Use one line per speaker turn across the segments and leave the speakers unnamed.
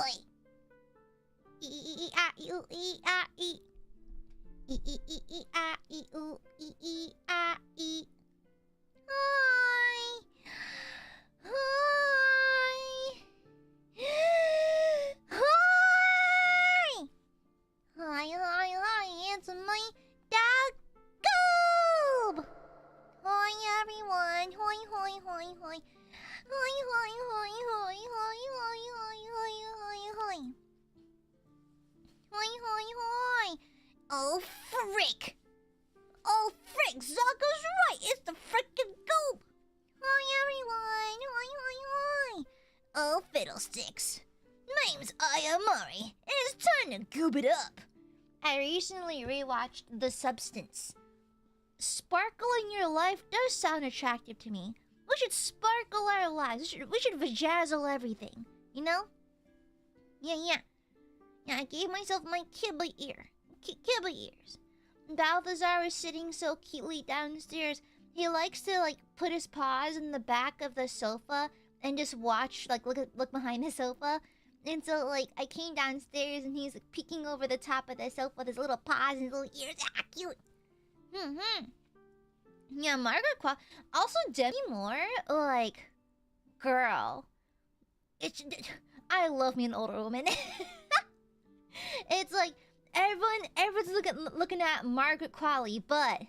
Oi. E-e-e-I-U-E-I-E. E-e-e-I-U-E-E-I-E. Hi. Hi. Hi. Hi. It's my dog Goob. Hi everyone. Hi. Hi. Hi. Hi. Hi. Hi. Hi. Hi. Hi. Hi. Hi. Hi. Hi. Hi. Hi. Hi. Oh frick. Oh frick. Zaka's right. It's the frickin' Goob. Hi everyone. Hi. Hi. Hi. Oh fiddlesticks. My name's AiaAmare, and it's time to goob it up. I recently rewatched The Substance. Sparkle in your life does sound attractive to me. We should sparkle our lives. We should vajazzle everything. You know? Yeah. I gave myself my kibble ear. Kibble ears. Balthazar was sitting so cutely downstairs. He likes to put his paws in the back of the sofa and just watch, look behind the sofa. And so I came downstairs and he's peeking over the top of the sofa with his little paws and his little ears. Ah, cute. Yeah, Margaret Qualley. Also, Demi Moore. Girl. I love me an older woman. It's like everyone's looking at Margaret Qualley, but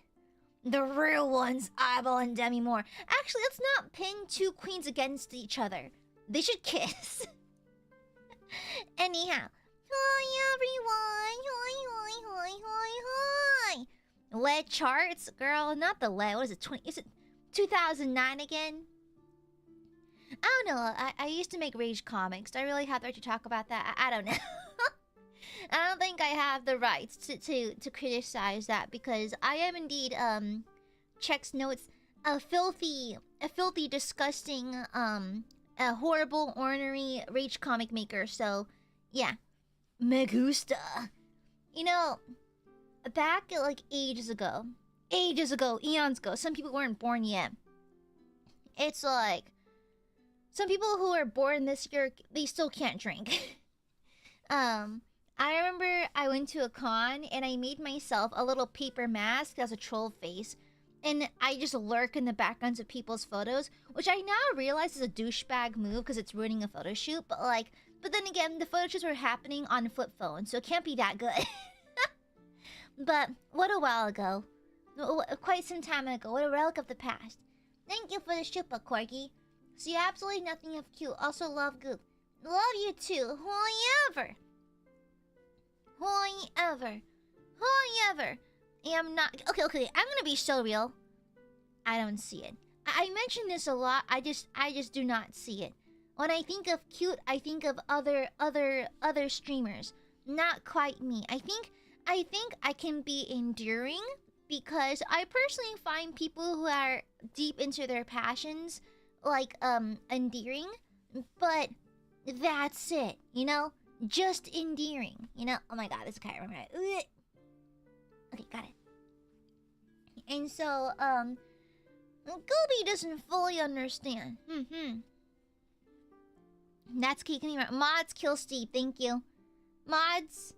the real ones, Eyeball and Demi Moore. Actually, let's not pin two queens against each other. They should kiss. Anyhow, hi everyone. Hi. Lead charts, girl, not the lead. What is it? Is it 2009 again? I don't know. I used to make rage comics. Do I really have the right to talk about that? I don't know. I don't think I have the rights to criticize that because I am indeed checks notes a filthy, disgusting, a horrible, ornery rage comic maker. So yeah, me gusta. You know, back ages ago, eons ago, some people weren't born yet. It's like some people who are born this year, they still can't drink. I remember I went to a con and I made myself a little paper mask as a troll face. And I just lurk in the backgrounds of people's photos, which I now realize is a douchebag move because it's ruining a photo shoot. But then again, the photo shoots were happening on flip phone, so it can't be that good. But what a while ago. Quite some time ago. What a relic of the past. Thank you for the shupa, Corgi. See absolutely nothing of cute. Also love Goop. Love you too. However. Am not... Okay. I'm gonna be so real. I don't see it. I mention this a lot. I just do not see it. When I think of cute, I think of other streamers. Not quite me. I think I can be endearing because I personally find people who are deep into their passions endearing, but that's it, you know? Just endearing, you know? Oh my god, this is kind of right. Okay, got it. And so, Gooby doesn't fully understand. That's kicking around. Mods kill Steve, thank you. Mods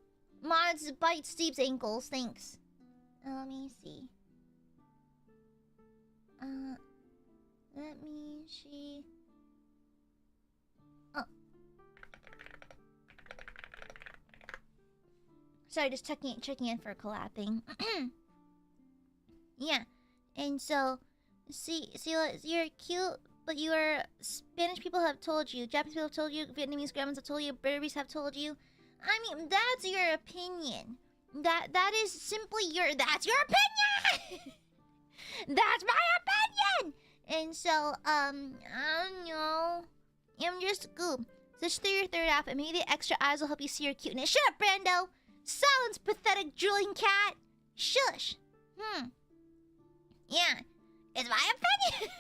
bite Steve's ankles, thanks. Let me see. Let me see. Oh. Sorry, just checking in for collabing. Yeah. And so, see, you're cute, but you are... Spanish people have told you, Japanese people have told you, Vietnamese grandmas have told you, Berbers have told you. I mean, that's your opinion. That is simply that's your opinion! That's my opinion! And so, I don't know. I'm just Goop. Switch to your third outfit. Maybe the extra eyes will help you see your cuteness. Shut up, Brando! Silence, pathetic drooling cat! Shush! Yeah, it's my opinion!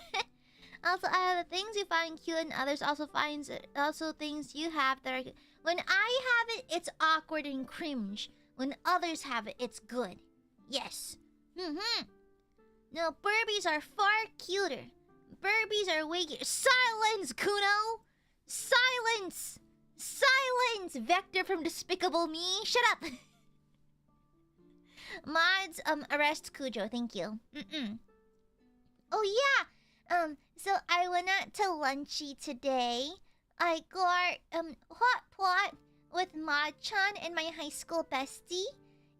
Also, the things you find cute and others also things you have that are cute. When I have it, it's awkward and cringe. When others have it, it's good. Yes. No, Burbies are far cuter. Burbies are way cuter. Silence, Kuno! Silence! Thanks, Vector from Despicable Me. Shut up. Mods, arrest Cujo. Thank you. Oh yeah. So I went out to lunchy today. I got hot pot with Mod-chan and my high school bestie.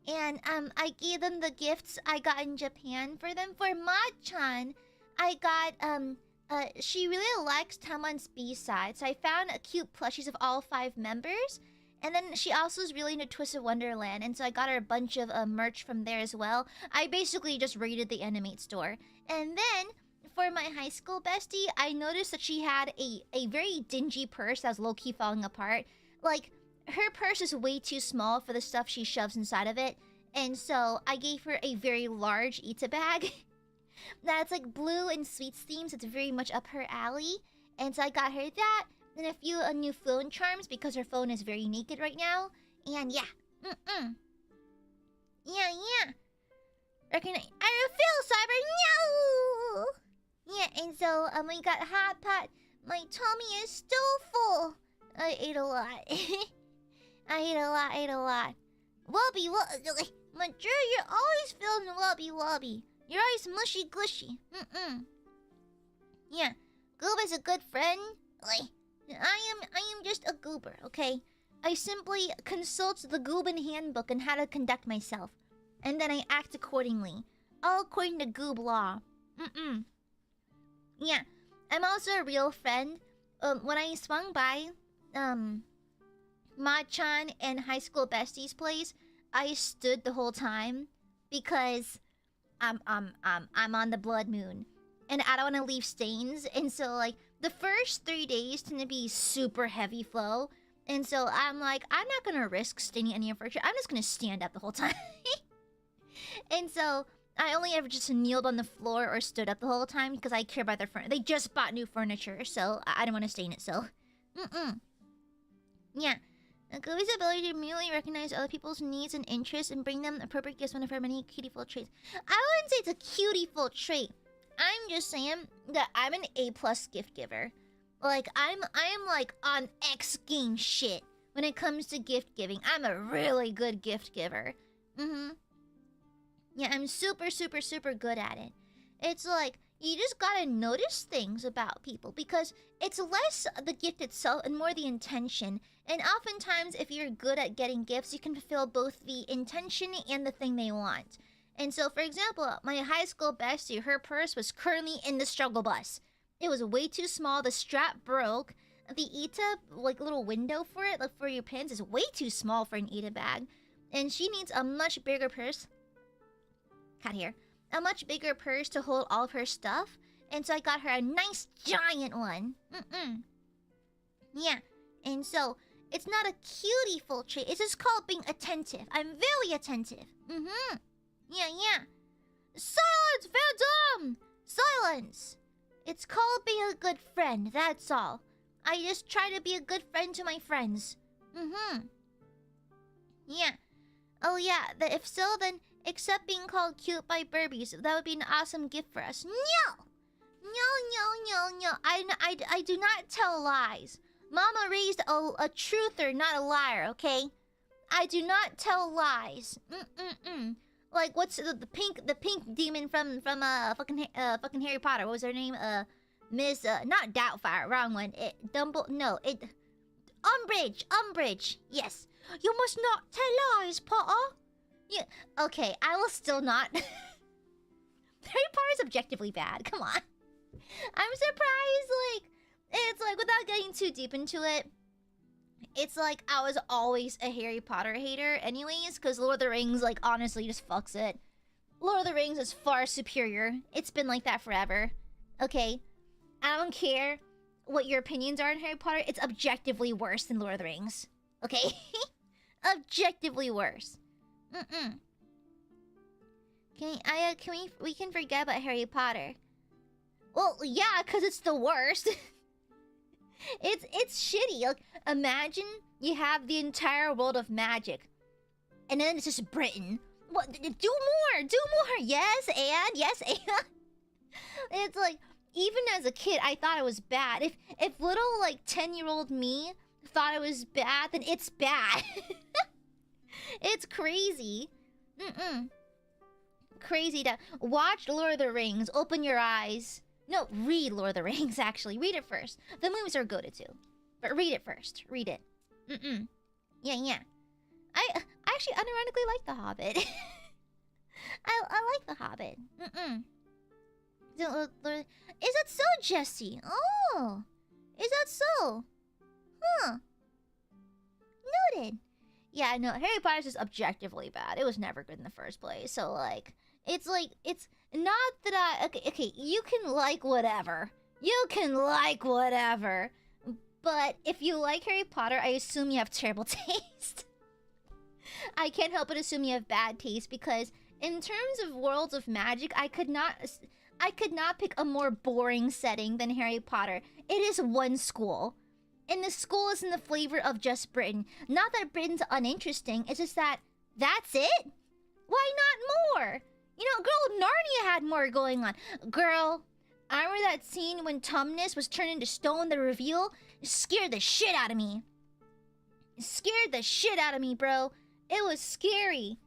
And I gave them the gifts I got in Japan for them. For Mod-chan, I got she really likes Taman's B-side, so I found a cute plushies of all 5 members. And then she also is really into Twisted Wonderland, and so I got her a bunch of merch from there as well. I basically just raided the Animate store. And then for my high school bestie, I noticed that she had a very dingy purse that was low-key falling apart. Like, her purse is way too small for the stuff she shoves inside of it. And so I gave her a very large Ita bag. That's like blue and sweets themes. It's very much up her alley. And so I got her that. And a few new phone charms because her phone is very naked right now. And yeah. Yeah. Recognize. I feel cyber. No! Yeah, and so we got hot pot. My tummy is still full. I ate a lot. I ate a lot. Wubby, Mature, you're always feeling wubby. You're always mushy gushy. Yeah, Goob is a good friend. I am just a goober, okay? I simply consult the Goobin handbook on how to conduct myself. And then I act accordingly. All according to Goob law. Yeah, I'm also a real friend. When I swung by, Ma-chan and high school bestie's place, I stood the whole time because I'm on the blood moon, and I don't want to leave stains. And so like the first 3 days tend to be super heavy flow, and so I'm like, I'm not gonna risk staining any furniture. I'm just gonna stand up the whole time. And so I only ever just kneeled on the floor or stood up the whole time because I care about their furniture. They just bought new furniture, so I didn't want to stain it. So, yeah. Gooby's ability to immediately recognize other people's needs and interests and bring them appropriate gifts one of her many cutieful traits. I wouldn't say it's a cutieful trait. I'm just saying that I'm an A+ gift giver. Like I am like on X game shit when it comes to gift giving. I'm a really good gift giver. Yeah, I'm super good at it. It's like you just gotta notice things about people because it's less the gift itself and more the intention. And oftentimes, if you're good at getting gifts, you can fulfill both the intention and the thing they want. And so, for example, my high school bestie, her purse was currently in the struggle bus. It was way too small. The strap broke. The Ita, like little window for it, like for your pins, is way too small for an Ita bag. And she needs a much bigger purse. Cat here. A much bigger purse to hold all of her stuff. And so I got her a nice giant one. Yeah. And so it's not a cutieful trait. It's just called being attentive. I'm very attentive. Yeah. Silence, Phantom! Silence! It's called being a good friend, that's all. I just try to be a good friend to my friends. Yeah. Oh yeah, if so, then accept being called cute by Burbies. That would be an awesome gift for us. No! I do not tell lies. Mama raised a truther, not a liar, okay? I do not tell lies. Like what's the pink demon from fucking Harry Potter? What was her name? Miss not Doubtfire, wrong one. Umbridge. Yes. You must not tell lies, Potter. Yeah. Okay, I will still not. Harry Potter is objectively bad. Come on. I'm surprised, like, it's like, without getting too deep into it, it's like I was always a Harry Potter hater anyways, because Lord of the Rings, like, honestly just fucks it. Lord of the Rings is far superior. It's been like that forever. Okay? I don't care what your opinions are on Harry Potter, it's objectively worse than Lord of the Rings. Okay? Objectively worse. We can forget about Harry Potter. Well, yeah, because it's the worst. It's shitty. Like, imagine you have the entire world of magic, and then it's just Britain. What? Do more! Yes, and it's like, even as a kid, I thought it was bad. If little, like, 10-year-old me thought it was bad, then it's bad. It's crazy. Crazy to watch Lord of the Rings. Open your eyes. No, read Lord of the Rings, actually. Read it first. The movies are good too. But read it first. Read it. Yeah. I actually unironically like The Hobbit. I like The Hobbit. Is that so, Jesse? Oh. Is that so? Huh. Noted. Yeah, no, Harry Potter's just objectively bad. It was never good in the first place. So, like, it's not that I... Okay, you can like whatever. You can like whatever. But if you like Harry Potter, I assume you have terrible taste. I can't help but assume you have bad taste because in terms of Worlds of Magic, I could not pick a more boring setting than Harry Potter. It is one school. And the school is in the flavor of just Britain. Not that Britain's uninteresting, it's just that that's it? Why not more? You know, girl, Narnia had more going on. Girl, I remember that scene when Tumnus was turned into stone, the reveal. It scared the shit out of me. It scared the shit out of me, bro. It was scary.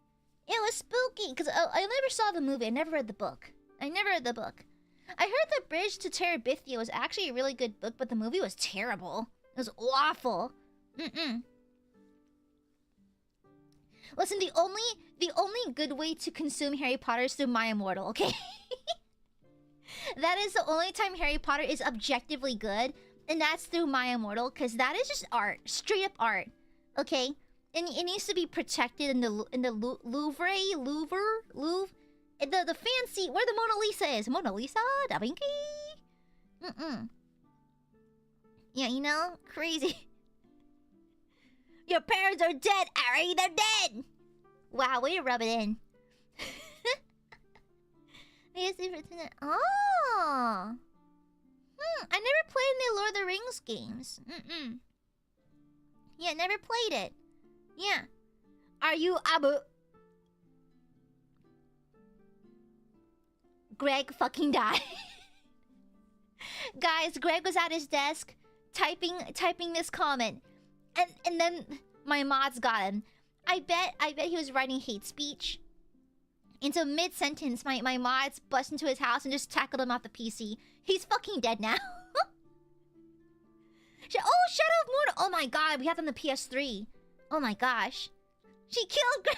It was spooky. Because I never saw the movie. I never read the book. I heard The Bridge to Terabithia was actually a really good book, but the movie was terrible. It was awful. Listen, the only good way to consume Harry Potter is through My Immortal, okay? That is the only time Harry Potter is objectively good, and that's through My Immortal, because that is just art, straight up art, okay? And it needs to be protected in the Louvre, the fancy where the Mona Lisa is. Mona Lisa, Da Vinci. Yeah, you know, crazy. Your parents are dead, Ari. They're dead. Wow, way to rub it in. Oh. I never played any Lord of the Rings games. Yeah, never played it. Yeah. Are you Abu? Greg fucking died. Guys, Greg was at his desk typing this comment. And then my mods got him. I bet he was writing hate speech. And so mid-sentence, my mods bust into his house and just tackled him off the PC. He's fucking dead now. Oh, Shadow of Mordor! Oh my god, we have on the PS3. Oh my gosh. She killed Greg.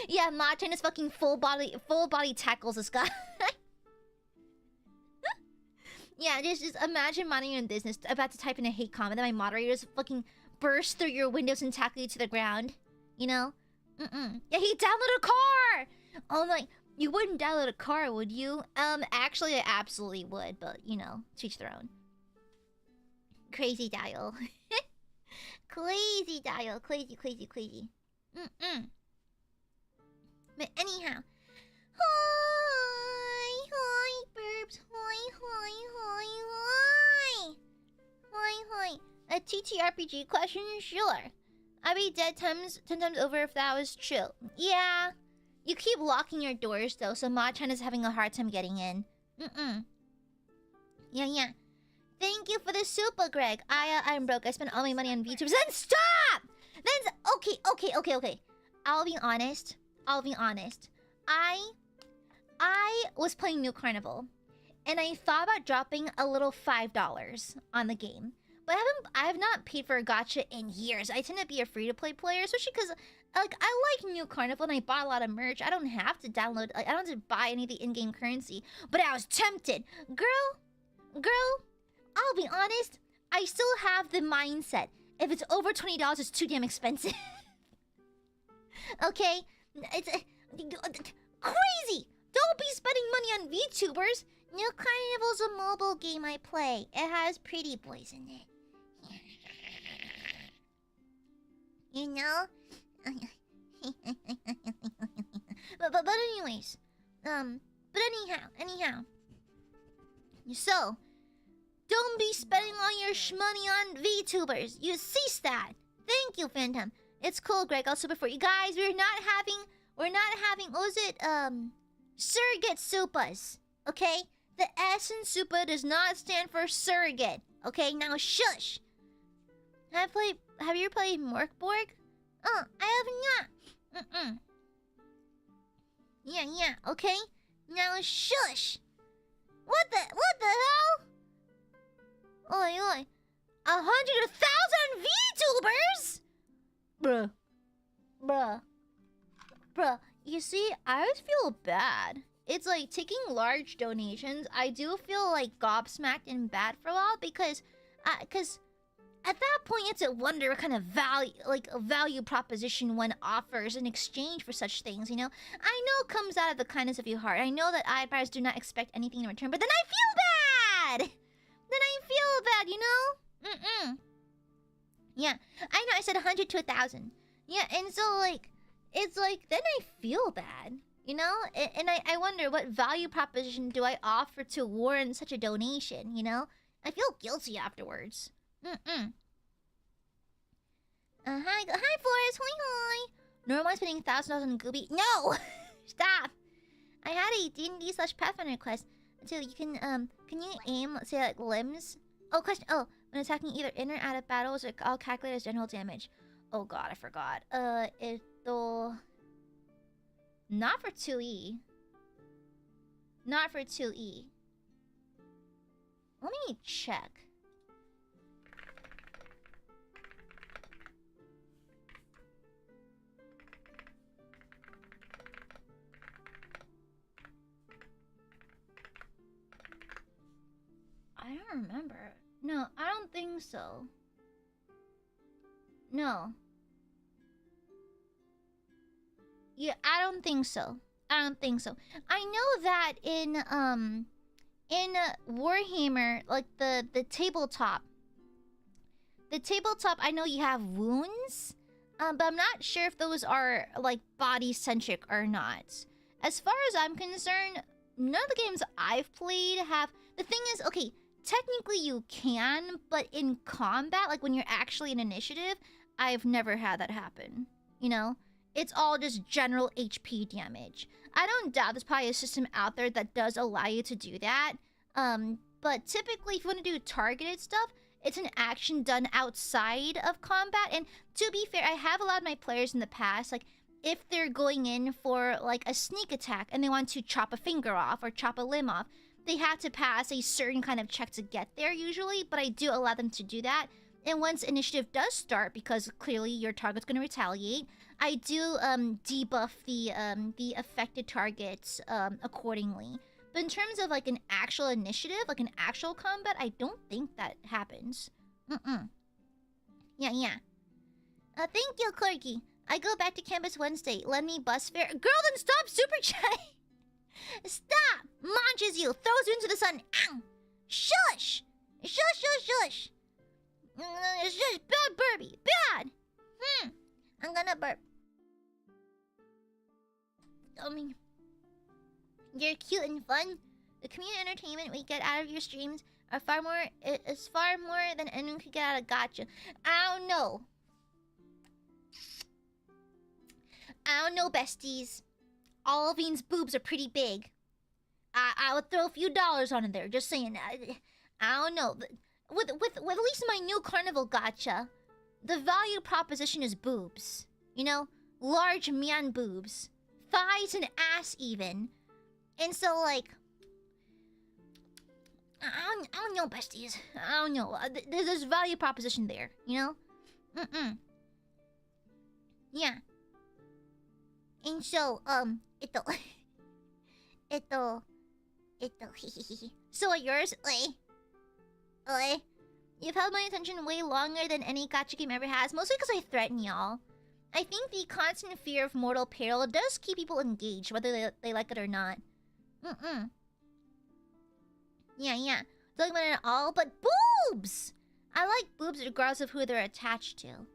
Yeah, Machin is fucking full body tackles this guy. Yeah, just imagine minding your own business, about to type in a hate comment, then my moderators fucking burst through your windows and tackle you to the ground. You know? Yeah, he downloaded a car! Oh my, you wouldn't download a car, would you? Actually, I absolutely would, but, you know, to each their own. Crazy dial. Crazy dial. Crazy. But anyhow. Hi, burbs. Hi. A TTRPG question? Sure. I'd be dead 10 times over if that was true. Yeah. You keep locking your doors though, so Machan is having a hard time getting in. Yeah. Thank you for the super, Greg. I'm broke. I spent all my money on VTubers. Then stop! Okay. I'll be honest. I was playing New Carnival, and I thought about dropping a little $5 on the game. But I have not paid for a gacha in years. I tend to be a free-to-play player, especially because like I like New Carnival and I bought a lot of merch. I don't have to download. I don't have to buy any of the in-game currency. But I was tempted, girl. I'll be honest. I still have the mindset. If it's over $20, it's too damn expensive. Okay, it's crazy. Don't be spending money on VTubers. New Carnival's a mobile game I play. It has pretty boys in it. You know? but anyways. But anyhow. So, don't be spending all your money on VTubers. You cease that. Thank you, Phantom. It's cool, Greg. I'll super for you guys. We're not having, what was it? Surrogate supas. Okay? The S in supa does not stand for surrogate. Okay? Now shush. Have you played Morkborg? Oh, I have not. Yeah, okay. Now shush. What the hell? Oi. 100,000 VTubers? Bruh. You see, I always feel bad. It's like taking large donations. I do feel like gobsmacked and bad for a while because at that point, you have to wonder what kind of value proposition one offers in exchange for such things, you know? I know it comes out of the kindness of your heart. I know that Aiadmirers do not expect anything in return, but then I feel bad! You know? Yeah, I know I said 100 to 1,000. Yeah, and so, like, it's like, then I feel bad, you know? And I wonder, what value proposition do I offer to warrant such a donation, you know? I feel guilty afterwards. Hi, Forrest. Hoi. Normal spending $1,000 on Gooby. No! Stop! I had a D&D/Pathfinder quest. So you can you aim, let's say, like, limbs? Oh, question. Oh, when attacking either in or out of battles, I'll calculate as general damage. Oh god, I forgot. It'll... Not for 2E. Not for 2E. Let me check. I don't remember. No, I don't think so. No. Yeah, I don't think so. I know that in Warhammer, like the tabletop. The tabletop, I know you have wounds, but I'm not sure if those are like body centric or not. As far as I'm concerned, none of the games I've played have. The thing is, okay, technically you can, but in combat, like when you're actually in initiative, I've never had that happen. You know? It's all just general HP damage. I don't doubt there's probably a system out there that does allow you to do that. But typically, if you want to do targeted stuff, it's an action done outside of combat. And to be fair, I have allowed my players in the past, like, if they're going in for, like, a sneak attack and they want to chop a finger off or chop a limb off, they have to pass a certain kind of check to get there, usually. But I do allow them to do that. And once initiative does start, because clearly your target's going to retaliate, I do debuff the affected targets accordingly. But in terms of like an actual initiative, like an actual combat, I don't think that happens. Yeah. Thank you, Clerky. I go back to campus Wednesday. Lend me bus fare. Girl, then stop super chatting. Stop! Launches you, throws you into the sun. Ow! Shush! Shush! It's just bad burpee. Bad! I'm gonna burp. You're cute and fun. The community entertainment we get out of your streams is far more than anyone could get out of Gacha. I don't know, besties. Alvine's boobs are pretty big. I would throw a few dollars on it there, just saying. I don't know. With at least my new carnival gacha, the value proposition is boobs. You know? Large man boobs. Thighs and ass even. And so, like... I don't know, besties. I don't know. There's value proposition there, you know? Yeah. And so, So are yours? Oi. You've held my attention way longer than any gacha game ever has, mostly because I threaten y'all. I think the constant fear of mortal peril does keep people engaged, whether they like it or not. Yeah. Talking about it all, but boobs! I like boobs regardless of who they're attached to. And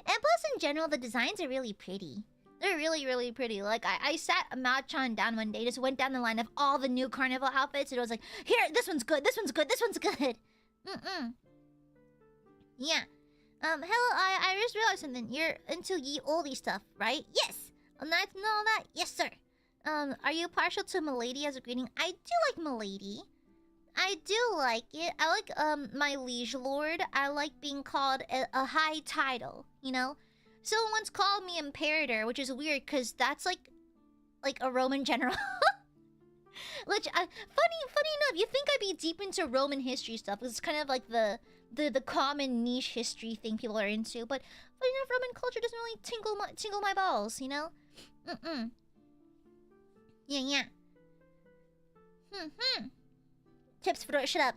plus, in general, the designs are really pretty. They're really, really pretty. Like, I sat Machan down one day, just went down the line of all the new carnival outfits, and it was like, here, this one's good, this one's good, this one's good. Yeah. Hello, I just realized something. You're into ye oldie stuff, right? Yes! Nice to know that? Yes, sir. Are you partial to Milady as a greeting? I do like Milady. I do like it. I like my liege lord. I like being called a high title, you know? Someone once called me imperator, which is weird because that's like a Roman general. Which funny enough, you think I'd be deep into Roman history stuff. It's kind of like the common niche history thing people are into, but funny enough, Roman culture doesn't really tingle my balls, you know? Yeah. Tips for shut up.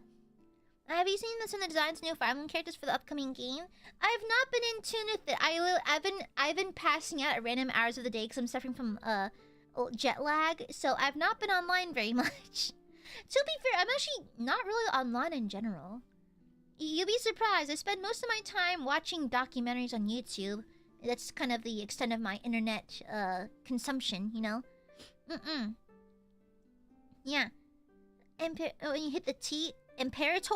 Have you seen this in the designs of new Fire Emblem characters for the upcoming game? I've not been in tune with it. I've been passing out at random hours of the day because I'm suffering from jet lag, so I've not been online very much. To be fair, I'm actually not really online in general. You'll be surprised. I spend most of my time watching documentaries on YouTube. That's kind of the extent of my internet consumption, you know? Yeah. When you hit the T, Imperator?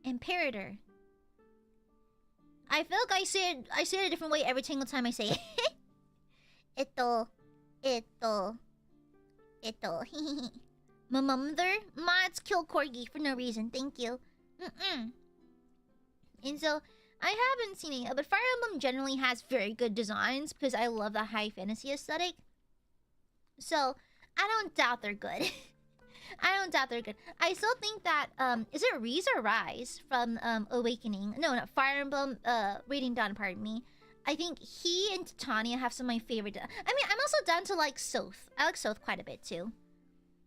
Imperator. I feel like I say it a different way every single time I say it. Ito. My mother mods kill corgi for no reason. Thank you. And so I haven't seen it, but Fire Emblem generally has very good designs because I love the high fantasy aesthetic. So I don't doubt they're good. I still think that is it Rize or Rise from Awakening? No, not Fire Emblem Radiant Dawn, pardon me. I think he and Titania have some of my favorite. I mean, I'm also down to like Soth. I like Soth quite a bit too.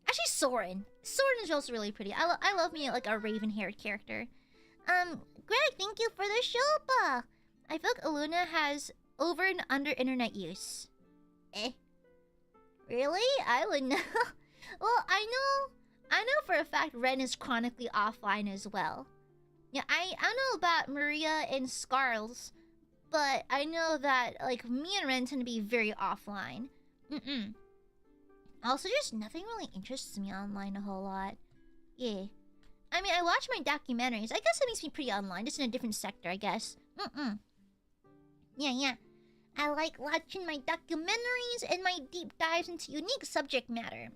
Actually, Soren. Soren is also really pretty. I love me like a raven-haired character. Greg, thank you for the shilpa. I feel like ILUNA has over and under internet use. Really? I would know. Well, I know for a fact Ren is chronically offline as well. Yeah, I know about Maria and Scarls, but I know that like me and Ren tend to be very offline. Also, just nothing really interests me online a whole lot. Yeah. I mean, I watch my documentaries. I guess it makes me pretty online, just in a different sector, I guess. Yeah. I like watching my documentaries and my deep dives into unique subject matter.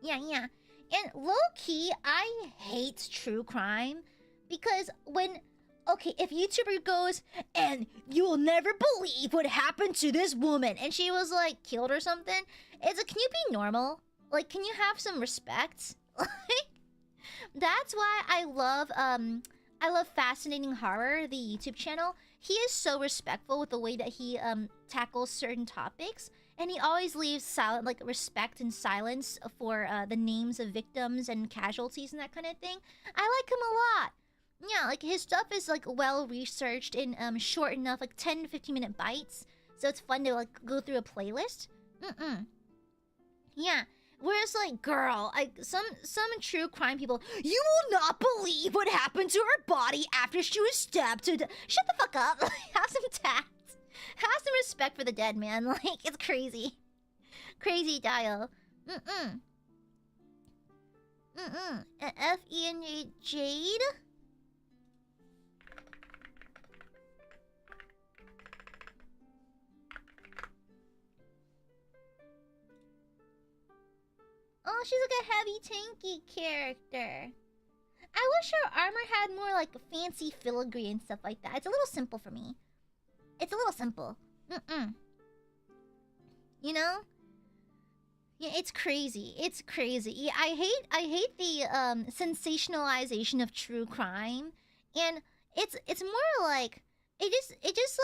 Yeah. And low-key, I hate true crime. Because if YouTuber goes, and you'll never believe what happened to this woman, and she was, like, killed or something, it's like, can you be normal? Like, can you have some respect? Like, that's why I love Fascinating Horror, the YouTube channel. He is so respectful with the way that he tackles certain topics, and he always leaves respect and silence for the names of victims and casualties and that kind of thing. I like him a lot. Yeah, like his stuff is like well researched and short enough, like 10 to 15 minute bites, so it's fun to like go through a playlist. Yeah. Whereas, like, girl, some true crime people, you will not believe what happened to her body after she was stabbed to death. Shut the fuck up. Have some tact. Have some respect for the dead, man. Like, it's crazy. Crazy dial. F-E-N-A Jade? Oh, she's like a heavy, tanky character. I wish her armor had more, like, fancy filigree and stuff like that. It's a little simple for me. It's a little simple. You know? Yeah, it's crazy. It's crazy. Yeah, I hate the sensationalization of true crime. And it's more like it just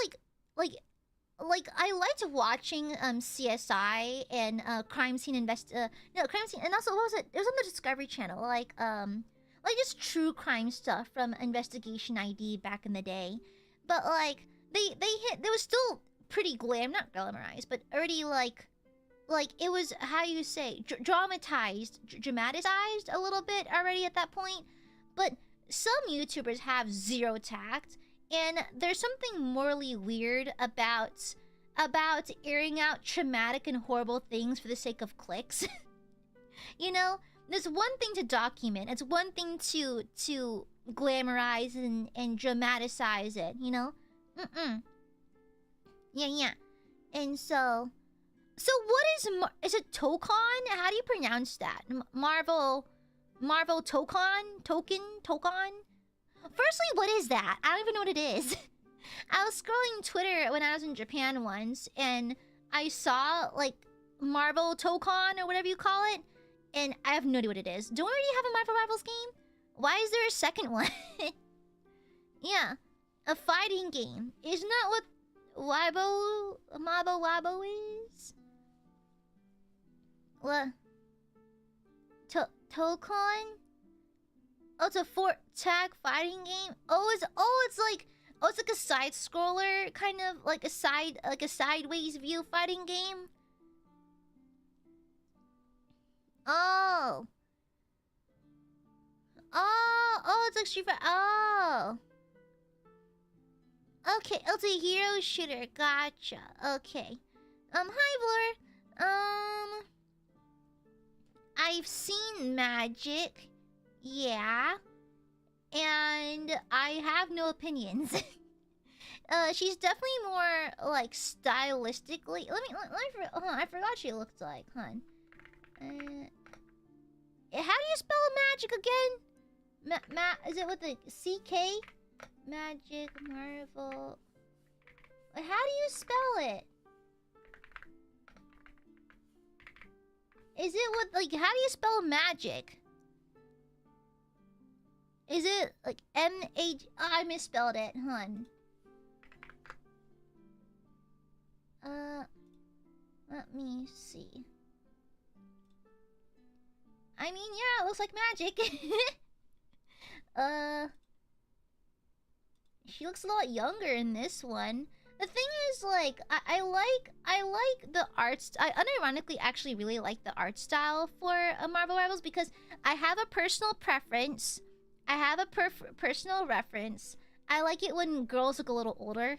like I liked watching CSI and crime scene crime scene, and also what was it? It was on the Discovery Channel, like just true crime stuff from Investigation ID back in the day. But like they was still pretty not glamorized, but already like it was, how you say, dramatized a little bit already at that point. But some YouTubers have zero tact. And there's something morally weird about airing out traumatic and horrible things for the sake of clicks. You know, there's one thing to document. It's one thing to glamorize and dramatize it, you know? Yeah. And so So what is it Tokon? How do you pronounce that? Marvel Token? Firstly, what is that? I don't even know what it is. I was scrolling Twitter when I was in Japan once, and I saw, like, Marvel Tokon, or whatever you call it, and I have no idea what it is. Don't we already have a Marvel Rivals game? Why is there a second one? Yeah, a fighting game. Isn't that what Mabo Wabo is? What? Tokon? Oh, it's a tag fighting game. It's like a side scroller, kind of like a sideways view fighting game. Oh, it's like Street Fighter. Oh, okay, it's a hero shooter. Gotcha. Okay. Hi, Blur. I've seen Magic. Yeah. And I have no opinions. She's definitely more, like, stylistically... Hold on, I forgot what she looks like, hon. How do you spell magic again? Is it with the CK? Magic, Marvel... How do you spell it? Is it with, like, how do you spell magic? Is it, like, M-H... Oh, I misspelled it, hun. Let me see. I mean, yeah, it looks like magic. She looks a lot younger in this one. The thing is, like, I like the art. I unironically actually really like the art style for Marvel Rivals because I have a personal preference. I have a personal reference. I like it when girls look a little older.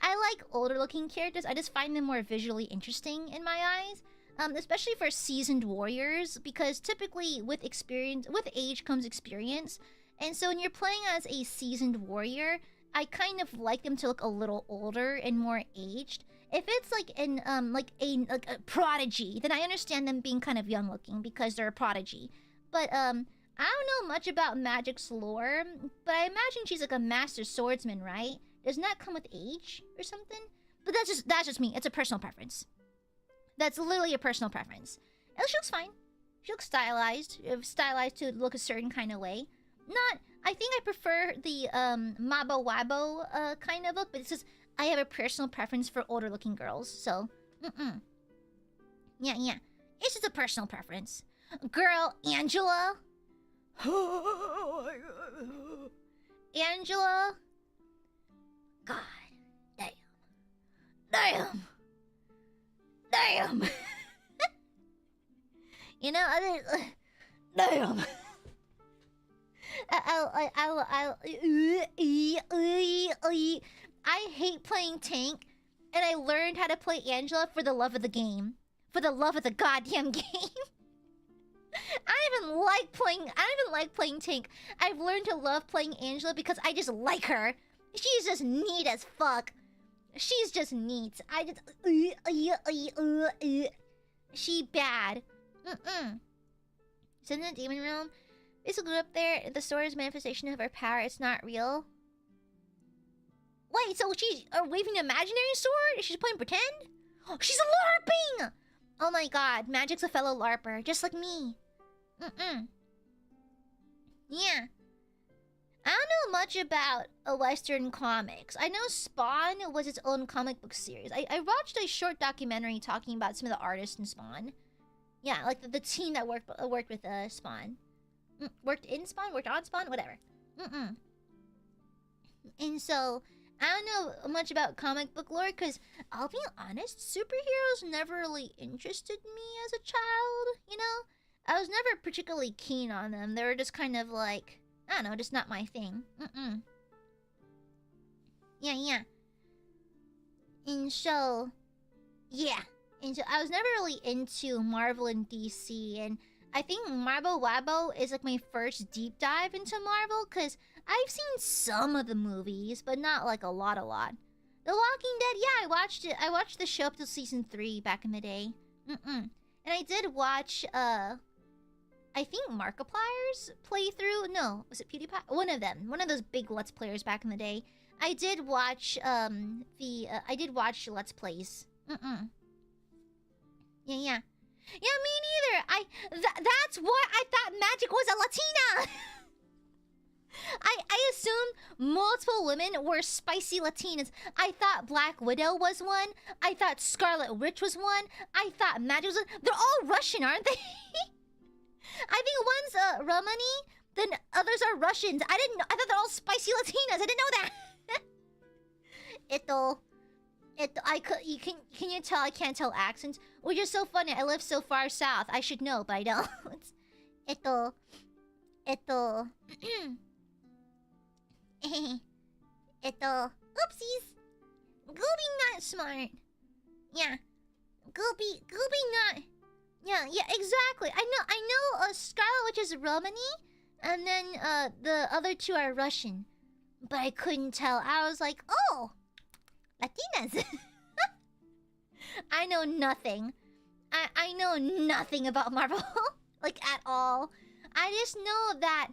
I like older looking characters. I just find them more visually interesting in my eyes. Especially for seasoned warriors, because typically with age comes experience. And so when you're playing as a seasoned warrior, I kind of like them to look a little older and more aged. If it's like a prodigy, then I understand them being kind of young looking because they're a prodigy. But I don't know much about Magic's lore, but I imagine she's like a master swordsman, right? Doesn't that come with age or something? But that's just me. It's a personal preference. That's literally a personal preference. She looks fine. She looks stylized. Stylized to look a certain kind of way. I think I prefer the Mabo Wabo kind of look, but it's just I have a personal preference for older looking girls, so Yeah. It's just a personal preference. Girl, Angela. Oh my god. Angela. God. Damn. You know, damn. I hate playing tank, and I learned how to play Angela for the love of the game. For the love of the goddamn game. I don't even like playing tank. I've learned to love playing Angela because I just like her. She's just neat as fuck. She's just neat. She bad. It's in the demon realm. Basically up there, the sword is manifestation of her power. It's not real. Wait, so she's waving an imaginary sword? She's playing pretend? Oh, she's LARPing! Oh my god, Magic's a fellow LARPer, just like me. Yeah. I don't know much about Western comics. I know Spawn was its own comic book series. I watched a short documentary talking about some of the artists in Spawn. Yeah, like the team that worked with Spawn. Worked in Spawn? Worked on Spawn? Whatever. And so, I don't know much about comic book lore, because, I'll be honest, superheroes never really interested me as a child, you know? I was never particularly keen on them. They were just kind of like, I don't know, just not my thing. Yeah. And so, yeah. And so, I was never really into Marvel and DC, and I think Marvel Wabo is like my first deep dive into Marvel, because I've seen some of the movies, but not like a lot. The Walking Dead, yeah, I watched it. I watched the show up to season 3 back in the day. And I did watch, I think Markiplier's playthrough. No, was it PewDiePie? One of them. One of those big Let's Players back in the day. I did watch, I did watch Let's Plays. Yeah. Yeah, me neither. That's what I thought Magic was a Latina. I assumed multiple women were spicy Latinas. I thought Black Widow was one. I thought Scarlet Witch was one. I thought Magic was one. They're all Russian, aren't they? I think one's Romani, then others are Russians. I didn't know. I thought they're all spicy Latinas. I didn't know that. Can you tell I can't tell accents? Which is so funny. I live so far south. I should know, but I don't. Oopsies. Gooby not smart. Yeah. Gooby not. Yeah, exactly. I know Scarlet Witch is Romani, and then the other two are Russian. But I couldn't tell. I was like, oh, Latinas. I know nothing. I know nothing about Marvel. Like, at all. I just know that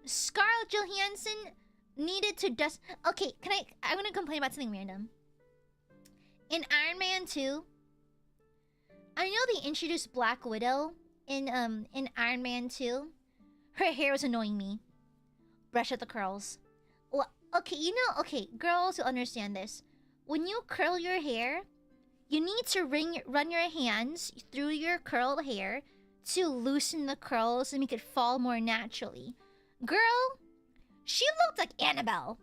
Scarlett Johansson needed to just... Okay, I'm gonna complain about something random. In Iron Man 2, I know they introduced Black Widow in Iron Man 2. Her hair was annoying me. Brush out the curls. Well, okay, girls will understand this. When you curl your hair, you need to run your hands through your curled hair to loosen the curls and make it fall more naturally. Girl, she looked like Annabelle.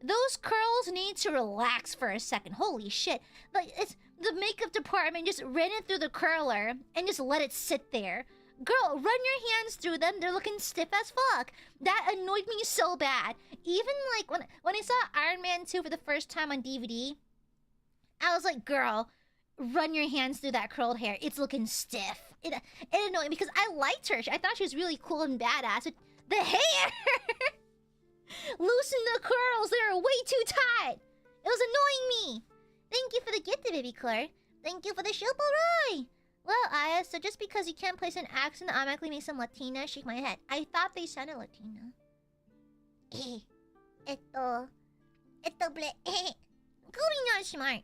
Those curls need to relax for a second. Holy shit. Like, it's the makeup department just ran it through the curler and just let it sit there. Girl, run your hands through them. They're looking stiff as fuck. That annoyed me so bad. Even like when I saw Iron Man 2 for the first time on DVD, I was like, girl, run your hands through that curled hair. It's looking stiff. It annoyed me because I liked her. I thought she was really cool and badass. But the hair! Loosen the curls. They were way too tight. It was annoying me. Thank you for the gift, baby Claire. Thank you for the Shilporoy. Well, Aya, so just because you can't place an accent that automatically makes them Latina, shake my head. I thought they sounded Latina. Gooby not smart.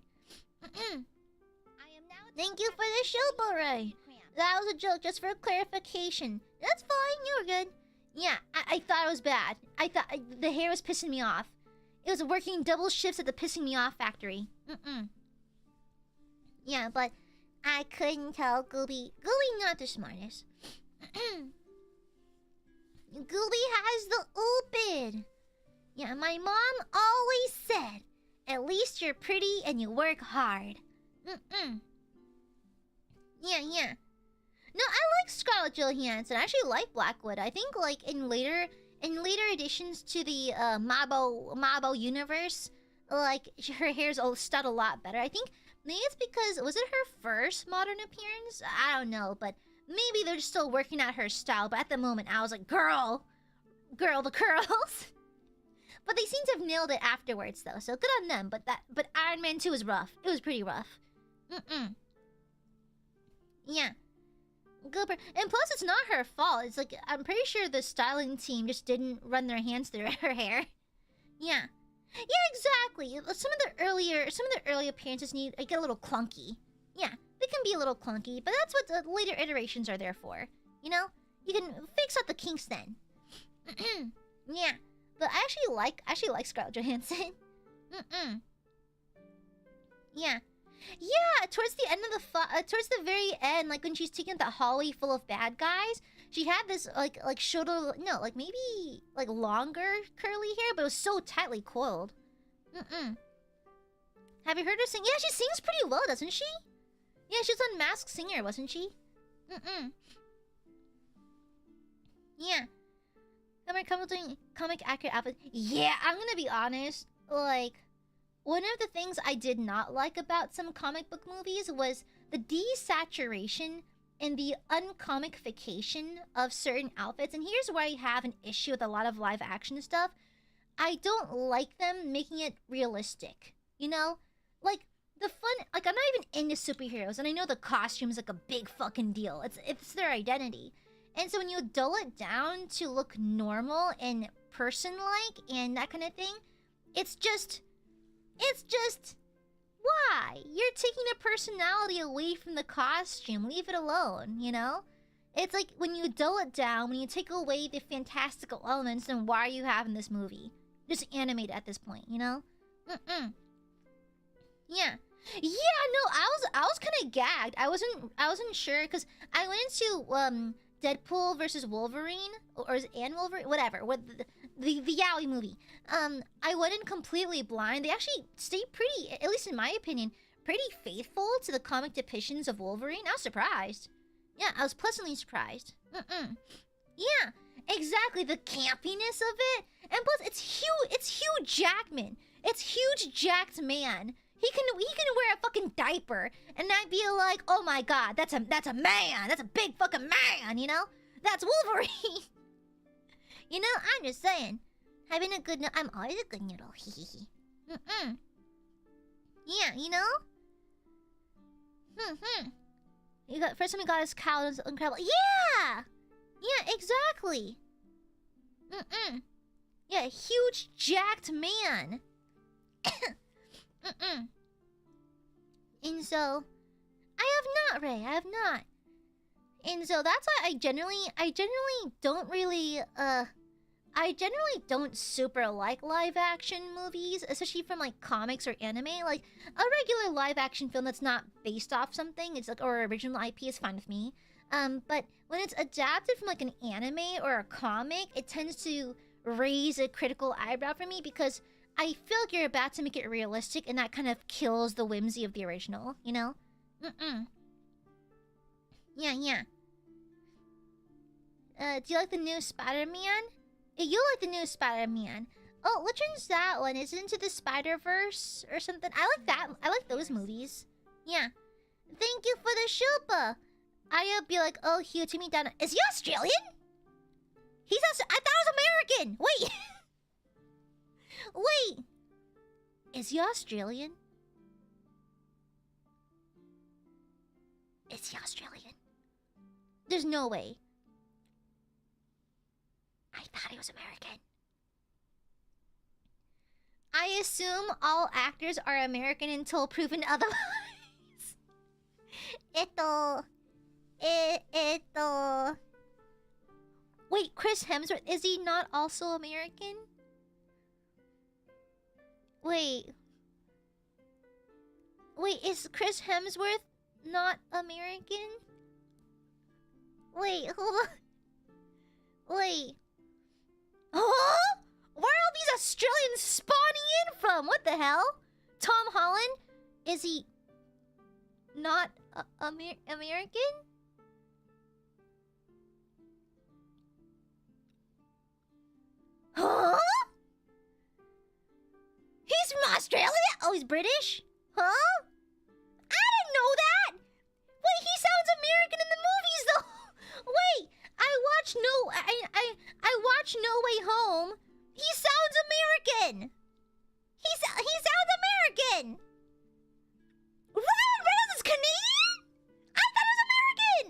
Thank you for the Shilporoy. That was a joke, just for clarification. That's fine, you were good. Yeah, I thought it was bad. I thought the hair was pissing me off. It was working double shifts at the pissing me off factory. Yeah, but I couldn't tell Gooby. Gooby not the smartest. Gooby has the oopid. Yeah, my mom always said, at least you're pretty and you work hard. Yeah. No, I like Scarlett Johansson. I actually like Black Widow. I think like in later additions to the Mabo universe, like her hair's styled a lot better. I think maybe it's because was it her first modern appearance? I don't know, but maybe they're still working out her style. But at the moment, I was like, girl, the curls. But they seem to have nailed it afterwards, though. So good on them. But Iron Man 2 was rough. It was pretty rough. Yeah. Good. And plus, it's not her fault. It's like I'm pretty sure the styling team just didn't run their hands through her hair. Yeah. Yeah, exactly. Some of the early appearances get a little clunky. Yeah, they can be a little clunky, but that's what the later iterations are there for. You know, you can fix out the kinks then. Yeah, but I actually like Scarlett Johansson. Yeah. Yeah, towards the end of towards the very end, like when she's taking that hallway full of bad guys, she had this like shoulder, no, like maybe like longer curly hair, but it was so tightly coiled. Have you heard her sing? Yeah, she sings pretty well, doesn't she? Yeah, she was on Masked Singer, wasn't she? Yeah. Come doing comic accurate outfit. Yeah, I'm gonna be honest, like. One of the things I did not like about some comic book movies was the desaturation and the uncomification of certain outfits. And here's where I have an issue with a lot of live action stuff. I don't like them making it realistic. You know? Like, the fun... Like, I'm not even into superheroes, and I know the costume's like a big fucking deal. It's their identity. And so when you dull it down to look normal and person-like and that kind of thing, it's just... Why? You're taking the personality away from the costume. Leave it alone, you know? It's like when you dull it down, when you take away the fantastical elements, then why are you having this movie? Just animate at this point, you know? Yeah. Yeah, no, I was kind of gagged. I wasn't sure because I went into Deadpool versus Wolverine or Wolverine, whatever. What the Yowie movie. I went in completely blind. They actually stayed pretty, at least in my opinion, pretty faithful to the comic depictions of Wolverine. I was surprised. Yeah, I was pleasantly surprised. Yeah, exactly. The campiness of it, and plus it's Hugh Jackman. It's huge jacked man. He can wear a fucking diaper and not be like, oh my god, that's a man. That's a big fucking man. You know, that's Wolverine. You know, I'm just saying. Having a good noodle. I'm always a good noodle. Yeah, you know? First time he got his cow, it was incredible. Yeah! Yeah, exactly. Yeah, huge jacked man. And so... I have not, Ray. I have not. And so that's why I generally don't really, I generally don't super like live action movies, especially from like comics or anime. Like a regular live action film that's not based off something, it's like, or original IP is fine with me. But when it's adapted from like an anime or a comic, it tends to raise a critical eyebrow for me because I feel like you're about to make it realistic and that kind of kills the whimsy of the original, you know? Yeah. Do you like the new Spider-Man? You like the new Spider-Man. Oh, which one's that one? Is it Into the Spider-Verse or something? I like that. I like those movies. Yeah. Thank you for the Shilpa. I'll be like, oh, Hugh, take me down. Is he Australian? He's I thought he was American. Wait. Wait. Is he Australian? Is he Australian? There's no way. I thought he was American. I assume all actors are American until proven otherwise. Wait, Chris Hemsworth, is he not also American? Wait, is Chris Hemsworth not American? Wait, hold on. Wait. Huh? Where are all these Australians spawning in from? What the hell? Tom Holland? Is he not American? Huh? He's from Australia? Oh, he's British? Huh? I didn't know that! Wait, he sounds American in the movies, though! Wait, I watched No Way Home. He sounds American! He sounds American! Ryan Reynolds is Canadian? I thought it was American!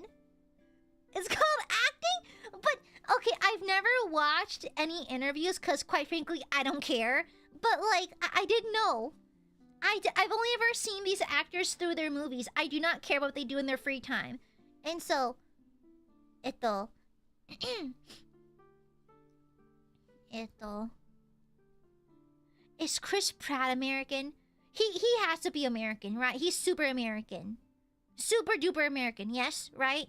It's called acting? But, okay, I've never watched any interviews because, quite frankly, I don't care. But, like, I didn't know. I've only ever seen these actors through their movies. I do not care what they do in their free time. And so... Is Chris Pratt American? He has to be American, right? He's super American. Super duper American, yes, right?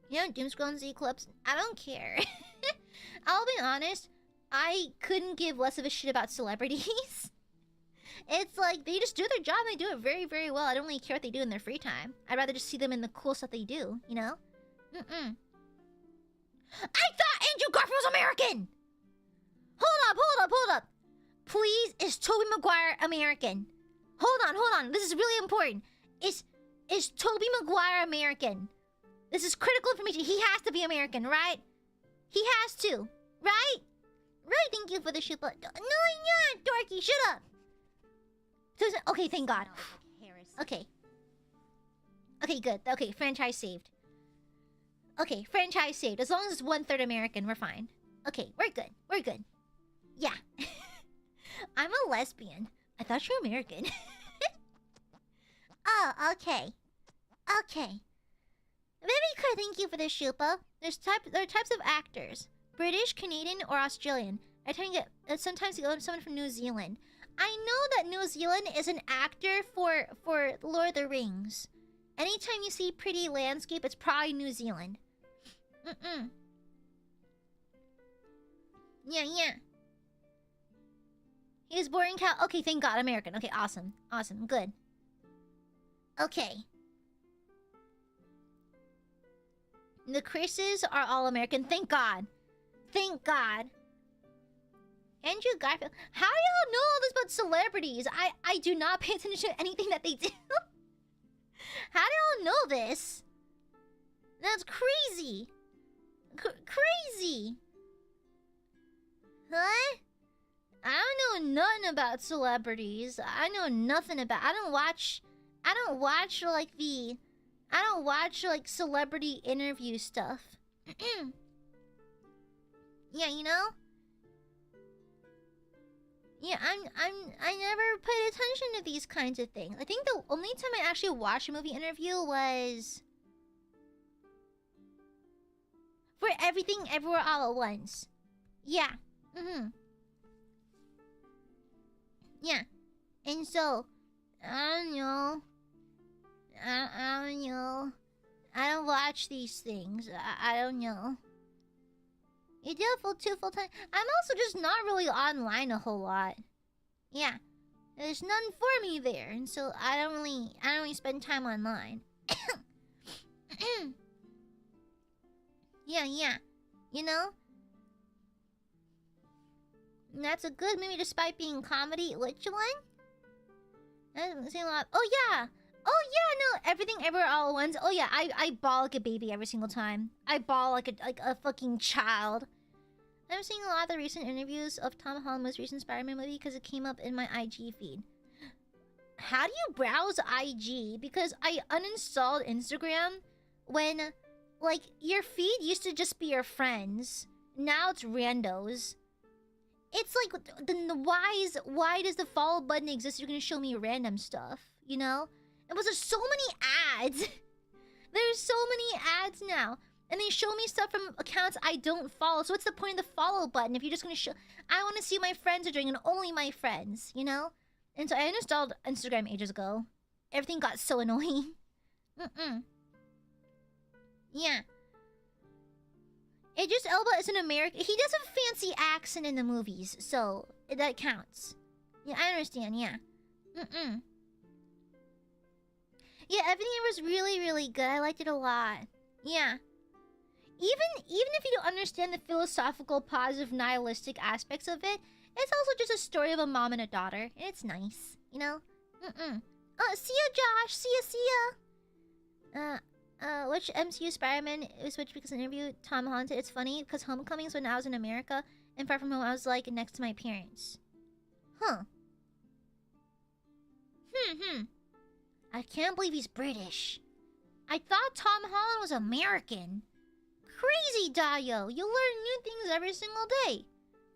You know, Doomscroll and Z-Clips? I don't care. I'll be honest, I couldn't give less of a shit about celebrities. It's like, they just do their job and they do it very, very well. I don't really care what they do in theup free time. I'd rather just see them in the cool stuff they do, you know? I thought Andrew Garfield was American! Hold up. Please, is Tobey Maguire American? Hold on. This is really important. Is Tobey Maguire American? This is critical information. He has to be American, right? He has to, right? Right, thank you for the super. No, you're not, dorky. Shut up. Okay, thank God. Okay. Okay, good. Okay, franchise saved. Okay, franchise saved. As long as it's 1/3 American, we're fine. Okay, we're good. We're good. Yeah. I'm a lesbian. I thought you were American. Oh, okay. Okay. Very cool, thank you for the shupa. There are types of actors. British, Canadian, or Australian. I tend to get sometimes you go to someone from New Zealand. I know that New Zealand is an actor for Lord of the Rings. Anytime you see pretty landscape, it's probably New Zealand. Yeah. He was born in Cal. Okay, thank God, American. Okay, awesome. Awesome, good. Okay. The Chris's are all American. Thank God. Thank God. Andrew Garfield. How do y'all know all this about celebrities? I do not pay attention to anything that they do. How do y'all know this? That's crazy. Crazy. Huh? I don't know nothing about celebrities. I know nothing about. I don't watch like celebrity interview stuff. Yeah, you know? Yeah, I never paid attention to these kinds of things. I think the only time I actually watched a movie interview was for Everything Everywhere All at Once. Yeah. Yeah. And so, I don't know. I don't know. I don't watch these things. I don't know. You do it full time. I'm also just not really online a whole lot. Yeah. There's none for me there, and so I don't really spend time online. Yeah. You know? And that's a good movie despite being comedy. Which one? I'm saying a lot. Oh yeah, no, Everything Everywhere All at Once. Oh yeah, I bawl like a baby every single time. I bawl like a fucking child. I'm seeing a lot of the recent interviews of Tom Holland's most recent Spider-Man movie because it came up in my IG feed. How do you browse IG? Because I uninstalled Instagram when, like, your feed used to just be your friends. Now it's randos. It's like, why does the follow button exist? You're gonna show me random stuff, you know? And there's so many ads. There's so many ads now. And they show me stuff from accounts I don't follow. So what's the point of the follow button if you're just gonna show... I want to see what my friends are doing and only my friends, you know? And so I uninstalled Instagram ages ago. Everything got so annoying. Yeah. Idris Elba is an American. He does a fancy accent in the movies, so that counts. Yeah, I understand, yeah. Yeah, everything was really, really good. I liked it a lot. Yeah. Even if you don't understand the philosophical, positive, nihilistic aspects of it, it's also just a story of a mom and a daughter. And it's nice, you know? See ya, Josh! See ya! Which MCU Spider-Man is which because of an interview Tom Holland said it's funny because Homecoming's when I was in America and Far From Home I was like next to my parents. Huh. I can't believe he's British. I thought Tom Holland was American. Crazy, Dayo. You learn new things every single day.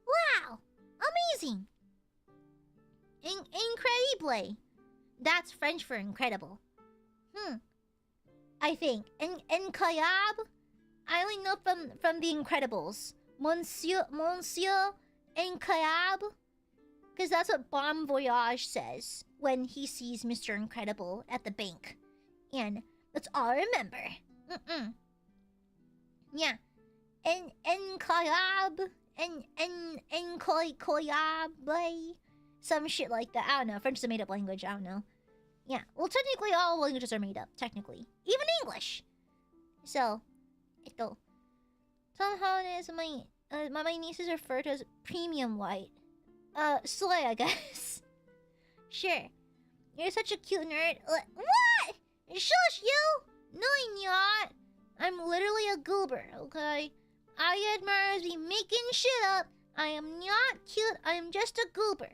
Wow. Amazing. Incredible. That's French for incredible. I think. Incroyable? I only know from The Incredibles. Monsieur Incroyable? Because that's what Bon Voyage says when he sees Mr. Incredible at the bank. And that's all I remember. Yeah. Incroyable. Incroyable. Some shit like that. I don't know. French is a made-up language. I don't know. Yeah. Well, technically, all languages are made up. Technically. Even English. So, Tom Holland is my nieces refer to as premium white. Slay, I guess. Sure. You're such a cute nerd. What? Shush, you! No, I'm not. I'm literally a goober, okay? Aiadmirers be making shit up I am not cute. I am just a goober.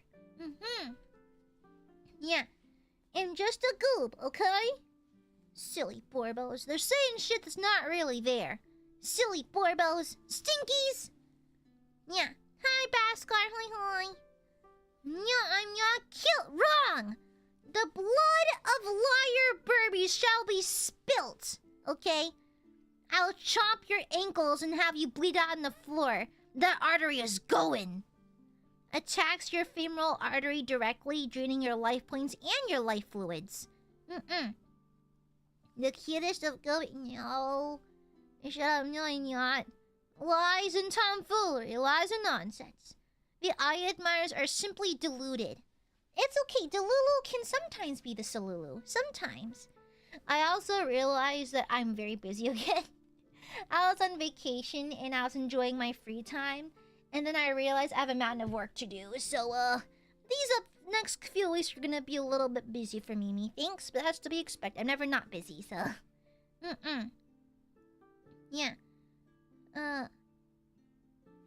Yeah. I'm just a goob, okay? Silly Borbos. They're saying shit that's not really there. Silly Borbos. Stinkies! Yeah. Hi, Baskar. Hi. No, I'm not cute. Wrong! The blood of liar Burbies shall be spilt, okay? I'll chop your ankles and have you bleed out on the floor. That artery is going. Attacks your femoral artery directly, draining your life points and your life fluids. The cutest of no. Shut up, no, I'm not. Lies and tomfoolery, lies and nonsense. The Aiadmirers are simply deluded. It's okay, Delulu can sometimes be the Salulu. Sometimes. I also realized that I'm very busy again. I was on vacation and I was enjoying my free time. And then I realized I have a mountain of work to do. So, these next few weeks are gonna be a little bit busy for me, methinks. But that's to be expected. I'm never not busy, so... Yeah.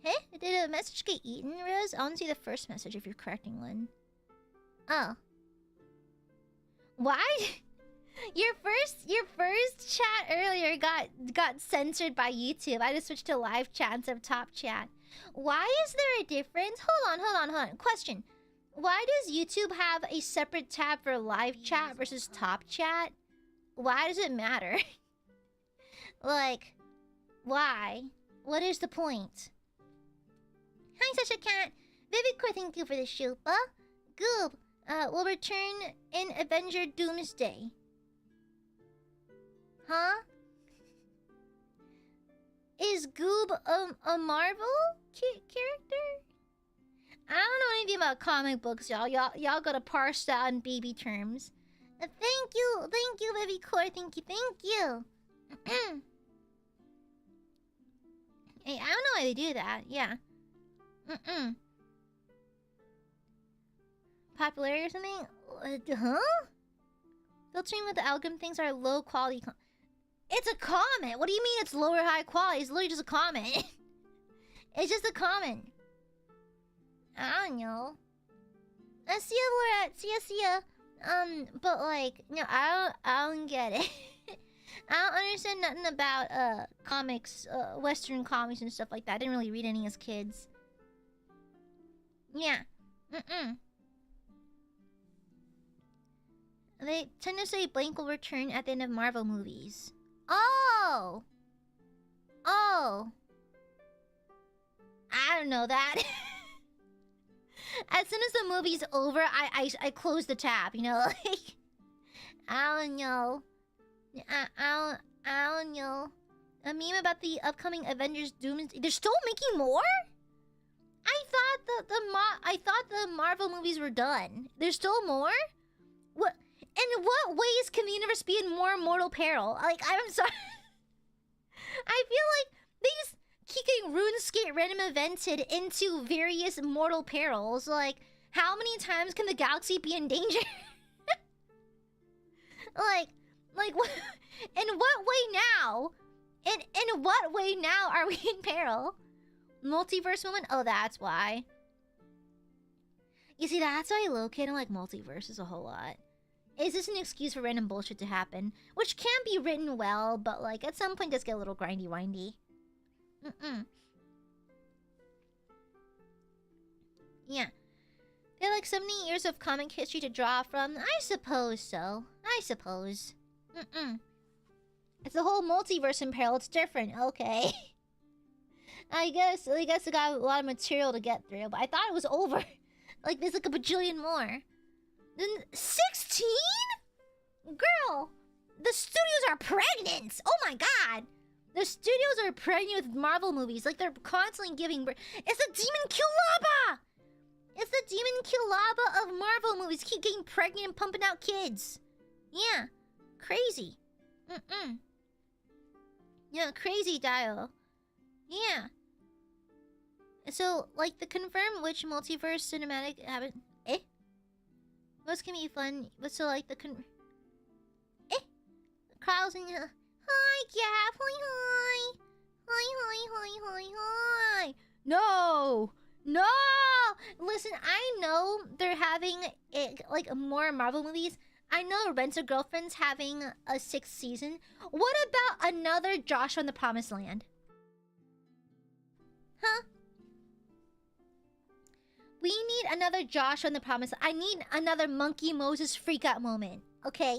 Hey? Did a message get eaten, Rose? I want to see the first message if you're correcting one. Oh. Why? Your first chat earlier got censored by YouTube. I just switched to live chat instead of top chat. Why is there a difference? Hold on. Question. Why does YouTube have a separate tab for live chat versus top chat? Why does it matter? Like, why? What is the point? Hi, Sasha Cat. Vivicore, thank you for the shupa. Goob, will return in Avenger Doomsday. Huh? Is Goob a Marvel character? I don't know anything about comic books, y'all. Y'all gotta parse that in baby terms. Thank you, Vivicore. Thank you. Hey, I don't know why they do that. Yeah. Popularity or something? Huh? Filtering with the algorithm things are low quality. It's a comment. What do you mean it's low or high quality? It's literally just a comment. It's just a comment. I don't know. See ya, Laura. See ya. But like, no, I don't get it. I don't understand nothing about comics, Western comics and stuff like that. I didn't really read any as kids. Yeah. They tend to say Blank will return at the end of Marvel movies. Oh! I don't know that. As soon as the movie's over, I close the tab, you know? Like, I don't know. I don't know. A meme about the upcoming Avengers Doomsday. They're still making more? I thought the Marvel movies were done. There's still more? What? In what ways can the universe be in more mortal peril? Like, I'm sorry. I feel like they just keep getting RuneScape random evented into various mortal perils. Like, how many times can the galaxy be in danger? like, what? In what way now? In what way now are we in peril? Multiverse moment? Oh, that's why. You see, that's why I locate like multiverses a whole lot. Is this an excuse for random bullshit to happen? Which can be written well, but like at some point does get a little grindy-windy. Yeah. They have like 70 years of comic history to draw from. I suppose so. I suppose. It's the whole multiverse in peril. It's different. Okay. I guess I got a lot of material to get through, but I thought it was over. Like there's like a bajillion more. Then 16? Girl, the studios are pregnant. Oh my god. The studios are pregnant with Marvel movies. Like they're constantly giving birth. It's the Demon Kilaba! It's the Demon Kilaba of Marvel movies. Keep getting pregnant and pumping out kids. Yeah. Crazy. Yeah, crazy dial. Yeah. So, like, the confirmed which multiverse cinematic habit... Most can be fun, but so, like, the Crowds in... Hi, Gap! Hi! Hi! No! No! Listen, I know they're having like more Marvel movies. I know Rent-A-Girlfriend's having a 6th season. What about another Joshua in the Promised Land? Huh? We need another Joshua in the Promised Land. I need another Monkey Moses freak out moment. Okay?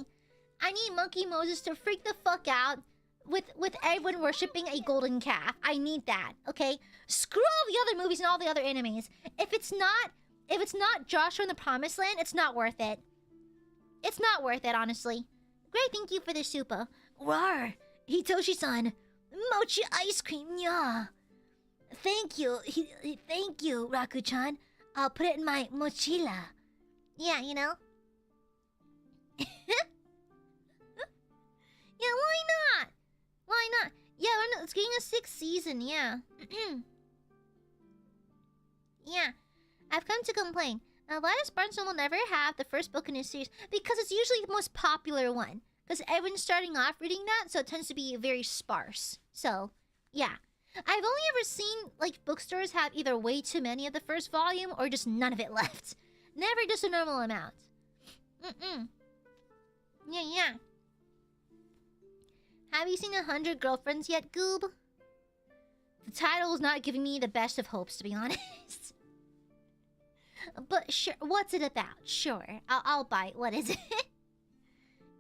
I need Monkey Moses to freak the fuck out with everyone worshipping a golden calf. I need that, okay? Screw all the other movies and all the other animes. If it's not Joshua in the Promised Land, it's not worth it. It's not worth it, honestly. Great, thank you for the super. Rawr! Hitoshi-san. Mochi ice cream, yeah. Thank you. Thank you, Raku-chan. I'll put it in my mochila. Yeah, you know? Yeah, why not? Why not? Yeah, it's getting a 6th season, yeah. Yeah. I've come to complain. Why does Barnes will never have the first book in his series? Because it's usually the most popular one. Because everyone's starting off reading that, so it tends to be very sparse. So, yeah. I've only ever seen, like, bookstores have either way too many of the first volume or just none of it left. Never just a normal amount. Yeah, yeah. Have you seen 100 Girlfriends yet, Goob? The title is not giving me the best of hopes, to be honest. But sure, what's it about? Sure, I'll bite. What is it?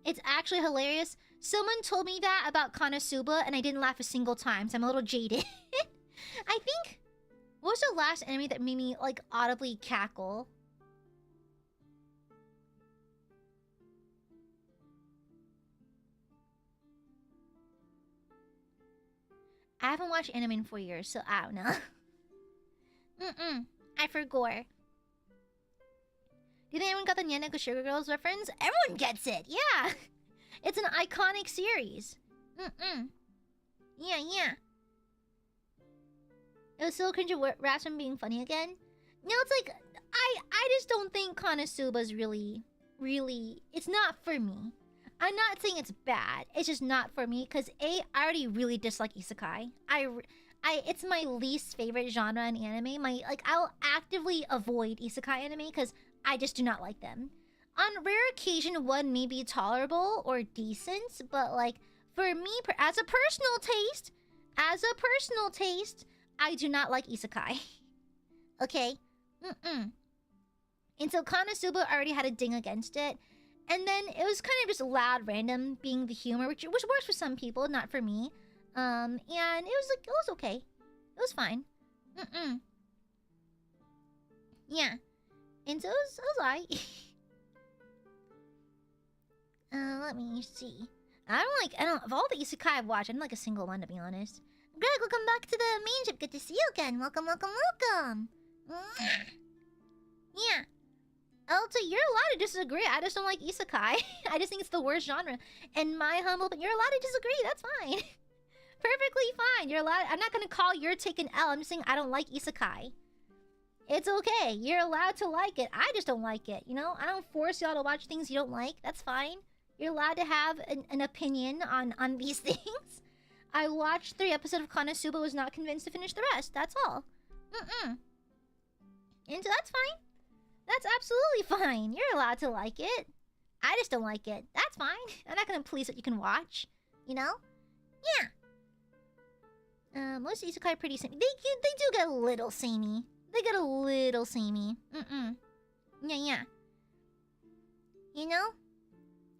It's actually hilarious. Someone told me that about Konosuba, and I didn't laugh a single time, so I'm a little jaded. I think... What was the last anime that made me, like, audibly cackle? I haven't watched anime in 4 years, so I don't know. I forgot. Do you think anyone got the Nyaneko Sugar Girls reference? Everyone gets it, yeah! It's an iconic series. Yeah, yeah. It was so cringy raps from being funny again. No, it's like, I just don't think Konosuba's really... It's not for me. I'm not saying it's bad. It's just not for me, because I already really dislike isekai. It's my least favorite genre in anime. I'll actively avoid isekai anime, because I just do not like them. On rare occasion, one may be tolerable or decent, but like, for me, as a personal taste, I do not like isekai. Okay? And so Konosuba already had a ding against it. And then it was kind of just loud, random, being the humor, which works for some people, not for me. And it was okay. It was fine. Yeah. And so it was alright. Let me see. Of all the isekai I've watched, I don't like a single one, to be honest. Greg, welcome back to the main ship. Good to see you again. Welcome. Yeah. Elta, you're allowed to disagree. I just don't like isekai. I just think it's the worst genre. And my humble, but you're allowed to disagree. That's fine. Perfectly fine. You're allowed. I'm not gonna call your take an L. I'm just saying I don't like isekai. It's okay. You're allowed to like it. I just don't like it. You know, I don't force y'all to watch things you don't like. That's fine. You're allowed to have an opinion on these things. I watched 3 episodes of Konosuba, was not convinced to finish the rest. That's all. And so that's fine. That's absolutely fine. You're allowed to like it. I just don't like it. That's fine. I'm not gonna police what you can watch. You know? Yeah. Most isekai are pretty samey. They do get a little samey. They get a little samey. Yeah. You know?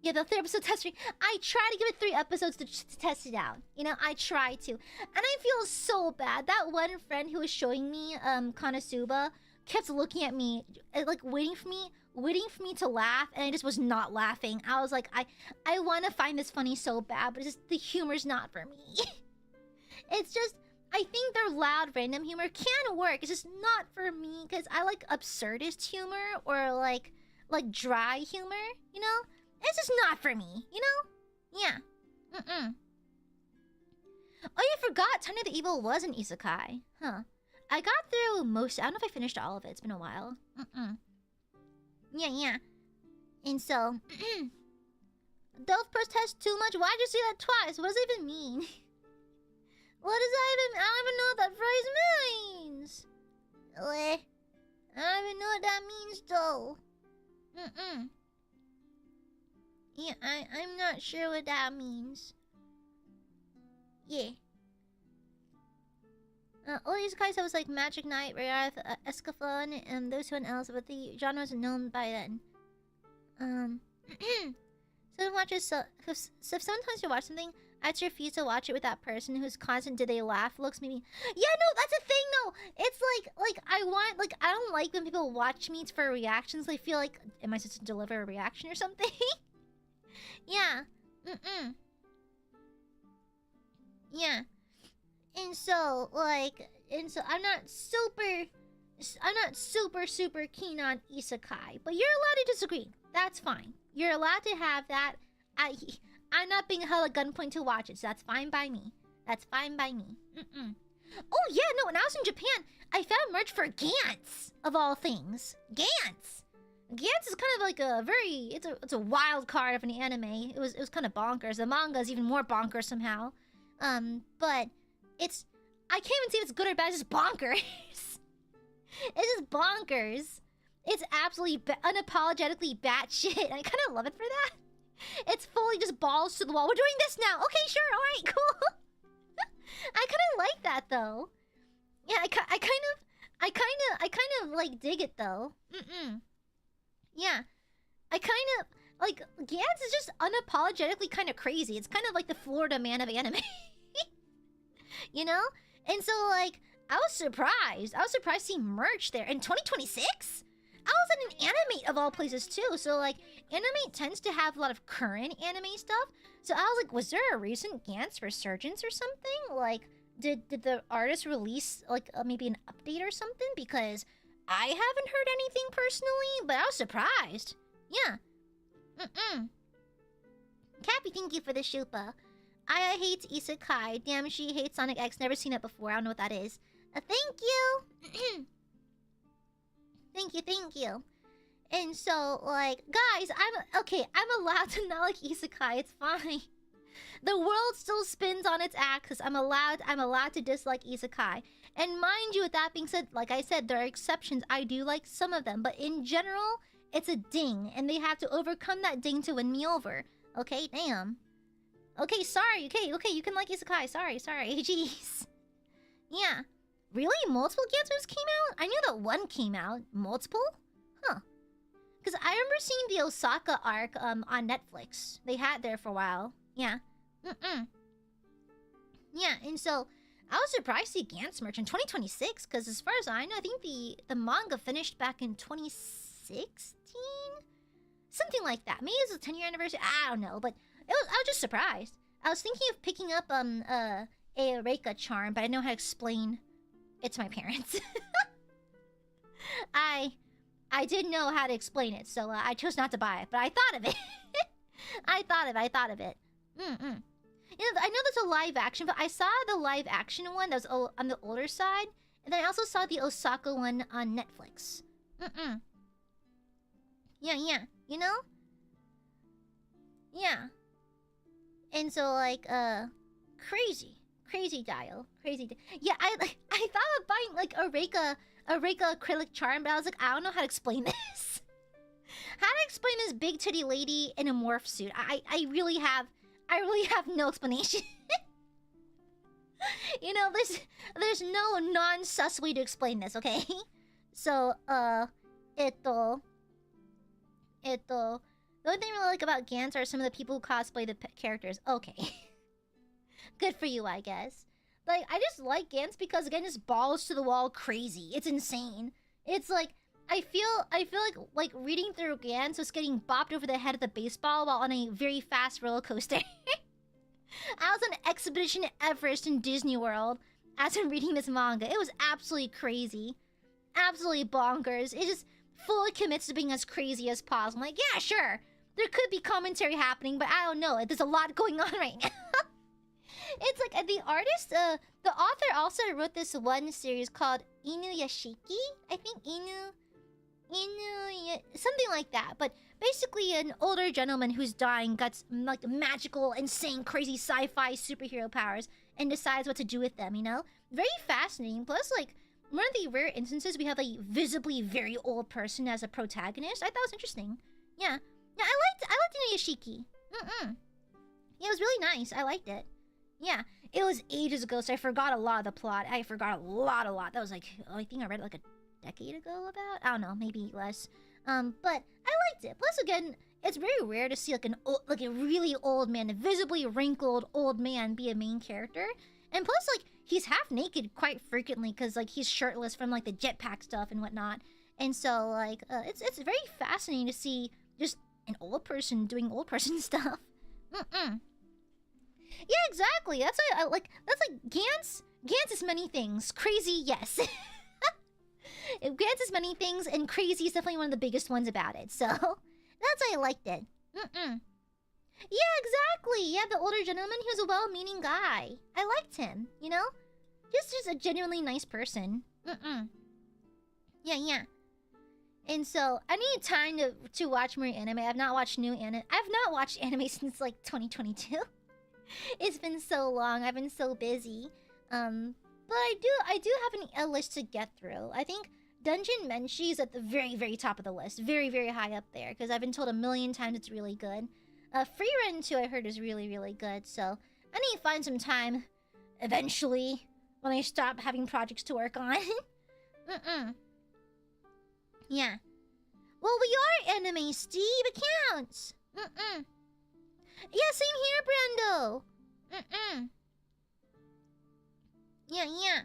Yeah, the 3 episode test. I try to give it 3 episodes to test it out. You know, I try to. And I feel so bad. That one friend who was showing me Konosuba kept looking at me, like waiting for me to laugh, and I just was not laughing. I was like, I want to find this funny so bad, but it's just, the humor's not for me. It's just, I think their loud random humor can work. It's just not for me, because I like absurdist humor or like dry humor, you know? It's just not for me, you know? Yeah. Oh, you forgot Tanya the Evil was an isekai. Huh. I got through most... I don't know if I finished all of it. It's been a while. Yeah. And so... Delph protest too much? Why'd you say that twice? What does it even mean? What does that even... I don't even know what that phrase means. I don't even know what that means though. Yeah, I'm not sure what that means. Yeah. All these guys I was like Magic Knight, Rayarth, Escaflon, and those one else, but the genre wasn't known by then. So watches so if sometimes you watch something, I just refuse to watch it with that person whose constant "did they laugh" looks maybe. Yeah, no, that's a thing though. It's I don't like when people watch me for reactions. I feel like, am I supposed to deliver a reaction or something? Yeah. Yeah. And so I'm not super keen on isekai, but you're allowed to disagree. That's fine. You're allowed to have that. I'm not being held at gunpoint to watch it, so that's fine by me. That's fine by me. Oh yeah, no, when I was in Japan, I found merch for Gantz, of all things. Gantz! Gantz is kind of like a very... It's a wild card of an anime. It was kind of bonkers. The manga is even more bonkers somehow. But it's... I can't even say if it's good or bad, it's just bonkers. It's just bonkers. It's absolutely unapologetically batshit. I kind of love it for that. It's fully just balls to the wall. We're doing this now. Okay, sure. All right, cool. I kind of like that though. Yeah, I kind of like dig it though. Yeah, I kind of like Gantz is just unapologetically kind of crazy. It's kind of like the Florida man of anime. You know? And so like I was surprised seeing merch there in 2026. I was at an Animate of all places too, so like Animate tends to have a lot of current anime stuff. So I was like, was there a recent Gantz resurgence or something? Like, did the artist release like maybe an update or something? Because I haven't heard anything personally, but I was surprised. Yeah. Cappy, thank you for the shupa. Aya hates isekai. Damn, she hates Sonic X. Never seen it before. I don't know what that is. Thank you. Thank you. And so, like, guys, I'm allowed to not like isekai. It's fine. The world still spins on its axis. I'm allowed to dislike isekai. And mind you, with that being said, like I said, there are exceptions. I do like some of them, but in general, it's a ding, and they have to overcome that ding to win me over. Okay, damn. Okay, sorry. Okay, you can like isekai. Sorry. Jeez. Yeah. Really? Multiple Gantz moves came out? I knew that one came out. Multiple? Huh. Because I remember seeing the Osaka arc on Netflix. They had it there for a while. Yeah. Yeah, and so I was surprised to see Gantz merch in 2026, because as far as I know, I think the manga finished back in 2016? Something like that. Maybe it was a 10-year anniversary. I don't know, but I was just surprised. I was thinking of picking up a Reika charm, but I didn't know how to explain it to my parents. I didn't know how to explain it, so I chose not to buy it, but I thought of it. I thought of it. You know, I know there's a live action, but I saw the live action one that was on the older side, and then I also saw the Osaka one on Netflix. Yeah, you know? Yeah. And so, like, crazy dial. Yeah, I thought of buying, like, a Reika acrylic charm, but I was like, I don't know how to explain this. How to explain this big titty lady in a morph suit? I really have no explanation. You know, there's no non-sus way to explain this, okay? So, the only thing I really like about Gantz are some of the people who cosplay the characters. Okay. Good for you, I guess. Like, I just like Gantz because, again, it's balls to the wall crazy. It's insane. It's like, I feel like reading through Gantz was getting bopped over the head of the baseball while on a very fast roller coaster. I was on Expedition Everest in Disney World as I'm reading this manga. It was absolutely crazy. Absolutely bonkers. It just fully commits to being as crazy as possible. I'm like, yeah, sure. There could be commentary happening, but I don't know. There's a lot going on right now. It's like the artist, the author also wrote this one series called Inuyashiki. I think something like that. But basically, an older gentleman who's dying got like magical, insane, crazy sci-fi superhero powers and decides what to do with them. You know, very fascinating. Plus, like one of the rare instances we have a visibly very old person as a protagonist. I thought it was interesting. Yeah. Yeah, I liked Inuyashiki. Yeah, it was really nice. I liked it. Yeah. It was ages ago, so I forgot a lot of the plot. I forgot a lot. That was like, I think I read it like a decade ago about? I don't know, maybe less. But I liked it. Plus, again, it's very rare to see like a really old man, a visibly wrinkled old man be a main character. And plus, like, he's half naked quite frequently because, like, he's shirtless from, like, the jetpack stuff and whatnot. And so, like, it's very fascinating to see just an old person doing old person stuff. Yeah, exactly. That's like Gantz. Gantz is many things. Crazy, yes. Gantz is many things, and crazy is definitely one of the biggest ones about it. So that's why I liked it. Yeah, exactly. Yeah, the older gentleman, he was a well-meaning guy. I liked him, you know? Just a genuinely nice person. Yeah. And so, I need time to watch more anime. I've not watched new anime. I've not watched anime since, like, 2022. It's been so long. I've been so busy. But I do have a list to get through. I think Dungeon Menshi is at the very, very top of the list. Very, very high up there. Because I've been told a million times it's really good. Free Run 2 I heard is really, really good. So I need to find some time eventually when I stop having projects to work on. Yeah. Well, we are anime, Steve. It counts. Yeah, same here, Brando. Yeah.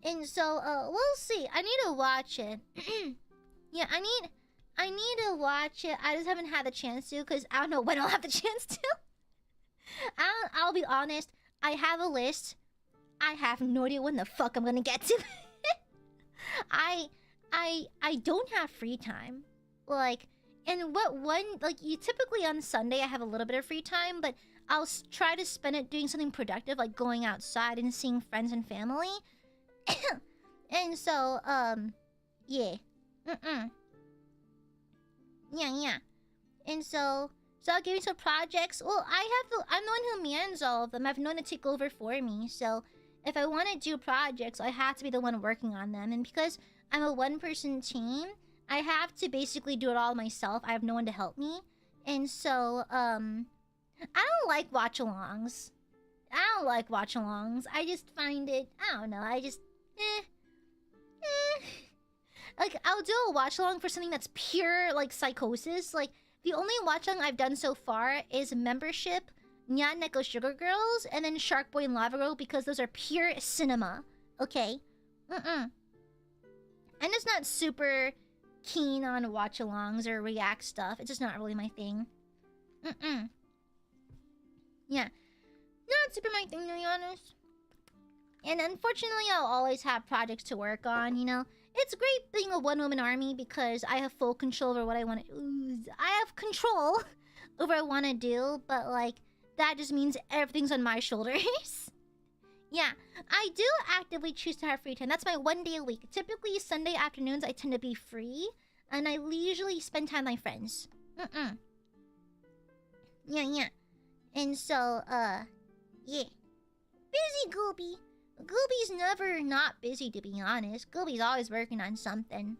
And so, we'll see. I need to watch it. Yeah, I need to watch it. I just haven't had the chance to, because I don't know when I'll have the chance to. I'll be honest. I have a list. I have no idea when the fuck I'm gonna get to. I don't have free time. Like, and you typically on Sunday I have a little bit of free time, but I'll try to spend it doing something productive, like going outside and seeing friends and family. And so, yeah. Yeah. And so I'll give you some projects. Well, I'm the one who manages all of them. I have no one to take over for me. So if I want to do projects, I have to be the one working on them. And because I'm a one-person team, I have to basically do it all myself. I have no one to help me. And so, I don't like watch-alongs. I just find it, I don't know, Like, I'll do a watch-along for something that's pure, like, psychosis. Like, the only watch-along I've done so far is Membership, Nyan Neko Sugar Girls, and then Shark Boy and Lava Girl, because those are pure cinema. Okay? I'm just not super keen on watch-alongs or react stuff. It's just not really my thing. Yeah. Not super my thing, to be honest. And unfortunately, I'll always have projects to work on, you know? It's great being a one-woman army because I have full control over what I want to... I have control over what I want to do, but, like, that just means everything's on my shoulders. Yeah, I do actively choose to have free time. That's my one day a week. Typically, Sunday afternoons, I tend to be free, and I usually spend time with my friends. Yeah. And so, yeah. Busy, Gooby. Gooby's never not busy, to be honest. Gooby's always working on something.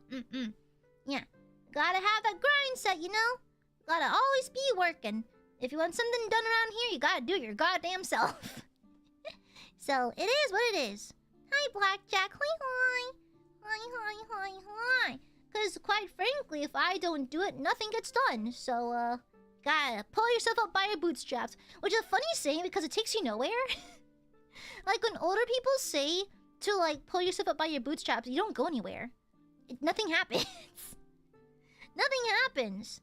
Yeah. Gotta have that grind set, you know? Gotta always be working. If you want something done around here, you gotta do it your goddamn self. So, it is what it is. Hi, Blackjack. Hi. Because, quite frankly, if I don't do it, nothing gets done. So, gotta pull yourself up by your bootstraps. Which is a funny saying because it takes you nowhere. Like, when older people say to, like, pull yourself up by your bootstraps, you don't go anywhere. Nothing happens. Nothing happens.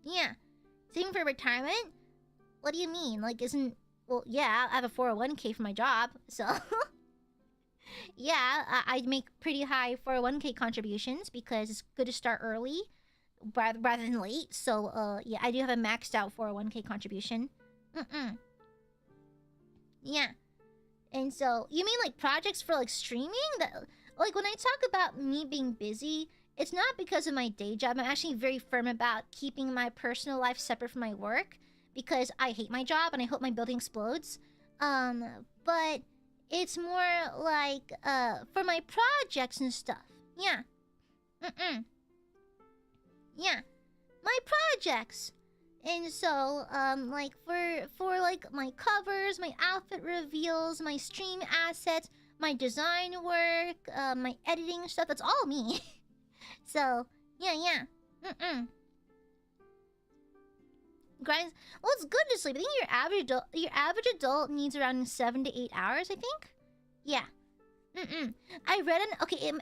Yeah. Saving for retirement? What do you mean? Like, isn't... Well, yeah, I have a 401k for my job, so... Yeah, I make pretty high 401k contributions because it's good to start early rather than late. So, yeah, I do have a maxed out 401k contribution. Yeah. And so, you mean, like, projects for, like, streaming? Like, when I talk about me being busy, it's not because of my day job. I'm actually very firm about keeping my personal life separate from my work because I hate my job and I hope my building explodes. But It's more like for my projects and stuff. Yeah. Yeah. My projects. And so, like for like my covers, my outfit reveals, my stream assets, my design work, my editing stuff, that's all me. So, yeah. Grinds. Well, it's good to sleep. I think your average adult needs around 7 to 8 hours, I think. Yeah. I read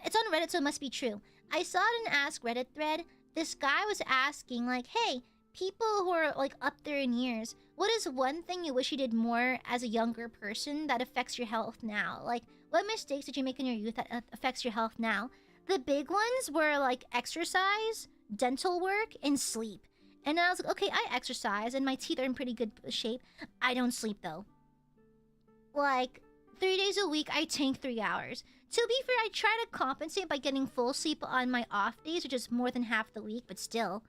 it's on Reddit, so it must be true. I saw it in an Ask Reddit thread. This guy was asking, like, hey, people who are, like, up there in years, what is one thing you wish you did more as a younger person that affects your health now? Like, what mistakes did you make in your youth that affects your health now? The big ones were, like, exercise, dental work, and sleep. And I was like, okay, I exercise, and my teeth are in pretty good shape. I don't sleep, though. Like, 3 days a week, I tank 3 hours. To be fair, I try to compensate by getting full sleep on my off days, which is more than half the week, but still.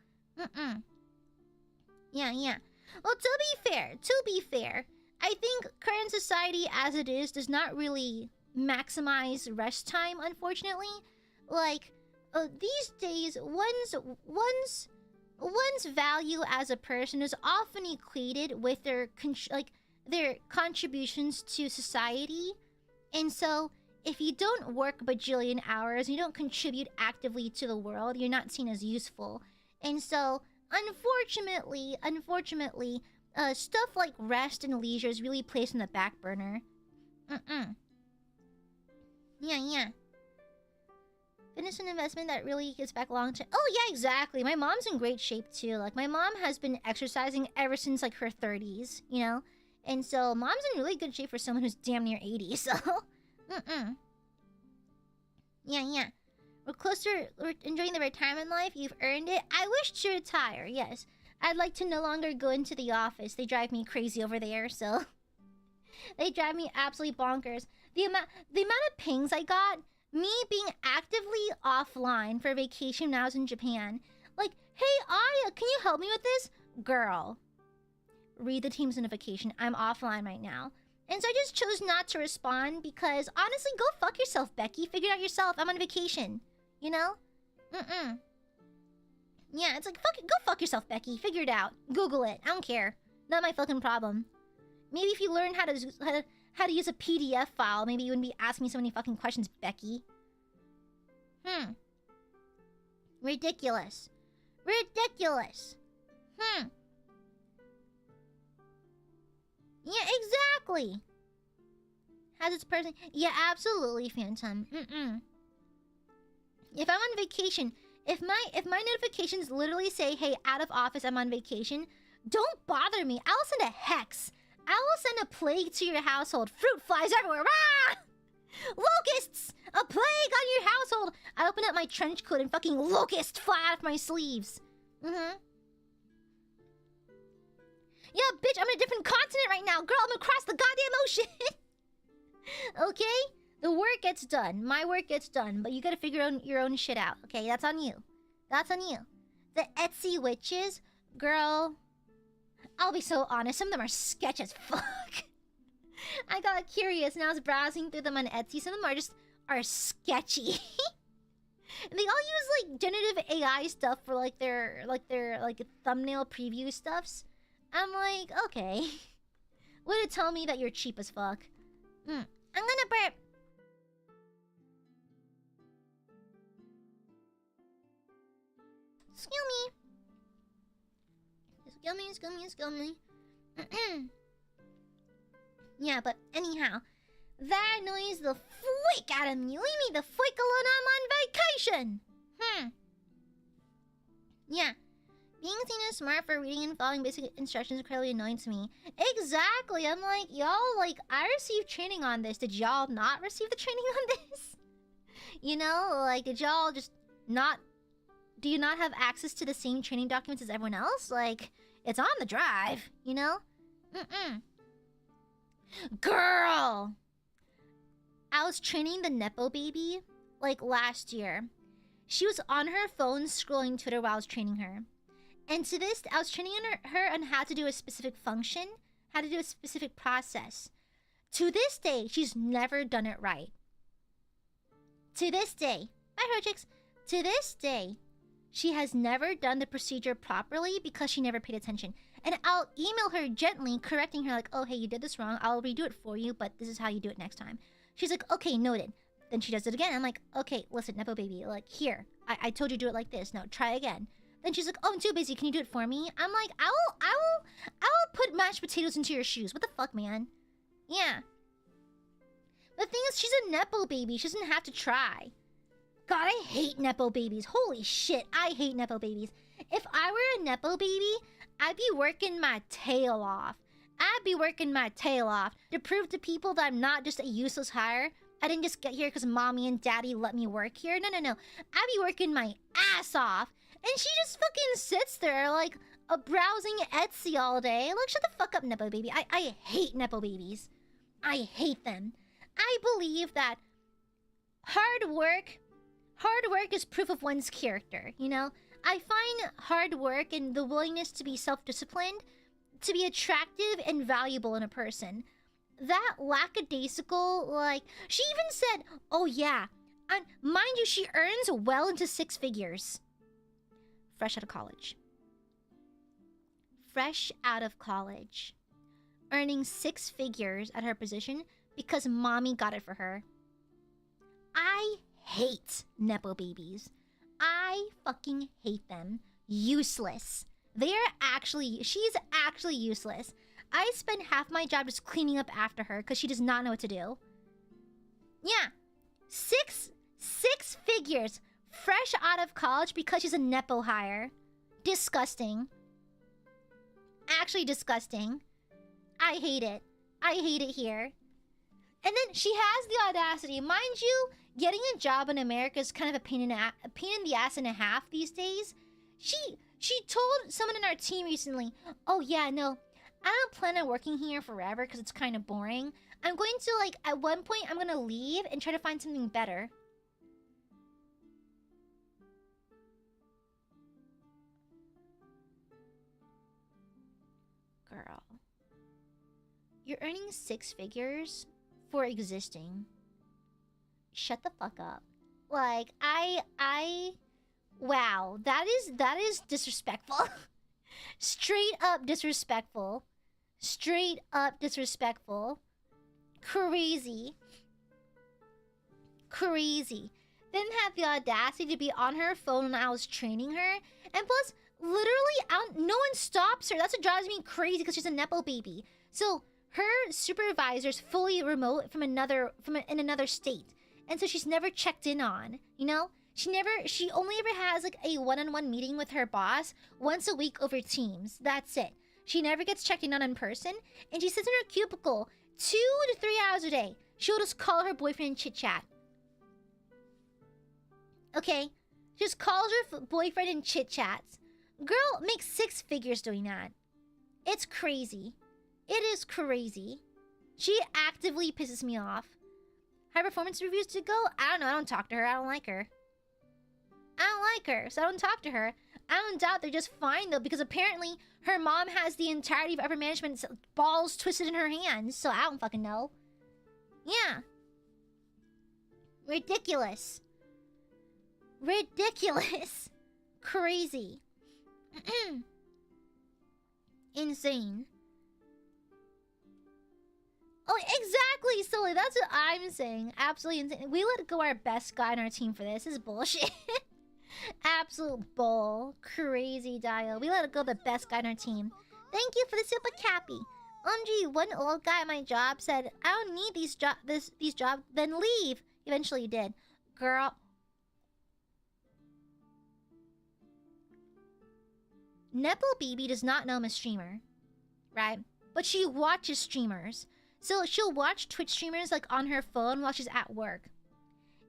Yeah. Well, to be fair, I think current society as it is does not really maximize rest time, unfortunately. Like, these days, one's value as a person is often equated with their contributions to society. And so, if you don't work a bajillion hours, you don't contribute actively to the world, you're not seen as useful. And so, unfortunately, stuff like rest and leisure is really placed on the back burner. Yeah. Fitness an investment that really gets back long term. Oh yeah, exactly. My mom's in great shape too. Like, my mom has been exercising ever since like her 30s, you know? And so mom's in really good shape for someone who's damn near 80, so Yeah. We're enjoying the retirement life. You've earned it. I wish to retire, yes. I'd like to no longer go into the office. They drive me crazy over there, so they drive me absolutely bonkers. The amount of pings I got, me being actively offline for vacation when I was in Japan. Like, hey, Aya, can you help me with this? Girl, read the team's notification. I'm offline right now. And so I just chose not to respond because, honestly, go fuck yourself, Becky. Figure it out yourself. I'm on vacation. You know? Yeah, it's like, go fuck yourself, Becky. Figure it out. Google it. I don't care. Not my fucking problem. Maybe if you learn how to use a PDF file, maybe you wouldn't be asking me so many fucking questions, Becky. Ridiculous. Yeah, exactly. Has its person. Yeah, absolutely, Phantom. If I'm on vacation, if my notifications literally say, "Hey, out of office, I'm on vacation," don't bother me. I'll send a hex. I will send a plague to your household. Fruit flies everywhere. Ah! Locusts! A plague on your household! I open up my trench coat and fucking locusts fly out of my sleeves. Yeah, bitch, I'm in a different continent right now. Girl, I'm across the goddamn ocean. Okay? The work gets done. My work gets done. But you gotta figure your own shit out. Okay, that's on you. That's on you. The Etsy witches, girl, I'll be so honest. Some of them are sketch as fuck. I got curious and I was browsing through them on Etsy. Some of them are sketchy. And they all use like generative AI stuff for like their thumbnail preview stuffs. I'm like, okay. Way to tell me that you're cheap as fuck. I'm gonna burp. Excuse me. Yeah, but anyhow, that annoys the freak out of me. Leave me the freak alone. I'm on vacation. Yeah. Being seen as smart for reading and following basic instructions incredibly annoys me. Exactly. I'm like, y'all, like, I received training on this. Did y'all not receive the training on this? You know, like, did y'all just not... Do you not have access to the same training documents as everyone else? Like, it's on the drive, you know? Girl! I was training the Nepo baby, like, last year. She was on her phone scrolling Twitter while I was training her. And to this, I was training her on how to do a specific function, how to do a specific process. To this day, she's never done it right. To this day. Bye, Herchix. To this day, she has never done the procedure properly because she never paid attention. And I'll email her gently, correcting her like, oh, hey, you did this wrong. I'll redo it for you, but this is how you do it next time. She's like, okay, noted. Then she does it again. I'm like, okay, listen, Nepo baby, like, here. I told you to do it like this. Now, try again. Then she's like, oh, I'm too busy. Can you do it for me? I'm like, I will put mashed potatoes into your shoes. What the fuck, man? Yeah. The thing is, she's a Nepo baby. She doesn't have to try. God, I hate Nepo babies. Holy shit, I hate Nepo babies. If I were a Nepo baby, I'd be working my tail off. I'd be working my tail off to prove to people that I'm not just a useless hire. I didn't just get here because mommy and daddy let me work here. No. I'd be working my ass off. And she just fucking sits there like browsing Etsy all day. Like, shut the fuck up, Nepo baby. I hate Nepo babies. I hate them. I believe that hard work is proof of one's character, you know? I find hard work and the willingness to be self-disciplined to be attractive and valuable in a person. That lackadaisical, like... She even said, oh yeah, and mind you, she earns well into 6 figures. Fresh out of college. Fresh out of college. Earning 6 figures at her position because mommy got it for her. I hate Nepo babies. I fucking hate them. Useless. She's actually useless. I spend half my job just cleaning up after her because she does not know what to do. Yeah. Six figures. Fresh out of college because she's a Nepo hire. Disgusting. Actually disgusting. I hate it. I hate it here. And then she has the audacity. Mind you, getting a job in America is kind of a pain in the ass and a half these days. She told someone in our team recently, oh yeah, no, I don't plan on working here forever because it's kind of boring. I'm going to, like, at one point, I'm going to leave and try to find something better. Girl. You're earning 6 figures for existing. Shut the fuck up. Like, wow, that is disrespectful. Straight up disrespectful. Straight up disrespectful. Crazy. Crazy. Didn't have the audacity to be on her phone when I was training her. And plus, literally, no one stops her. That's what drives me crazy because she's a Nepo baby. So, her supervisor's fully remote in another state. And so she's never checked in on, you know? She only ever has like a one-on-one meeting with her boss once a week over Teams. That's it. She never gets checked in person, and she sits in her cubicle 2 to 3 hours a day. She'll just call her boyfriend and chit-chat. Okay? Just calls her boyfriend and chit-chats. Girl makes 6 figures doing that. It's crazy. It is crazy. She actively pisses me off. Her performance reviews to go? I don't know. I don't talk to her. I don't like her. I don't like her, so I don't talk to her. I don't doubt they're just fine, though, because apparently her mom has the entirety of upper management's balls twisted in her hands, so I don't fucking know. Yeah. Ridiculous. Ridiculous. Crazy. Insane. Oh, exactly, Sully. That's what I'm saying. Absolutely insane. We let go our best guy on our team for this. This is bullshit. Absolute bull. Crazy Dio. We let go the best guy on our team. Thank you for the super cappy. One old guy at my job said, I don't need these jobs, then leave. Eventually he did. Girl. Nepo BB does not know I'm a streamer. Right? But she watches streamers. So she'll watch Twitch streamers like on her phone while she's at work.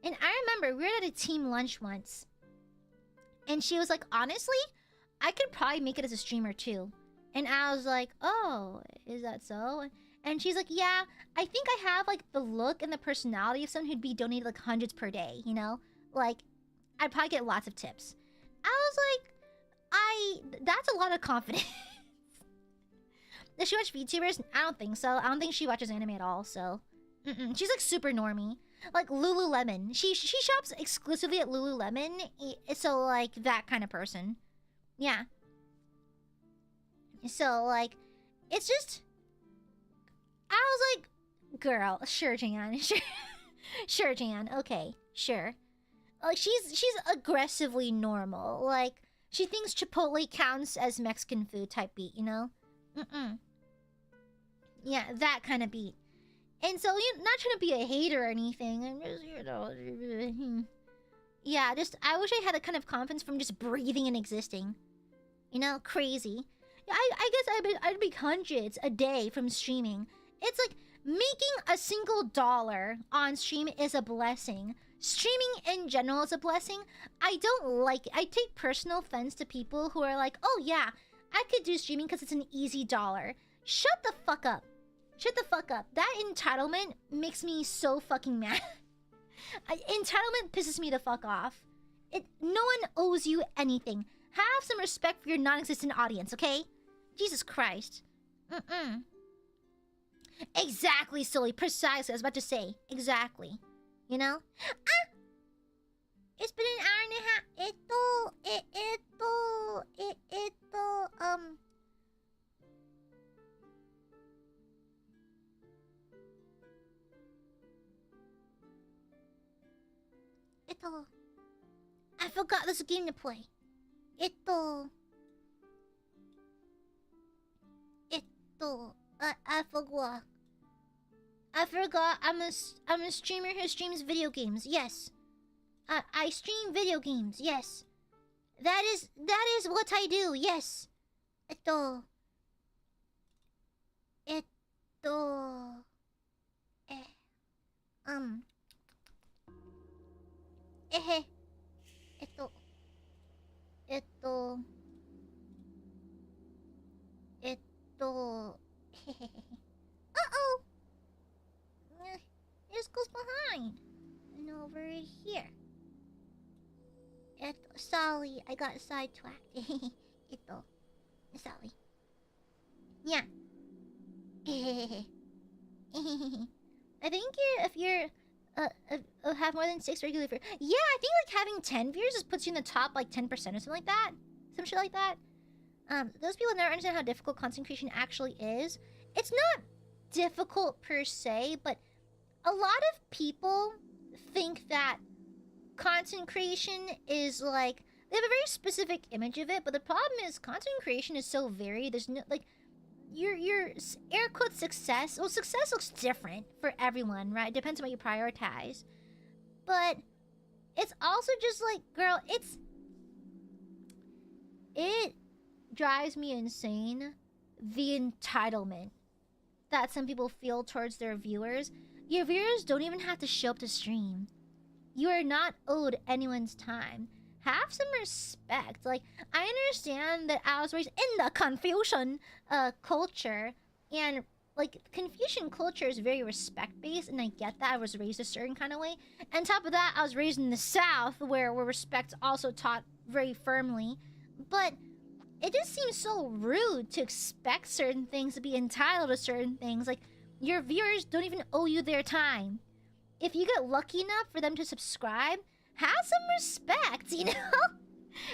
And I remember we were at a team lunch once. And she was like, honestly, I could probably make it as a streamer too. And I was like, oh, is that so? And she's like, yeah, I think I have like the look and the personality of someone who'd be donated like hundreds per day, you know? Like, I'd probably get lots of tips. I was like, that's a lot of confidence. Does she watch VTubers? I don't think so. I don't think she watches anime at all, so... She's like super normie. Like Lululemon. She shops exclusively at Lululemon, so like that kind of person. Yeah. So like, it's just... I was like, girl, sure, Jan. Sure, Jan. Okay, sure. Like, she's aggressively normal. Like, she thinks Chipotle counts as Mexican food type beat, you know? Yeah, that kind of beat. And so, you're not trying to be a hater or anything. I'm just, you know... Yeah, just, I wish I had a kind of confidence from just breathing and existing. You know? Crazy. Yeah, I guess I'd make hundreds a day from streaming. It's like, making a single dollar on stream is a blessing. Streaming in general is a blessing. I don't like it. I take personal offense to people who are like, oh yeah, I could do streaming because it's an easy dollar. Shut the fuck up. Shut the fuck up. That entitlement makes me so fucking mad. Entitlement pisses me the fuck off. No one owes you anything. Have some respect for your non-existent audience, okay? Jesus Christ. Exactly, silly. Precisely. I was about to say. Exactly. You know? Ah! It's been an hour and a half. I forgot there's a game to play. I forgot. I'm a streamer who streams video games. Yes. I stream video games. Yes. That is what I do. Yes. Uh-oh. This goes behind. And over here. Sorry, I got sidetracked. Sorry. Yeah. I think if you're have more than 6 regular viewers. Yeah, I think like having 10 viewers just puts you in the top like 10% or something like that. Some shit like that. Those people never understand how difficult content creation actually is. It's not difficult per se, but a lot of people think that content creation is like, they have a very specific image of it, but the problem is content creation is so varied. There's no, like, your air quote success, well, success looks different for everyone, right? It depends on what you prioritize. But it's also just like, girl, it drives me insane, the entitlement that some people feel towards their viewers. Your viewers don't even have to show up to stream. You are not owed anyone's time. Have some respect. Like, I understand that I was raised in the Confucian culture, and like Confucian culture is very respect-based, and I get that. I was raised a certain kind of way. And on top of that, I was raised in the South, where respect's also taught very firmly. But it just seems so rude to expect certain things, to be entitled to certain things. Like, your viewers don't even owe you their time. If you get lucky enough for them to subscribe, have some respect, you know?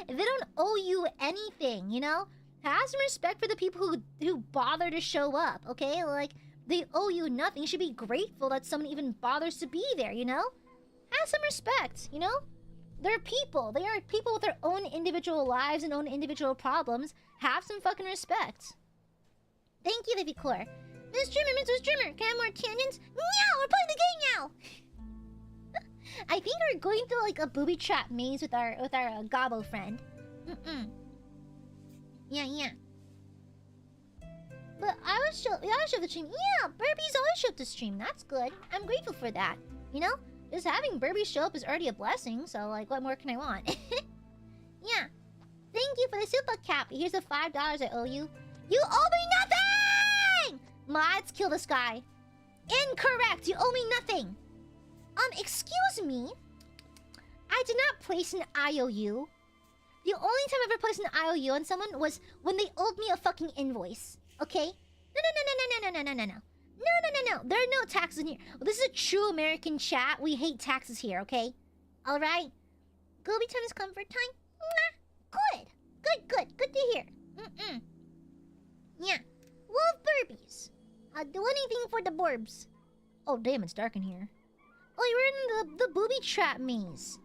They don't owe you anything, you know? Have some respect for the people who bother to show up, okay? Like, they owe you nothing. You should be grateful that someone even bothers to be there, you know? Have some respect, you know? They're people. They are people with their own individual lives and own individual problems. Have some fucking respect. Thank you, Livy Core. Mr. Streamer, can I have more tangents? No, we're playing the game now! I think we're going through like a booby trap maze with our Gobbo friend. Yeah. But I always show the stream. Yeah, Burbies always show up to stream. That's good. I'm grateful for that. You know, just having Burbies show up is already a blessing. So like, what more can I want? Yeah. Thank you for the super cap. Here's the $5 I owe you. You owe me nothing! Mods, kill this guy. Incorrect. You owe me nothing. Excuse me. I did not place an IOU. The only time I ever placed an IOU on someone was when they owed me a fucking invoice. Okay? No, no, no, no, no, no, no, no, no, no. No, no, no, no. There are no taxes in here. Well, this is a true American chat. We hate taxes here, okay? Alright? Gobi time is comfort time. Mwah. Good. Good, good. Good to hear. Yeah. Wolf burpees. I'll do anything for the borbs. Oh, damn, it's dark in here. Oh, you're in the booby trap maze.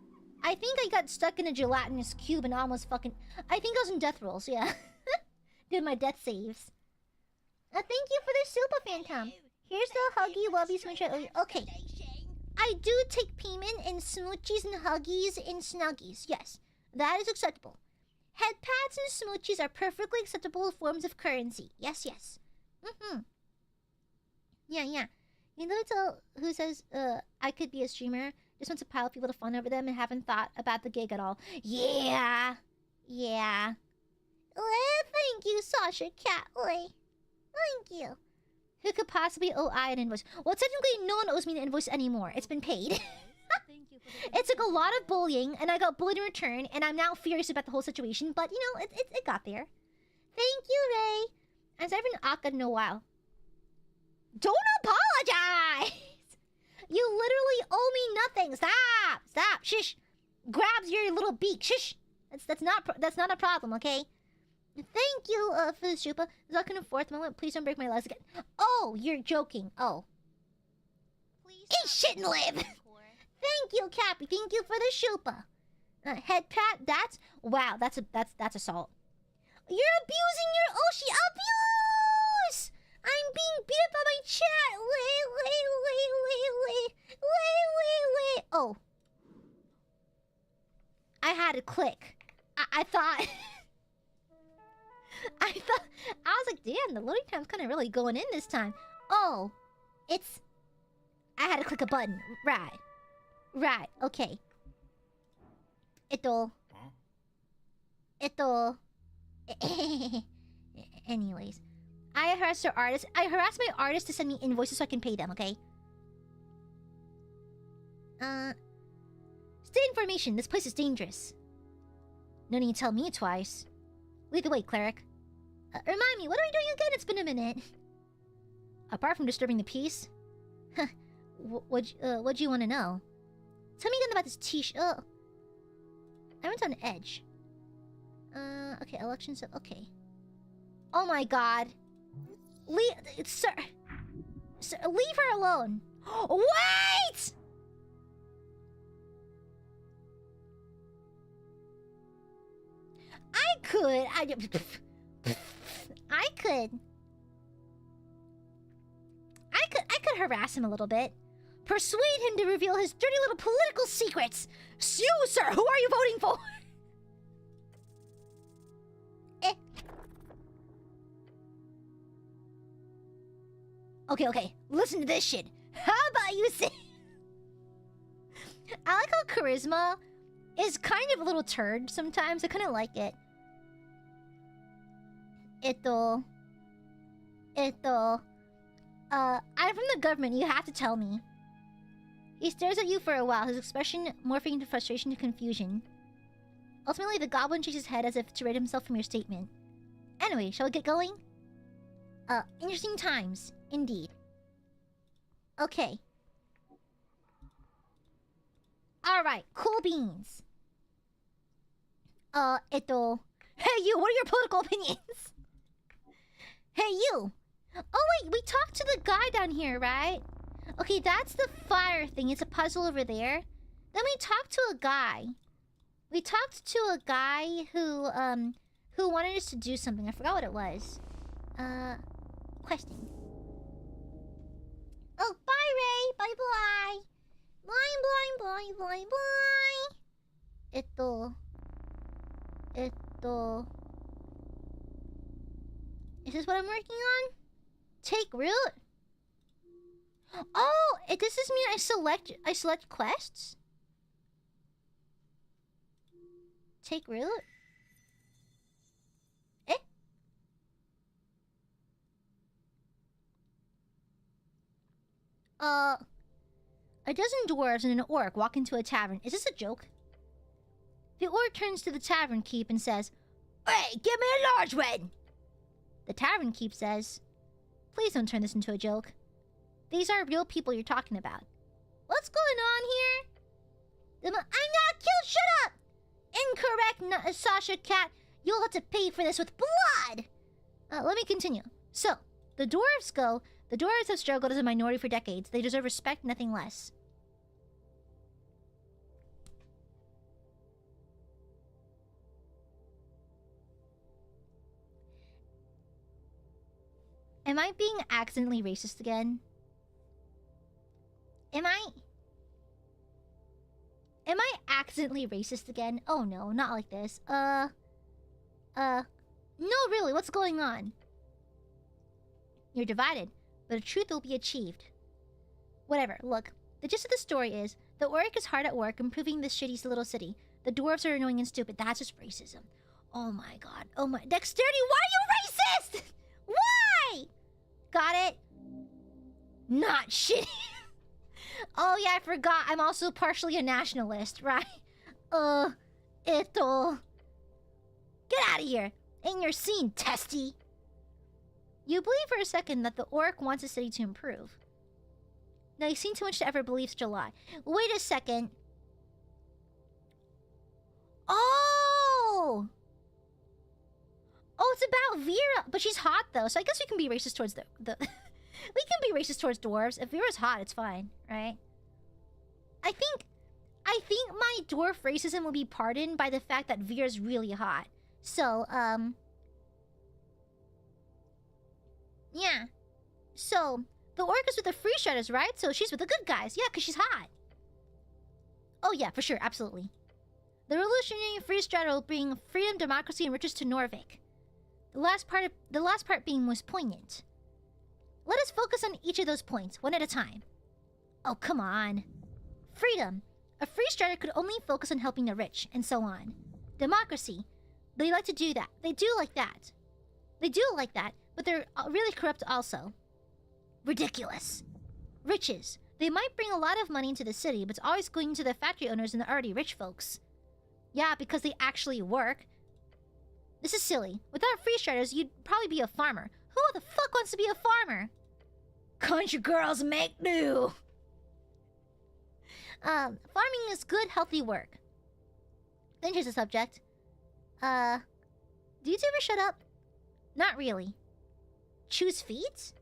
I think I got stuck in a gelatinous cube and almost fucking... I think I was in death rolls, yeah. Doing my death saves. Thank you for the super phantom. Here's the huggy wubby smoochie. Okay. I do take payment in smoochies and huggies and snuggies. Yes, that is acceptable. Head pats and smoochies are perfectly acceptable forms of currency. Yes, yes. Yeah, yeah. You know, it's who says, I could be a streamer. Just wants to pile people to fawn over them and haven't thought about the gig at all. Yeah. Yeah. Thank you, Sasha Cat. Thank you. Who could possibly owe I an invoice? Well, technically, no one owes me an invoice anymore. It's been paid. It took a lot of bullying, and I got bullied in return, and I'm now furious about the whole situation. But, you know, it got there. Thank you, Ray. I haven't been Akka in a while. Don't apologize! You literally owe me nothing. Stop! Stop! Shish! Grabs your little beak. Shish! That's not a problem, okay? Thank you, for the Shupa. Second and fourth moment, please don't break my legs again. Oh, you're joking. Oh. Please eat shit and live! Thank you, Cappy. Thank you for the Shupa. Head pat, that's... Wow, that's assault. You're abusing your Oshi. Abuse! I'm being beat up by my chat. Wait. Oh. I had to click. I thought... I was like, damn, the loading time's kind of really going in this time. Oh, it's... I had to click a button. Right, okay. Anyways. I harassed our artist. I harassed my artist to send me invoices so I can pay them, okay? Stay in formation. This place is dangerous. No need to tell me twice. Lead the way, cleric. Remind me, what are we doing again? It's been a minute. Apart from disturbing the peace? Huh. What do you want to know? Tell me again about this t-shirt. Oh. I went on edge. Okay, elections. Okay. Oh my god. Sir, leave her alone. Wait! I could harass him a little bit. Persuade him to reveal his dirty little political secrets. You, sir, who are you voting for? Okay. Listen to this shit. How about you say... I like how charisma is kind of a little turd sometimes. I kind of like it. I'm from the government. You have to tell me. He stares at you for a while, his expression morphing into frustration to confusion. Ultimately, the goblin shakes his head as if to rid himself from your statement. Anyway, shall we get going? Interesting times. Indeed. Okay. Alright, cool beans. Hey you, what are your political opinions? Hey you! Oh wait, we talked to the guy down here, right? Okay, that's the fire thing. It's a puzzle over there. Then we talked to a guy. We talked to a guy who wanted us to do something. I forgot what it was. Questing. Oh, bye, Ray. Bye-bye. Bye. Is this what I'm working on? Take root? Oh, does this mean I select quests? Take root? A dozen dwarves and an orc walk into a tavern. Is this a joke? The orc turns to the tavern keep and says, "Hey, give me a large one!" The tavern keep says, Please don't turn this into a joke. These are real people you're talking about. What's going on here? I'm not killed. Shut up! Incorrect, Sasha Cat. You'll have to pay for this with blood. Let me continue. So, the dwarves go. The dwarves have struggled as a minority for decades. They deserve respect, nothing less. Am I being accidentally racist again? Am I accidentally racist again? Oh no, not like this. No, really, what's going on? You're divided, but the truth will be achieved. Whatever, look. The gist of the story is, the orc is hard at work improving this shitty little city. The dwarves are annoying and stupid. That's just racism. Oh my god. Oh my... Dexterity, why are you racist? Why? Got it? Not shitty. Oh yeah, I forgot. I'm also partially a nationalist, right? It'll... Get out of here. Ain't your scene, testy. You believe for a second that the orc wants the city to improve. Now, you've seen too much to ever believe such a lie. Wait a second. Oh! Oh, it's about Vera. But she's hot, though, so I guess we can be racist towards the... We can be racist towards dwarves. If Vera's hot, it's fine, right? I think my dwarf racism will be pardoned by the fact that Vera's really hot. So, yeah. So, the orc is with the free shredders, right? So she's with the good guys. Yeah, because she's hot. Oh yeah, for sure, absolutely. The revolutionary free strategy will bring freedom, democracy, and riches to Norvik. The last part being most poignant. Let us focus on each of those points, one at a time. Oh, come on. Freedom. A free strategy could only focus on helping the rich, and so on. Democracy. They like to do that. They do like that. They do like that, but they're really corrupt also. Ridiculous. Riches. They might bring a lot of money into the city, but it's always going to the factory owners and the already rich folks. Yeah, because they actually work. This is silly. Without free striders, you'd probably be a farmer. Who the fuck wants to be a farmer? Country girls make do. Farming is good, healthy work. Then here's the subject. Do you two ever shut up? Not really. Choose feet?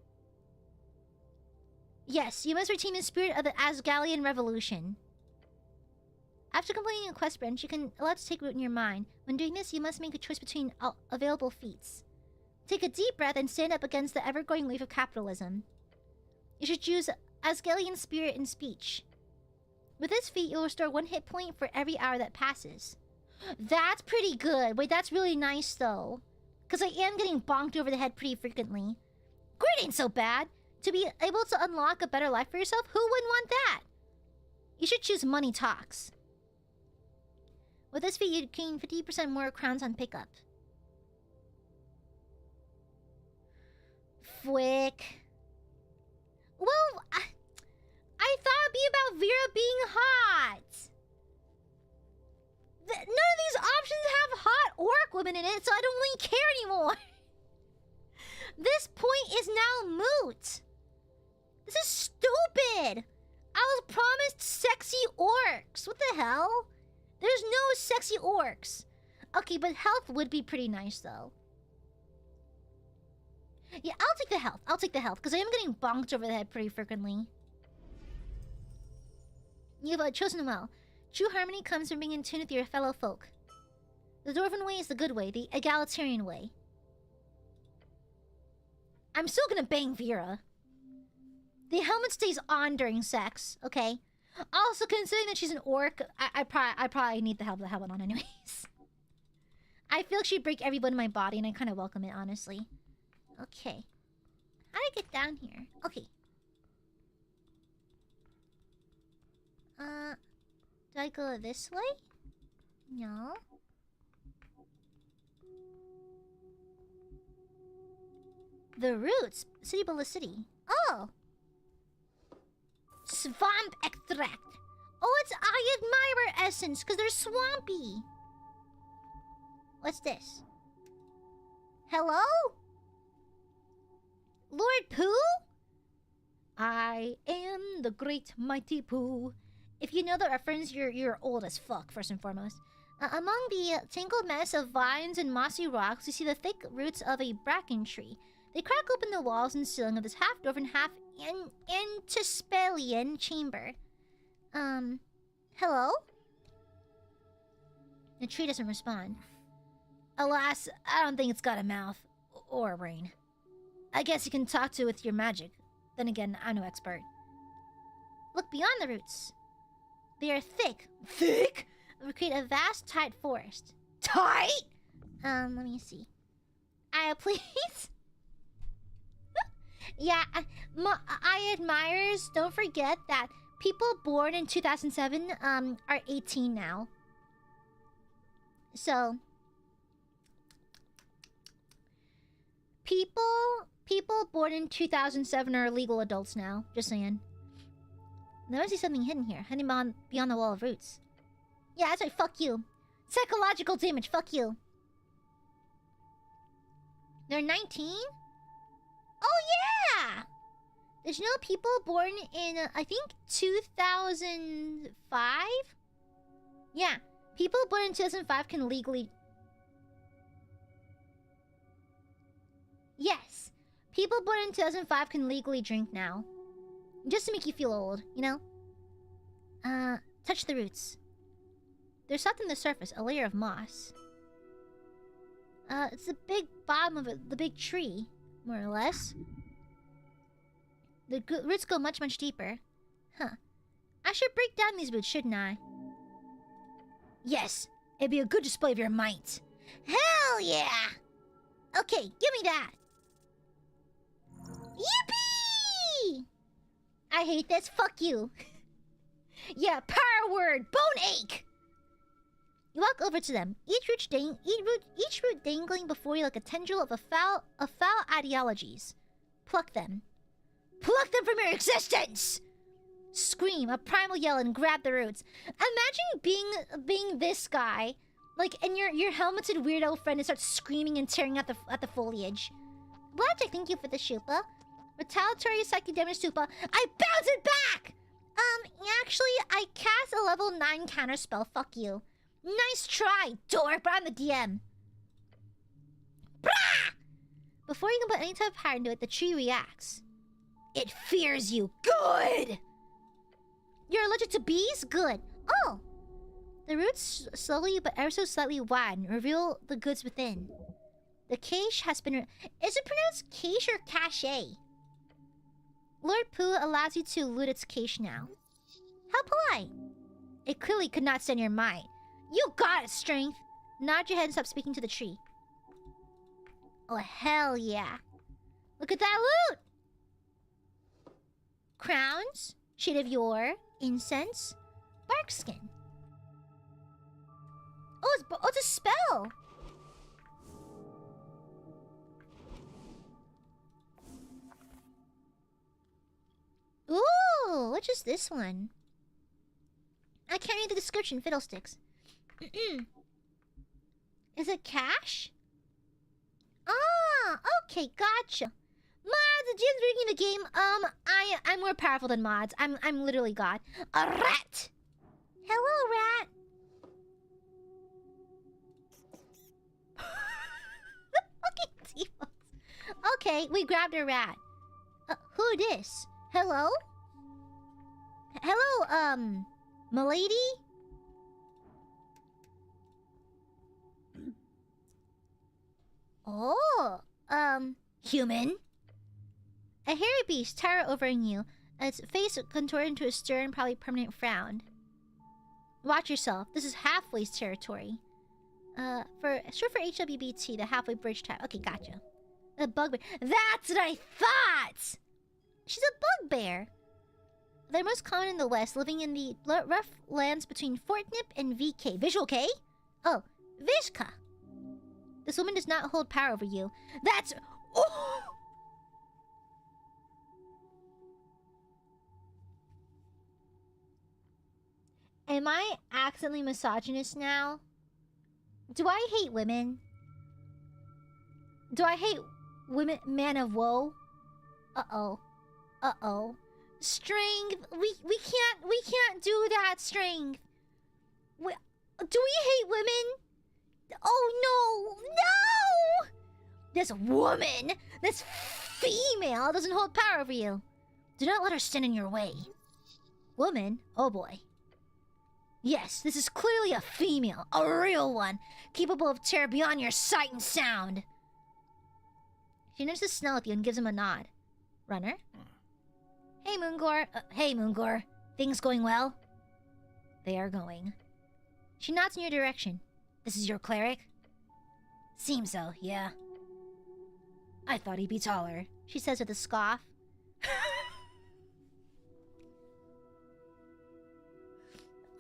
Yes, you must retain the spirit of the Asgalian Revolution. After completing a quest branch, you can allow it to take root in your mind. When doing this, you must make a choice between available feats. Take a deep breath and stand up against the ever-growing wave of capitalism. You should choose Asgalian Spirit and Speech. With this feat, you'll restore 1 hit point for every hour that passes. That's pretty good. Wait, that's really nice, though. Because I am getting bonked over the head pretty frequently. Grit ain't so bad. To be able to unlock a better life for yourself, who wouldn't want that? You should choose Money Talks. With this feat, you'd gain 50% more crowns on pickup. Fwick. Well, I thought it'd be about Vera being hot. None of these options have hot orc women in it, so I don't really care anymore. This point is now moot. This is stupid. I was promised sexy orcs. What the hell? There's no sexy orcs. Okay, but health would be pretty nice, though. Yeah, I'll take the health. I'll take the health, because I am getting bonked over the head pretty frequently. You've chosen well. True harmony comes from being in tune with your fellow folk. The Dwarven way is the good way, the egalitarian way. I'm still gonna bang Vera. The helmet stays on during sex, okay? Also, considering that she's an orc, I probably need the helmet on anyways. I feel like she'd break every bone in my body, and I kind of welcome it, honestly. Okay. How do I get down here? Okay. Do I go this way? No. The roots. City below city. Oh! Swamp extract. Oh, it's Aiadmirer essence, because they're swampy. What's this? Hello? Lord Pooh? I am the great mighty Pooh. If you know the reference, you're old as fuck, first and foremost. Among the tangled mess of vines and mossy rocks, you see the thick roots of a bracken tree. They crack open the walls and ceiling of this half-dwarven, half-antespelian chamber. Hello? The tree doesn't respond. Alas, I don't think it's got a mouth. Or a brain. I guess you can talk to it with your magic. Then again, I'm no expert. Look beyond the roots. They are thick. Thick? They create a vast, tight forest. Tight? Let me see. Please? Yeah, Aiadmirers, don't forget that people born in 2007 are 18 now. So people born in 2007 are legal adults now. Just saying. There must be something hidden here, hiding beyond the wall of roots. Yeah, that's right. Fuck you. Psychological damage. Fuck you. They're 19? Oh yeah! Did you know people born in I think 2005? Yeah, people born in 2005 can legally. Yes, people born in 2005 can legally drink now. Just to make you feel old, you know? Touch the roots. There's something on the surface, a layer of moss. It's the big bottom of the big tree, more or less. The roots go much, much deeper. Huh. I should break down these roots, shouldn't I? Yes, it'd be a good display of your might. Hell yeah! Okay, give me that. Yippee! I hate this. Fuck you. Yeah, power word. Bone ache. You walk over to them. Each root dangling before you like a tendril of a foul ideologies. Pluck them. Pluck them from your existence. Scream a primal yell and grab the roots. Imagine being this guy, like, and your helmeted weirdo friend and starts screaming and tearing at the foliage. Logic, thank you for the shupa. Retaliatory psychic damage Supa. I bounce it back! Actually, I cast a level 9 counter spell. Fuck you. Nice try, dork, but I'm the DM. Brah! Before you can put any type of power into it, the tree reacts. It fears you. Good! You're allergic to bees? Good. Oh! The roots slowly but ever so slightly widen, reveal the goods within. The cache has been... Is it pronounced cache or cache? Lord Pooh allows you to loot its cache now. How polite. It clearly could not stand your might. You got it, strength. Nod your head and stop speaking to the tree. Oh, hell yeah. Look at that loot! Crowns, shade of yore, incense, bark skin. Oh, it's a spell! Ooh, which is this one? I can't read the description, fiddlesticks. Is it cash? Ah, okay, gotcha. Mods, the GM's reading the game. I'm more powerful than mods. I'm literally God. A rat! Hello, rat! Fucking T-Fox. Okay, we grabbed a rat. Who this? Hello? Hello, milady? Oh, human? A hairy beast tower overing you, its face contorted into a stern, probably permanent frown. Watch yourself. This is halfway's territory. Short for HWBT, the halfway bridge type. Okay, gotcha. A bugbear. That's what I thought! She's a bugbear. They're most common in the West, living in the rough lands between Fort Nip and VK. Visual K? Oh, Vishka. This woman does not hold power over you. That's... Oh! Am I accidentally misogynist now? Do I hate women? Do I hate women, man of woe? Uh-oh. Uh-oh. Strength. We can't do that, Strength. Do we hate women? Oh no! No! This woman, this female doesn't hold power over you. Do not let her stand in your way. Woman? Oh boy. Yes, this is clearly a female, a real one, capable of terror beyond your sight and sound. She notices Snell with you and gives him a nod. Runner? Hey, Moongor. Hey, Moongor. Things going well? They are going. She nods in your direction. This is your cleric? Seems so, yeah. I thought he'd be taller, she says with a scoff.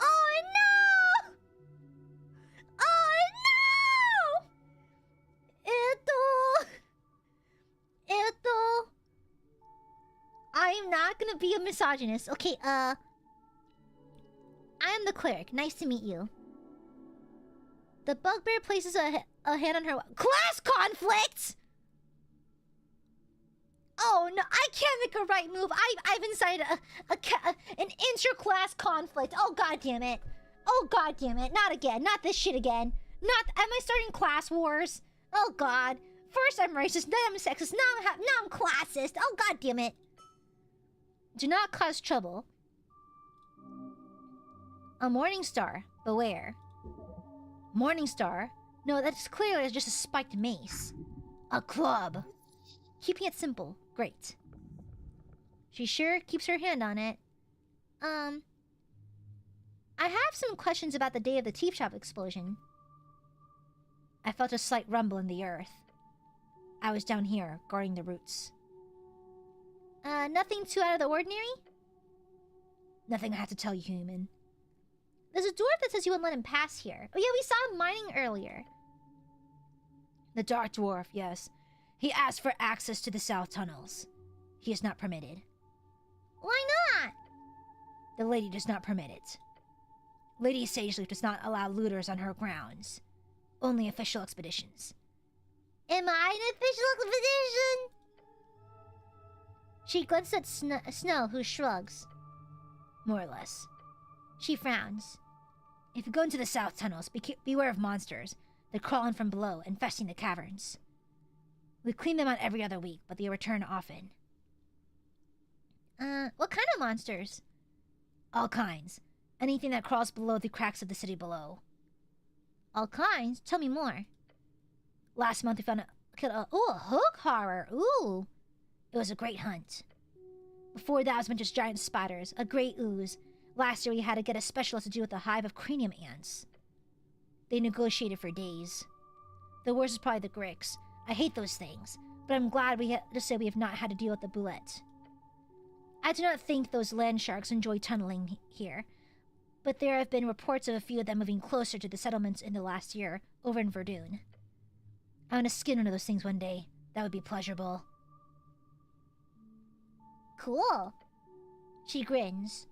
Oh no! Oh no! I'm not gonna be a misogynist. Okay, I am the cleric. Nice to meet you. The bugbear places a hand on her... Class conflict! Oh no, I can't make a right move. I've incited an inter-class conflict. Oh god damn it. Oh god damn it. Not again. Not this shit again. Not... Am I starting class wars? Oh god. First I'm racist, then I'm sexist, now I'm classist. Oh god damn it. Do not cause trouble. A morning star. Beware. Morning star? No, that's clearly just a spiked mace. A club. Keeping it simple. Great. She sure keeps her hand on it. I have some questions about the day of the tea shop explosion. I felt a slight rumble in the earth. I was down here, guarding the roots. Nothing too out of the ordinary? Nothing I have to tell you, human. There's a dwarf that says you wouldn't let him pass here. Oh yeah, we saw him mining earlier. The dark dwarf, yes. He asked for access to the south tunnels. He is not permitted. Why not? The lady does not permit it. Lady Sageleaf does not allow looters on her grounds. Only official expeditions. Am I an official expedition? She glances at Snow, who shrugs. More or less. She frowns. If you go into the south tunnels, beware of monsters. They crawl in from below, infesting the caverns. We clean them out every other week, but they return often. What kind of monsters? All kinds. Anything that crawls below the cracks of the city below. All kinds? Tell me more. Last month we found a hook horror. Ooh. It was a great hunt. Before that was a bunch of giant spiders, a great ooze. Last year we had to get a specialist to deal with a hive of cranium ants. They negotiated for days. The worst is probably the Gricks. I hate those things, but I'm glad we have not had to deal with the Boulette. I do not think those land sharks enjoy tunneling here, but there have been reports of a few of them moving closer to the settlements in the last year, over in Verdun. I want to skin one of those things one day. That would be pleasurable. Cool. She grins.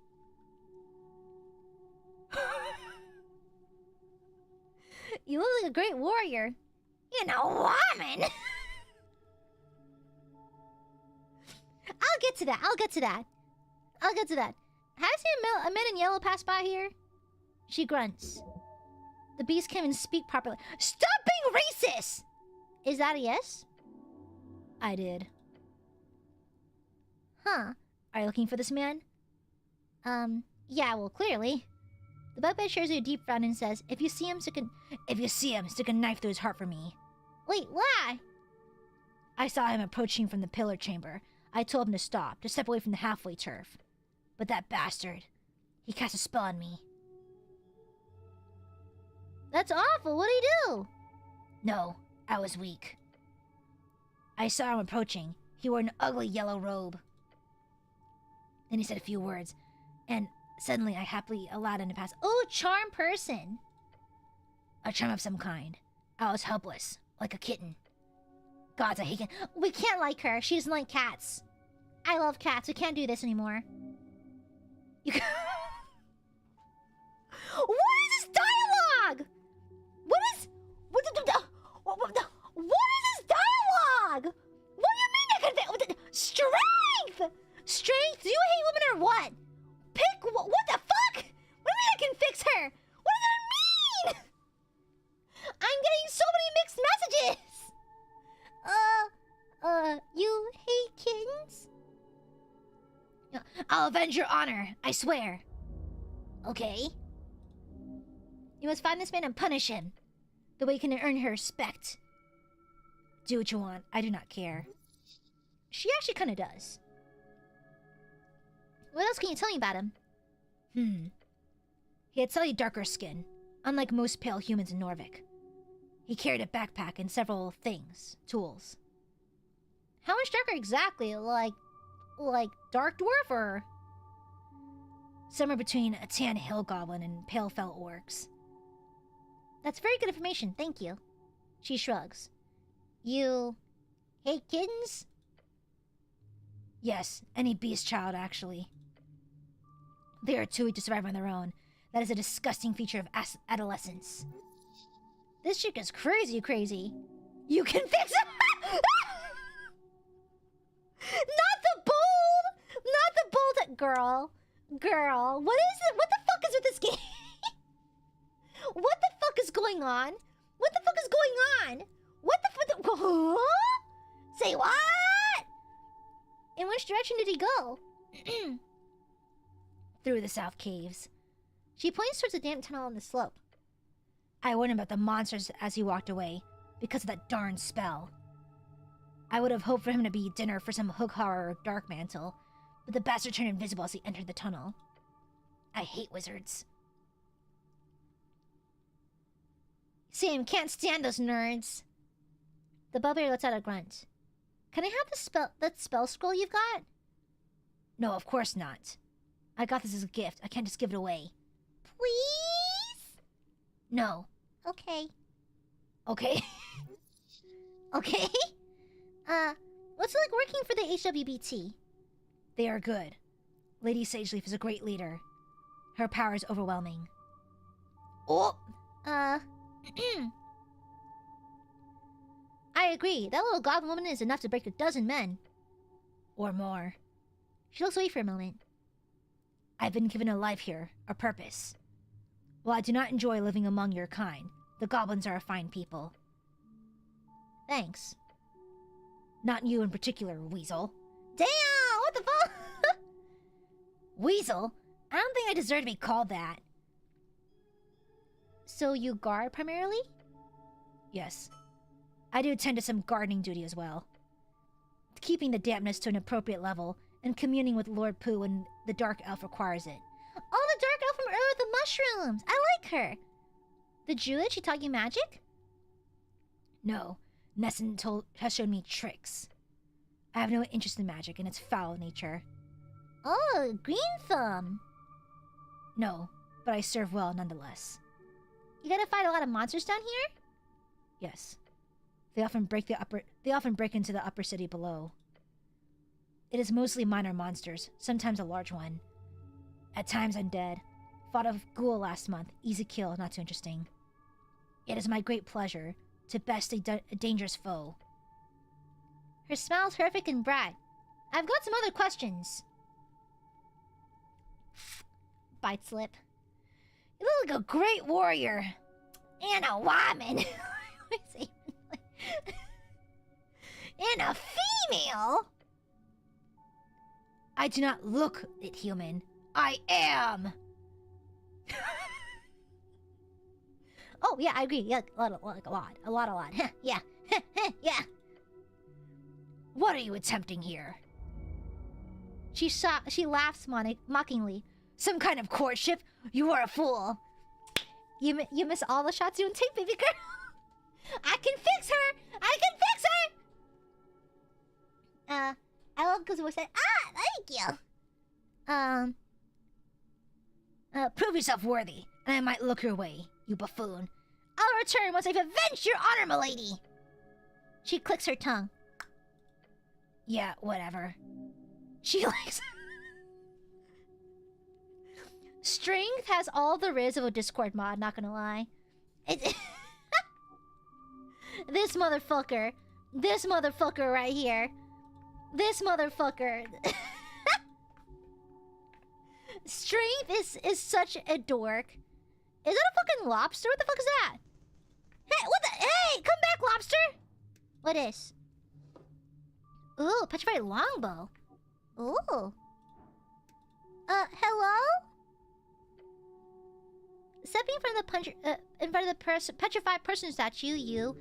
You look like a great warrior. You know, woman! I'll get to that. Have you seen a man in yellow pass by here? She grunts. The beast can't even speak properly. Stop being racist! Is that a yes? I did. Huh. Are you looking for this man? Yeah, well, clearly. The bugbear shares you a deep frown and says, If you see him, stick a knife through his heart for me. Wait, why? I saw him approaching from the pillar chamber. I told him to stop, to step away from the halfway turf. But that bastard, he cast a spell on me. That's awful. What'd he do? No, I was weak. I saw him approaching. He wore an ugly yellow robe. Then he said a few words, and suddenly I happily allowed him to pass. Oh, charm person. A charm of some kind. I was helpless, like a kitten. Gods, I hate it. We can't like her. She doesn't like cats. I love cats. We can't do this anymore. You can... What is this dialogue? What is this dialogue? What do you mean I could... Strength! I'll avenge your honor, I swear. Okay. You must find this man and punish him. The way you can earn her respect. Do what you want, I do not care. She actually kinda does. What else can you tell me about him? He had slightly darker skin, unlike most pale humans in Norvik. He carried a backpack and several tools. How much darker exactly? Like dark dwarf or somewhere between a tan hill goblin and pale fell orcs? That's very good information, thank you. She shrugs. You hate kittens? Yes, any beast child, actually. They are too weak to survive on their own. That is a disgusting feature of adolescence. This chick is crazy. You can fix it! Not the bold girl. What is it? What the fuck is with this game? What the fuck is going on? What the fuck is going on? What the fuck? Huh? Say what? In which direction did he go? Through the south caves. She points towards a damp tunnel on the slope. I warned him about the monsters as he walked away, because of that darn spell. I would have hoped for him to be dinner for some hook horror or dark mantle, but the bastard turned invisible as he entered the tunnel. I hate wizards. Same, can't stand those nerds. The barbarian lets out a grunt. Can I have that spell scroll you've got? No, of course not. I got this as a gift. I can't just give it away. Please? No. Okay. Okay? Okay? What's it like working for the HWBT? They are good. Lady Sageleaf is a great leader. Her power is overwhelming. Oh! I agree. That little goblin woman is enough to break a dozen men. Or more. She looks away for a moment. I've been given a life here, a purpose. While I do not enjoy living among your kind, the goblins are a fine people. Thanks. Not you in particular, Weasel. Damn! What the fuck? Weasel? I don't think I deserve to be called that. So you guard primarily? Yes. I do tend to some gardening duty as well. Keeping the dampness to an appropriate level and communing with Lord Pooh when the Dark Elf requires it. Oh, the Dark Elf from Earth with the mushrooms! I like her! The Druid, she taught you magic? No. Nessun has shown me tricks. I have no interest in magic and its foul nature. Oh, Green Thumb! No, but I serve well nonetheless. You gotta fight a lot of monsters down here? Yes. They often break into the upper city below. It is mostly minor monsters, sometimes a large one. At times undead. Fought a ghoul last month, easy kill, not too interesting. It is my great pleasure to best a dangerous foe. Her smile's perfect and bright. I've got some other questions. Bite slip. You look like a great warrior. And a woman. And a female? I do not look it human. I am. Oh, yeah, I agree. Yeah, a lot. Yeah. Yeah. What are you attempting here? She laughs mockingly. Some kind of courtship? You are a fool. You miss all the shots you don't take, baby girl. I can fix her. I love because we said, thank you. Prove yourself worthy, and I might look your way, you buffoon. I'll return once I've avenged your honor, milady. She clicks her tongue. Yeah, whatever. She likes... Strength has all the riz of a Discord mod, not gonna lie. This motherfucker right here. This motherfucker. Strength is such a dork. Is that a fucking lobster? What the fuck is that? Hey, what the? Hey, come back, lobster! What is? Ooh, petrified longbow. Ooh. Hello? Stepping in front of the petrified person statue, you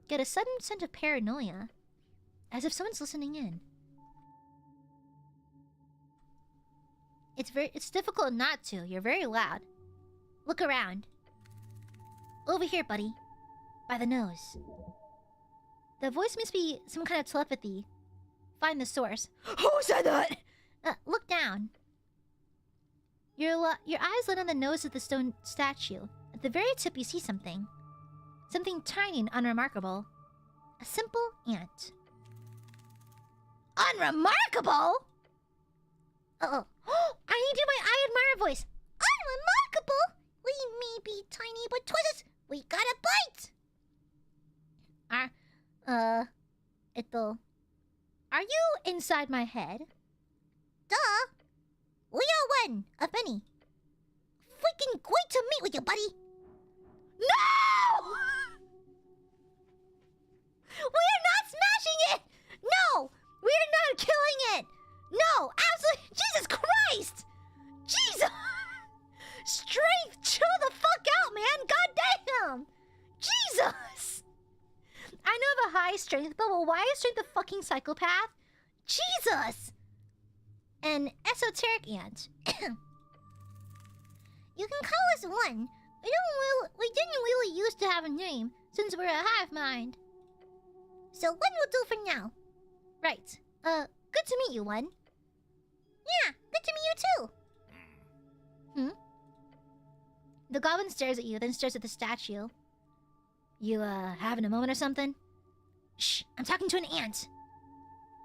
get a sudden sense of paranoia. As if someone's listening in. It's difficult not to. You're very loud. Look around. Over here, buddy. By the nose. The voice must be some kind of telepathy. Find the source. Who said that? Look down. Your eyes land on the nose of the stone statue. At the very tip, you see something. Something tiny and unremarkable. A simple ant. Unremarkable? Uh-oh. I need to do my Aiadmirers voice. Unremarkable? We may be tiny, but twists. We gotta bite. Are you inside my head? Duh. We are one of many. Freaking great to meet with you, buddy. No! We're not smashing it! No! We're not killing it! No! Absolutely! Jesus Christ! Jesus! Strength! Chill the fuck out, man! God damn! Jesus! I know I have a high strength, but why is strength a fucking psychopath? Jesus! An esoteric ant. You can call us one. We didn't really used to have a name, since we're a hive mind. So one will do for now. Right. Good to meet you, one. Yeah, good to meet you too. Hmm? The goblin stares at you, then stares at the statue. You, having a moment or something? Shh, I'm talking to an ant.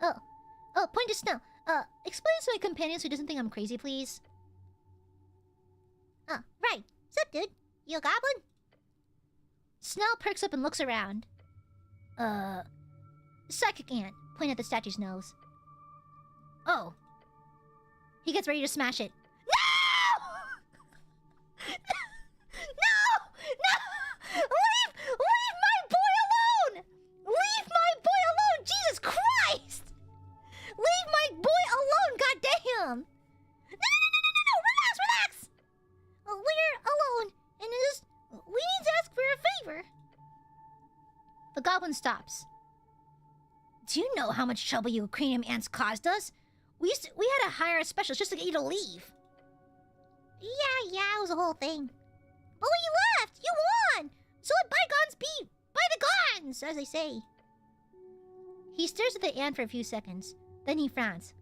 Oh, point to Snow. Explain this to my companions who doesn't think I'm crazy, please. Right. Sup, dude? You a goblin? Snell perks up and looks around. Psychic ant. Point at the statue's nose. Oh. He gets ready to smash it. No! No! Leave my boy alone! Leave my boy alone! Jesus Christ! Leave my boy alone, goddamn! No! Relax! We're alone, and we need to ask for a favor. The goblin stops. Do you know how much trouble you cranium ants caused us? We had to hire a specialist just to get you to leave. Yeah, it was a whole thing. But when you left, you won! So let bygones be bygones, as they say. He stares at the ant for a few seconds. Then he frowns.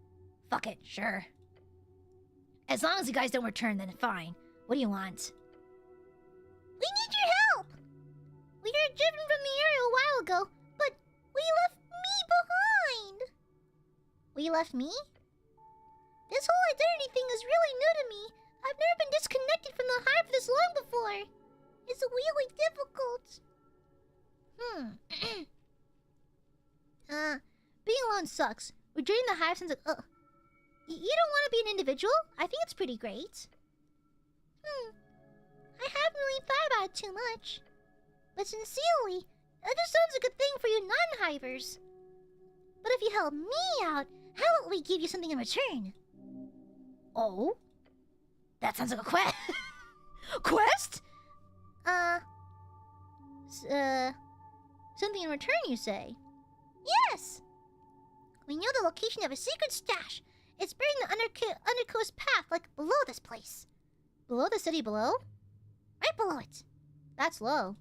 Fuck it, sure. As long as you guys don't return, then fine. What do you want? We need your help! We were driven from the area a while ago, but we left me behind. We left me? This whole identity thing is really new to me. I've never been disconnected from the hive for this long before. It's really difficult. Being alone sucks. We're joining the hive since... You don't want to be an individual? I think it's pretty great. I haven't really thought about it too much. But sincerely, that just sounds like a thing for you non-hivers. But if you help me out, how about we give you something in return? Oh? That sounds like a quest. Quest? Something in return, you say? Yes! We know the location of a secret stash. It's buried in the undercoast path, like below this place. Below the city below? Right below it. That's low.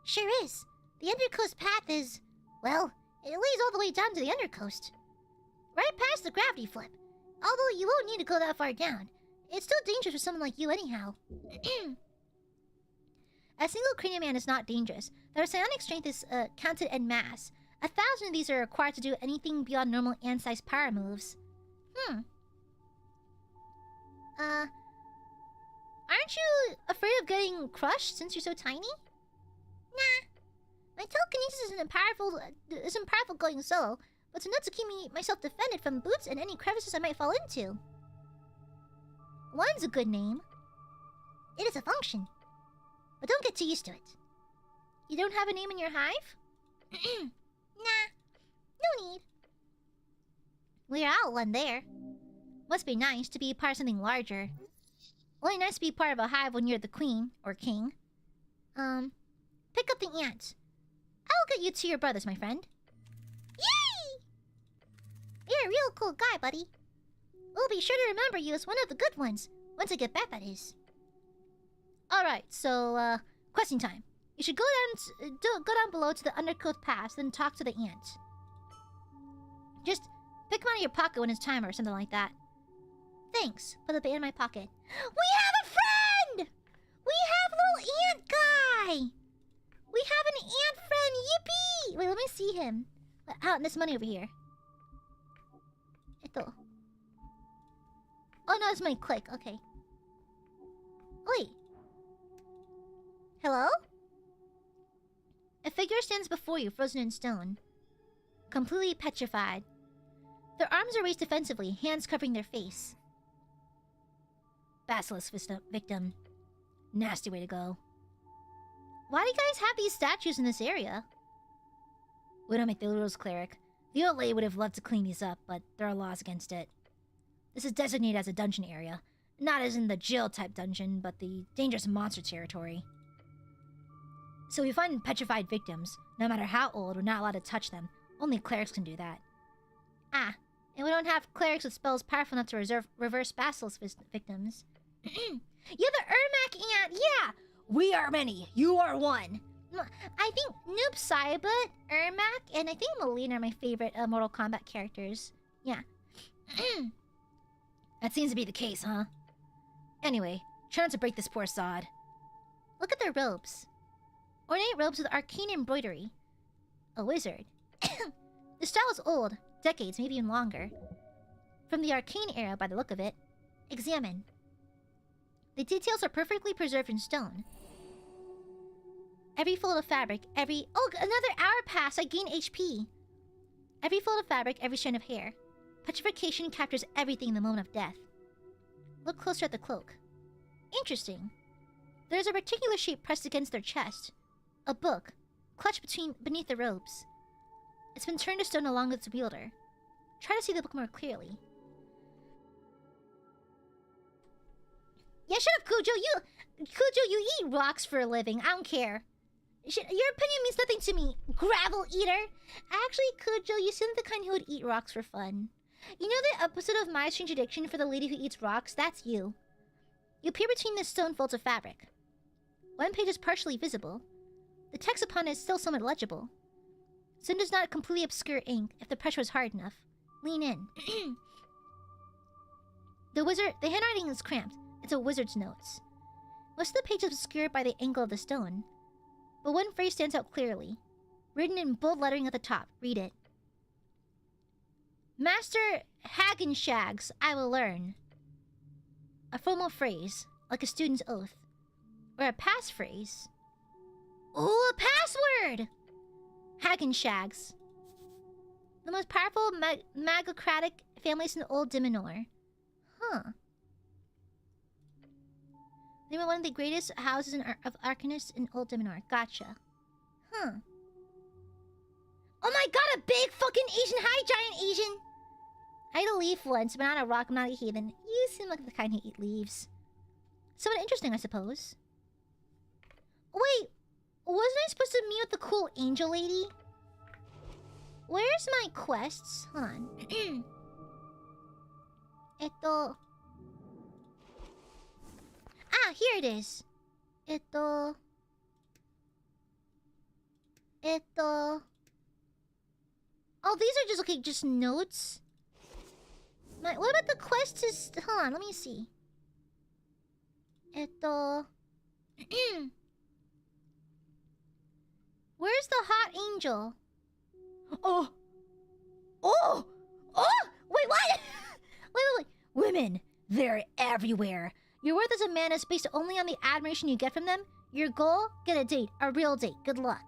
Sure is. The undercoast path is... well, it leads all the way down to the undercoast. Right past the gravity flip. Although you won't need to go that far down. It's still dangerous for someone like you anyhow. A single cranium man is not dangerous. Their psionic strength is counted en masse. 1,000 of these are required to do anything beyond normal ant-sized power moves. Aren't you afraid of getting crushed since you're so tiny? Nah. My telekinesis isn't powerful going solo, but it's enough to keep myself defended from boots and any crevices I might fall into. One's a good name. It is a function. But don't get too used to it. You don't have a name in your hive? Nah. No need. We're out one there. Must be nice to be part of something larger. Only nice to be part of a hive when you're the queen or king. Pick up the ant. I'll get you to your brothers, my friend. Yay! You're a real cool guy, buddy. We'll be sure to remember you as one of the good ones. Once I get back, that is. Alright, so, question time. You should go down below to the undergrowth pass, then talk to the ant. Just pick him out of your pocket when it's time or something like that. Thanks. Put the bait in my pocket. We have a friend! We have little ant guy! We have an ant friend! Yippee! Wait, let me see him. Out in this money over here. Ito. Oh no, it's my click. Okay. Wait. Hello? A figure stands before you, frozen in stone. Completely petrified. Their arms are raised defensively, hands covering their face. Basilisk victim. Nasty way to go. Why do you guys have these statues in this area? We don't make the rules, cleric. The old lady would have loved to clean these up, but there are laws against it. This is designated as a dungeon area. Not as in the jail-type dungeon, but the dangerous monster territory. So if you find petrified victims, no matter how old, we're not allowed to touch them. Only clerics can do that. Ah, and we don't have clerics with spells powerful enough to reverse basilisk victims. You're the Ermac ant, yeah! We are many, you are one. I think Noob Saibot, Ermac, and I think Melina are my favorite Mortal Kombat characters. Yeah. That seems to be the case, huh? Anyway, try not to break this poor sod. Look at their robes. Ornate robes with arcane embroidery. A wizard. The style is old, decades, maybe even longer. From the arcane era, by the look of it. Examine. The details are perfectly preserved in stone. Every fold of fabric, every... Oh, another hour passed! I gain HP! Every fold of fabric, every strand of hair. Petrification captures everything in the moment of death. Look closer at the cloak. Interesting. There's a particular shape pressed against their chest. A book, clutched beneath the robes. It's been turned to stone along with its wielder. Try to see the book more clearly. Yeah, shut up, Kujo! You eat rocks for a living. I don't care. Your opinion means nothing to me, gravel eater! Actually, Kujo, you seem the kind who would eat rocks for fun. You know the episode of My Strange Addiction for the lady who eats rocks? That's you. You peer between the stone folds of fabric. One page is partially visible. The text upon it is still somewhat legible. Stone does not completely obscure ink if the pressure is hard enough. Lean in. The handwriting is cramped. It's a wizard's notes. Most of the page is obscured by the angle of the stone. But one phrase stands out clearly. Written in bold lettering at the top. Read it. Master Hagenshags, I will learn. A formal phrase, like a student's oath. Or a passphrase. Ooh, a password! Hagenshags. The most powerful magocratic families in Old Diminor. Huh. They were one of the greatest houses of arcanists in Old Diminor. Gotcha. Huh. Oh my god, a big fucking Asian! Hi, giant Asian! I ate a leaf once, but not a rock. I'm not a heathen. You seem like the kind who eat leaves. Somewhat interesting, I suppose. Wait, wasn't I supposed to meet with the cool angel lady? Where's my quests? Hold on. Ah, here it is. Oh, these are just, okay, just notes. What about the quest is... Hold on, let me see. Where's the hot angel? Oh! Oh! Oh! Wait, what? Wait. Women, they're everywhere. Your worth as a man is based only on the admiration you get from them. Your goal? Get a date. A real date. Good luck.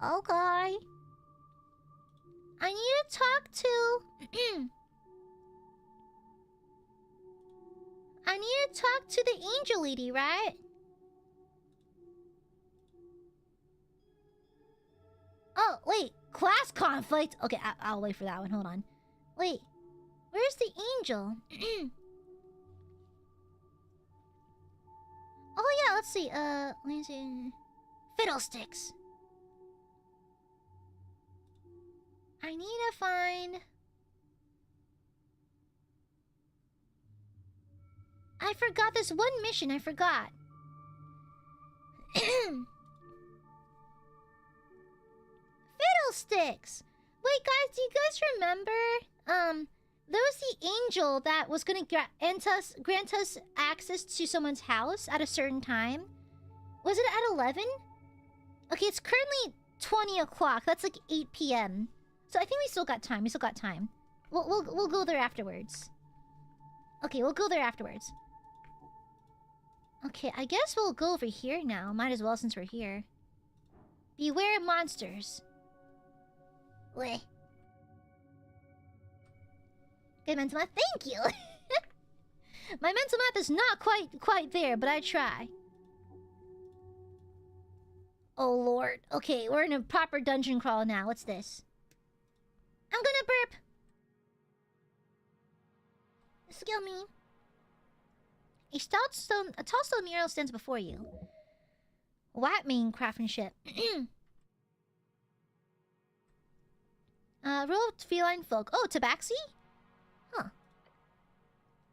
Okay. I need to talk to... I I need to talk to the angel lady, right? Oh, wait. Class conflict. Okay, I'll wait for that one. Hold on. Wait. Where's the angel? Oh, yeah. Let's see. Let me see. Fiddlesticks. I need to find... I forgot this one mission. I forgot. Fiddlesticks! Wait, guys, do you guys remember? There was the angel that was gonna grant us access to someone's house at a certain time. Was it at 11? Okay, it's currently 20 o'clock. That's like 8 p.m. So I think we still got time. We still got time. We'll go there afterwards. Okay, we'll go there afterwards. Okay, I guess we'll go over here now. Might as well since we're here. Beware monsters. Wait. Good mental math. Thank you! My mental math is not quite there, but I try. Oh lord. Okay, we're in a proper dungeon crawl now. What's this? I'm gonna burp! Skill me. A tall stone mural stands before you. What mean craftsmanship? Row of feline folk. Oh, tabaxi? Huh.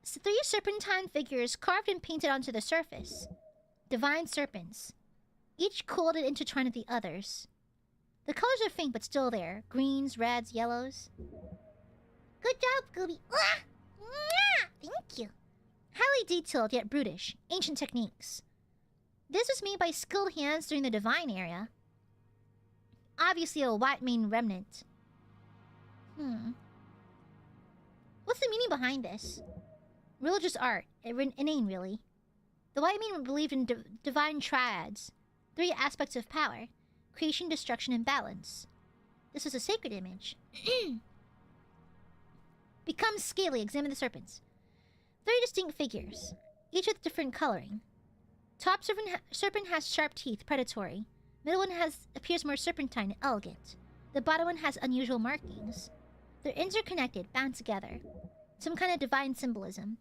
So 3 serpentine figures carved and painted onto the surface. Divine serpents. Each coiled and intertwined with the others. The colors are faint but still there. Greens, reds, yellows. Good job, Gooby. Ah! Thank you. Highly detailed yet brutish. Ancient techniques. This was made by skilled hands during the divine era. Obviously a white mane remnant. What's the meaning behind this? Religious art. Inane, really. The white mane believed in divine triads. 3 aspects of power. Creation, destruction, and balance. This was a sacred image. Become scaly. Examine the serpents. 3 distinct figures. Each with different coloring. Top serpent has sharp teeth, predatory. Middle one appears more serpentine, elegant. The bottom one has unusual markings. They're interconnected, bound together. Some kind of divine symbolism.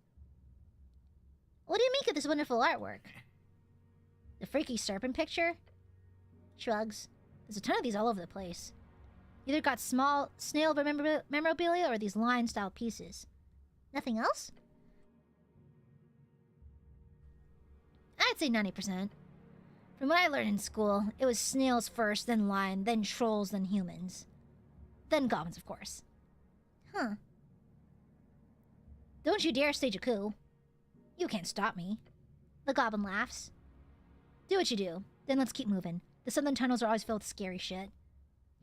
What do you make of this wonderful artwork? The freaky serpent picture? Shrugs. There's a ton of these all over the place. Either got small snail memorabilia or these lion-style pieces. Nothing else? I'd say 90%. From what I learned in school, it was snails first, then lion, then trolls, then humans. Then goblins, of course. Huh. Don't you dare stage a coup. You can't stop me. The goblin laughs. Do what you do, then let's keep moving. The southern tunnels are always filled with scary shit.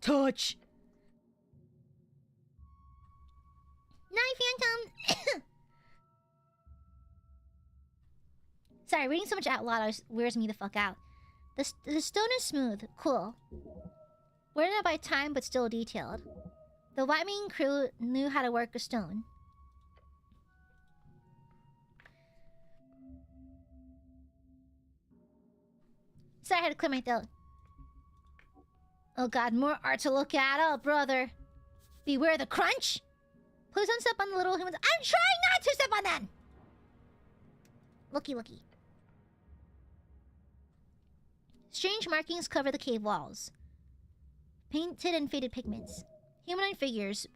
Touch! Night, Phantom! Sorry, reading so much out loud wears me the fuck out. The stone is smooth, cool. Worn out by time, but still detailed. The White Mane crew knew how to work a stone. Sorry, I had to clear my throat. Oh god, more art to look at. Oh, brother. Beware the crunch! Please don't step on the little humans. I'm trying not to step on them! Looky. Strange markings cover the cave walls. Painted and faded pigments. Humanoid figures.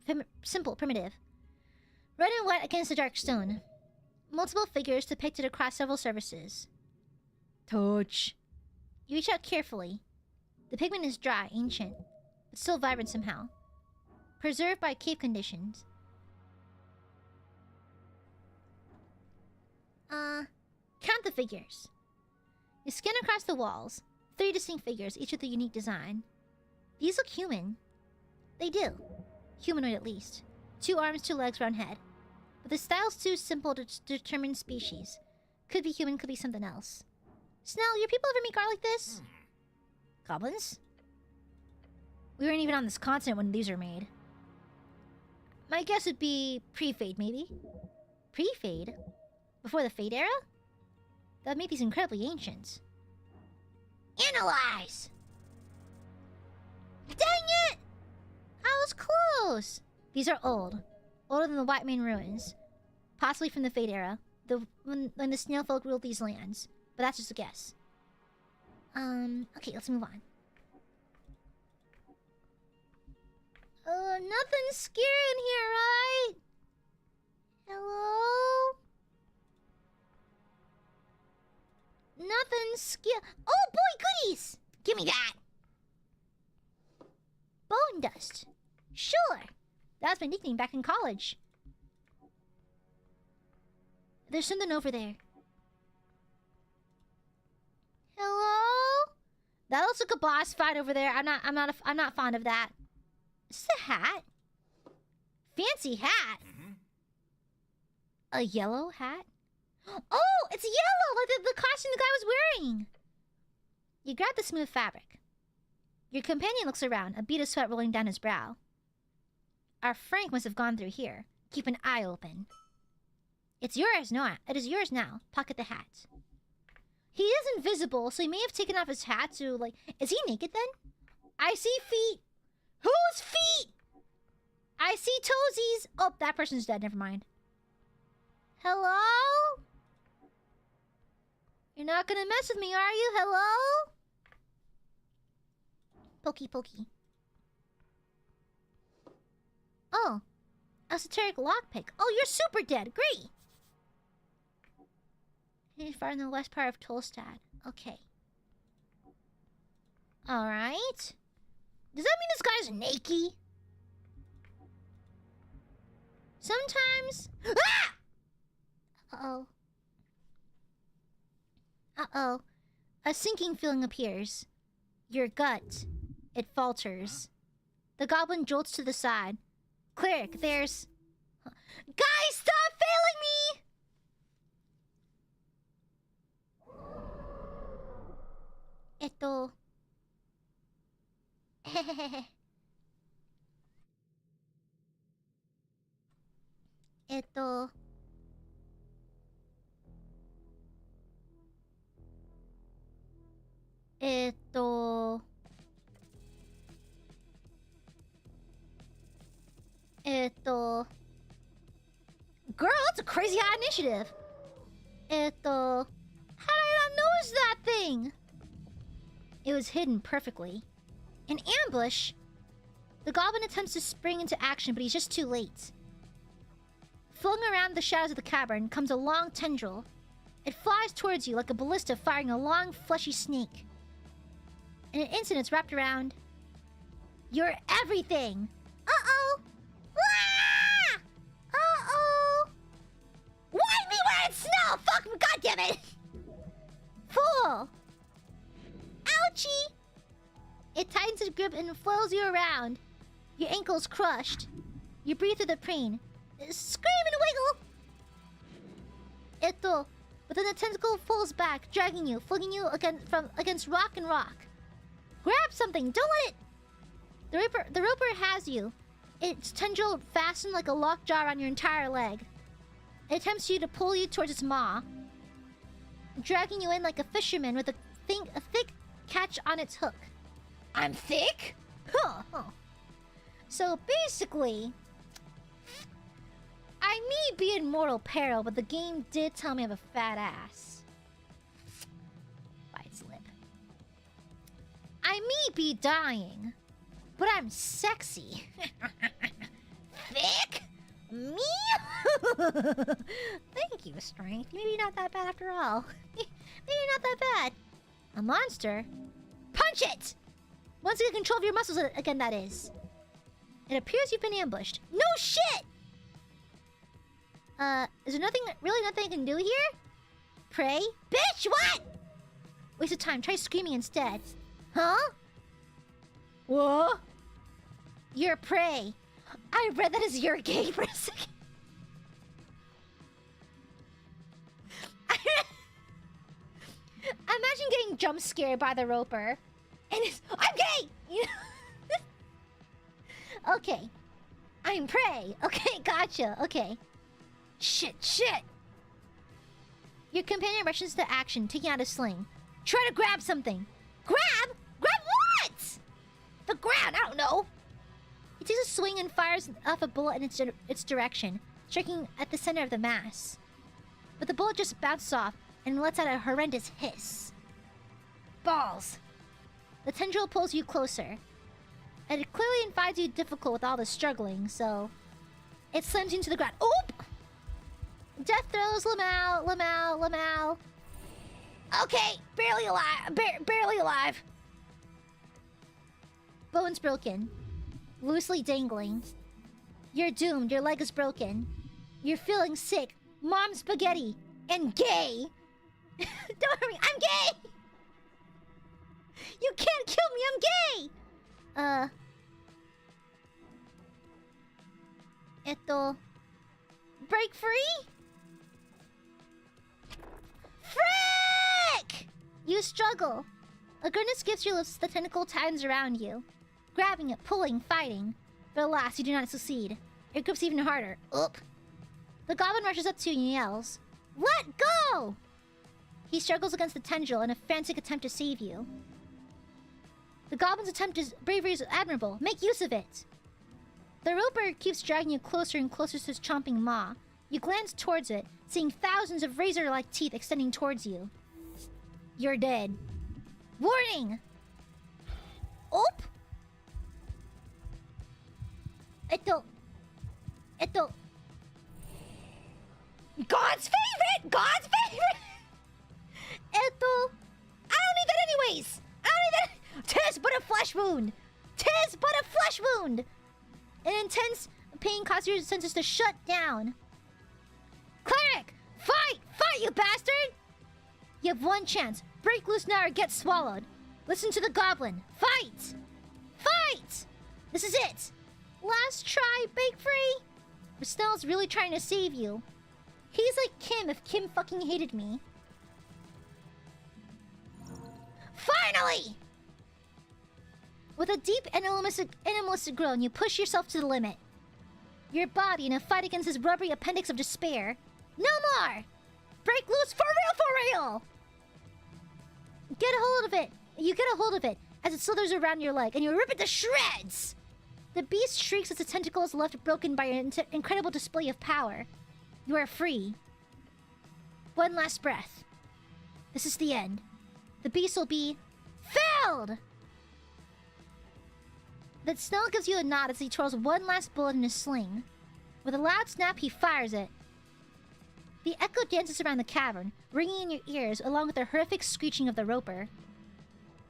Simple, primitive. Red and white against the dark stone. Multiple figures depicted across several surfaces. Touch. You reach out carefully. The pigment is dry, ancient, but still vibrant somehow. Preserved by cave conditions. Count the figures. You scan across the walls. 3 distinct figures, each with a unique design. These look human. They do. Humanoid at least. 2 arms, 2 legs, round head. But the style's too simple to determine species. Could be human, could be something else. Snell, your people ever make art like this? Goblins? We weren't even on this continent when these were made. My guess would be pre-fade, maybe? Pre-fade? Before the Fade era? That would make these incredibly ancient. Analyze! Dang it! I was close! These are old. Older than the White Mane Ruins. Possibly from the Fade era. When the snail folk ruled these lands. But that's just a guess. Okay, let's move on. Nothing scary in here, right? Hello? Nothing scary. Oh boy, goodies! Give me that! Bone dust. Sure. That was my nickname back in college. There's something over there. Hello? That looks like a boss fight over there. I'm not fond of that. Is this a hat? Fancy hat. A yellow hat? Oh, it's yellow, like the costume the guy was wearing. You grab the smooth fabric. Your companion looks around, a bead of sweat rolling down his brow. Our Frank must have gone through here. Keep an eye open. It's yours, Noah. It is yours now. Pocket the hat. He is invisible, so he may have taken off his hat to, like... Is he naked then? I see feet. Whose feet? I see toesies. Oh, that person's dead. Never mind. Hello? You're not gonna mess with me, are you? Hello? Pokey, pokey. Oh. Esoteric lockpick. Oh, you're super dead. Great. He's far in the west part of Tolstad. Okay. Alright. Does that mean this guy's naked? Sometimes... Ah! Uh-oh. Uh-oh. A sinking feeling appears. Your gut. It falters. The goblin jolts to the side. Cleric, there's... Guys, stop failing me! Eto... Eto... Girl, that's a crazy high initiative. How did I not notice that thing? It was hidden perfectly. An ambush? The goblin attempts to spring into action, but he's just too late. Flung around the shadows of the cavern comes a long tendril. It flies towards you like a ballista firing a long, fleshy snake. In an instant, it's wrapped around... You're everything! Uh-oh! Ah! Uh-oh! Why me where it's snow? Fuck! God damn it! Fool! Ouchie! It tightens its grip and flails you around. Your ankle's crushed. You breathe through the pain. Scream and wiggle! But then the tentacle falls back, dragging you, flinging you against rock and rock. Grab something! Don't let it... The roper has you. Its tendril fastened like a lockjaw around your entire leg. It attempts to pull you towards its maw, dragging you in like a fisherman with a thick catch on its hook. I'm thick? Huh. So basically, I may be in mortal peril, but the game did tell me I have a fat ass. Bite its lip. I may be dying, but I'm sexy. Thick? Me? Thank you, Strength. Maybe not that bad after all. Maybe not that bad. A monster? Punch it! Once you get control of your muscles again, that is. It appears you've been ambushed. No shit! Is there really nothing I can do here? Pray? Bitch, what? Waste of time. Try screaming instead. Huh? What? Your prey. I read that as your gay for a second. Imagine getting jump scared by the roper. And it's, I'm gay! You know? Okay. I'm prey. Okay, gotcha. Okay. Shit. Your companion rushes to action, taking out a sling. Try to grab something. Grab? Grab what? The ground, I don't know. He takes a swing and fires off a bullet in its direction, striking at the center of the mass. But the bullet just bounces off and lets out a horrendous hiss. Balls. The tendril pulls you closer. And it clearly finds you difficult with all the struggling, so... It slams you into the ground. Oop! Death throws, Lamau, Lamau, Lamau. Okay, barely alive, barely alive. Bone's broken. Loosely dangling. You're doomed, your leg is broken. You're feeling sick, mom spaghetti, and gay. Don't worry, I'm gay! You can't kill me, I'm gay! Break free? Frick! You struggle. A grimace gives your lips the tentacle tightens around you. Grabbing it, pulling, fighting. But alas, you do not succeed. It grips even harder. Oop. The goblin rushes up to you and yells, "Let go!" He struggles against the tendril in a frantic attempt to save you. The goblin's bravery is admirable. Make use of it. The roper keeps dragging you closer and closer to his chomping maw. You glance towards it, seeing thousands of razor-like teeth extending towards you. You're dead. Warning! Oop! God's favorite! God's favorite! I don't need that anyways! I don't need that! 'Tis but a flesh wound! 'Tis but a flesh wound! An intense pain causes your senses to shut down. Cleric! Fight! Fight, you bastard! You have one chance. Break loose now or get swallowed. Listen to the goblin. Fight! Fight! This is it! Last try, break free! But Snell's really trying to save you. He's like Kim if Kim fucking hated me. Finally! With a deep animalistic groan, you push yourself to the limit. Your body in a fight against this rubbery appendix of despair. No more! Break loose for real! Get a hold of it! You get a hold of it as it slithers around your leg, and you rip it to shreds! The beast shrieks as the tentacle is left broken by your incredible display of power. You are free. One last breath. This is the end. The beast will be felled! Then Snell gives you a nod as he twirls one last bullet in his sling. With a loud snap, he fires it. The echo dances around the cavern, ringing in your ears along with the horrific screeching of the roper.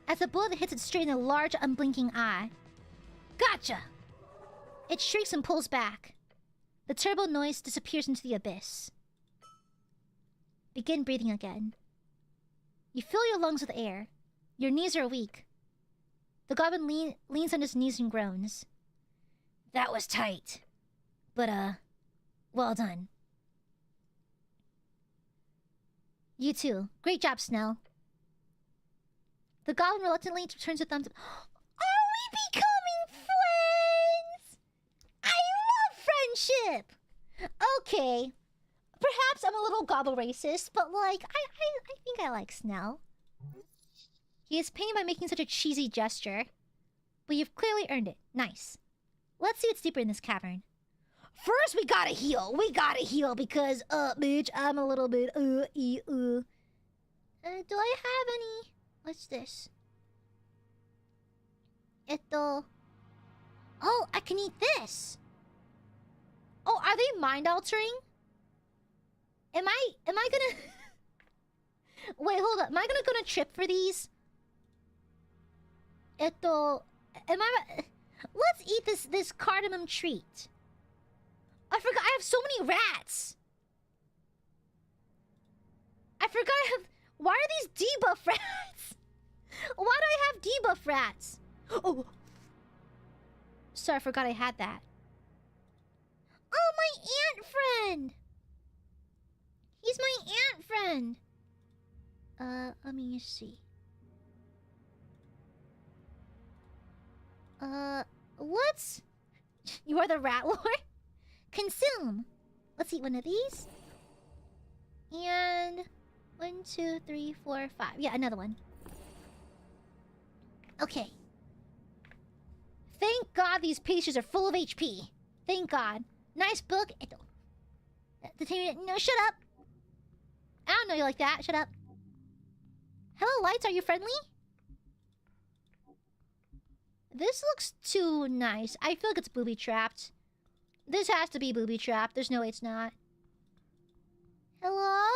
As the bullet hits it straight in the large, unblinking eye. Gotcha! It shrieks and pulls back. The terrible noise disappears into the abyss. Begin breathing again. You fill your lungs with air. Your knees are weak. The goblin leans on his knees and groans. That was tight. But, well done. You too. Great job, Snell. The goblin reluctantly turns a thumbs up. Are we becoming friends? I love friendship! Okay. Perhaps I'm a little gobble racist, but like, I think I like Snell. He is pained by making such a cheesy gesture. But you've clearly earned it. Nice. Let's see what's deeper in this cavern. First, we gotta heal. We gotta heal because, bitch, I'm a little bit, do I have any? What's this? Oh, I can eat this. Oh, are they mind altering? Am I gonna... Wait, hold up. Am I gonna go on a trip for these? Let's eat this cardamom treat. I forgot I have so many rats. I forgot I have... Why are these debuff rats? Why do I have debuff rats? Oh. Sorry, I forgot I had that. Oh, my ant friend. He's my ant friend. Let me see. Let's... You are the rat lord? Consume. Let's eat one of these. And... 1, 2, 3, 4, 5. Yeah, another one. Okay. Thank God these pages are full of HP. Thank God. Nice book. No, shut up. I don't know you like that. Shut up. Hello, lights. Are you friendly? This looks too nice. I feel like it's booby-trapped. This has to be booby-trapped. There's no way it's not. Hello?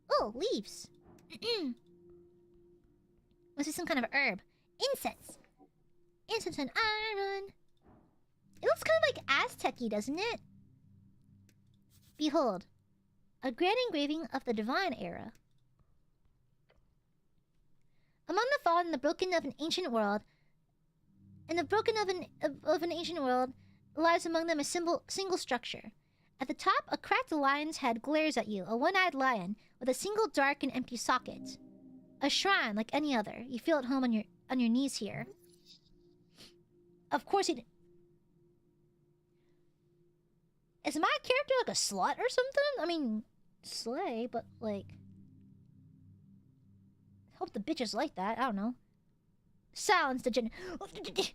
Oh, leaves. Must be some kind of herb. Incense. Incense and iron. It looks kind of like Aztec-y, doesn't it? Behold. A grand engraving of the divine era. Among the fallen, the broken of an ancient world, and the broken of an ancient world lies among them a single structure. At the top, a cracked lion's head glares at you, a one-eyed lion with a single dark and empty socket. A shrine like any other. You feel at home on your knees here. Of course he... Is my character like a slut or something? I mean, slay, but like... Hope the bitches like that. I don't know. Silence the gen... He did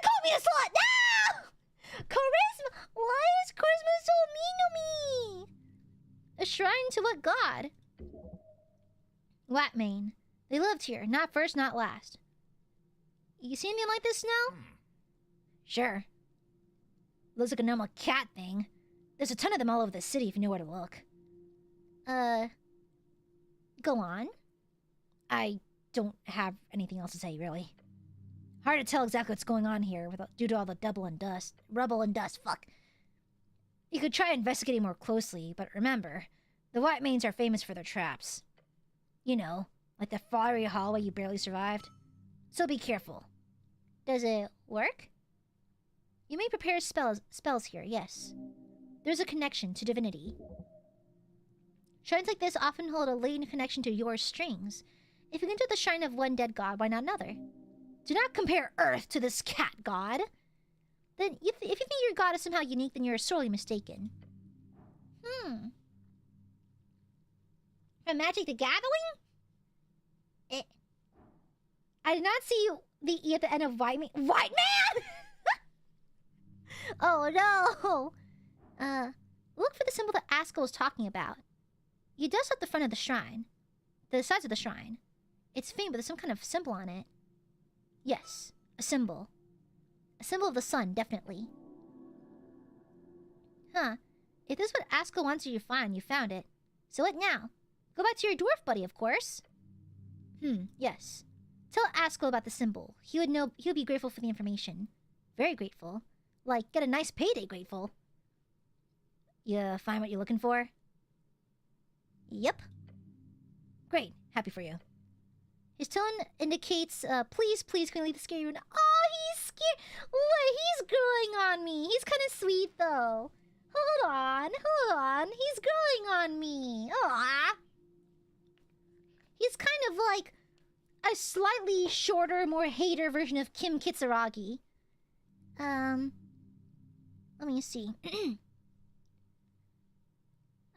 call me a slut! No! Charisma! Why is charisma so mean to me? A shrine to what god? Latmane. They lived here. Not first, not last. You see anything like this, Snow? Sure. Looks like a normal cat thing. There's a ton of them all over the city if you know where to look. Go on. I don't have anything else to say, really. Hard to tell exactly what's going on here due to all the rubble and dust, fuck. You could try investigating more closely, but remember, the White Mains are famous for their traps. You know, like the fiery hallway you barely survived. So be careful. Does it work? You may prepare spells here, yes. There's a connection to divinity. Shrines like this often hold a latent connection to your strings. If you can do the shrine of one dead god, why not another? Do not compare Earth to this cat god. Then, if you think your god is somehow unique, then you're sorely mistaken. From Magic the Gathering? I did not see the E at the end of White Man. White Man! Oh no! Look for the symbol that Askell was talking about. You dust up the front of the shrine. The sides of the shrine. It's faint, but there's some kind of symbol on it. Yes, a symbol. A symbol of the sun, definitely. Huh. If this is what Askell wants you to find, you found it. So what now? Go back to your dwarf buddy, of course. Yes. Tell Askell about the symbol. He would be grateful for the information. Very grateful. Like, get a nice payday grateful. You find what you're looking for? Yep. Great. Happy for you. His tone indicates, please, can we leave the scary room? Oh, he's scared. What? He's growing on me. He's kind of sweet, though. Hold on. He's growing on me. Aww. He's kind of like a slightly shorter, more hater version of Kim Kitsuragi. Let me see.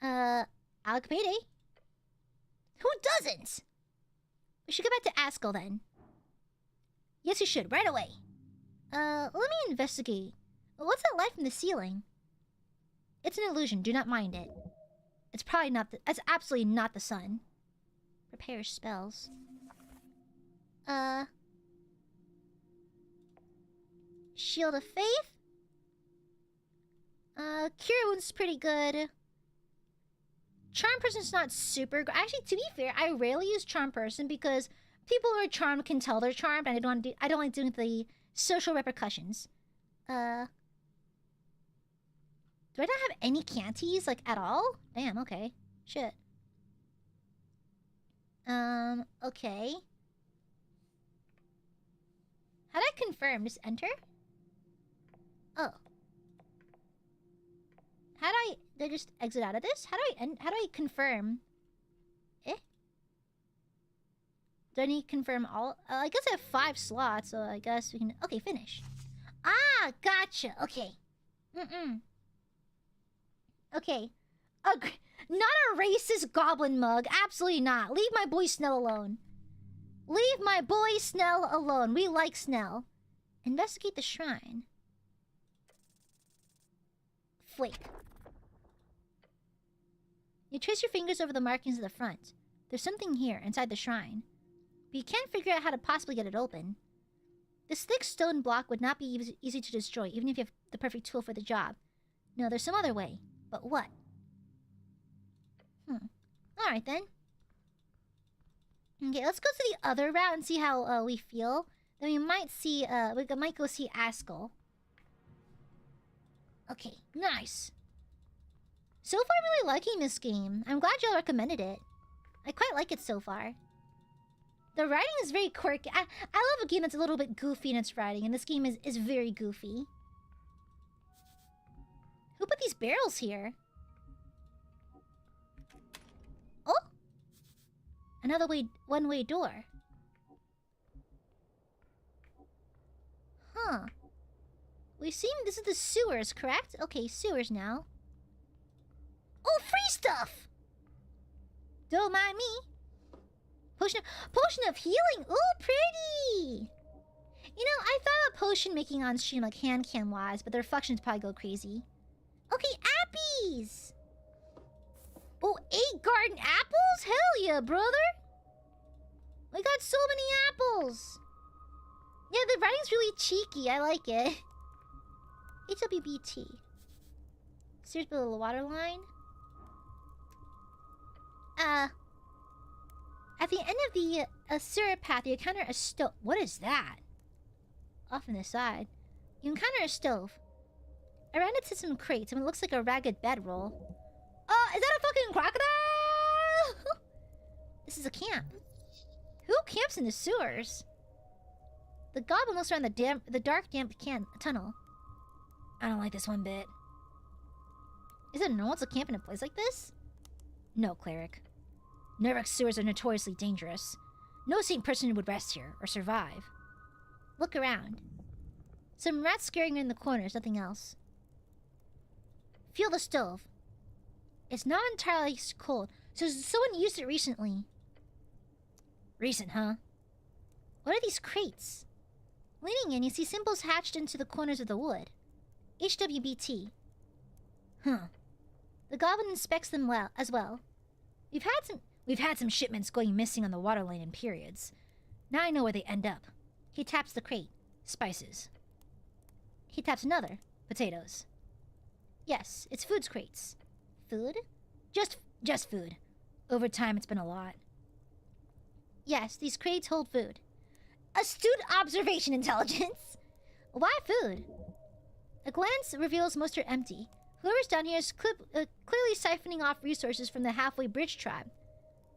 Alec Payday? Who doesn't? We should go back to Askell then. Yes, you should, right away. Let me investigate. What's that light from the ceiling? It's an illusion, do not mind it. It's probably not it's absolutely not the sun. Prepare spells. Shield of Faith? Cure Wounds pretty good. Charm Person's not super good. Actually, to be fair, I rarely use Charm Person because people who are charmed can tell they're charmed, and I don't like doing the social repercussions. Do I not have any canties, like, at all? Damn, okay. Shit. Okay. How do I confirm? Just enter? Oh. How do I just exit out of this? How do I confirm? Do I need to confirm all? I guess I have 5 slots, so I guess we can... Okay, finish. Ah, gotcha. Okay. Okay. Not a racist goblin mug. Absolutely not. Leave my boy Snell alone. Leave my boy Snell alone. We like Snell. Investigate the shrine. Flake. You trace your fingers over the markings of the front. There's something here, inside the shrine. But you can't figure out how to possibly get it open. This thick stone block would not be easy to destroy, even if you have the perfect tool for the job. No, there's some other way. But what? Alright then. Okay, let's go to the other route and see how we feel. Then we might see, we might go see Askel. Okay, nice. So far, I'm really liking this game. I'm glad y'all recommended it. I quite like it so far. The writing is very quirky. I love a game that's a little bit goofy in its writing, and this game is very goofy. Who put these barrels here? Oh! Another one-way door. Huh. We seem this is the sewers, correct? Okay, sewers now. Oh, free stuff! Don't mind me. Potion of healing. Ooh, pretty! You know, I thought about potion making on stream like hand cam wise, but the reflections probably go crazy. Okay, appies! Oh, 8 garden apples? Hell yeah, brother! We got so many apples! Yeah, the writing's really cheeky. I like it. HWBT. Stairs below the water line. At the end of the sewer path, you encounter a stove. What is that? Off on the side. You encounter a stove. Around it sits some crates, and it looks like a ragged bedroll. Oh, is that a fucking crocodile? This is a camp. Who camps in the sewers? The goblin looks around the dark, damp tunnel. I don't like this one bit. Is it normal to camp in a place like this? No, cleric. Nervix sewers are notoriously dangerous. No sane person would rest here or survive. Look around. Some rats scurrying in the corners, nothing else. Feel the stove. It's not entirely cold, so someone used it recently. Recent, huh? What are these crates? Leaning in, you see symbols hatched into the corners of the wood. HWBT. Huh. The goblin inspects them as well. We've had some shipments going missing on the water lane in periods. Now I know where they end up. He taps the crate. Spices. He taps another. Potatoes. Yes, it's foods crates. Food? Just food. Over time, it's been a lot. Yes, these crates hold food. Astute observation, intelligence! Why food? A glance reveals most are empty. Whoever's down here is clearly siphoning off resources from the halfway bridge tribe.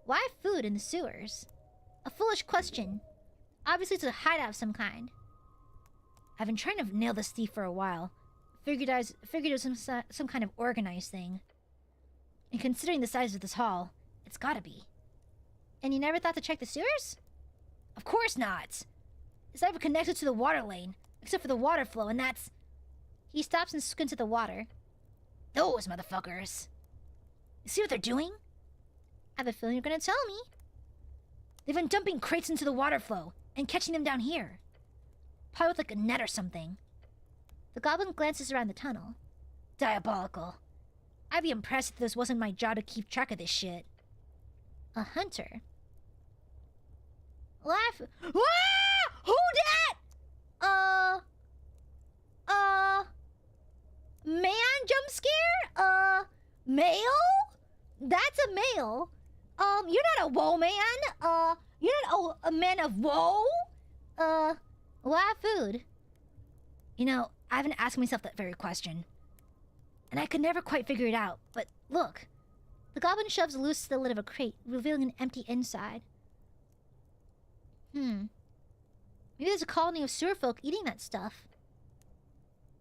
Why food in the sewers? A foolish question. Obviously it's a hideout of some kind. I've been trying to nail this thief for a while. Figured it was some kind of organized thing. And considering the size of this hall, it's gotta be. And you never thought to check the sewers? Of course not! It's never connected to the water lane, except for the water flow, and that's... He stops and squints at the water. Those motherfuckers! You see what they're doing? I have a feeling you're gonna tell me. They've been dumping crates into the water flow, and catching them down here. Probably with like a net or something. The goblin glances around the tunnel. Diabolical. I'd be impressed if this wasn't my job to keep track of this shit. A hunter. Laugh. Ah! Who dat? Man jump scare? Male? That's a male. You're not a woe man. You're not a man of woe. Why food? You know, I've been asking myself that very question. And I could never quite figure it out, but look. The goblin shoves loose the lid of a crate, revealing an empty inside. Maybe there's a colony of sewer folk eating that stuff.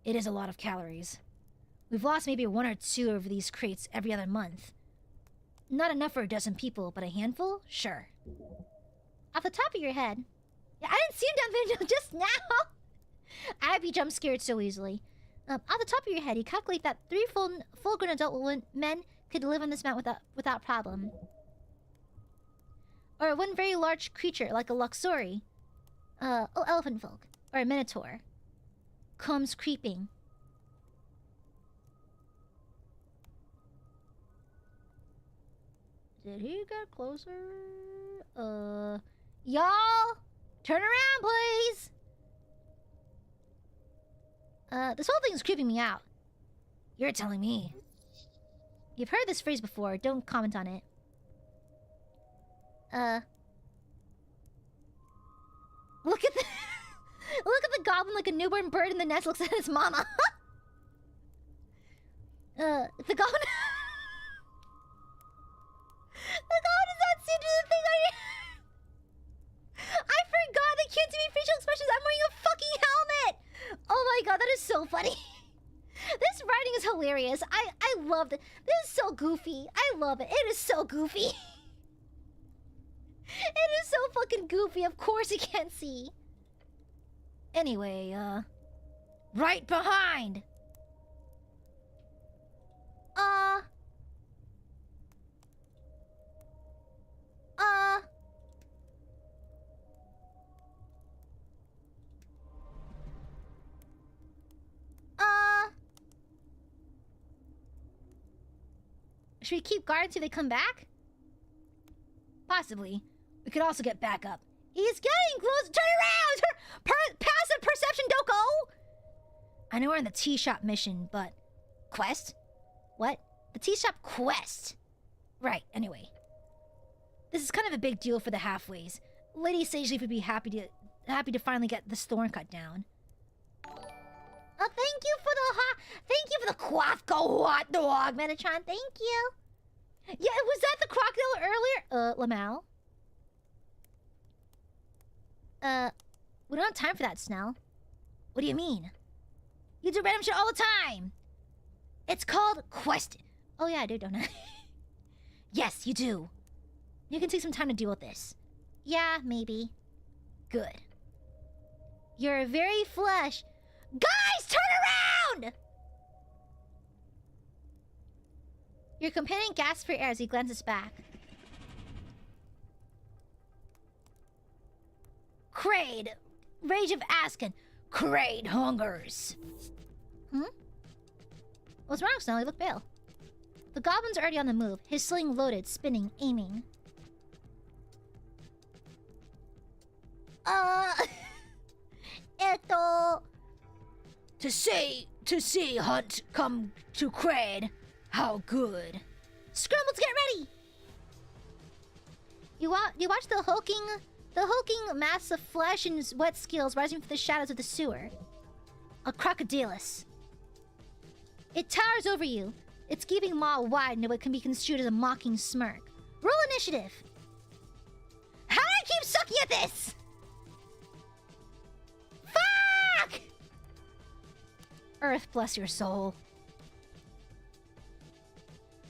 It is a lot of calories. We've lost maybe 1 or 2 of these crates every other month. Not enough for a dozen people, but a handful? Sure. Off the top of your head... Yeah, I didn't see him down there until just now! I'd be jump scared so easily. Off the top of your head, you calculate that 3 full-grown adult men could live on this mountain without problem. Or one very large creature like a Luxori. Elephant folk. Or a Minotaur. Comes creeping. Did he get closer? Y'all! Turn around, please! This whole thing is creeping me out. You're telling me. You've heard this phrase before. Don't comment on it. Look at the... Look at the goblin like a newborn bird in the nest looks at his mama. The goblin... the goblin does not seem to the thing on your... I forgot I can't do any facial expressions. I'm wearing a fucking helmet. Oh my god, that is so funny. This writing is hilarious. I love it. This is so goofy. I love it. It is so goofy. It is so fucking goofy. Of course you can't see. Anyway, right behind. Should we keep guard until they come back? Possibly. We could also get back up. He's getting close. Turn around! Passive perception, Doko! I know we're in the tea shop mission, but... Quest? What? The tea shop quest. Right, anyway. This is kind of a big deal for the halfways. Lady Sageleaf would be happy to finally get this thorn cut down. Oh, thank you for the Quathco hot dog, Metatron. Thank you. Yeah, was that the crocodile earlier? Lamau? We don't have time for that, Snell. What do you mean? You do random shit all the time. It's called quest. Oh yeah, I do, don't I? Yes, you do. You can take some time to deal with this. Yeah, maybe. Good. You're very flesh. Guys, turn around! Your companion gasps for air as he glances back. Kraid! Rage of Askin! Kraid hungers! What's wrong, Snow? You look pale. The goblin's already on the move, his sling loaded, spinning, aiming. To see hunt come to Kraid. How good. Scrambles, get ready! You watch the hulking mass of flesh and wet scales rising from the shadows of the sewer. A crocodilus. It towers over you, its gaping maw wide into what can be construed as a mocking smirk. Roll initiative! How do I keep sucking at this? Fuck! Earth, bless your soul.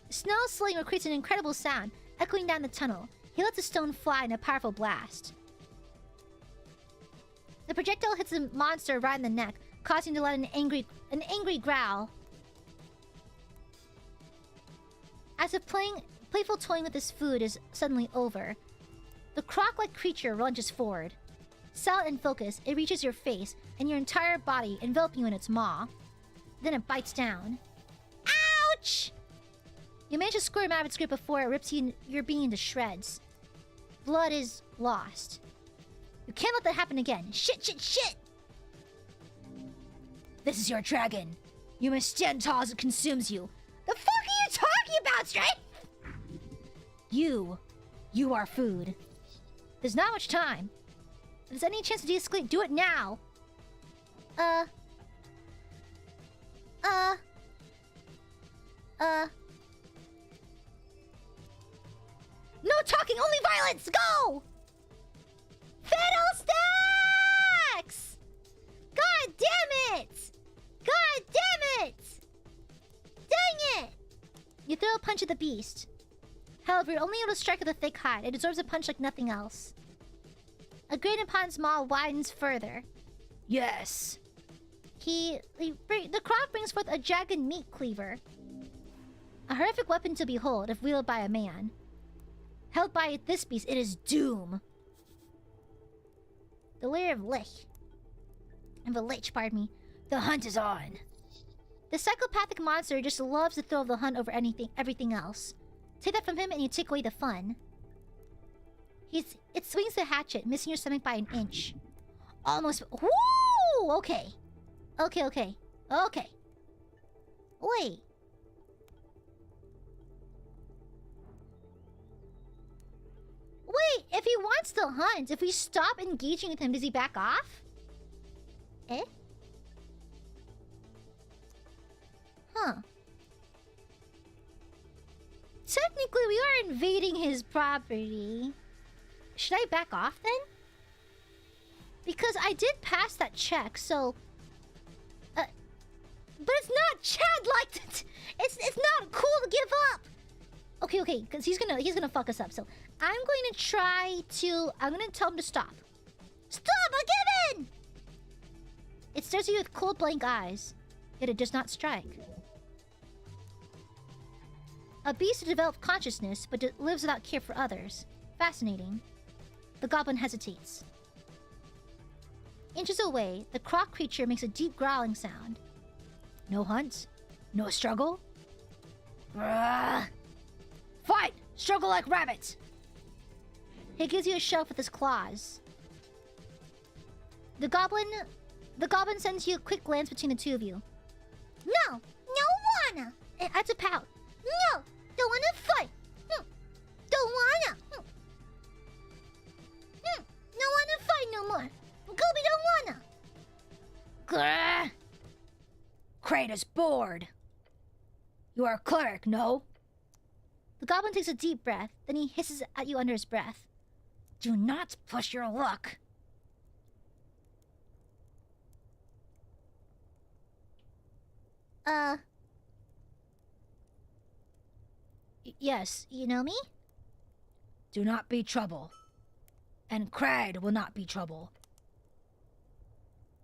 Snell's sling creates an incredible sound, echoing down the tunnel. He lets a stone fly in a powerful blast. The projectile hits the monster right in the neck, causing it to let an angry growl. As if playful toying with his food is suddenly over, the croc-like creature lunges forward. Silent and focused, it reaches your face and your entire body, enveloping you in its maw. Then it bites down. Ouch! You manage to squirm out of its grip before it rips your being into shreds. Blood is lost. You can't let that happen again. Shit! This is your dragon. You must stand tall as it consumes you. The fuck are you talking about, Straight? You are food. There's not much time. If there's any chance to de-escalate, do it now. No talking, only violence! Go! Fiddlesticks! God damn it! God damn it! Dang it! You throw a punch at the beast. However, you're only able to strike with a thick hide. It absorbs a punch like nothing else. A grain upon its maw widens further. Yes. The croc brings forth a jagged meat cleaver. A horrific weapon to behold if wielded by a man. Held by this beast, it is doom. The lair of Lich. Of a Lich, pardon me. The hunt is on. The psychopathic monster just loves the thrill of the hunt over everything else. Take that from him and you take away the fun. It swings the hatchet, missing your stomach by an inch. Almost. Woo! Okay. Okay. Wait. Wait, if he wants to hunt, if we stop engaging with him, does he back off? Eh? Huh. Technically, we are invading his property. Should I back off then? Because I did pass that check, so... but it's not Chad-like! It's not cool to give up! Okay, because he's gonna fuck us up, so... I'm going to try to... I'm going to tell him to stop. Stop! I give in! It stares at you with cold, blank eyes. Yet it does not strike. A beast to develop consciousness, but lives without care for others. Fascinating. The goblin hesitates. Inches away, the croc creature makes a deep growling sound. No hunt? No struggle? Fight! Struggle like rabbits! He gives you a shove with his claws. The goblin sends you a quick glance between the two of you. No wanna! That's a pout. No! Don't wanna fight! Don't wanna! No wanna fight no more! Gobi don't wanna! Grrr! Crate is bored! You are a cleric, no? The goblin takes a deep breath, then he hisses at you under his breath. Do not push your luck! Yes, you know me? Do not be trouble. And Crad will not be trouble.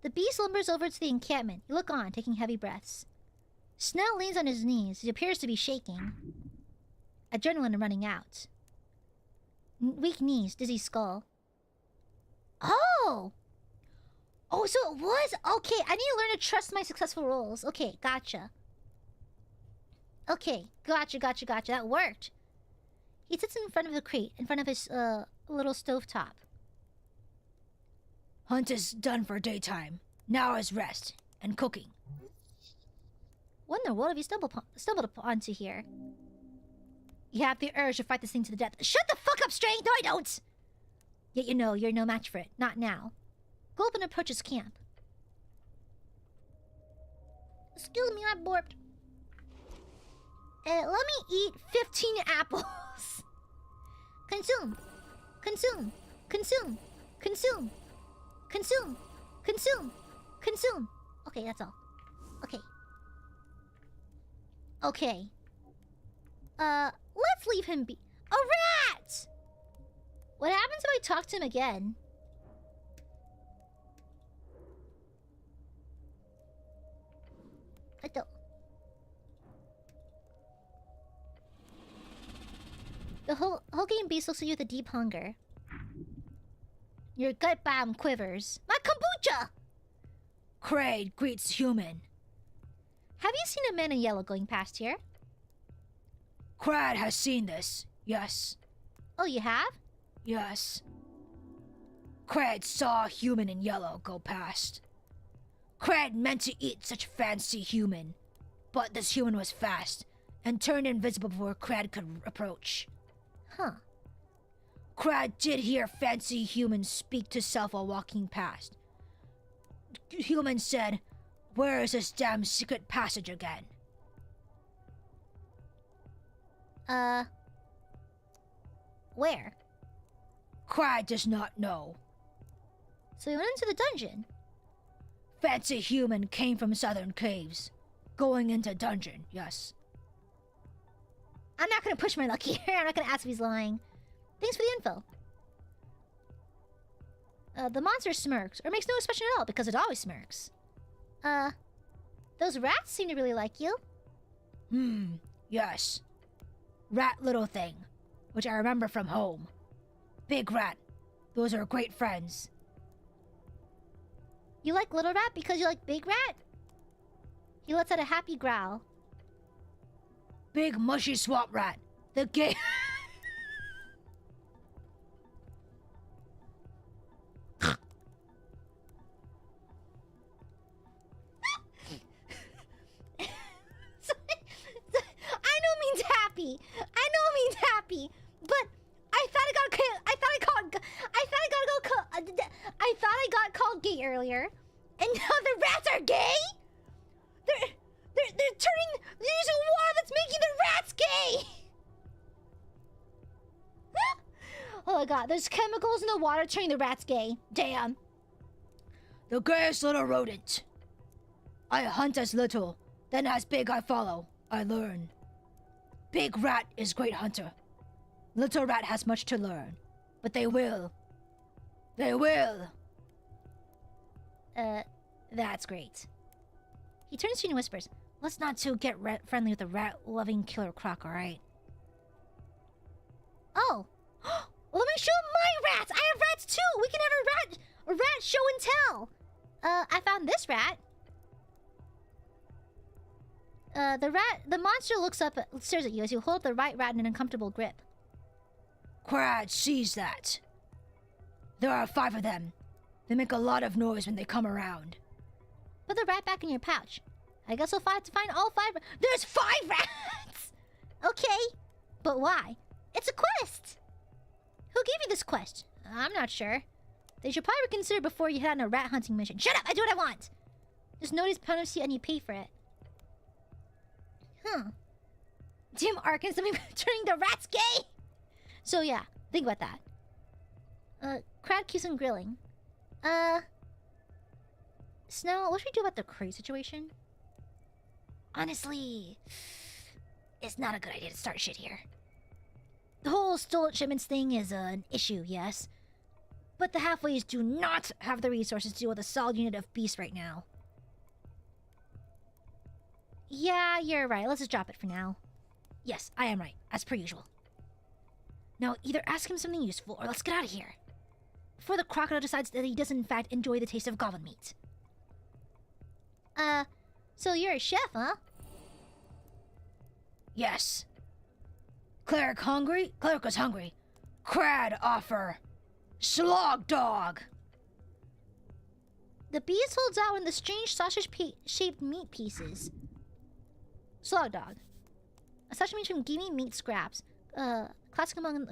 The beast lumbers over to the encampment. You look on, taking heavy breaths. Snell leans on his knees. He appears to be shaking. Adrenaline running out. Weak knees, dizzy skull. Oh! Oh, so it was... Okay, I need to learn to trust my successful rolls. Okay, gotcha. Okay, gotcha. That worked. He sits in front of the crate, in front of his, little stovetop. Hunt is done for daytime. Now is rest and cooking. What in the world have you stumbled upon to here? You have the urge to fight this thing to the death. Shut the fuck up, Strange! No, I don't! Yet you know you're no match for it. Not now. Gulpin approaches camp. Excuse me, I burped. Let me eat 15 apples. Consume. Okay, that's all. Okay. Let's leave him be. A rat! What happens if I talk to him again? I don't. The hulking beast looks at you with a deep hunger. Your gut biome quivers. My kombucha! Kraid greets human. Have you seen a man in yellow going past here? Kraid has seen this, yes. Oh, you have? Yes. Kraid saw a human in yellow go past. Kraid meant to eat such fancy human, but this human was fast and turned invisible before Kraid could approach. Huh. Kraid did hear fancy human speak to self while walking past. Human said, "Where is this damn secret passage again?" Where? Kraid does not know. So he went into the dungeon. Fancy human came from southern caves. Going into dungeon, yes. I'm not gonna push my luck here. I'm not gonna ask if he's lying. Thanks for the info. The monster smirks, or makes no expression at all, because it always smirks. Those rats seem to really like you.
Yes. Rat little thing, which I remember from home. Big rat. Those are great friends.
You like little rat because you like big rat? He lets out a happy growl.
Big mushy swamp rat. The gay...
Happy, but I thought I got called gay earlier, and now the rats are gay. They're using water that's making the rats gay. Oh my god, there's chemicals in the water turning the rats gay. Damn.
The gayest little rodent. I hunt as little, then as big I follow. I learn. Big rat is great hunter. Little rat has much to learn. But they will. They will.
That's great. He turns to you and whispers, let's not to get friendly with the rat-loving killer croc, alright? Oh. Let me show my rats! I have rats too! We can have a rat show and tell! I found this rat. The monster stares at you as you hold the right rat in an uncomfortable grip.
Crad sees that. There are 5 of them. They make a lot of noise when they come around.
Put the rat back in your pouch. I guess we'll have to find all 5. There's 5 rats! Okay, but why? It's a quest! Who gave you this quest? I'm not sure. They should probably reconsider before you head on a rat hunting mission. Shut up! I do what I want! Just notice penalty and you pay for it. Huh. Jim Arkin, something turning the rats gay! So yeah, think about that. Crad keeps on grilling. Snow, what should we do about the crate situation? Honestly, it's not a good idea to start shit here. The whole stolen shipments thing is an issue, yes. But the halfways do not have the resources to deal with a solid unit of beasts right now. Yeah, you're right. Let's just drop it for now. Yes, I am right, as per usual. Now, either ask him something useful, or let's get out of here. Before the crocodile decides that he does in fact enjoy the taste of goblin meat. So you're a chef, huh?
Yes. Cleric hungry? Cleric was hungry. Crad offer. Slog dog.
The beast holds out one of the strange sausage-shaped meat pieces. Slog dog. A sausage meat from gamey meat scraps. Classic among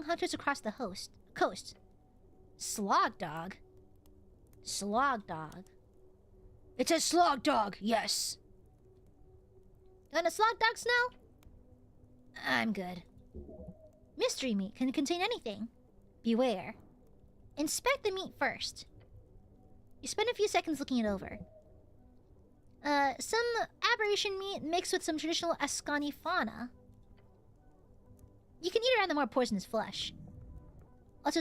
hunters across the coast. Slog dog. Slog dog.
It's a slog dog, yes.
You want a slog dog, Snow? I'm good. Mystery meat can contain anything. Beware. Inspect the meat first. You spend a few seconds looking it over. Some aberration meat mixed with some traditional Ascani fauna. You can eat around the more poisonous flesh. Also,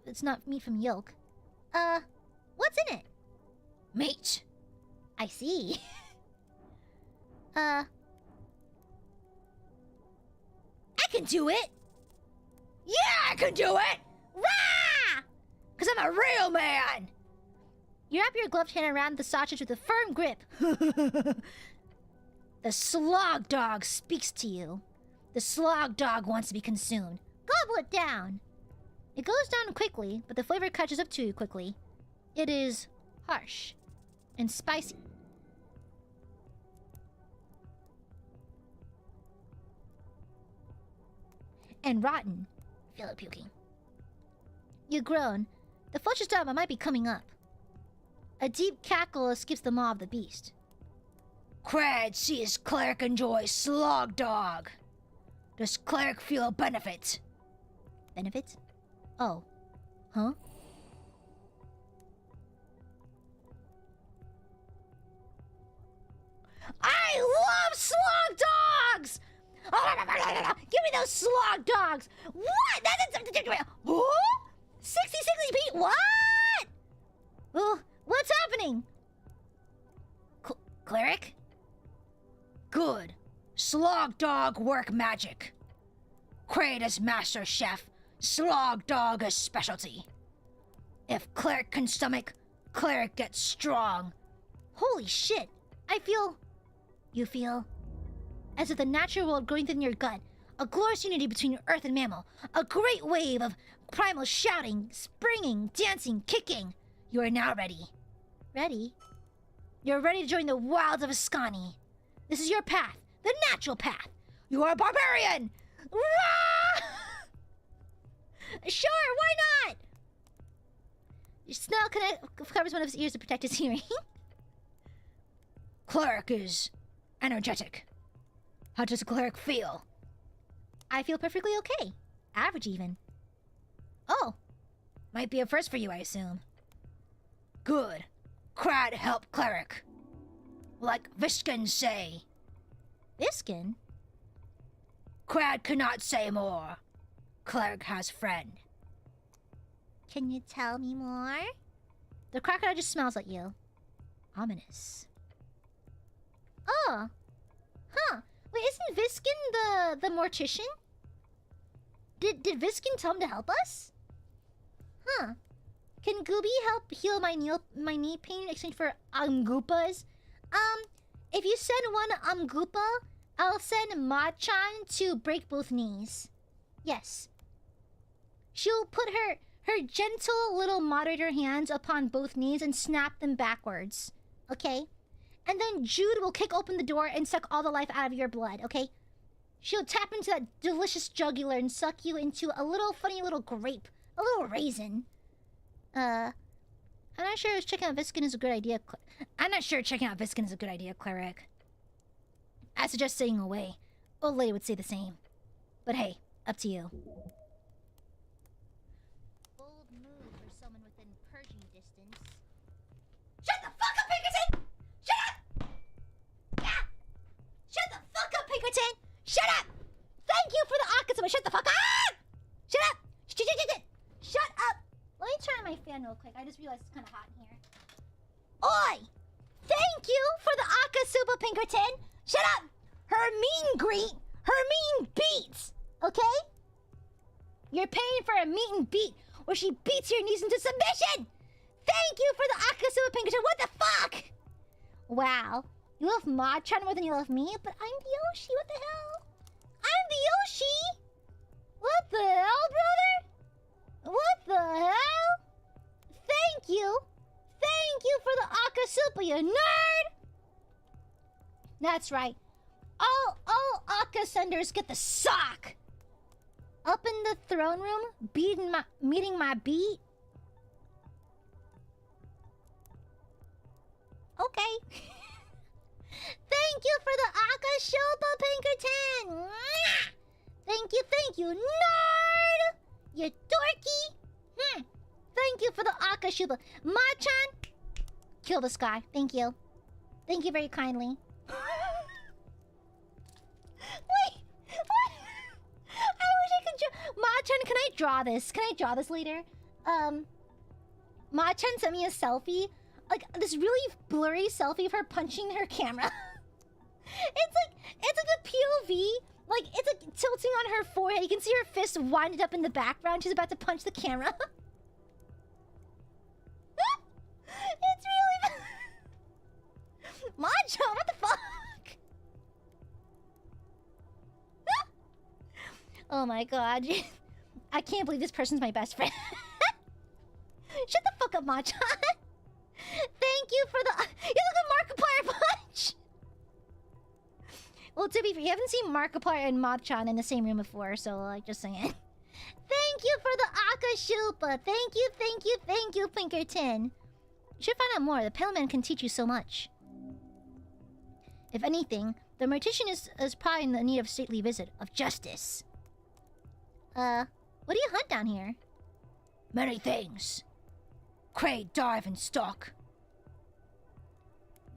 it's not meat from yolk. What's in it?
Meat.
I see. I can do it!
Yeah, I can do it!
Rah!
'Cause I'm a real man!
You wrap your gloved hand around the sausage with a firm grip. The slog dog speaks to you. The slog dog wants to be consumed. Gobble it down. It goes down quickly, but the flavor catches up to you quickly. It is harsh and spicy. And rotten. Feel it puking. You groan. The flesh is done, but might be coming up. A deep cackle escapes the maw of the beast.
Crad sees cleric enjoy slog dog. Does cleric feel a benefit?
Benefit? Oh. Huh? I love slog dogs! Give me those slog dogs! What? Huh? 60 feet? What? What's happening? Cleric?
Good. Slog Dog work magic. Kraid is master chef. Slog Dog is specialty. If cleric can stomach, cleric gets strong.
Holy shit! You feel as if the natural world growing within your gut, a glorious unity between earth and mammal, a great wave of primal shouting, springing, dancing, kicking. You are now ready. Ready? You're ready to join the wilds of Ascani. This is your path, the natural path. You are a barbarian! Rah! Sure, why not? Your snell covers one of his ears to protect his hearing.
Cleric is energetic. How does a cleric feel?
I feel perfectly okay. Average even. Oh, might be a first for you, I assume.
Good. Crad help cleric. Like Viskin say.
Viskin?
Crad cannot say more. Cleric has friend.
Can you tell me more? The crocodile just smiles at you. Ominous. Oh. Huh. Wait, isn't Viskin the mortician? Did Viskin tell him to help us? Huh. Can Gooby help heal my knee pain in exchange for Amgoopas? If you send one Amgoopa, I'll send Ma-chan to break both knees. Yes. She'll put her gentle little moderator hands upon both knees and snap them backwards. Okay? And then Jude will kick open the door and suck all the life out of your blood, okay? She'll tap into that delicious jugular and suck you into a little funny little grape. A little raisin. I'm not sure checking out Viskin is a good idea. I'm not sure checking out Viskin is a good idea, cleric. I suggest staying away. Old lady would say the same. But hey, up to you. Bold move for someone within purging distance. Shut the fuck up, Pinkerton! Shut up! Yeah! Shut the fuck up, Pinkerton! Shut up! Thank you for the Akatsuba! Shut the fuck up! Shut up! Shut up! Let me turn on my fan real quick. I just realized it's kind of hot in here. Oi! Thank you for the Akatsuba, Pinkerton! Shut up! Her mean greet! Her mean beats! Okay? You're paying for a meet and beat where she beats your knees into submission! Thank you for the Akatsuba, Pinkerton! What the fuck? Wow. You love Ma-chan more than you love me, but I'm the Yoshi. What the hell? I'm the Yoshi! What the hell, brother? What the hell? Thank you! Thank you for the Akatsuba, you nerd! That's right. All Akasenders get the sock! Up in the throne room, meeting my beat? Okay. Thank you for the Akashopa, Pinkerton! Thank you, nerd! You dorky! Thank you for the Akashuba. Ma-chan! Kill this guy. Thank you. Thank you very kindly. Wait! What? I wish I could draw... Ma-chan, can I draw this? Can I draw this later? Ma-chan sent me a selfie. Like, this really blurry selfie of her punching her camera. It's like a POV. Like, it's like tilting on her forehead. You can see her fist winded up in the background. She's about to punch the camera. It's really... Macho, what the fuck? Oh my god. I can't believe this person's my best friend. Shut the fuck up, Macho. Thank you for the... You look at Markiplier punch! Well, to be fair, you haven't seen Markiplier and Machan in the same room before, so, like, just saying. Thank you for the Akashupa! Thank you, Pinkerton! You should find out more. The Pale Man can teach you so much. If anything, the mortician is probably in the need of stately visit, of justice. What do you hunt down here?
Many things. Kraid dive and stalk.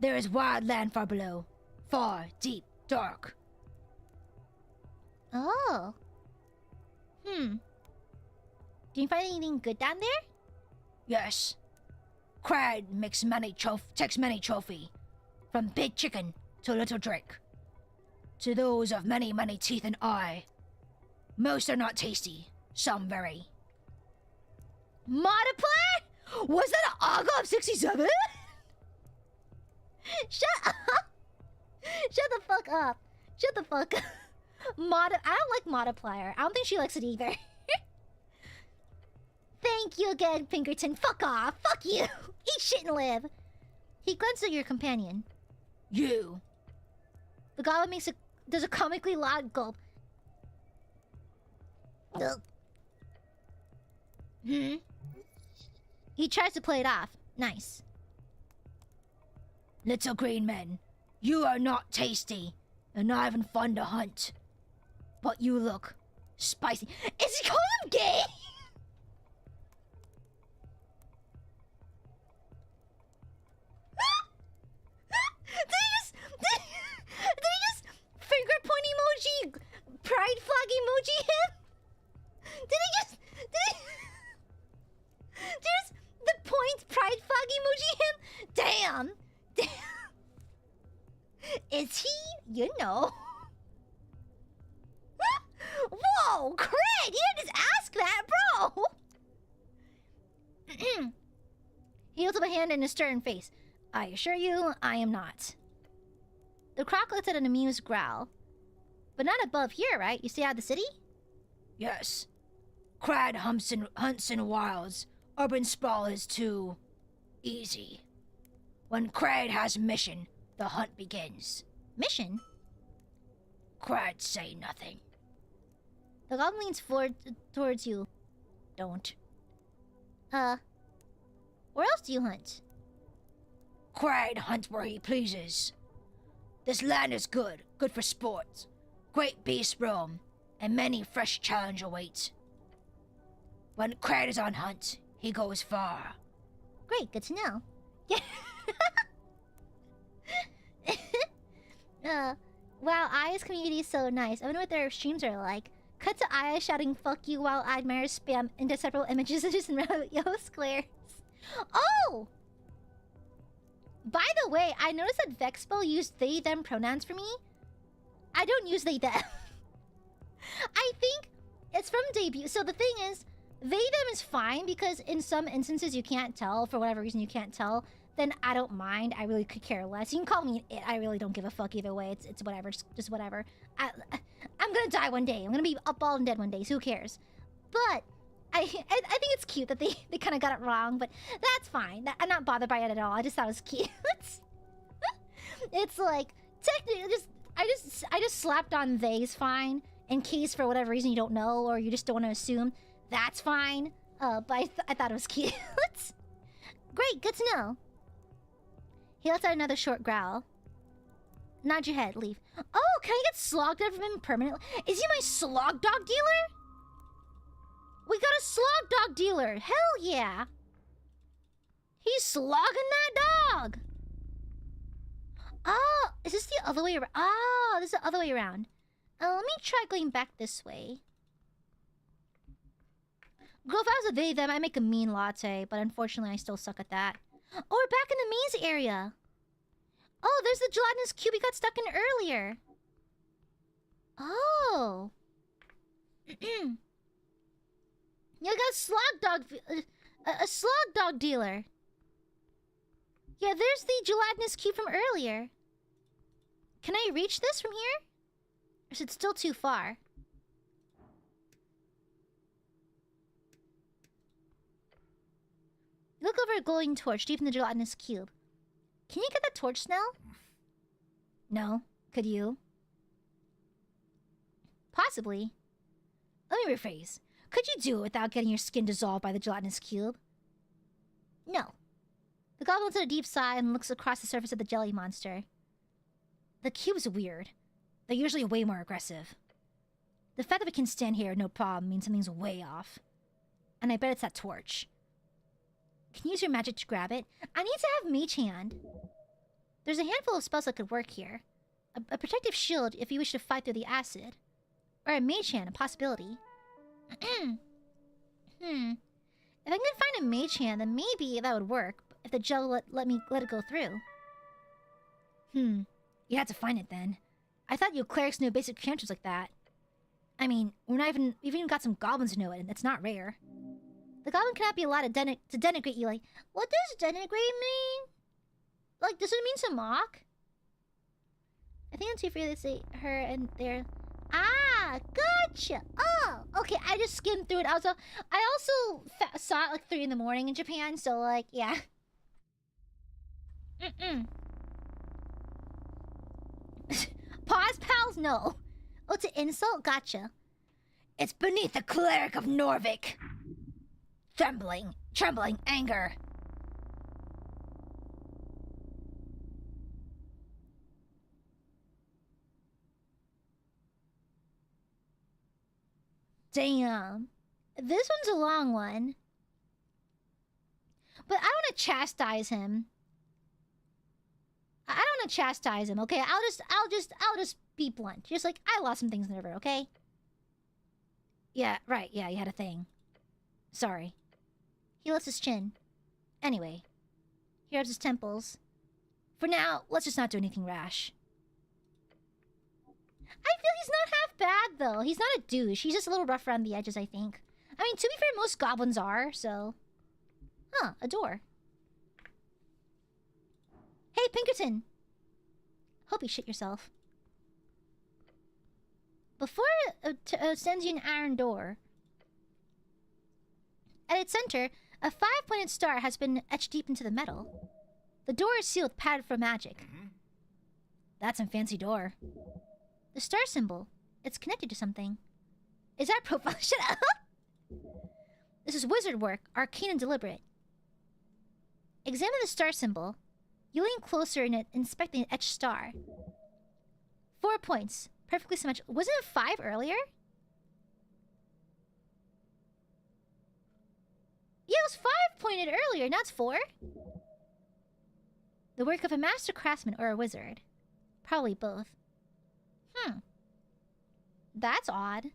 There is wild land far below. Far, deep, dark.
Oh. Do you find anything good down there?
Yes. Kraid takes many trophy. From big chicken to little drake. to those of many, many teeth and eye. Most are not tasty, some very.
Multiply? Was that an Aga of 67? Shut up! Shut the fuck up. Shut the fuck up. I don't like multiplier. I don't think she likes it either. Thank you again, Pinkerton. Fuck off. Fuck you. Eat shit and live. He glanced at your companion.
You.
The goblin does a comically loud gulp. He tries to play it off. Nice.
Little green men, you are not tasty, and not even fun to hunt. But you look spicy.
Is he calling him gay? Did he just finger point emoji, pride flag emoji him? Did he just the point pride flag emoji him? Damn. Is he? You know. Whoa, Craig, you didn't just ask that, bro. He holds up a hand in a stern face. I assure you, I am not. The croc lets out an amused growl. But not above here, right? You stay out of the city?
Yes. Crad hunts in wilds. Urban sprawl is too easy. When Crad has mission, the hunt begins.
Mission?
Crad say nothing.
The goblin leans forward towards you. Don't. Where else do you hunt?
Crad hunts where he pleases. This land is good for sport. Great beasts roam, and many fresh challenge await. When Crad is on hunt, he goes far.
Great, good to know. Yeah. Wow, Aya's community is so nice. I wonder what their streams are like. Cut to Aya shouting "fuck you" while Aiadmirers spam into several images just in yellow squares. Oh! By the way, I noticed that Vexpo used they them pronouns for me. I don't use they them. I think it's from debut. So the thing is, they them is fine because in some instances you can't tell, for whatever reason you can't tell, then I don't mind. I really could care less. You can call me an it. I really don't give a fuck either way. It's whatever. Just whatever. I'm gonna die one day. I'm gonna be up all and dead one day. So who cares? But I think it's cute that they kind of got it wrong, but that's fine. I'm not bothered by it at all. I just thought it was cute. It's like technically I just slapped on they's fine in case for whatever reason you don't know or you just don't want to assume. That's fine. But I thought it was cute. Great, good to know. He lets out another short growl. Nod your head, leave. Oh, can I get slogged out from him permanently? Is he my slog dog dealer? We got a slog dog dealer. Hell yeah. He's slogging that dog. Oh, is this the other way around? Oh, this is the other way around. Let me try going back this way. Girl, if I was a they, them, I'd make a mean latte, but unfortunately I still suck at that. Oh, we're back in the maze area. Oh, there's the gelatinous cube we got stuck in earlier. Oh. You got a slog dog, a slog dog dealer. Yeah, there's the gelatinous cube from earlier. Can I reach this from here? Or is it still too far? Look over a glowing torch deep in the gelatinous cube. Can you get that torch smell? No. Could you? Possibly. Let me rephrase. Could you do it without getting your skin dissolved by the gelatinous cube? No. The goblin lets out a deep sigh and looks across the surface of the jelly monster. The cube's weird. They're usually way more aggressive. The fact that we can stand here no problem means something's way off. And I bet it's that torch. Can you use your magic to grab it? I need to have Mage Hand. There's a handful of spells that could work here. A protective shield if you wish to fight through the acid. Or a Mage Hand, a possibility. If I can find a Mage Hand, then maybe that would work. If the gel let it go through. You had to find it then. I thought you clerics knew basic cantrips like that. I mean, we've even got some goblins who know it, and it's not rare. The goblin cannot be allowed to denigrate you. Like, what does denigrate mean? Like, does it mean to mock? I think I'm too free to say her and their... Ah, gotcha. Oh, okay. I just skimmed through it. I also saw it like 3 in the morning in Japan, so like, yeah. Pause, pals? No. Oh, to insult? Gotcha.
It's beneath the cleric of Norvik. Trembling anger.
Damn. This one's a long one. But I don't want to chastise him. I don't want to chastise him, okay? I'll just be blunt. Just like, I lost some things in the river, okay? Yeah, right, yeah, you had a thing. Sorry. He lifts his chin. Anyway. He rubs his temples. For now, let's just not do anything rash. I feel he's not half bad, though. He's not a douche. He's just a little rough around the edges, I think. I mean, to be fair, most goblins are, so... Huh, a door. Hey, Pinkerton! Hope you shit yourself. Before it sends you an iron door. At its center, a 5-pointed star has been etched deep into the metal. The door is sealed, padded for magic. That's some fancy door. The star symbol. It's connected to something. Is that profile? Shut up! This is wizard work, arcane and deliberate. Examine the star symbol. You lean closer and inspect the etched star. 4 points. Perfectly symmetrical. Wasn't it 5 earlier? Yeah, it was 5-pointed earlier, now it's 4. The work of a master craftsman or a wizard. Probably both. That's odd.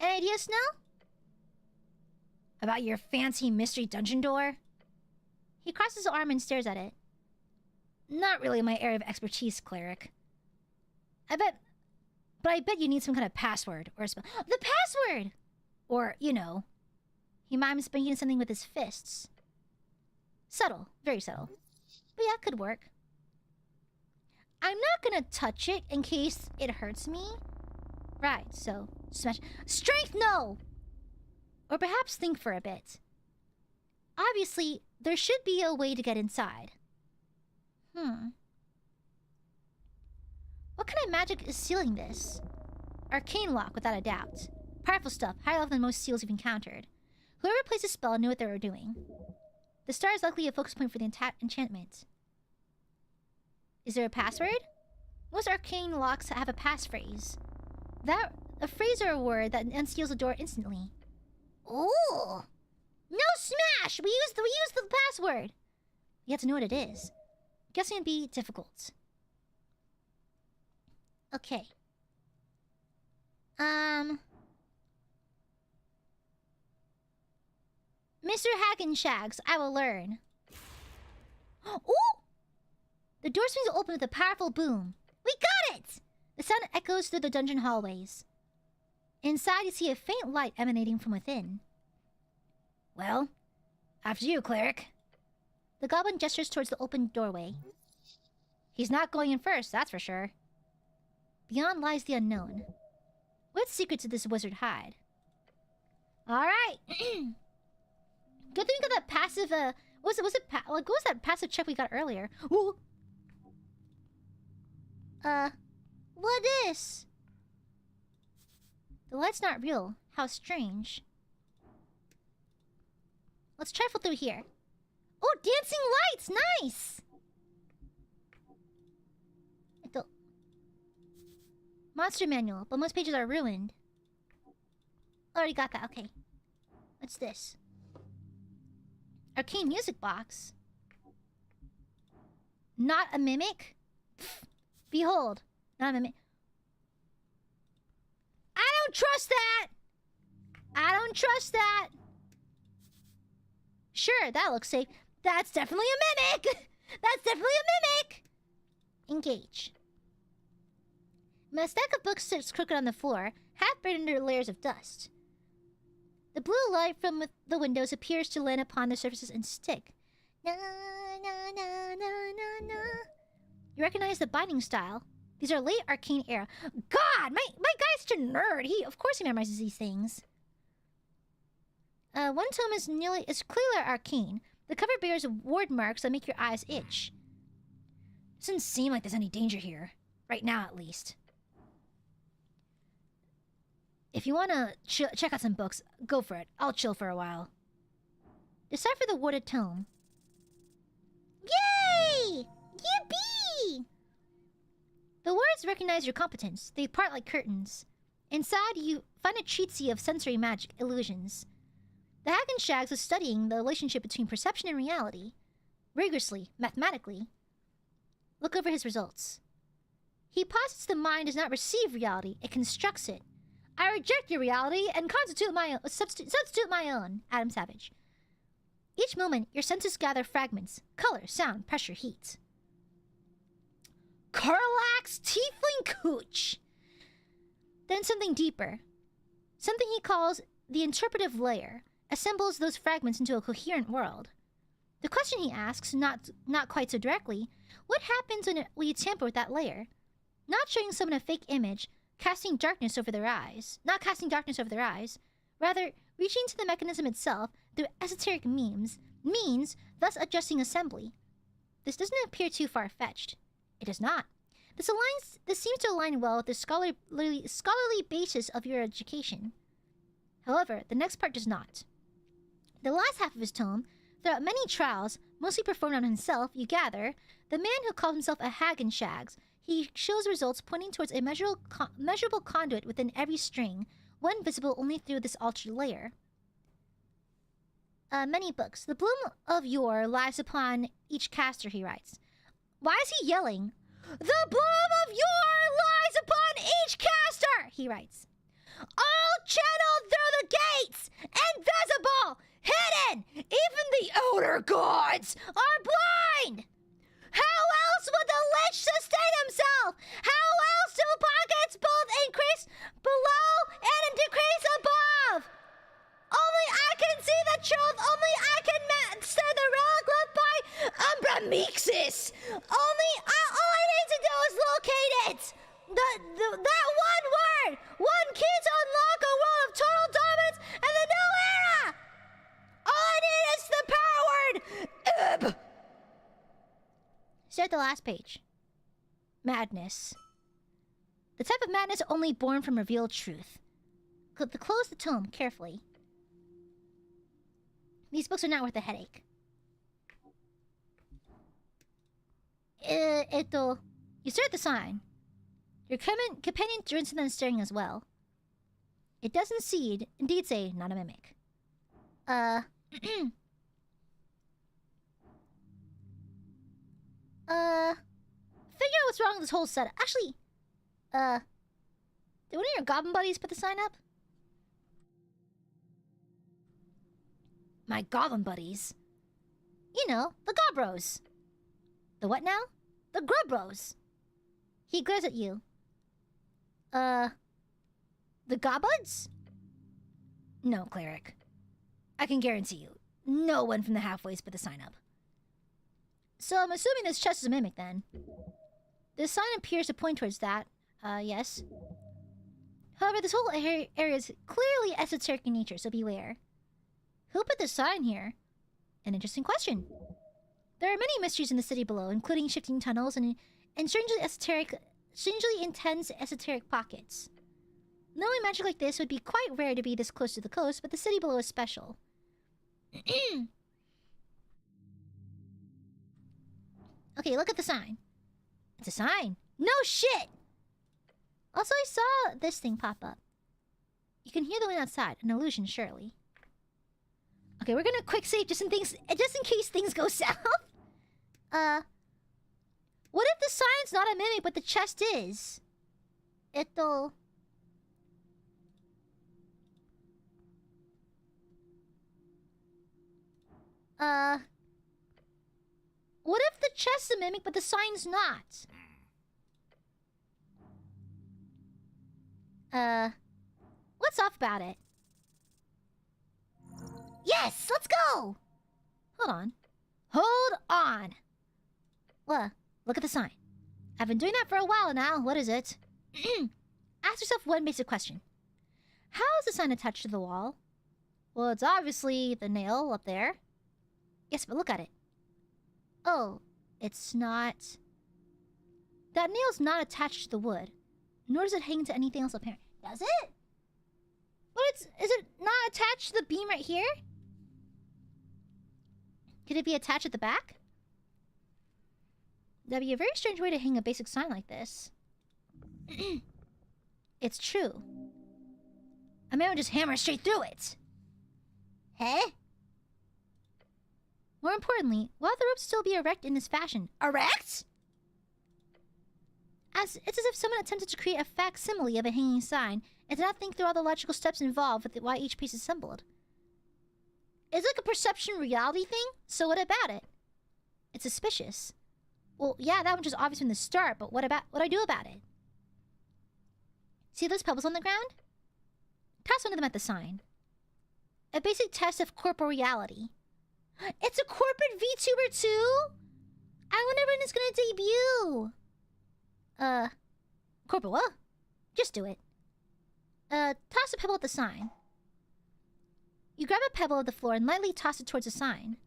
Any ideas, Snow? About your fancy mystery dungeon door? He crosses his arm and stares at it. Not really my area of expertise, cleric. I bet you need some kind of password or a spell. The password! Or, you know, he mimes spanking something with his fists. Subtle, very subtle. But yeah, could work. I'm not gonna touch it in case it hurts me. Right, so smash. Strength, no! Or perhaps think for a bit. Obviously, there should be a way to get inside. What kind of magic is sealing this? Arcane lock, without a doubt. Powerful stuff, higher level than most seals you've encountered. Whoever placed the spell knew what they were doing. The star is likely a focus point for the enchantment. Is there a password? Most arcane locks have a passphrase. A phrase or a word that unseals the door instantly. Ooh! No smash! We use the password! You have to know what it is. Guessing it'd be difficult. Okay. Mr. Hackenshags, I will learn. Ooh! The door swings open with a powerful boom. We got it! The sound echoes through the dungeon hallways. Inside, you see a faint light emanating from within. Well, after you, cleric. The goblin gestures towards the open doorway. He's not going in first, that's for sure. Beyond lies the unknown. What secrets did this wizard hide? Alright! Good thing we got that passive, what was that passive check we got earlier? Ooh! What is? The light's not real. How strange. Let's trifle through here. Oh, dancing lights! Nice! Monster manual, but most pages are ruined. Already got that, okay. What's this? Arcane music box. Not a mimic? Pfft. Behold, not a mimic. I don't trust that! I don't trust that! Sure, that looks safe. That's definitely a mimic! That's definitely a mimic! Engage. A stack of books sits crooked on the floor, half buried under layers of dust. The blue light from the windows appears to land upon the surfaces and stick. Na, na, na, na, na, na. You recognize the binding style. These are late arcane era. God, my guy's such a nerd. Of course he memorizes these things. One tome is clearly arcane. The cover bears ward marks that make your eyes itch. Doesn't seem like there's any danger here. Right now, at least. If you want to check out some books, go for it. I'll chill for a while. Decipher the worded tome. Yay! Yippee! The words recognize your competence. They part like curtains. Inside, you find a treatise of sensory magic illusions. The Hagen Shags was studying the relationship between perception and reality. Rigorously, mathematically. Look over his results. He posits the mind does not receive reality, it constructs it. I reject your reality and substitute my own. Adam Savage. Each moment, your senses gather fragments. Color, sound, pressure, heat. Carlax Tiefling Cooch. Then something deeper. Something he calls the interpretive layer. Assembles those fragments into a coherent world. The question he asks, not quite so directly, what happens when you tamper with that layer? Not showing someone a fake image, not casting darkness over their eyes, rather reaching to the mechanism itself through esoteric means, thus adjusting assembly. This doesn't appear too far-fetched. It does not. This seems to align well with the scholarly basis of your education. However, the next part does not. The last half of his tome, throughout many trials, mostly performed on himself, you gather, the man who calls himself a Hagen Shags, he shows results pointing towards a measurable conduit within every string, one visible only through this altered layer. Many books. The bloom of yore lies upon each caster, he writes. Why is he yelling? The bloom of yore lies upon each caster, he writes. All channeled through the gates, invisible, hidden, even the outer gods are blind. How else would the lich sustain himself? How else do pockets both increase below and decrease above? Only I can see the truth. Only I can master the relic left by Umbramixis. All I need to do is locate it. That one word, one key to unlock a world of total dominance and the new era. All I need is the power word, Ebb. Start the last page. Madness. The type of madness only born from revealed truth. Close the tome carefully. These books are not worth a headache. You stare at the sign. Your companion turns to them staring as well. It does indeed say, not a mimic. Figure out what's wrong with this whole setup. Actually, did one of your goblin buddies put the sign up? My goblin buddies? You know, the Gobros. The what now? The Grubros. He glares at you. The Gobuds? No, cleric. I can guarantee you, no one from the halfways put the sign up. So I'm assuming this chest is a mimic then. The sign appears to point towards that. Yes. However, this whole area is clearly esoteric in nature, so beware. Who put the sign here? An interesting question. There are many mysteries in the city below, including shifting tunnels and strangely intense esoteric pockets. Knowing magic like this would be quite rare to be this close to the coast, but the city below is special. Okay, look at the sign. It's a sign. No shit! Also, I saw this thing pop up. You can hear the wind outside. An illusion, surely. Okay, we're gonna quick save just in case things go south. What if the sign's not a mimic, but the chest is? It'll... What if the chest's a mimic, but the sign's not? What's off about it? Yes, let's go! Hold on. Hold on! What? Look at the sign. I've been doing that for a while now. What is it? Ask yourself one basic question. How is the sign attached to the wall? Well, it's obviously the nail up there. Yes, but look at it. Oh, it's not... That nail's not attached to the wood, nor does it hang to anything else apparent. Does it? But is it not attached to the beam right here? Could it be attached at the back? That'd be a very strange way to hang a basic sign like this. It's true. A man would just hammer straight through it. Huh? More importantly, why would the rope still be erect in this fashion? Erect? It's as if someone attempted to create a facsimile of a hanging sign and did not think through all the logical steps involved with why each piece is assembled. It's like a perception reality thing, so what about it? It's suspicious. Well, yeah, that was just obvious from the start, but what do I do about it? See those pebbles on the ground? Toss one of them at the sign. A basic test of corporeality. It's a corporate VTuber too? I wonder when it's gonna debut. Corporal, what? Just do it. Toss a pebble at the sign. You grab a pebble off the floor and lightly toss it towards the sign.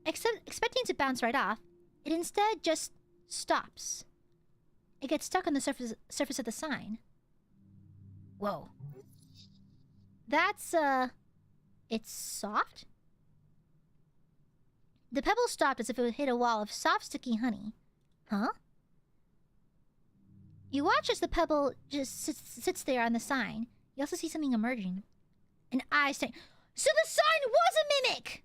Expecting it to bounce right off, it instead just stops. It gets stuck on the surface of the sign. Whoa. That's, it's soft? The pebble stopped as if it would hit a wall of soft, sticky honey. Huh? You watch as the pebble just sits there on the sign. You also see something emerging. An eye staring. So the sign was a mimic!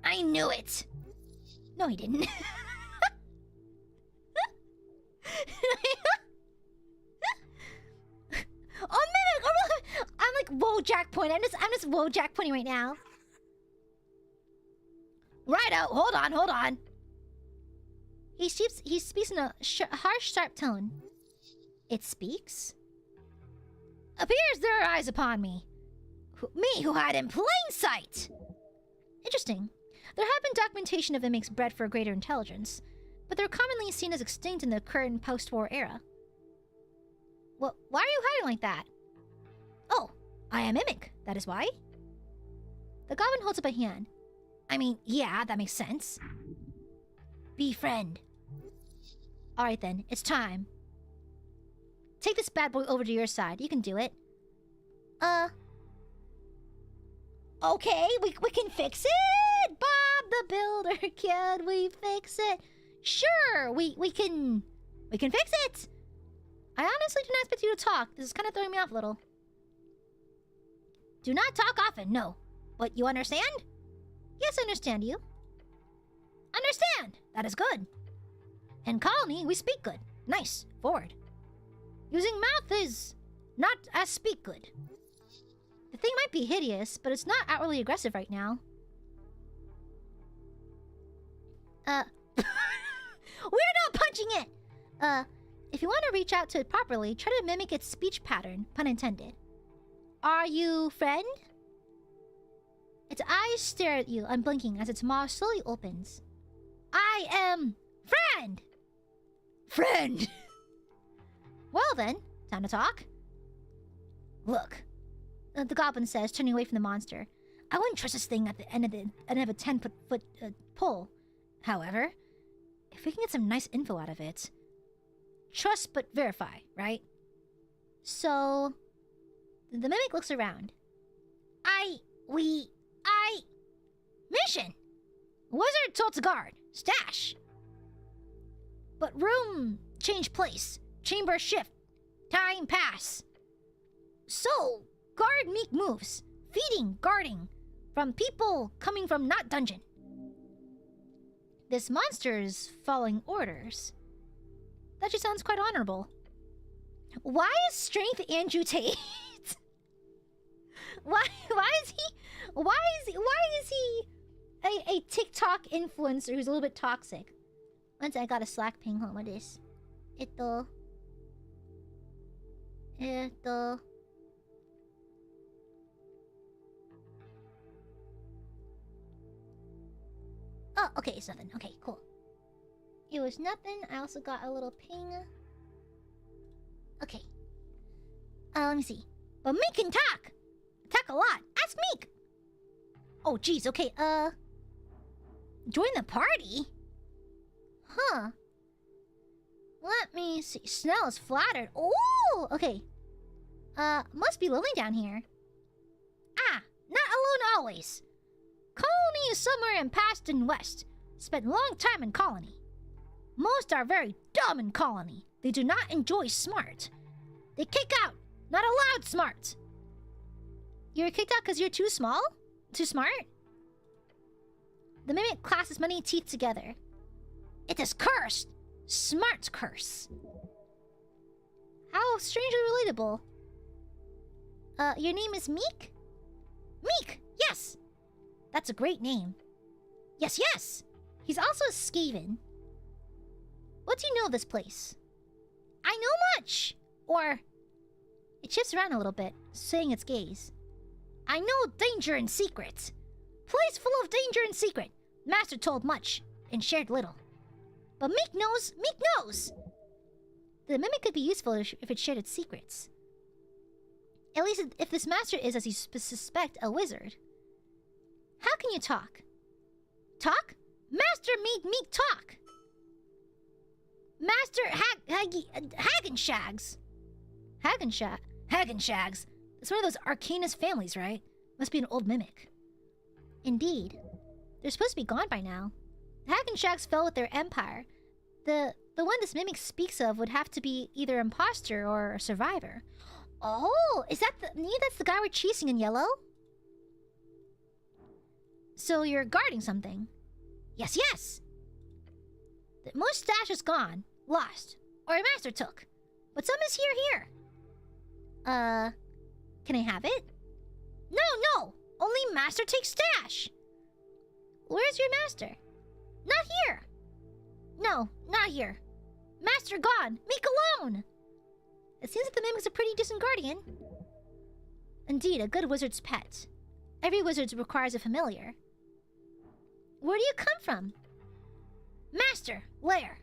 I knew it! No, he didn't. Oh, mimic! I'm like, whoa, Jack point. I'm just whoa, Jack pointing right now. Righto, hold on. He speaks in a harsh, sharp tone. It speaks? Appears there are eyes upon me. Me who hide in plain sight! Interesting. There have been documentation of mimics bred for greater intelligence, but they're commonly seen as extinct in the current post-war era. Well, why are you hiding like that? Oh, I am mimic, that is why. The goblin holds up a hand. I mean, yeah, that makes sense. Befriend. Alright then, it's time. Take this bad boy over to your side. You can do it. Okay, we can fix it! Bob the Builder, can we fix it? Sure, we can fix it! I honestly do not expect you to talk. This is kind of throwing me off a little. Do not talk often, no. But you understand? Yes, I understand you. Understand! That is good. In colony, we speak good. Nice. Forward. Using mouth is not as speak good. The thing might be hideous, but it's not outwardly aggressive right now. We're not punching it! If you want to reach out to it properly, try to mimic its speech pattern, pun intended. Are you friend? Its eyes stare at you, unblinking, as its mouth slowly opens. I am friend! Friend! Well then, time to talk. Look, the goblin says, turning away from the monster. I wouldn't trust this thing at the end of a 10-foot pole. However, if we can get some nice info out of it... Trust but verify, right? So... The mimic looks around. Mission! Wizard told to guard. Stash! But room, change place. Chamber shift. Time pass. So, guard meek moves. Feeding, guarding. From people coming from not dungeon. This monster's following orders. That just sounds quite honorable. Why is strength Andrew Tate? Why is he a TikTok influencer who's a little bit toxic? Once I got a Slack ping home with this. Oh, okay, it's nothing. Okay, cool. It was nothing. I also got a little ping. Okay. Let me see. But Meek can talk! Talk a lot. Ask Meek! Oh, jeez, okay, join the party? Huh. Let me see. Snell is flattered. Oh, okay. Must be lonely down here. Ah, not alone always. Colony is somewhere in past and west. Spent long time in colony. Most are very dumb in colony. They do not enjoy smart. They kick out, not allowed smart. You're kicked out because you're too small? Too smart? The mimic classes many teeth together. It is cursed. Smart curse. How strangely relatable. Your name is Meek? Meek, yes! That's a great name. Yes, yes! He's also a Skaven. What do you know of this place? I know much! Or... It shifts around a little bit, saying its gaze. I know danger and secret. Place full of danger and secret. Master told much, and shared little. But Meek knows! Meek knows! The mimic could be useful if it shared its secrets. At least if this master is, as you suspect, a wizard. How can you talk? Talk? Master Meek talk! Master Hagenshags. Hagenshags. It's one of those Arcanist families, right? Must be an old mimic. Indeed. They're supposed to be gone by now. The Hagenshags fell with their empire. The one this mimic speaks of would have to be either imposter or a survivor. Oh, is that that's the guy we're chasing in yellow? So you're guarding something? Yes, yes! The mustache is gone, lost, or a master took. But some is here. Can I have it? No! Only master takes stash! Where's your master? Not here! No, not here. Master gone! Meek alone! It seems that the mimic's a pretty decent guardian. Indeed, a good wizard's pet. Every wizard requires a familiar. Where do you come from? Master, lair.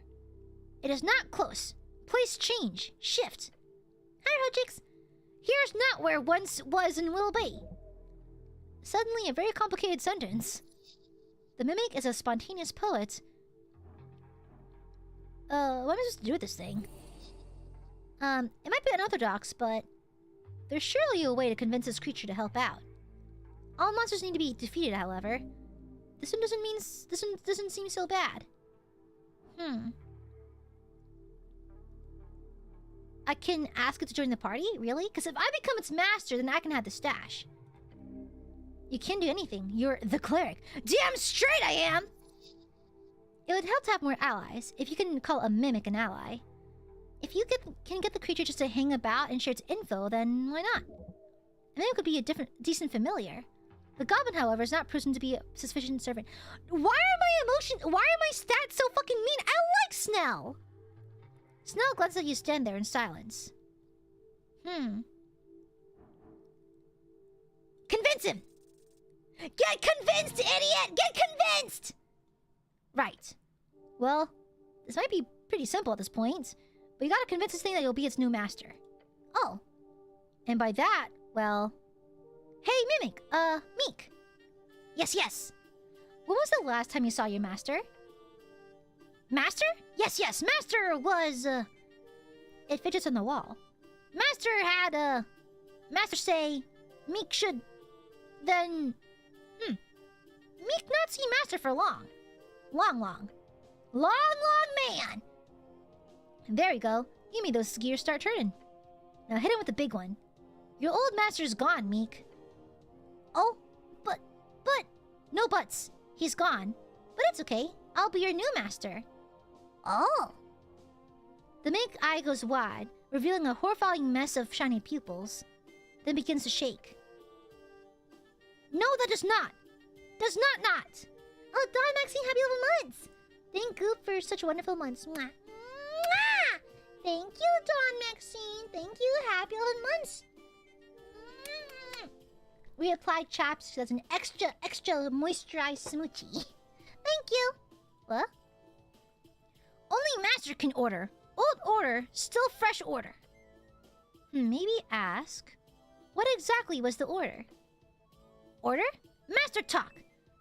It is not close. Place change, shift. Hi, Hojix. Here's not where once was and will be. Suddenly a very complicated sentence. The mimic is a spontaneous poet. What am I supposed to do with this thing? It might be unorthodox, but there's surely a way to convince this creature to help out. All monsters need to be defeated, however. This one doesn't seem so bad. I can ask it to join the party? Really? Because if I become its master, then I can have the stash. You can't do anything. You're the cleric. Damn straight I am! It would help to have more allies, if you can call a mimic an ally. If you can get the creature just to hang about and share its info, then why not? A mimic could be a decent familiar. The goblin, however, is not proven to be a sufficient servant. Why are my stats so fucking mean? I like Snell! Snell glances at you stand there in silence. Convince him! Get convinced, idiot! Get convinced! Right. Well, this might be pretty simple at this point, but you gotta convince this thing that you'll be its new master. Oh. And by that, well... Hey, Mimic! Meek! Yes. When was the last time you saw your master? Master? Yes, Master was, It fidgets on the wall. Master had, Master say... Meek should... Then... Meek not see Master for long. Long man! There you go. You made those gears start turning. Now hit him with the big one. Your old master's gone, Meek. Oh, but... No buts. He's gone. But it's okay. I'll be your new master. Oh. The Mimic eye goes wide, revealing a horrifying mess of shiny pupils, then begins to shake. No, that does not. Does not. Oh, Don Maxine, happy 11 months. Thank you for such wonderful months. Mwah. Mwah! Thank you, Don Maxine. Thank you. Happy 11 months. Mwah. We applied chapstick as an extra moisturized smoochie. Thank you. What? Only master can order. Old order, still fresh order. Maybe ask, what exactly was the order? Order? Master talk.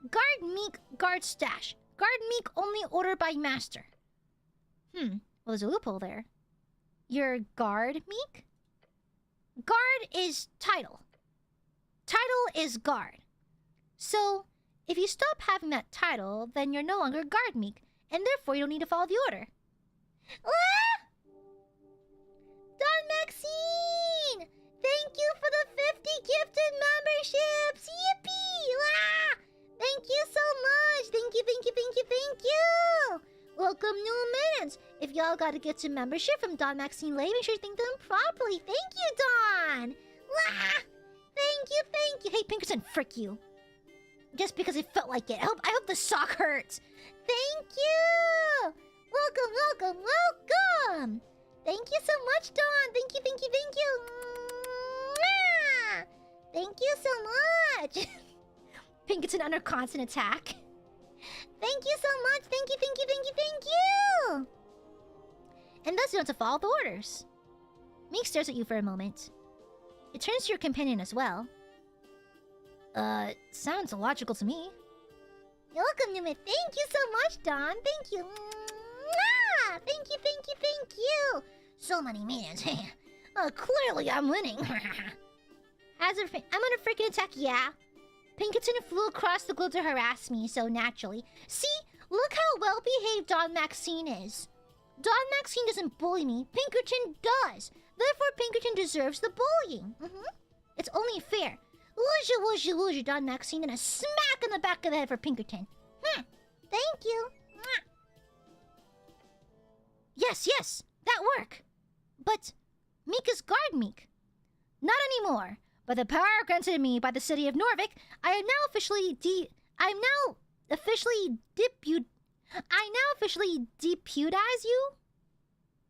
Guard meek, guard stash. Guard meek only order by master. Well, there's a loophole there. Your guard meek? Guard is title. Title is guard. So, if you stop having that title, then you're no longer guard meek, and therefore you don't need to follow the order. Ah! Don Maxine! Thank you for the 50 gifted memberships! Yippee! Ah! Thank you so much! Thank you! Welcome new minutes! If y'all gotta get some membership from Don Maxine Lay, make sure you thank them properly. Thank you, Don! Ah! Thank you! Hey, Pinkerton, frick you. Just because it felt like it. I hope the sock hurts. Thank you! Welcome! Thank you so much, Dawn. Thank you. Mwah! Thank you so much. Pinkerton under constant attack. Thank you so much. Thank you. And thus you don't have to follow the orders. Meek stares at you for a moment. It turns to your companion as well. Sounds illogical to me. You're welcome, Newman. Thank you so much, Dawn. Thank you. Mwah! Thank you. So many minutes. Clearly I'm winning. I'm gonna freaking attack, yeah. Pinkerton flew across the globe to harass me, so naturally. See? Look how well-behaved Don Maxine is. Don Maxine doesn't bully me. Pinkerton does. Therefore, Pinkerton deserves the bullying. It's only fair. Wooja, Don Maxine, and a smack in the back of the head for Pinkerton. Thank you. Mwah. Yes, that work. But Meek is guard Meek. Not anymore. By the power granted to me by the city of Norvik, I am now officially deputize you,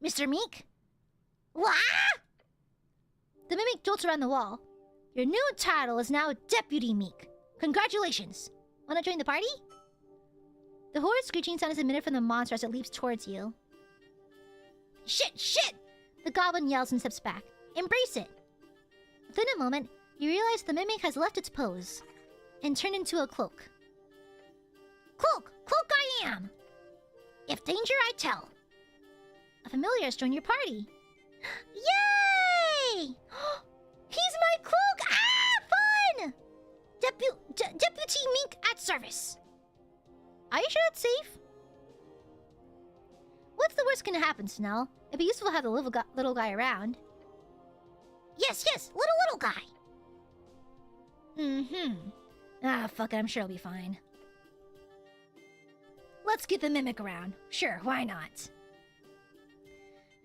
Mr. Meek. Wah! The mimic jolts around the wall. Your new title is now Deputy Meek. Congratulations. Wanna join the party? The horrid screeching sound is emitted from the monster as it leaps towards you. Shit! The goblin yells and steps back. Embrace it. Within a moment, you realize the mimic has left its pose and turned into a cloak. Cloak I am! If danger, I tell. A familiar has joined your party. Yay! He's my cloak! Ah, fun! Deputy Mink at service. Are you sure that's safe? What's the worst gonna happen, Snell? It'd be useful to have the little guy around. Yes, little guy. Fuck it, I'm sure he'll be fine. Let's get the mimic around. Sure, why not?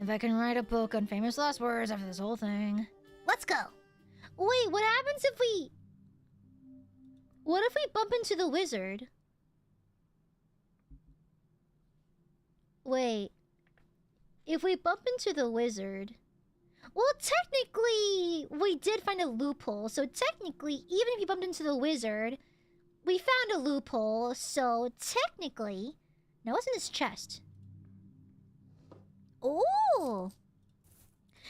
If I can write a book on famous last words after this whole thing. Let's go. Wait, what happens if we... What if we bump into the wizard? Wait. If we bump into the wizard... Well, technically, we did find a loophole. So technically, even if you bumped into the wizard, we found a loophole. So technically... Now, what's in this chest? Oh!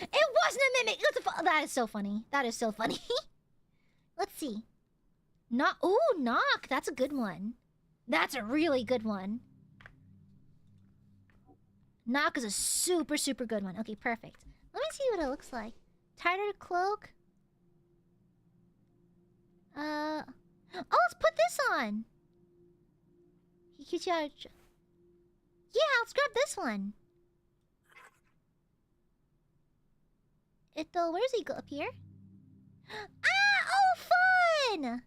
It wasn't a mimic! That is so funny. That is so funny. Let's see. Knock. That's a good one. That's a really good one. Knock is a super, super good one. Okay, perfect. Let me see what it looks like. Tighter cloak. Oh, let's put this on. Yeah, let's grab this one. Where does he go? Up here? Oh, fun!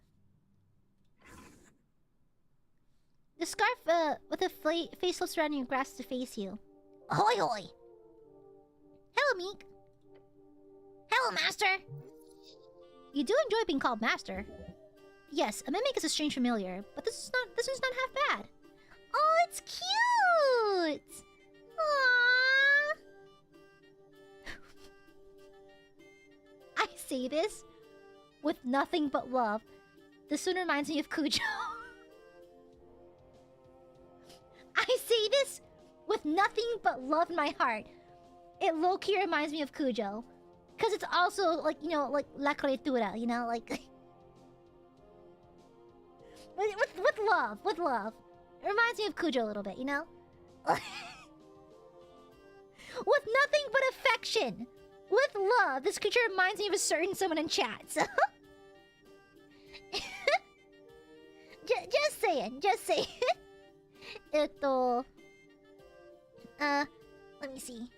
The scarf with a face slips around your grass to face you. Ahoy, hoy! Hello, Meek. Hello, Master. You do enjoy being called Master. Yes, a mimic is a strange familiar, but this one's not half bad. Oh, it's cute! Aww. I say this with nothing but love. This one reminds me of Cujo. I say this with nothing but love in my heart. It low-key reminds me of Cujo. Because it's also, like, you know, like, la criatura, you know, like... with love, with love. It reminds me of Cujo a little bit, you know? With nothing but affection. With love. This creature reminds me of a certain someone in chat, so... just saying, just saying. Let me see.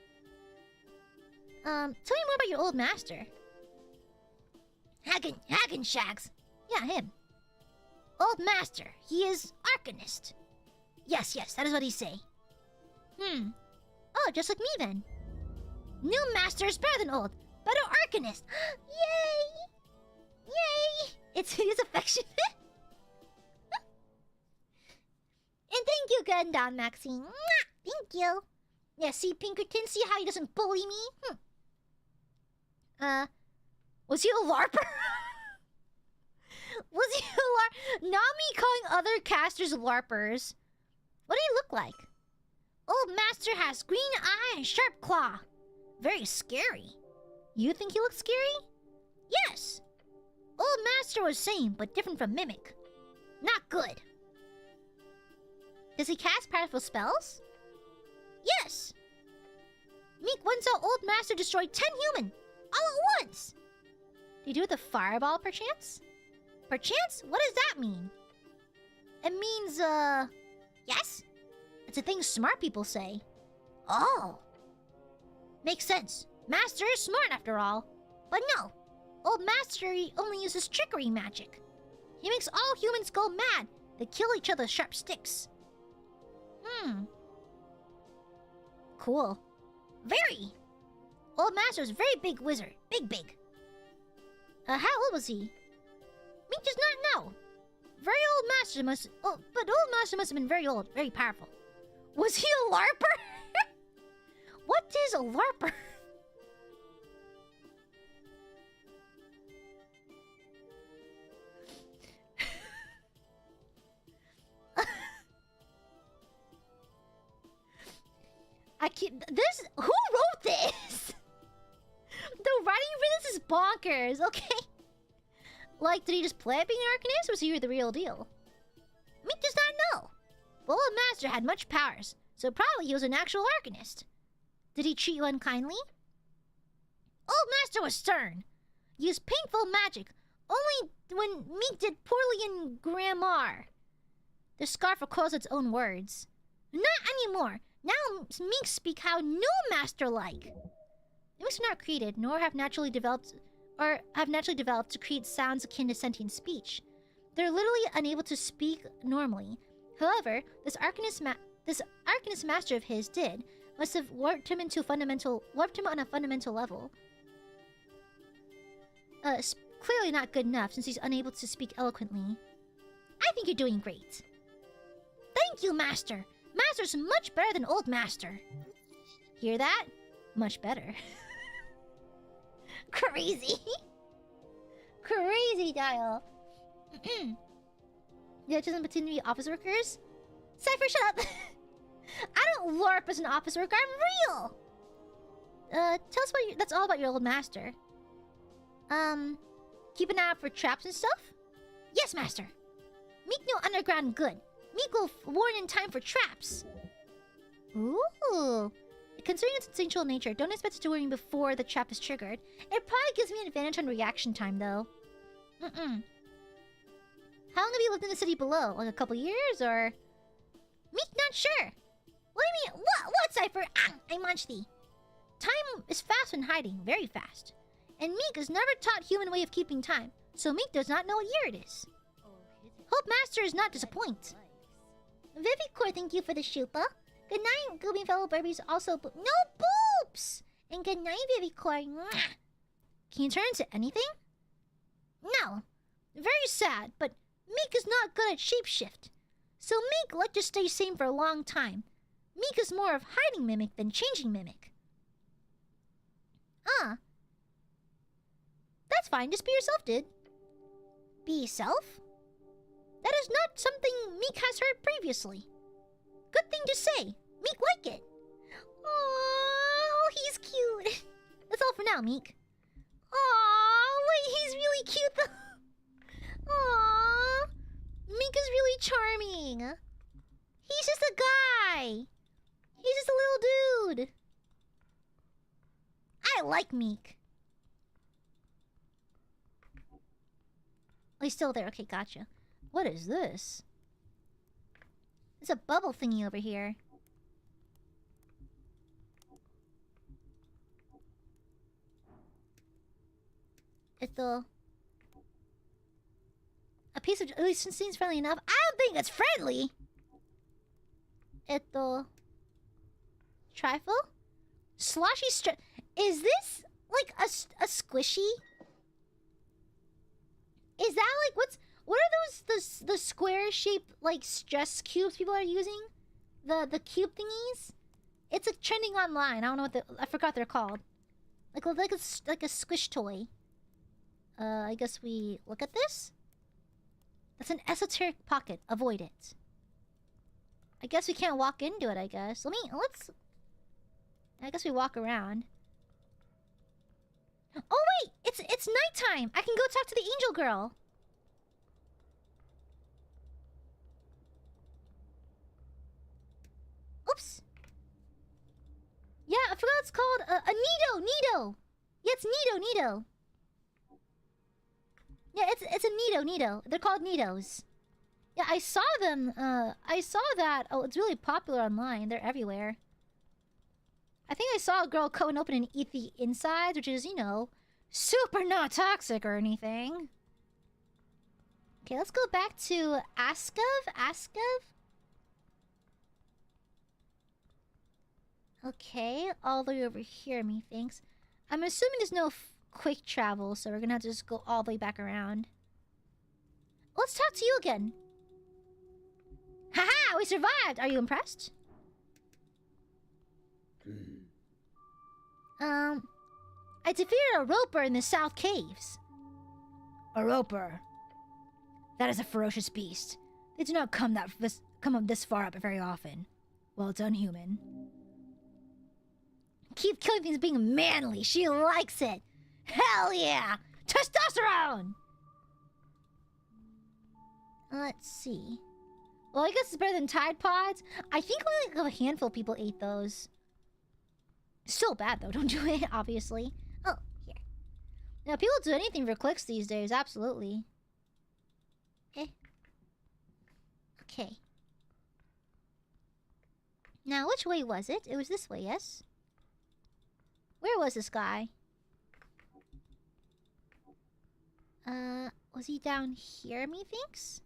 Tell me more about your old master. Hackenshags. Yeah, him. Old master. He is Arcanist. Yes, that is what he say. Oh, just like me then. New master is better than old. Better Arcanist. Yay! Yay! It's his affection. And thank you, Gundam Maxine. Thank you. Yeah, see, Pinkerton, see how he doesn't bully me? Was he a LARPer? Was he a LARP? Not me calling other casters LARPers. What do he look like? Old master has green eye and sharp claw. Very scary. You think he looks scary? Yes. Old master was same, but different from Mimic. Not good. Does he cast powerful spells? Yes. Meek once saw old master destroy 10 human, all at once. Did he do it with a fireball, perchance? Perchance? What does that mean? It means, yes? It's a thing smart people say. Oh. Makes sense. Master is smart after all. But no. Old master only uses trickery magic. He makes all humans go mad. They kill each other with sharp sticks. Cool. Very. Old master is a very big wizard. Big. How old was he? Meek does not know. Very old master must... Oh, but old master must have been very old, very powerful. Was he a LARPer? What is a LARPer? I can't... This... Who wrote this? The writing for this is bonkers, okay? Like, did he just play at being an Arcanist, or was he the real deal? Meek does not know. But old master had much powers, so probably he was an actual Arcanist. Did he treat you unkindly? Old master was stern. Used painful magic, only when Meek did poorly in grammar. The scarf recalls its own words. Not anymore. Now Meek speak how no master like. Mimics are not created, nor have naturally developed to create sounds akin to sentient speech. They're literally unable to speak normally. However, this Arcanist master of his must have warped him on a fundamental level. Clearly not good enough since he's unable to speak eloquently. I think you're doing great. Thank you, master. Master's much better than old master. Hear that? Much better. Crazy. Crazy dial. Yeah, it doesn't pretend to be office workers? Cypher, shut up! I don't LARP as an office worker, I'm real! Tell us that's all about your old master. Keep an eye out for traps and stuff? Yes, master. Meek no underground good. Meek will warn in time for traps. Ooh. Considering its essential nature, don't expect it to warn before the trap is triggered. It probably gives me an advantage on reaction time, though. How long have you lived in the city below? Like a couple years, or...? Meek not sure. What do you mean? What, Cypher? I munch thee. Time is fast when hiding, very fast. And Meek has never taught human way of keeping time, so Meek does not know what year it is. Hope Master is not disappointed. Vivicore, thank you for the shupa. Good night, Gooby fellow Burbies. Also, no boobs! And good night, Vivicore. Can you turn into anything? No. Very sad, but Meek is not good at shapeshift. So Meek like to stay same for a long time. Meek is more of hiding mimic than changing mimic. Ah. That's fine, just be yourself, dude. Be yourself? That is not something Meek has heard previously. Good thing to say. Meek like it. Oh, he's cute. That's all for now, Meek. Oh, wait, he's really cute though. Aww. Meek is really charming. He's just a guy. He's just a little dude. I like Meek. Oh, he's still there. Okay, gotcha. What is this? There's a bubble thingy over here. A piece of... At least it seems friendly enough. I don't think it's friendly! Trifle? Sloshy strip. Is this like a squishy? Is that like what are those the square shaped like stress cubes people are using? The cube thingies? It's like trending online. I don't know what I forgot they're called. Like a squish toy. I guess we look at this. That's an esoteric pocket. Avoid it. I guess we can't walk into it, I guess. Let's... I guess we walk around. Oh, wait! It's nighttime! I can go talk to the angel girl. Oops. Yeah, I forgot it's called a Nido! Yeah, it's Nido. Yeah, it's a Nido. They're called Nidos. Yeah, I saw them. I saw that. Oh, it's really popular online. They're everywhere. I think I saw a girl cut and open and eat the insides, which is, you know, super not toxic or anything. Okay, let's go back to Askov. Okay, all the way over here, methinks. I'm assuming there's no quick travel, so we're gonna have to just go all the way back around. Let's talk to you again. Haha, we survived! Are you impressed? I defeated a roper in the South Caves.
A roper. That is a ferocious beast. They do not come up this far up very often. Well done, human.
Keep killing things being manly. She likes it. Hell yeah! Testosterone! Let's see. Well, I guess it's better than Tide Pods. I think only like a handful of people ate those. Still bad though, don't do it, obviously. Oh, here. Now, people do anything for clicks these days, absolutely. Okay. Now, which way was it? It was this way, yes? Where was this guy? Was he down here, methinks?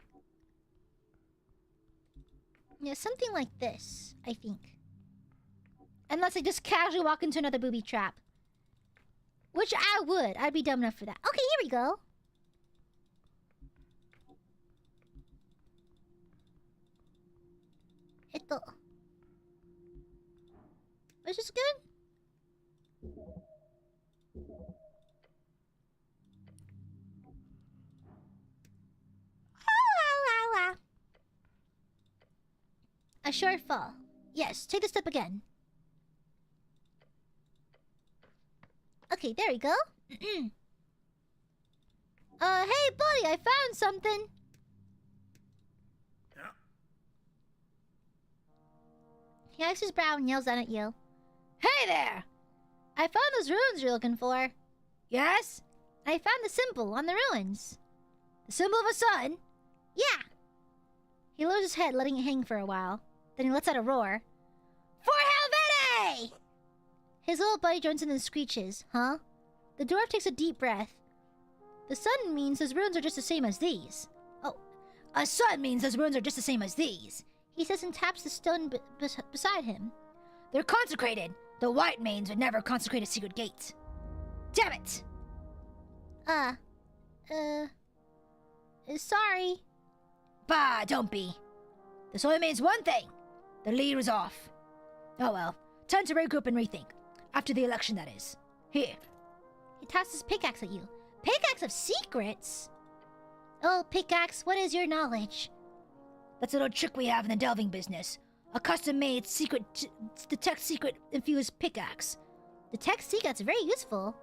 Yeah, something like this, I think. Unless I just casually walk into another booby trap. Which I would. I'd be dumb enough for that. Okay, here we go. Was this good? A short fall. Yes, take the step again. Okay, there we go. Hey, buddy, I found something. Yeah. He hikes his brow and yells down at you. Hey there! I found those ruins you're looking for. Yes? I found the symbol on the ruins. The symbol of a sun? Yeah. He lowers his head, letting it hang for a while. Then he lets out a roar. For Helvete! His little buddy joins in and screeches. Huh? The dwarf takes a deep breath. The sun means those ruins are just the same as these. Oh, a sun means those ruins are just the same as these. He says and taps the stone beside him. They're consecrated. The white mains would never consecrate a secret gate. Damn it! Sorry.
Bah, don't be. This only means one thing. The lead was off. Oh well. Time to regroup and rethink. After the election, that is. Here.
He tosses his pickaxe at you. Pickaxe of secrets? Oh, pickaxe, what is your knowledge?
That's a little trick we have in the delving business. A custom-made detect secret infused pickaxe.
Detect secrets, very useful.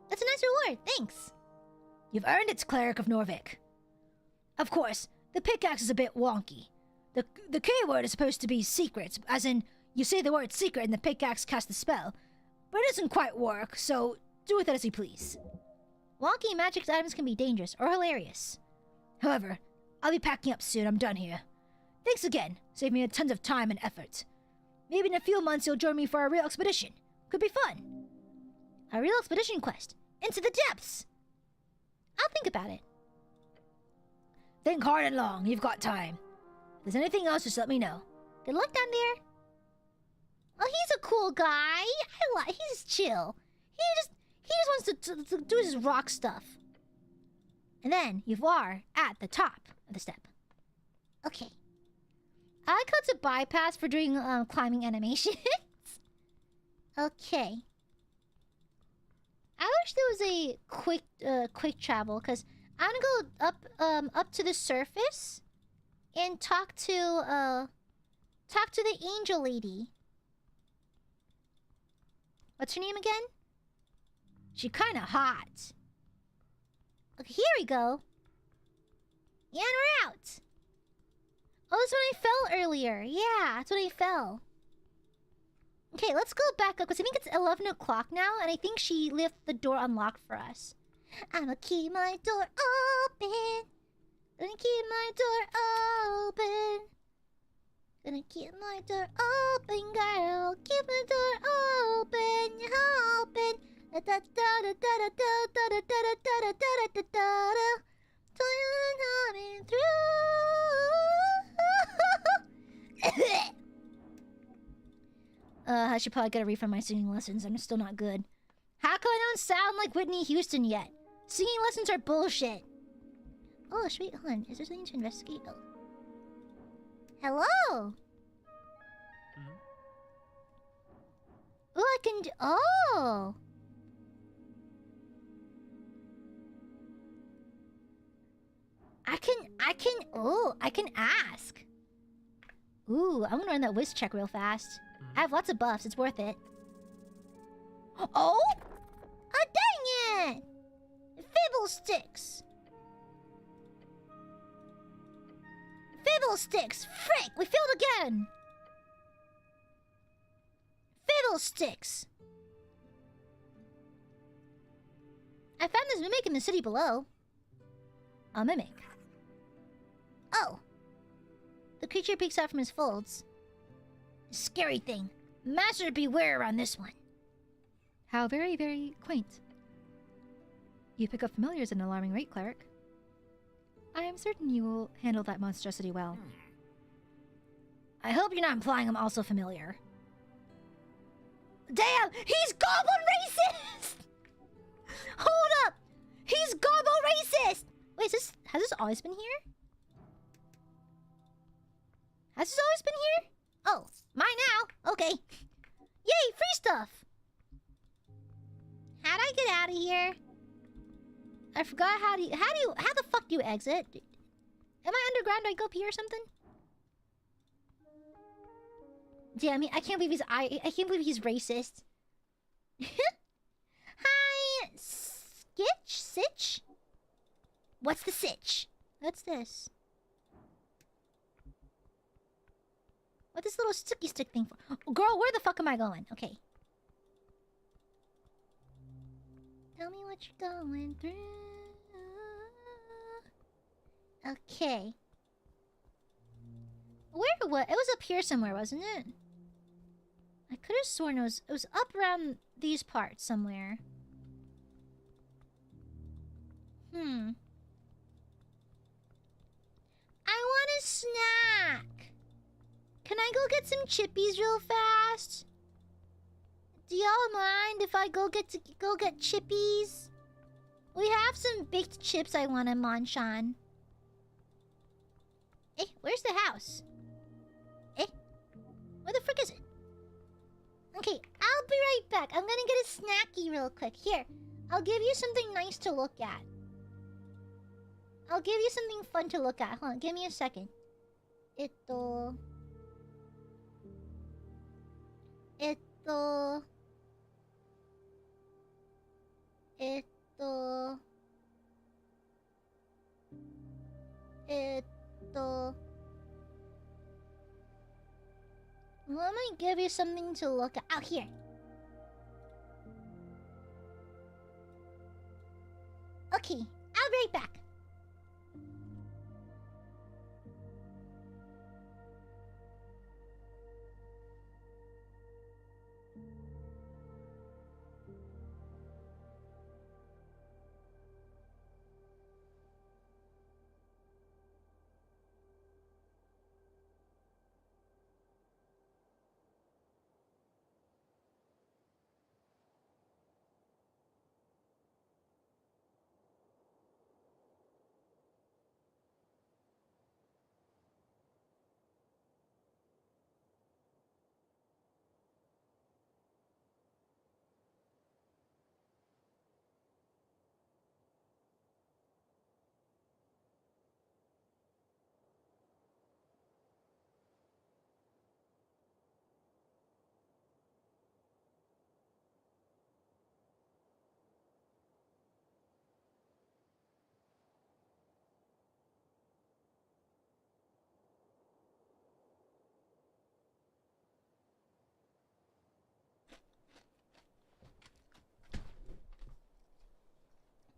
That's a nice reward, thanks.
You've earned it, Cleric of Norvik. Of course, the pickaxe is a bit wonky. The keyword is supposed to be secrets, as in, you say the word secret and the pickaxe casts the spell. But it doesn't quite work, so do with it as you please.
Wonky magic items can be dangerous or hilarious.
However, I'll be packing up soon. I'm done here. Thanks again. Saved me tons of time and effort. Maybe in a few months you'll join me for a real expedition. Could be fun.
A real expedition quest. Into the depths. I'll think about it.
Think hard and long. You've got time. If there's anything else, just let me know.
Good luck down there. Oh, he's a cool guy. He's chill. He just wants to do his rock stuff. And then you are at the top of the step. Okay. I like how it's a bypass for doing climbing animations. Okay. I wish there was a quick travel, because I want to go up to the surface and talk to the angel lady. What's her name again? She kinda hot. Okay, here we go. And we're out. Oh, that's when I fell earlier. Yeah, that's when I fell. Okay, let's go back up, because I think it's 11 o'clock now, and I think she left the door unlocked for us. I'ma keep my door open. Gonna keep my door open. Gonna keep my door open, girl. Keep my door open, open. Da da da da da da da da da da da da da da. Coming through. I should probably get a refund my singing lessons. I'm still not good. How come I don't sound like Whitney Houston yet? Singing lessons are bullshit. Oh, sweet hun. Is there something to investigate? Oh. Hello? Oh, I can do... Oh! I can ask. Ooh, I'm gonna run that whiz check real fast. I have lots of buffs. It's worth it. Oh? Oh, dang it! Fibblesticks! Fibblesticks! Frick! We failed again! Fiddlesticks! I found this mimic in the city below. A mimic. Oh. The creature peeks out from his folds. Scary thing. Master beware on this one.
How very, very quaint. You pick up familiars at an alarming rate, Cleric. I am certain you will handle that monstrosity well.
I hope you're not implying I'm also familiar. Damn! He's goblin racist! Hold up! He's goblin racist!
Wait, has this always been here? Has this always been here? Oh, mine now. Okay. Yay, free stuff. How'd I get out of here? I forgot how the fuck do you exit? Am I underground? Do I go up here or something? Damn, I can't believe I can't believe he's racist. Hi, Sitch? What's the sitch? What's this? What's this little sticky stick thing for? Oh, girl, where the fuck am I going? Okay. Tell me what you're going through. Okay. Where what? It was up here somewhere, wasn't it? I could have sworn it was up around these parts somewhere. I want a snack. Can I go get some chippies real fast? Do y'all mind if I go get chippies? We have some baked chips I want to munch on. Eh, where's the house? Eh? Where the frick is it? Okay, I'll be right back. I'm gonna get a snacky real quick. Here, I'll give you something nice to look at. I'll give you something fun to look at. Hold on, give me a second. Ito... Ito... Let me give you something to look at. Out here. Okay, I'll be right back.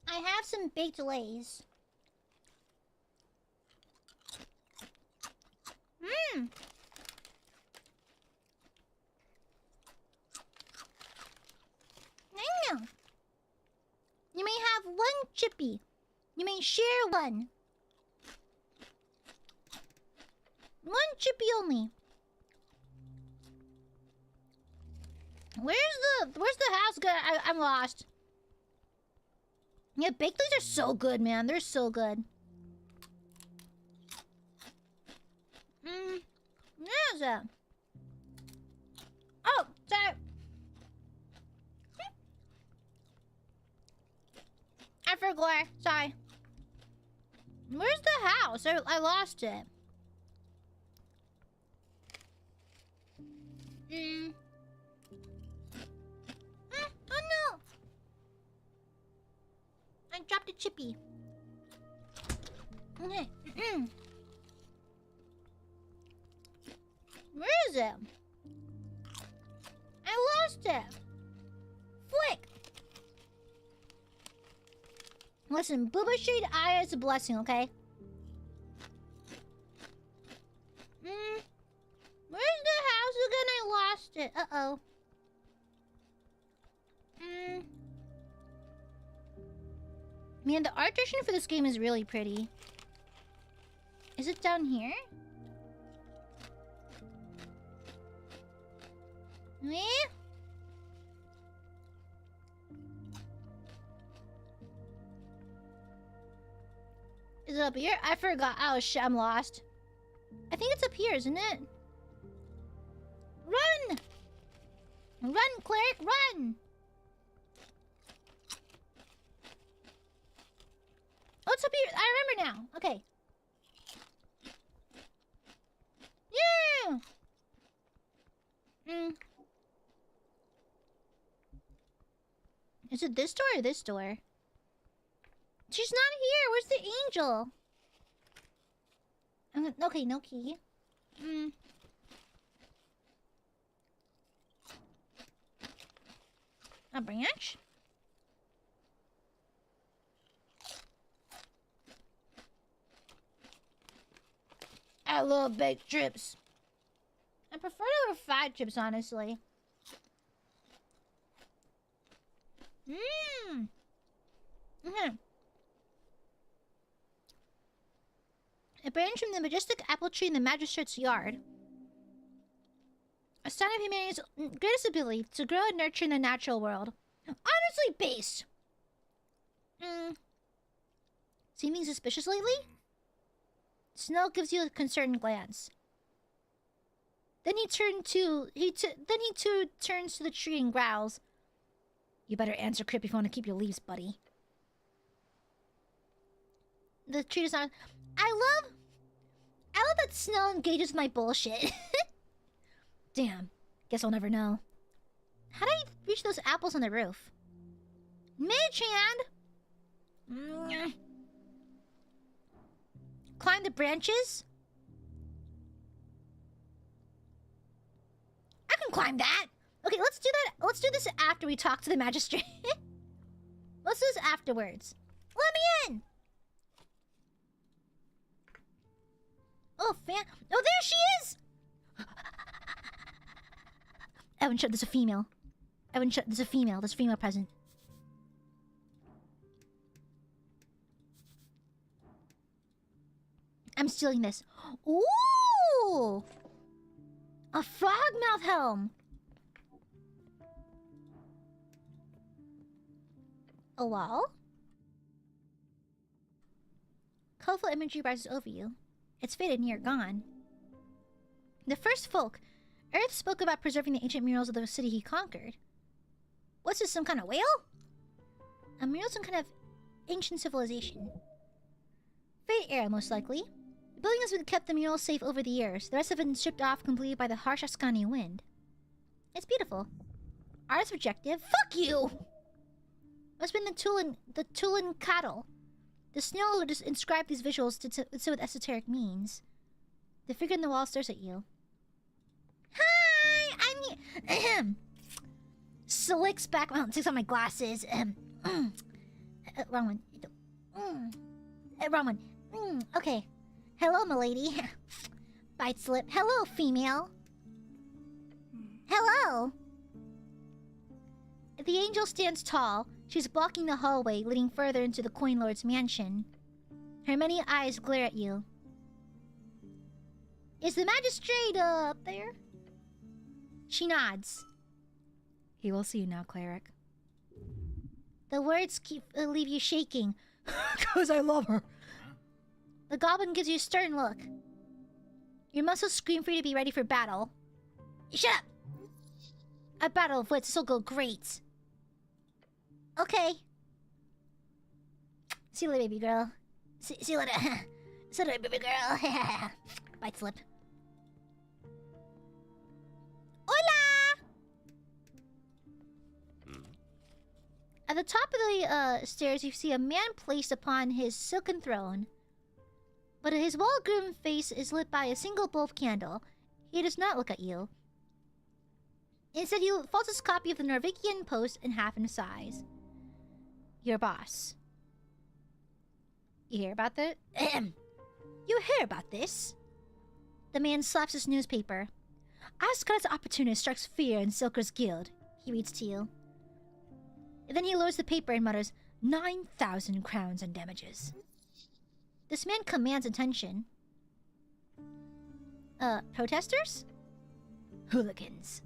I have some baked lays. Mmm. I know. You may have one chippy. You may share one. One chippy only. Where's the house? I'm lost. Yeah, baked lays are so good, man. They're so good. Where's that? Oh, sorry. I forgot. Sorry. Where's the house? I lost it. Oh no! I dropped a chippy. Okay. Where is it? I lost it. Flick. Listen, Booba Shade Aya is a blessing, okay? Where's the house again? I lost it. Uh-oh. Man, the art direction for this game is really pretty. Is it down here? Eh? Is it up here? I forgot. Oh shit, I'm lost. I think it's up here, isn't it? Run! Run, cleric, run! Oh, it's up here. I remember now. Okay. Yeah! Is it this door or this door? She's not here. Where's the angel? Okay, no key. A branch? I love baked chips. I prefer to have fried chips, honestly. A branch from the majestic apple tree in the magistrate's yard. A sign of humanity's greatest ability to grow and nurture in the natural world. Honestly based. Seeming suspicious lately? Snell gives you a concerned glance. Then he turns to the tree and growls. You better answer Crip if you want to keep your leaves, buddy. The tree does not. I love that Snell engages my bullshit. Damn. Guess I'll never know. How do I reach those apples on the roof? Mage hand. Climb the branches? I can climb that. Okay, let's do that. Let's do this after we talk to the magistrate. Let's do this afterwards. Let me in. Oh, fan. Oh, there she is. Evan, shut. There's a female. Evan, shut. There's a female. There's a female present. I'm stealing this. Ooh! A frogmouth helm. A wall? Colorful imagery rises over you. It's faded and you're gone. The first folk, Earth spoke about preserving the ancient murals of the city he conquered. What's this, some kind of whale? A mural, some kind of ancient civilization. Fate era, most likely. The building has been kept the murals safe over the years. The rest have been stripped off completely by the harsh Ascani wind. It's beautiful. Artist objective. Fuck you! Must have been the Tulin cattle. The snail would just inscribe these visuals to what esoteric means. The figure in the wall stares at you. Hi, I'm here. Slicks back. Well, takes off my glasses. Wrong one. Wrong one. Okay. Hello, milady. Bite slip. Hello, female. Hello. The angel stands tall. She's blocking the hallway leading further into the Coin Lord's mansion. Her many eyes glare at you. Is the magistrate up there? She nods.
He will see you now, cleric.
The words leave you shaking.
'Cause I love her.
The goblin gives you a stern look. Your muscles scream for you to be ready for battle. Shut up! A battle of wits, this'll go great. Okay. See you later, baby girl. See you later. See you later, baby girl. Bite slip. Hola! At the top of the stairs, you see a man placed upon his silken throne. But his well-groomed face is lit by a single bulb candle. He does not look at you. Instead, he folds his copy of the Norvikian Post in half in size. Your boss. You hear about that? You hear about this? The man slaps his newspaper. Asgard's opportunist strikes fear in Silker's guild. He reads to you. And then he lowers the paper and mutters, 9,000 crowns and damages. This man commands attention. Protesters? Hooligans.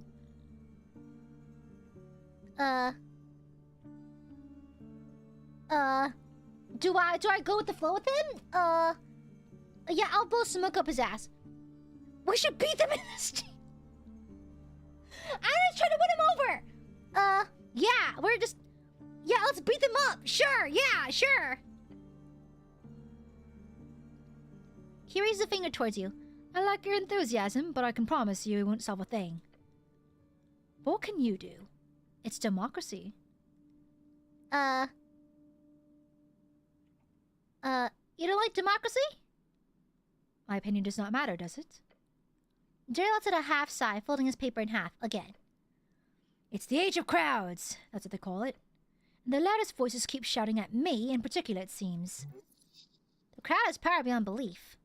Do I go with the flow with him? Yeah, I'll blow smoke up his ass. We should beat them in the street. I'm just trying to win him over. Yeah, let's beat them up. Sure, yeah, sure. He raises a finger towards you.
I like your enthusiasm, but I can promise you it won't solve a thing. What can you do? It's democracy.
You don't like democracy?
My opinion does not matter, does it?
Jerry lets out a half sigh, folding his paper in half again.
It's the age of crowds, that's what they call it. And the loudest voices keep shouting at me in particular, it seems.
The crowd has power beyond belief.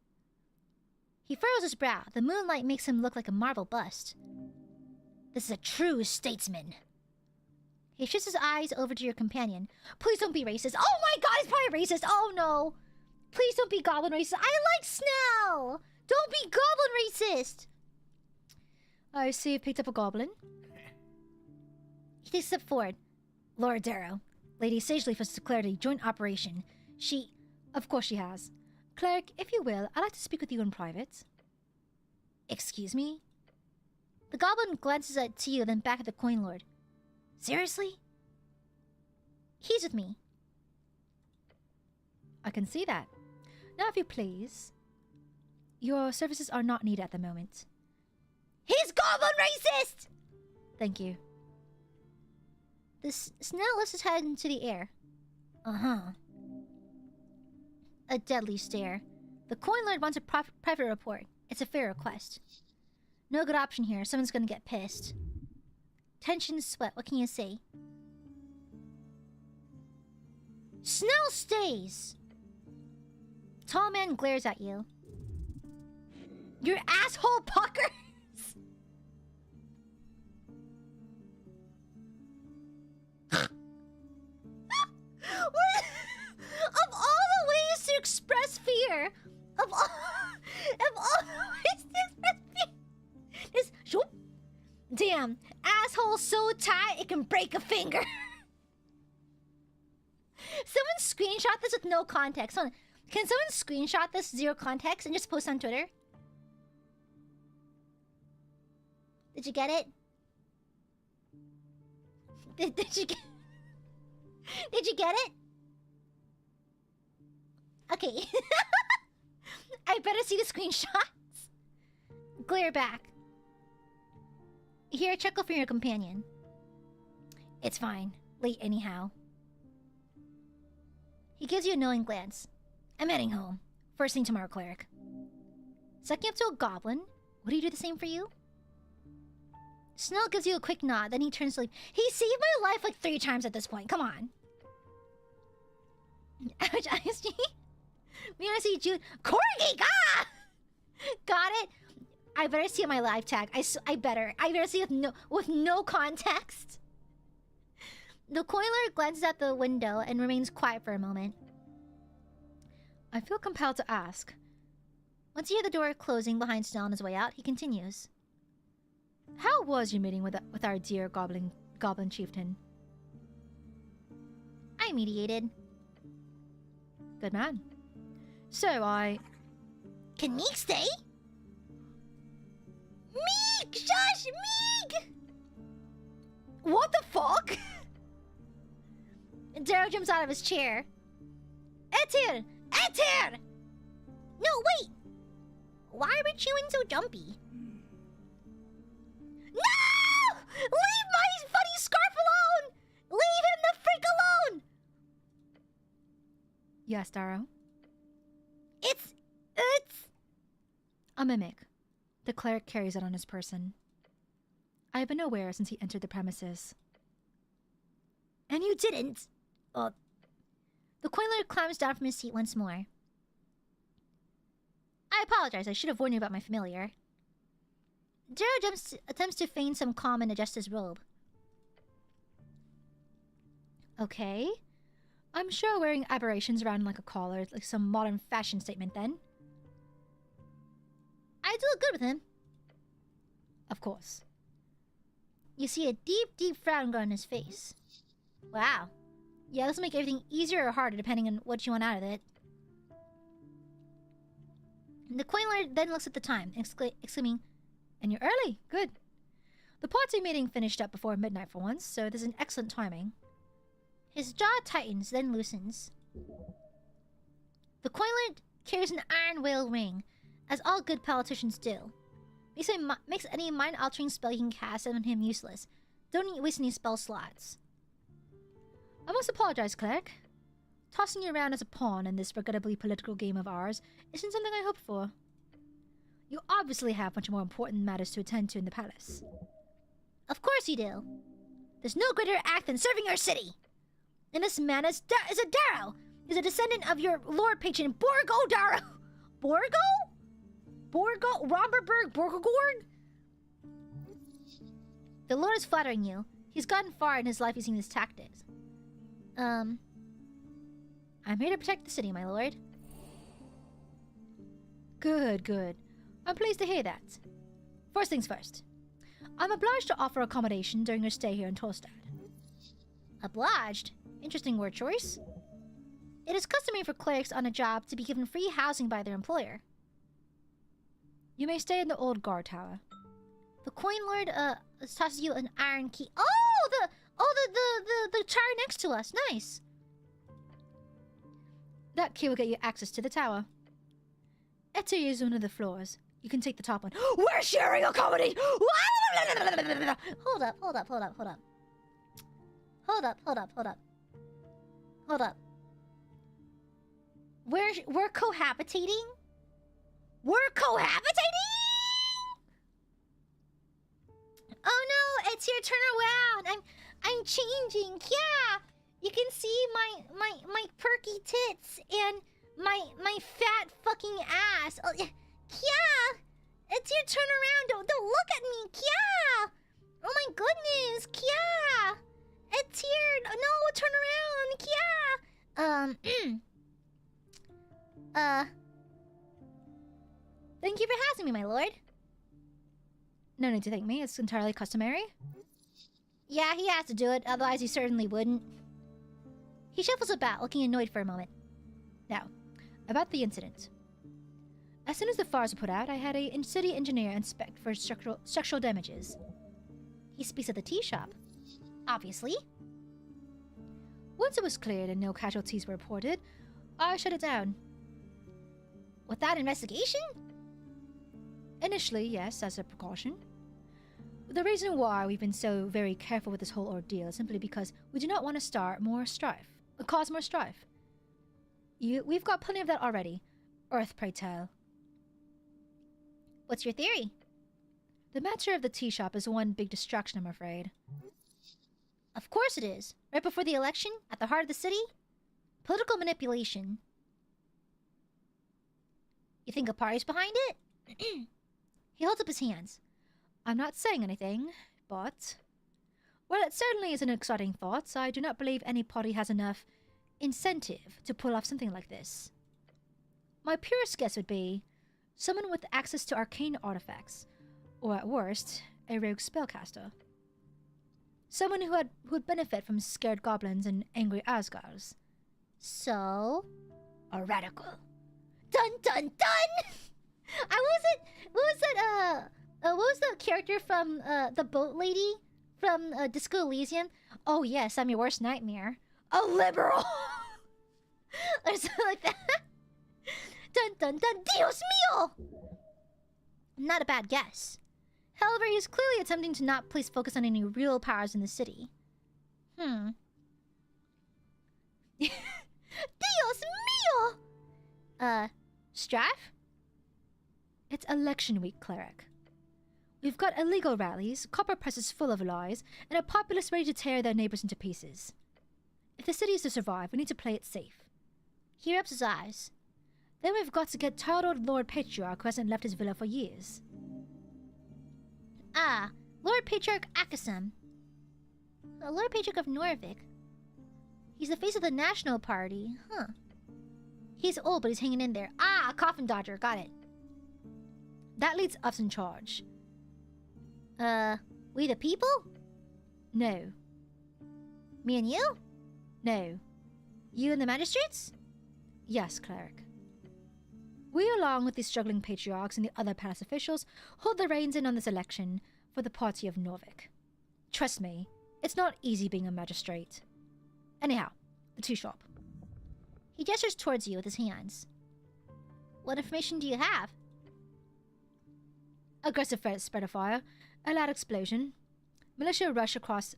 He furrows his brow. The moonlight makes him look like a marble bust. This is a true statesman. He shifts his eyes over to your companion. Please don't be racist. Oh my god, he's probably racist. Oh no. Please don't be goblin racist. I like Snell. Don't be goblin racist.
I see you've picked up a goblin.
He takes a step forward.
Lord Darrow, Lady Sageleaf has declared a joint operation.
She...
Of course she has. Cleric, if you will, I'd like to speak with you in private.
Excuse me? The goblin glances to you, then back at the coin lord. Seriously? He's with me.
I can see that. Now, if you please, your services are not needed at the moment.
He's goblin racist!
Thank you.
The snail lifts his head into the air. Uh-huh. A deadly stare. The coin lord wants a private report. It's a fair request. No good option here. Someone's gonna get pissed. Tension, sweat. What can you say? Snell stays! Tall man glares at you. Your asshole puckers! Of all the ways to express fear, of all the ways to express fear, this shoop. Damn, asshole so tight it can break a finger. Someone screenshot this with no context. Hold on. Can someone screenshot this zero context and just post on Twitter? Did you get it? Did you get? Did you get it? Okay. I better see the screenshots. Glare back. You hear a chuckle from your companion. It's fine. Late anyhow. He gives you a knowing glance. I'm heading home. First thing tomorrow, cleric. Sucking up to a goblin? Would he do the same for you? Snell gives you a quick nod, then he turns to leave. He saved my life like 3 times at this point. Come on. Ouch, ISG. We want to see Jude. Corgi! Ah! Got it? I better see my live tag. I better. I better see with no context. The coiler glances out the window and remains quiet for a moment.
I feel compelled to ask.
Once you hear the door closing behind Snell on his way out, he continues.
How was your meeting with our dear goblin chieftain?
I mediated.
Good man. So
Can Meek stay? Meek! Shush! Meek! What the fuck? Darrow jumps out of his chair. Etir! Etir! No, wait! Why are we chewing so jumpy? No! Leave my funny scarf alone! Leave him the freak alone!
Yes, Darrow?
It's...
A mimic. The cleric carries it on his person. I have been aware since he entered the premises.
And you didn't? The coiler climbs down from his seat once more. I apologize. I should have warned you about my familiar. Darrow attempts to feign some calm and adjust his robe.
Okay. I'm sure wearing aberrations around like a collar is like some modern fashion statement then.
I do look good with him.
Of course.
You see a deep, deep frown go on his face. Wow. Yeah, this will make everything easier or harder depending on what you want out of it. The coiler then looks at the time, exclaiming,
And you're early. Good. The party meeting finished up before midnight for once, so this is an excellent timing.
His jaw tightens, then loosens. The coiler carries an iron whale ring, as all good politicians do. Makes any mind-altering spell you can cast on him useless. Don't waste any spell slots.
I must apologize, cleric. Tossing you around as a pawn in this regrettably political game of ours isn't something I hoped for. You obviously have much more important matters to attend to in the palace.
Of course you do. There's no greater act than serving our city. And this man is a Darrow. Is a descendant of your lord patron, Borgo Darrow. Borgo? Romberberg Borgogorg? The lord is flattering you. He's gotten far in his life using these tactics. I'm here to protect the city, my lord.
Good, good. I'm pleased to hear that. First things first. I'm obliged to offer accommodation during your stay here in Torstad.
Obliged? Interesting word choice.
It is customary for clerics on a job to be given free housing by their employer. You may stay in the old guard tower.
The coin lord tosses you an iron key. The tower next to us. Nice.
That key will get you access to the tower. Eti is one of the floors. You can take the top one. We're sharing a comedy!
Hold up. We're cohabitating? We're cohabitating? Oh no, it's your turn around. I'm changing. Yeah. You can see my perky tits and my fat fucking ass. Oh, yeah. It's your turn around. Don't look at me. Yeah. Oh my goodness. Yeah. It's here. No, turn around. Yeah. Thank you for housing me, my lord.
No need to thank me. It's entirely customary.
Yeah, he has to do it. Otherwise, he certainly wouldn't. He shuffles about, looking annoyed for a moment.
Now, about the incident. As soon as the fires were put out, I had a city engineer inspect for structural damages.
He speaks at the tea shop. Obviously.
Once it was cleared and no casualties were reported, I shut it down.
Without investigation?
Initially, yes, as a precaution. The reason why we've been so very careful with this whole ordeal is simply because we do not want to cause more strife. We've got plenty of that already. Earth, pray tell.
What's your theory?
The matter of the tea shop is one big distraction, I'm afraid.
Of course it is. Right before the election, at the heart of the city? Political manipulation. You think a party's behind it? He holds up his hands.
I'm not saying anything, but... Well, it certainly is an exciting thought. I do not believe any party has enough incentive to pull off something like this. My purest guess would be someone with access to arcane artifacts, or at worst, a rogue spellcaster. Someone who would benefit from scared goblins and angry Asgards.
So?
A radical.
Dun dun dun! What was the character from the boat lady from Disco Elysium? Oh yes, I'm your worst nightmare.
A liberal!
Or something like that. Dun dun dun, Dios mío! Not a bad guess. However, he's clearly attempting to not place focus on any real powers in the city. Dios mío! Strife?
It's election week, cleric. We've got illegal rallies, copper presses full of lies, and a populace ready to tear their neighbors into pieces. If the city is to survive, we need to play it safe.
He rubs his eyes.
Then we've got to get tired old Lord Patriarch who hasn't left his villa for years.
Ah, Lord Patriarch Akasem. Lord Patriarch of Norvik. He's the face of the National Party, huh? He's old, but he's hanging in there. Ah, Coffin Dodger, got it.
That leads us in charge.
We the people?
No.
Me and you?
No.
You and the magistrates?
Yes, cleric. We, along with the struggling patriarchs and the other palace officials, hold the reins in on this election for the party of Norvik. Trust me, it's not easy being a magistrate. Anyhow, the tea shop.
He gestures towards you with his hands. What information do you have?
Aggressive spread of fire, a loud explosion. Militia rush across the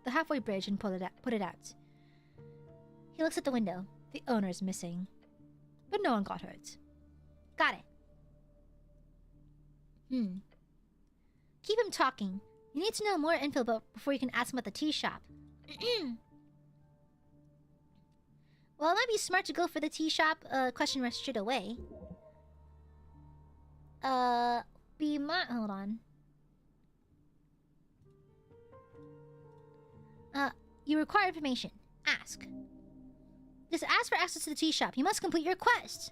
halfway bridge and put it out.
He looks at the window.
The owner is missing, but no one got hurt.
Got it. Keep him talking. You need to know more info before you can ask him about the tea shop. Well, it might be smart to go for the tea shop question right straight away. Hold on. You require information. Ask. Just ask for access to the tea shop. You must complete your quest.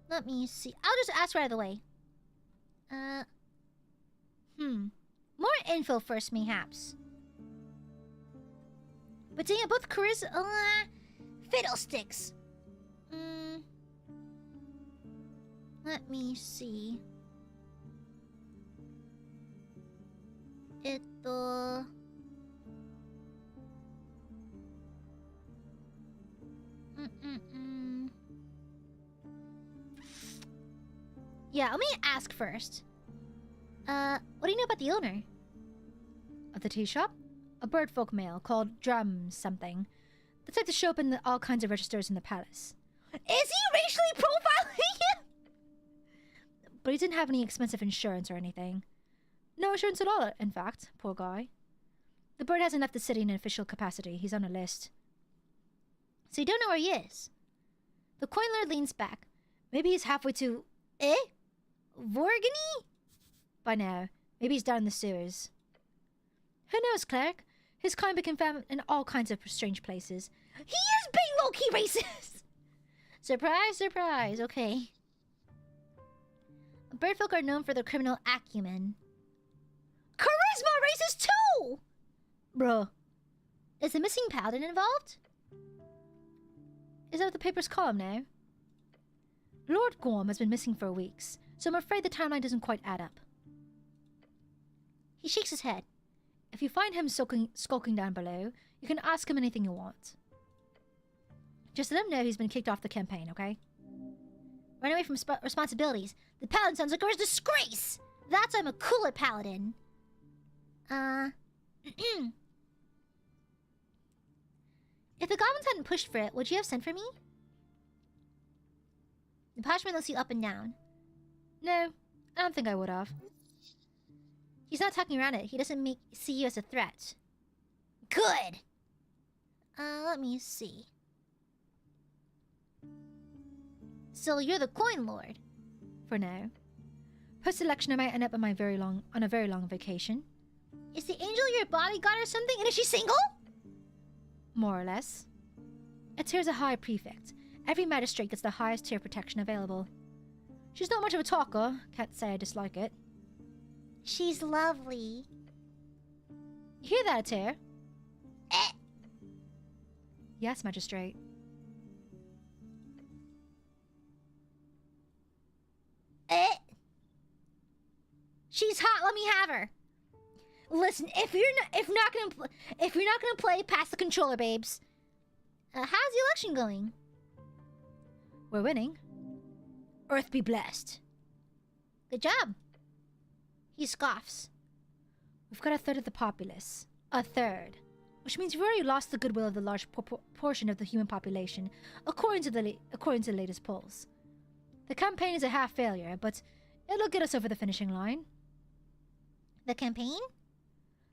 Let me see. I'll just ask right out of the way. More info first, mayhaps. But dang it, both charisma... fiddlesticks. Let me see. Yeah, let me ask first. What do you know about the owner?
Of the tea shop? A birdfolk male called Drum something. The type to show up in all kinds of registers in the palace.
Is he racially profiling you?
But he didn't have any expensive insurance or anything. No insurance at all, in fact. Poor guy. The bird hasn't left the city in an official capacity. He's on a list.
So you don't know where he is? The coin lord leans back.
Maybe he's halfway to...
Vorgany?
By now. Maybe he's down in the sewers. Who knows, cleric? His kind became found in all kinds of strange places.
He is being low-key racist! Surprise, surprise. Okay. Birdfolk are known for their criminal acumen. Charisma racist too!
Bruh.
Is the missing paladin involved?
Is that what the papers call him now? Lord Gorm has been missing for weeks, so I'm afraid the timeline doesn't quite add up.
He shakes his head.
If you find him skulking down below, you can ask him anything you want. Just let him know he's been kicked off the campaign, okay?
Run away from responsibilities. The paladin sounds like a disgrace! That's why I'm a cooler paladin. If the goblins hadn't pushed for it, would you have sent for me? The parchment looks you up and down.
No, I don't think I would have.
He's not talking around it. He doesn't see you as a threat. Good! Let me see. So you're the coin lord?
For now. Post-election, I might end up on a very long vacation.
Is the angel your bodyguard or something? And is she single?
More or less. A tier's a high prefect. Every magistrate gets the highest tier protection available. She's not much of a talker. Can't say I dislike it.
She's lovely.
You hear that, Tier?
Eh.
Yes, magistrate.
She's hot. Let me have her. Listen, if you're not gonna play, pass the controller, babes. How's the election going?
We're winning.
Earth be blessed.
Good job. He scoffs.
We've got a third of the populace. A third. Which means we've already lost the goodwill of the large portion of the human population, according to the latest polls. The campaign is a half failure, but it'll get us over the finishing line.
The campaign?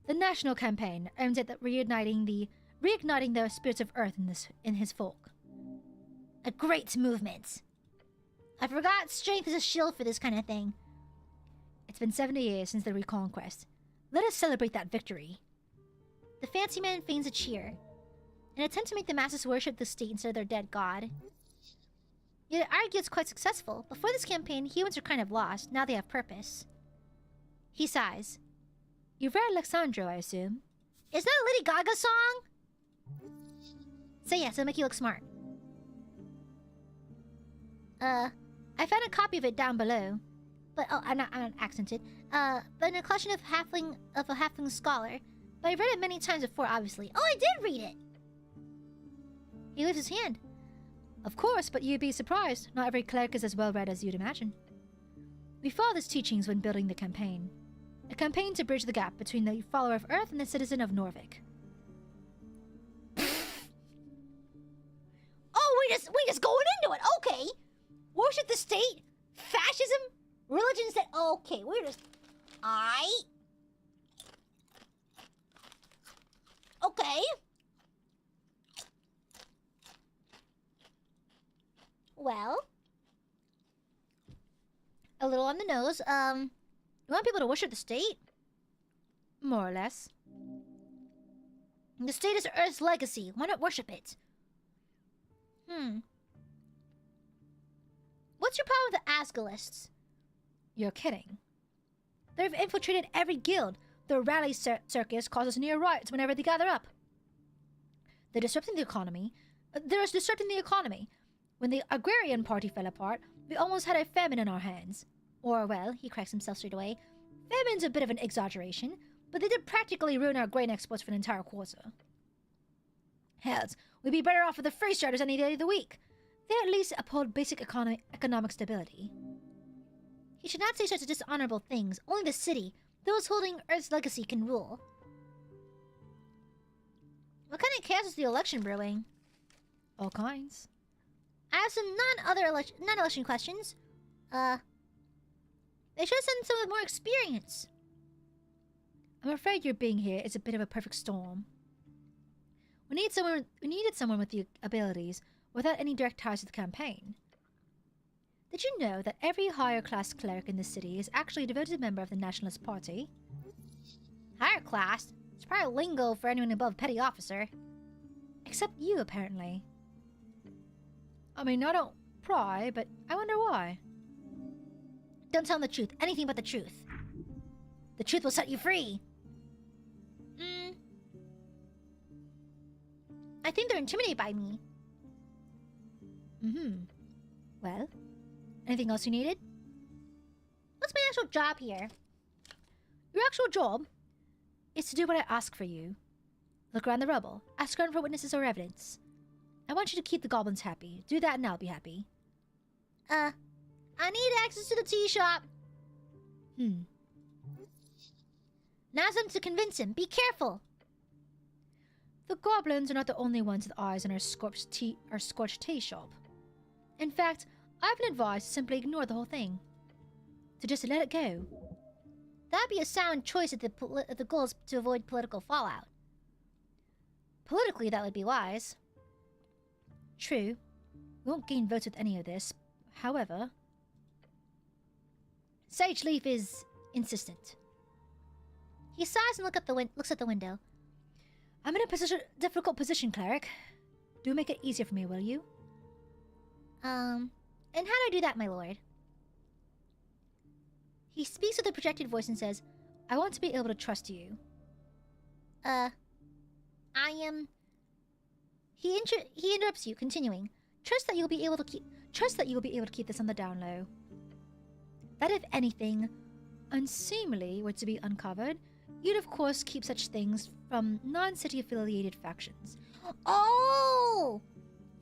The national campaign aims at reigniting the spirits of Earth in his folk.
A great movement. I forgot strength is a shield for this kind of thing.
It's been 70 years since the Reconquest. Let us celebrate that victory.
The fancy man feigns a cheer, an attempt to make the masses worship the state instead of their dead god. Yet I argue it's quite successful. Before this campaign, humans were kind of lost. Now they have purpose. He sighs.
You've read Alexandro, I assume.
Is that a Lady Gaga song? Say yes, it'll make you look smart. I found a copy of it down below. But, I'm not accented. But in a collection of a halfling scholar. But I've read it many times before, obviously. Oh, I did read it! He lifts his hand.
Of course, but you'd be surprised. Not every cleric is as well read as you'd imagine. We followed his teachings when building the campaign. A campaign to bridge the gap between the follower of Earth and the citizen of Norvik.
Oh, we just going into it. Okay. Worship the state, fascism, religions that... Okay, we're just... Okay. Well... A little on the nose. You want people to worship the state?
More or less.
The state is Earth's legacy. Why not worship it? What's your problem with the Asgalists?
You're kidding.
They've infiltrated every guild. Their rally circus causes near riots whenever they gather up.
They're disrupting the economy. When the agrarian party fell apart, we almost had a famine in our hands. Or, well, he cracks himself straight away. Famine's a bit of an exaggeration, but they did practically ruin our grain exports for an entire quarter. Hells, we'd be better off with the free starters any day of the week. They at least uphold basic economic stability. He should not say such dishonorable things. Only the city, those holding Earth's legacy, can rule. What kind of chaos is the election brewing? All kinds. I have some non-election questions. They should send someone with more experience. I'm afraid your being here is a bit of a perfect storm. We needed someone with the abilities without any direct ties to the campaign. Did you know that every higher class cleric in the city is actually a devoted member of the Nationalist Party? Higher class? It's probably lingo for anyone above petty officer. Except you, apparently. I mean, I don't pry, but I wonder why. Don't tell them the truth. Anything but the truth. The truth will set you free. I think they're intimidated by me. Well, anything else you needed? What's my actual job here? Your actual job is to do what I ask for you. Look around the rubble. Ask around for witnesses or evidence. I want you to keep the goblins happy. Do that and I'll be happy. I need access to the tea shop. Now's time to convince him. Be careful. The goblins are not the only ones with eyes on our scorched tea shop. In fact, I've been advised to simply ignore the whole thing. To just let it go. That'd be a sound choice if the goal is to avoid political fallout. Politically, that would be wise. True. We won't gain votes with any of this. However, Sage Leaf is insistent. He sighs and looks at the window. I'm in a difficult position, cleric. Do make it easier for me, will you? And how do I do that, my lord? He speaks with a projected voice and says, I want to be able to trust you. He interrupts you, continuing, Trust that you'll be able to keep this on the down low. That if anything unseemly were to be uncovered, you'd of course keep such things from non-city affiliated factions. Oh!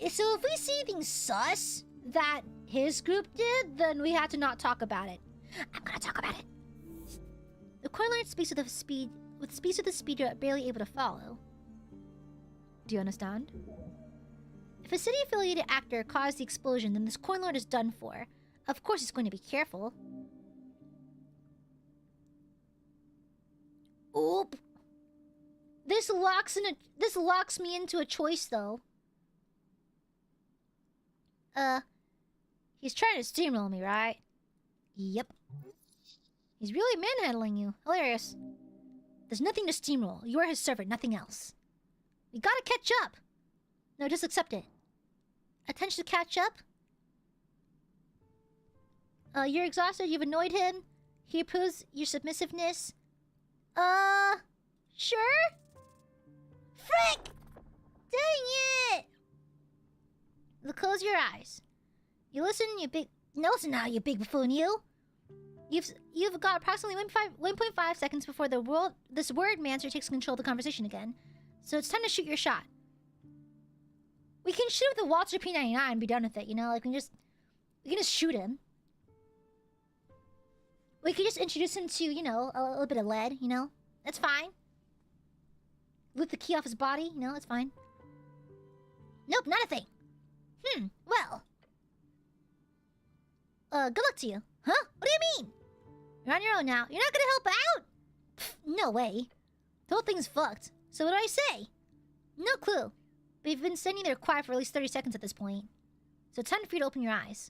So if we see anything sus that his group did, then we had to not talk about it. I'm gonna talk about it. The Coin Lord speaks with a speed you're barely able to follow. Do you understand? If a city-affiliated actor caused the explosion, then this Coin Lord is done for. Of course he's going to be careful. Oop. This locks me into a choice, though. He's trying to steamroll me, right? Yep. He's really manhandling you. Hilarious. There's nothing to steamroll. You are his servant, nothing else. We gotta catch up. No, just accept it. Attention to catch up? You're exhausted, you've annoyed him. He approves your submissiveness. Sure? Frick! Dang it! Close your eyes. You listen, you big... Listen now, you big buffoon, you! You've got approximately 1.5 seconds before this word mancer takes control of the conversation again. So it's time to shoot your shot. We can shoot with a Walter P99 and be done with it, you know? Like, we can just shoot him. We could just introduce him to, you know, a little bit of lead, you know? That's fine. Loot the key off his body, you know? That's fine. Nope, not a thing. Well. Good luck to you. Huh? What do you mean? You're on your own now. You're not gonna help out? Pfft, no way. The whole thing's fucked. So what do I say? No clue. But you've been standing there quiet for at least 30 seconds at this point. So it's time for you to open your eyes.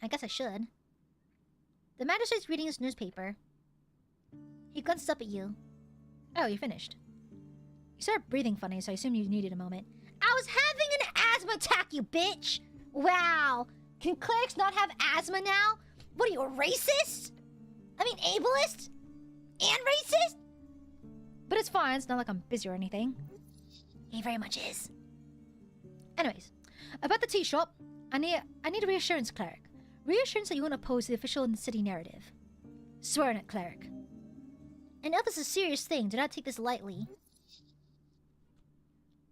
I guess I should. The magistrate's reading his newspaper. He glances up at you. Oh, you're finished. You started breathing funny, so I assumed you needed a moment. I was having an asthma attack, you bitch! Wow. Can clerics not have asthma now? What are you, a racist? I mean, ableist? And racist? But it's fine, it's not like I'm busy or anything.
He very much is.
Anyways, about the tea shop, I need a reassurance, cleric. Reassurance that you won't oppose the official and city narrative. Swear on it, cleric.
An oath is a serious thing. Do not take this lightly.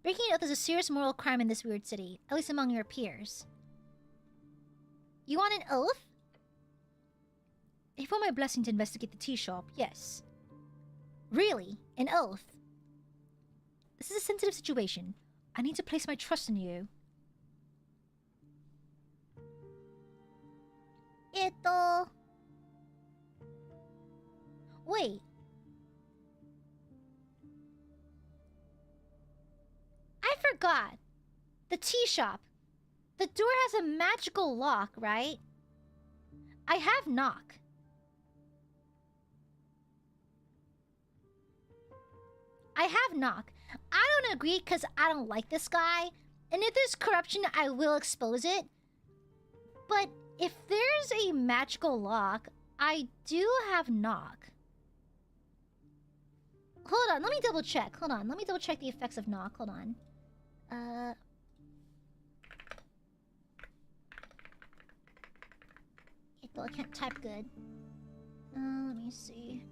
Breaking an oath is a serious moral crime in this weird city, at least among your peers. You want an oath?
If you want my blessing to investigate the tea shop, yes.
Really? An oath?
This is a sensitive situation. I need to place my trust in you.
Wait. I forgot. The tea shop. The door has a magical lock, right? I have knock. I have knock. I don't agree because I don't like this guy. And if there's corruption, I will expose it. But if there's a magical lock, I do have knock. Hold on, let me double check. Hold on, let me double check the effects of knock. Hold on. I can't type good. Let me see.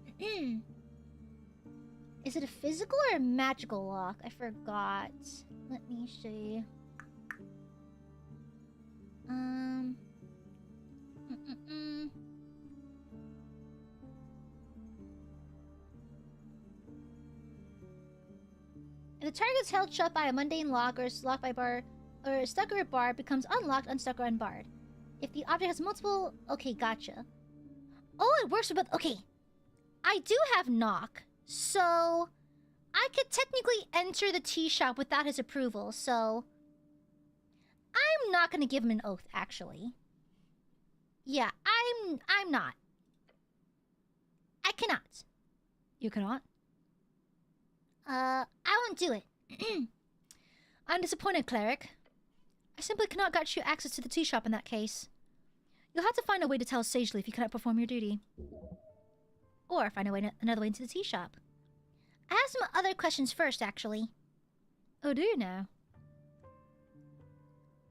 Is it a physical or a magical lock? I forgot. Let me see. If the target is held shut by a mundane lock or is locked by bar or stuck or a bar, becomes unlocked, unstuck, or unbarred. If the object has multiple... Okay, gotcha. Oh, it works with... Okay. I do have knock, so... I could technically enter the tea shop without his approval, so... I'm not gonna give him an oath, actually. Yeah, I'm not. I cannot.
You cannot?
I won't do it.
I'm disappointed, cleric. I simply cannot grant you access to the tea shop in that case. You'll have to find a way to tell sagely if you cannot perform your duty.
Or find another way into the tea shop. I have some other questions first, actually.
Oh, do you now?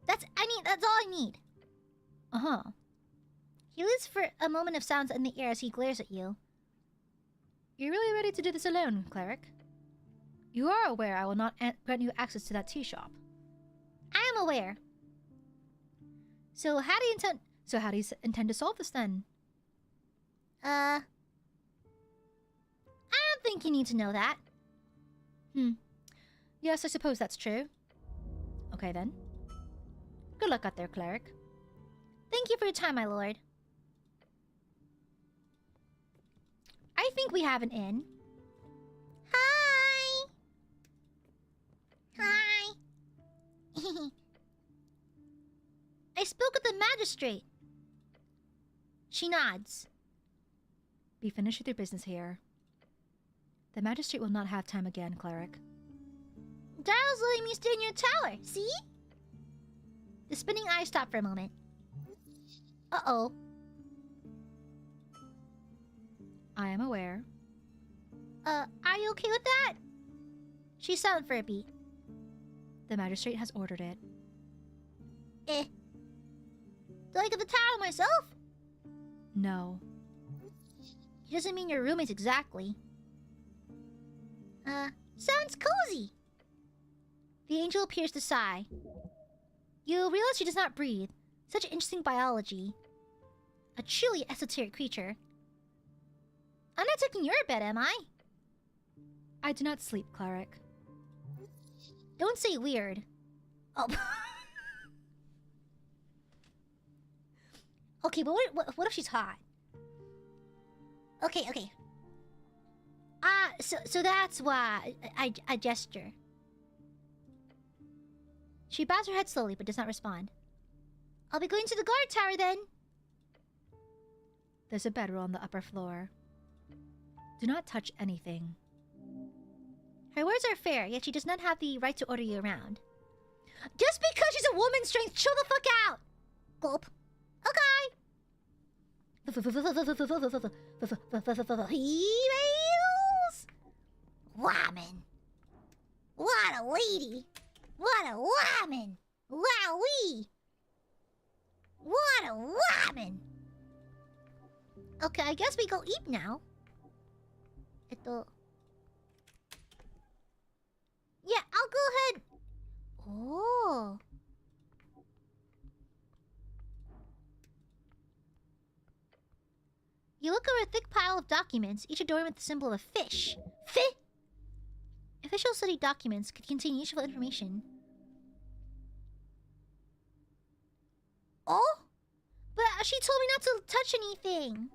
That's all I need.
Uh-huh.
He lives for a moment of silence in the air as he glares at you.
You're really ready to do this alone, cleric? You are aware I will not grant you access to that tea shop.
I am aware. So how do you
intend to solve this then?
I don't think you need to know that.
Yes, I suppose that's true. Okay then. Good luck out there, cleric.
Thank you for your time, my lord. I think we have an inn. Hi! Hi! I spoke with the magistrate. She nods.
Be finished with your business here. The magistrate will not have time again, cleric.
Daryl's letting me stay in your tower, see? The spinning eyes stop for a moment. Uh-oh.
I am aware.
Are you okay with that? She's silent for a beat.
The magistrate has ordered it.
Do I get the tower myself?
No.
He doesn't mean your roommates exactly. Sounds cozy. The angel appears to sigh. You realize she does not breathe. Such interesting biology. A truly esoteric creature. I'm not taking your bed, am I?
I do not sleep, cleric.
Don't say weird. Oh. Okay, but what if she's hot? Okay. So that's why I gesture. She bows her head slowly but does not respond. I'll be going to the guard tower then.
There's a bedroll on the upper floor. Do not touch anything.
Her words are fair, yet she does not have the right to order you around. Just because she's a woman, strength, chill the fuck out! Gulp. Okay. He-mails! Woman. What a lady! What a woman! Wowee! What a woman! Okay, I guess we go eat now. Yeah, I'll go ahead. Oh. You look over a thick pile of documents, each adorned with the symbol of a fish. Official study documents could contain useful information. Oh? But she told me not to touch anything.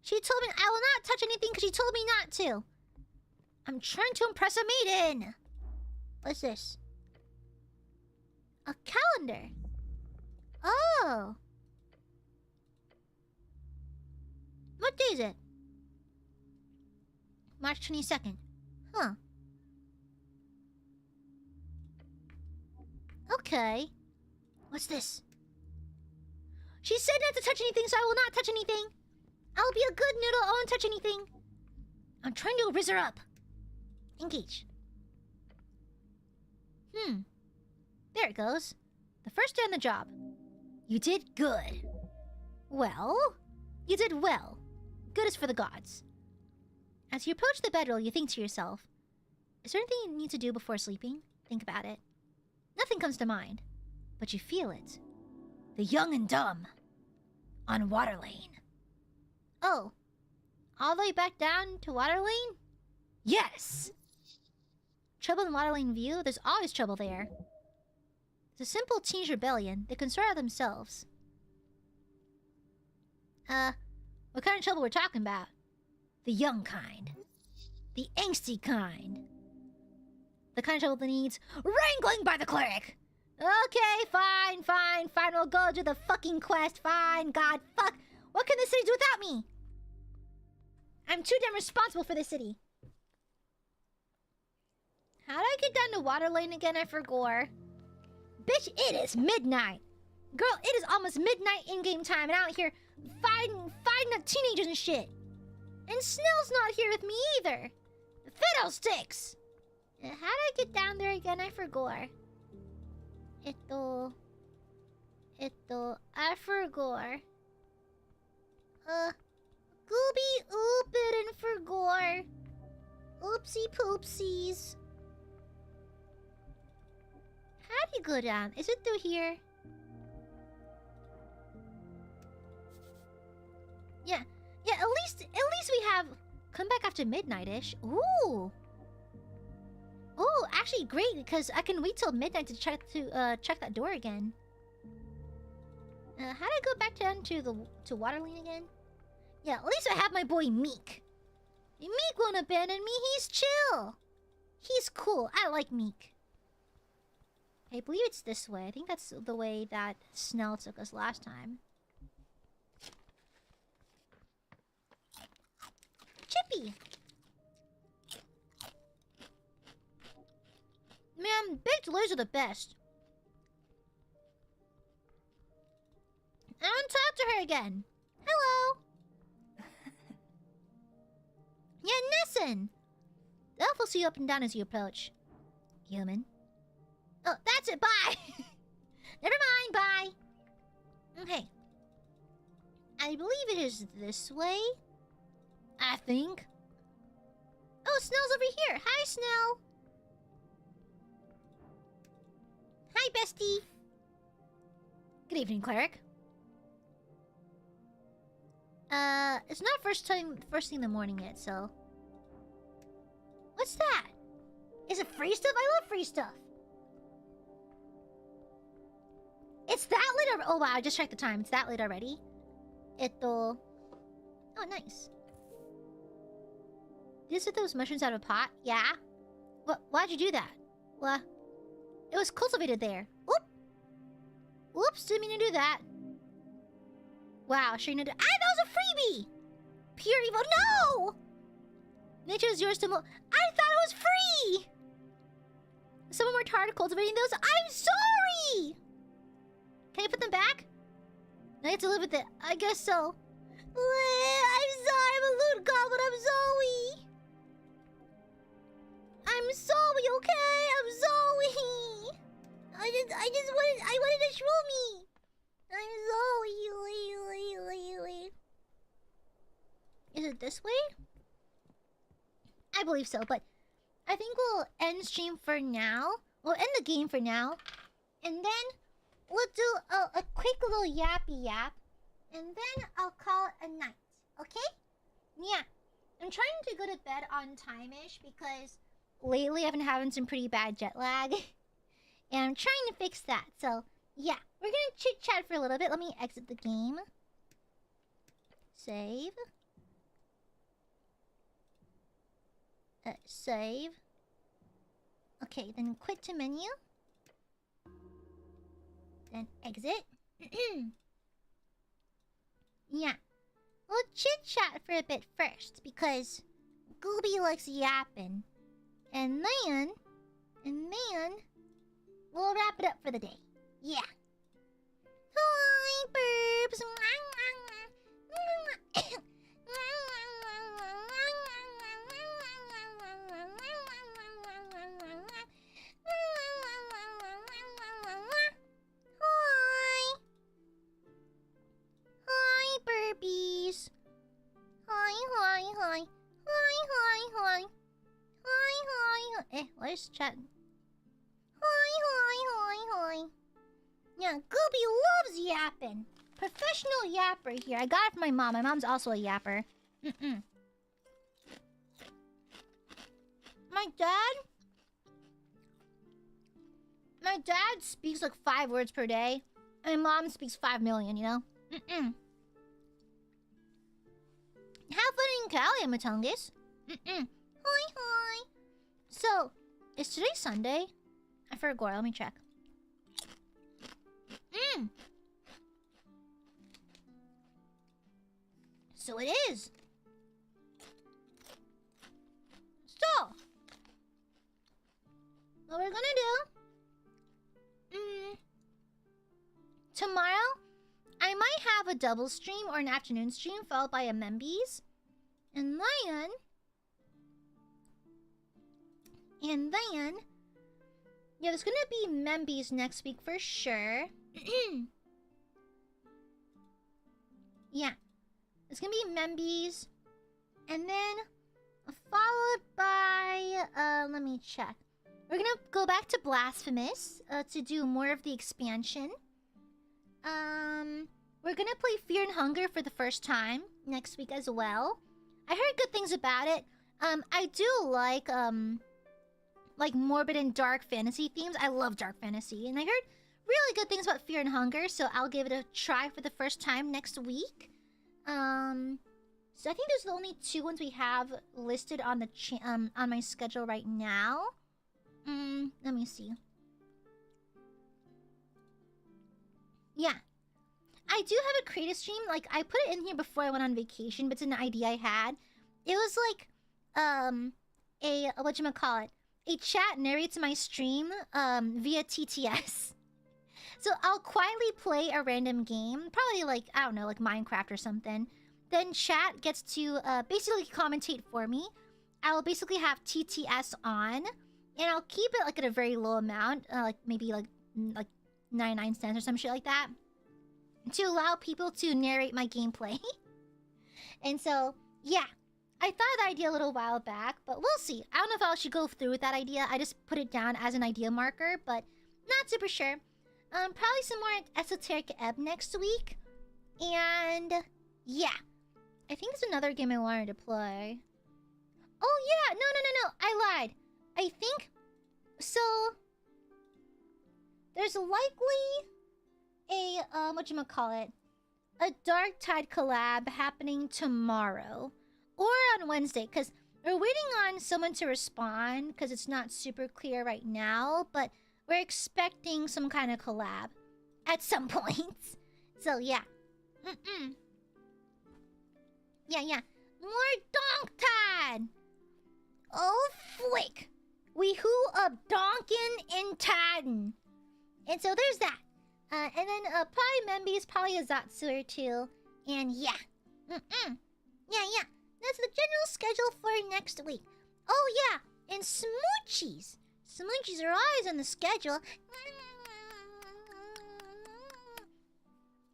She told me I will not touch anything because she told me not to. I'm trying to impress a maiden. What's this? A calendar. Oh. What day is it? March 22nd. Huh. Okay. What's this? She said not to touch anything, so I will not touch anything. I'll be a good noodle. I won't touch anything. I'm trying to riz her up. Engage. There it goes. The first day on the job. You did good. Well, you did well. Good is for the gods. As you approach the bedroll, you think to yourself, is there anything you need to do before sleeping? Think about it. Nothing comes to mind, but you feel it. The young and dumb. On Water Lane. Oh. All the way back down to Water Lane? Yes! Trouble in Water Lane view? There's always trouble there. It's a simple teenage rebellion. They can sort out themselves. What kind of trouble we're talking about? The young kind. The angsty kind. The kind of trouble that needs wrangling by the cleric. Okay, fine. We'll go do the fucking quest. Fine, God, fuck. What can this city do without me? I'm too damn responsible for this city. How do I get down to Water Lane again? I forgot. Bitch, it is midnight. Girl, it is almost midnight in-game time, and I'm out here fighting teenagers and shit. And Snell's not here with me either. Fiddlesticks! How do I get down there again? I forgot. I forgot. Gooby oopid and forgot. Oopsie poopsies. How do you go down? Is it through here? Yeah, at least we have come back after midnight-ish. Ooh, actually great, because I can wait till midnight to check that door again. How do I go back down to Water Lane again? Yeah, at least I have my boy Meek. Meek won't abandon me. He's chill. He's cool. I like Meek. I believe it's this way. I think that's the way that Snell took us last time. Chippy! Man, baked lays are the best. I want to talk to her again. Hello! Yeah, Nessun! The elf will see you up and down as you approach. Human. Oh, that's it, bye! Never mind, bye! Okay. I believe it is this way. I think. Oh, Snell's over here! Hi, Snell! Hi, bestie! Good evening, cleric. It's not first thing in the morning yet, so... What's that? Is it free stuff? I love free stuff! It's that late already? Oh wow, I just checked the time. It's that late already? Oh, nice. These are those mushrooms out of a pot? Yeah? Why'd you do that? What? It was cultivated there. Oop! Whoops, didn't mean to do that. Wow, sure you know. Ah, that was a freebie! Pure evil. No! Nature is yours to I thought it was free! Someone worked hard cultivating those. I'm sorry! Can you put them back? I have to live with it. I guess so. I'm sorry, I'm a loot goblin. I'm sorry. I wanted a shroomy. I'm so... Is it this way? I believe so, but I think we'll end stream for now. We'll end the game for now. And then we'll do a quick little yappy yap. And then I'll call it a night. Okay? Yeah. I'm trying to go to bed on time-ish because lately I've been having some pretty bad jet lag. And I'm trying to fix that. So, yeah. We're gonna chit-chat for a little bit. Let me exit the game. Save. Save. Okay, then quit to menu. Then exit. Yeah. We'll chit-chat for a bit first, because Gooby likes yapping. And then we'll wrap it up for the day. Yeah. Hi, burbs. Hi, burbies. Hi. Where's chat? Hi. Yeah, Gooby loves yapping. Professional yapper here. I got it from my mom. My mom's also a yapper. My dad speaks like 5 words per day. And my mom speaks 5 million, you know? Have fun in Cali, Matungus. Hi. So, is today Sunday? I forgot. Let me check. So it is. So, what we're gonna do? Tomorrow, I might have a double stream or an afternoon stream followed by a Membies. And then, yeah, there's gonna be Membies next week for sure. Yeah, there's gonna be Membies, and then followed by let me check. We're gonna go back to Blasphemous to do more of the expansion. We're gonna play Fear and Hunger for the first time next week as well. I heard good things about it. I do like morbid and dark fantasy themes. I love dark fantasy, and I heard really good things about Fear and Hunger, so I'll give it a try for the first time next week. So I think those are the only 2 ones we have listed on the on my schedule right now. Let me see. Yeah. I do have a creative stream. Like, I put it in here before I went on vacation, but it's an idea I had. It was like, whatchamacallit? A chat narrates my stream, via TTS. So I'll quietly play a random game. Probably like, I don't know, like Minecraft or something. Then chat gets to, basically commentate for me. I'll basically have TTS on. And I'll keep it like at a very low amount. Like maybe like 99 cents or some shit like that. To allow people to narrate my gameplay. And so, yeah. I thought of the idea a little while back, but we'll see. I don't know if I should go through with that idea. I just put it down as an idea marker, but not super sure. Probably some more Esoteric Ebb next week. And, yeah. I think there's another game I wanted to play. Oh, yeah. No. I lied. I think... So... There's likely a, whatchamacallit? A Dark Tide collab happening tomorrow. Or on Wednesday, because we're waiting on someone to respond, because it's not super clear right now, but we're expecting some kind of collab at some point. So, yeah. Yeah. More Donk Tide! Oh, flick! We who up donkin' and tidin'. And so there's that. And then probably Membies, probably a Zatsuer too. And yeah. Yeah. That's the general schedule for next week. Oh yeah, and Smoochies. Smoochies are always on the schedule.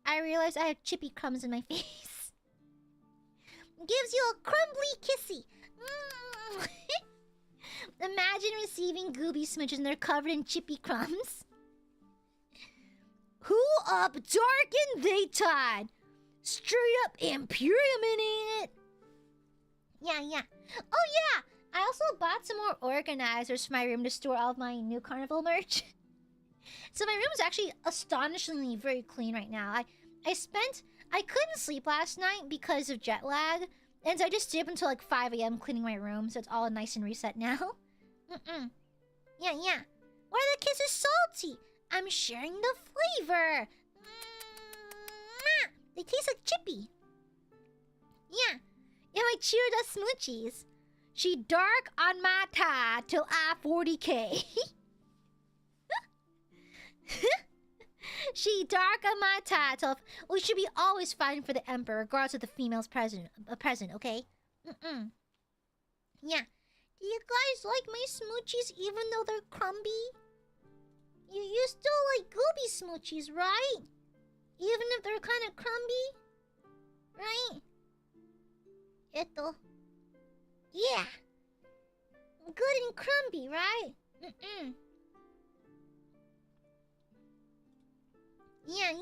I realize I have chippy crumbs in my face. Gives you a crumbly kissy. Mm. Imagine receiving gooby smooches and they're covered in chippy crumbs.
Who up dark and they tied? Straight up Imperium in it.
Yeah. Oh yeah! I also bought some more organizers for my room to store all of my new carnival merch. So my room is actually astonishingly very clean right now. I couldn't sleep last night because of jet lag. And so I just stayed up until like 5 a.m. cleaning my room. So it's all nice and reset now. Yeah. Why are the kisses salty? I'm sharing the flavor. They taste like chippy. Yeah, my Cheerio smoochies. She dark on my tie till I 40K. She dark on my tie till... We should be always fighting for the Emperor, regardless of the female's present, okay? Yeah. Do you guys like my smoochies even though they're crumby? You still like gooby smoochies, right? Even if they're kind of crumby? Right? Yeah. Good and crumby, right? Yeah.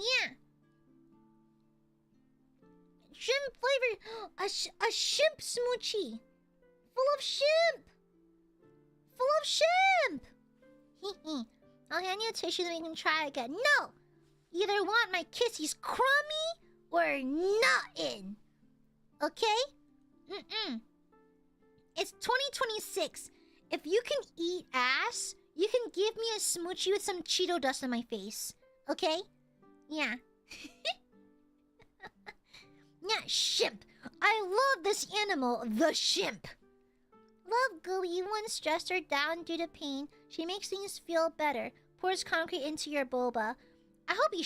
Shrimp flavored... A shrimp smoochie. Full of shrimp! I'll hand you a tissue so we can try again. No! You either want my kissies crummy or nothing. Okay? It's 2026. If you can eat ass, you can give me a smoochie with some Cheeto dust on my face. Okay? Yeah. Yeah, shrimp. I love this animal, the shrimp. Love Gooey when stressed or down due to pain. She makes things feel better. Pours concrete into your boba. I hope you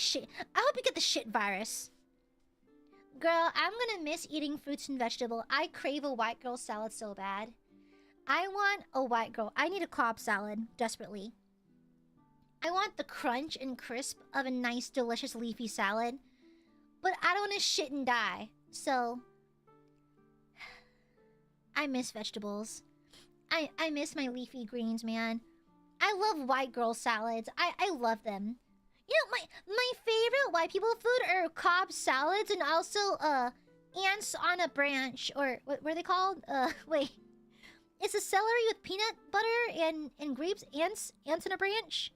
get the shit virus. Girl, I'm gonna miss eating fruits and vegetables. I crave a white girl salad so bad. I want a white girl. I need a Cobb salad, desperately. I want the crunch and crisp of a nice, delicious leafy salad. But I don't want to shit and die. So... I miss vegetables. I miss my leafy greens, man. I love white girl salads. I love them. You know, my favorite white people food are Cobb salads and also ants on a branch, or what are they called? Wait. It's a celery with peanut butter and grapes. Ants on a branch.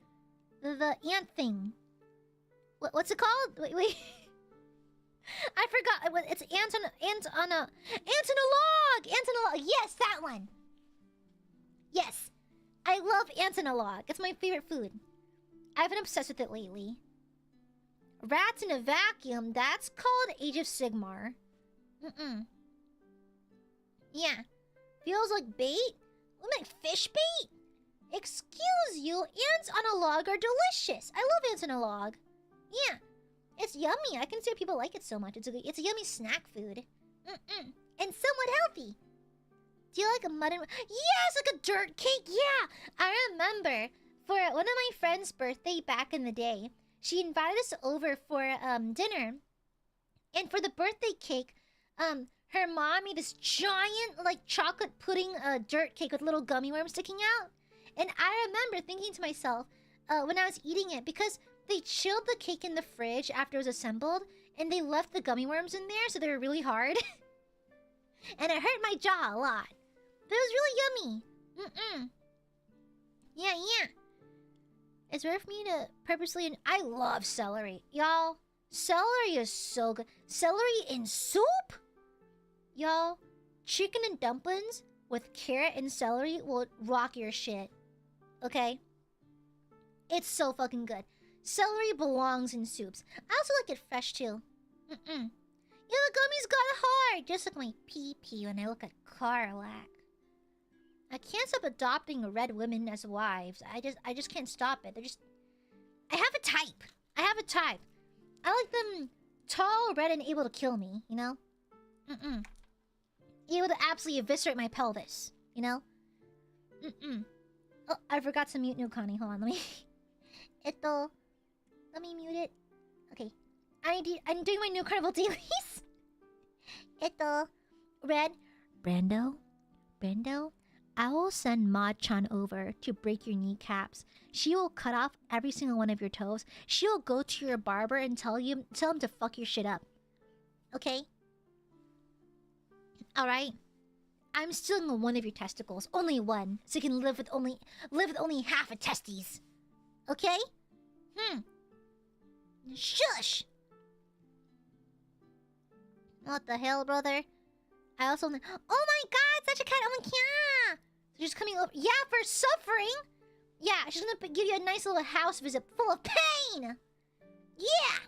The ant thing. What's it called? Wait. I forgot. It's ants on a log. Yes, that one. Yes, I love ants in a log. It's my favorite food. I've been obsessed with it lately. Rats in a vacuum. That's called Age of Sigmar. Yeah. Feels like bait? Like fish bait? Excuse you, ants on a log are delicious. I love ants on a log. Yeah. It's yummy. I can see why people like it so much. It's a yummy snack food. And somewhat healthy. Do you like a mud and... Yes, like a dirt cake. Yeah. I remember for one of my friend's birthday back in the day, she invited us over for dinner. And for the birthday cake, her mom made this giant like chocolate pudding dirt cake with little gummy worms sticking out. And I remember thinking to myself when I was eating it, because they chilled the cake in the fridge after it was assembled, and they left the gummy worms in there, so they were really hard. And it hurt my jaw a lot. But it was really yummy. Yeah. It's rare for me to purposely... I love celery. Y'all, celery is so good. Celery in soup? Y'all, chicken and dumplings with carrot and celery will rock your shit. Okay? It's so fucking good. Celery belongs in soups. I also like it fresh too. Yeah, the gummies got hard, just like my pee-pee when I look at Carlac. I can't stop adopting red women as wives. I just can't stop it. They're just... I have a type. I like them tall, red, and able to kill me, you know? Able to absolutely eviscerate my pelvis, you know? Oh, I forgot to mute Nukani. Hold on, let me... Let me mute it. Okay.
I'm doing my new carnival dailies.
Red. Brando, I will send Ma-chan over to break your kneecaps. She will cut off every single one of your toes. She'll go to your barber and tell him to fuck your shit up. Okay? Alright? I'm stealing one of your testicles. Only one. So you can live with only half a testes. Okay? Shush! What the hell, brother? I also... Oh my god! Such a cat! Oh my god! So she's coming over... Yeah, for suffering! Yeah, she's gonna give you a nice little house visit full of pain! Yeah!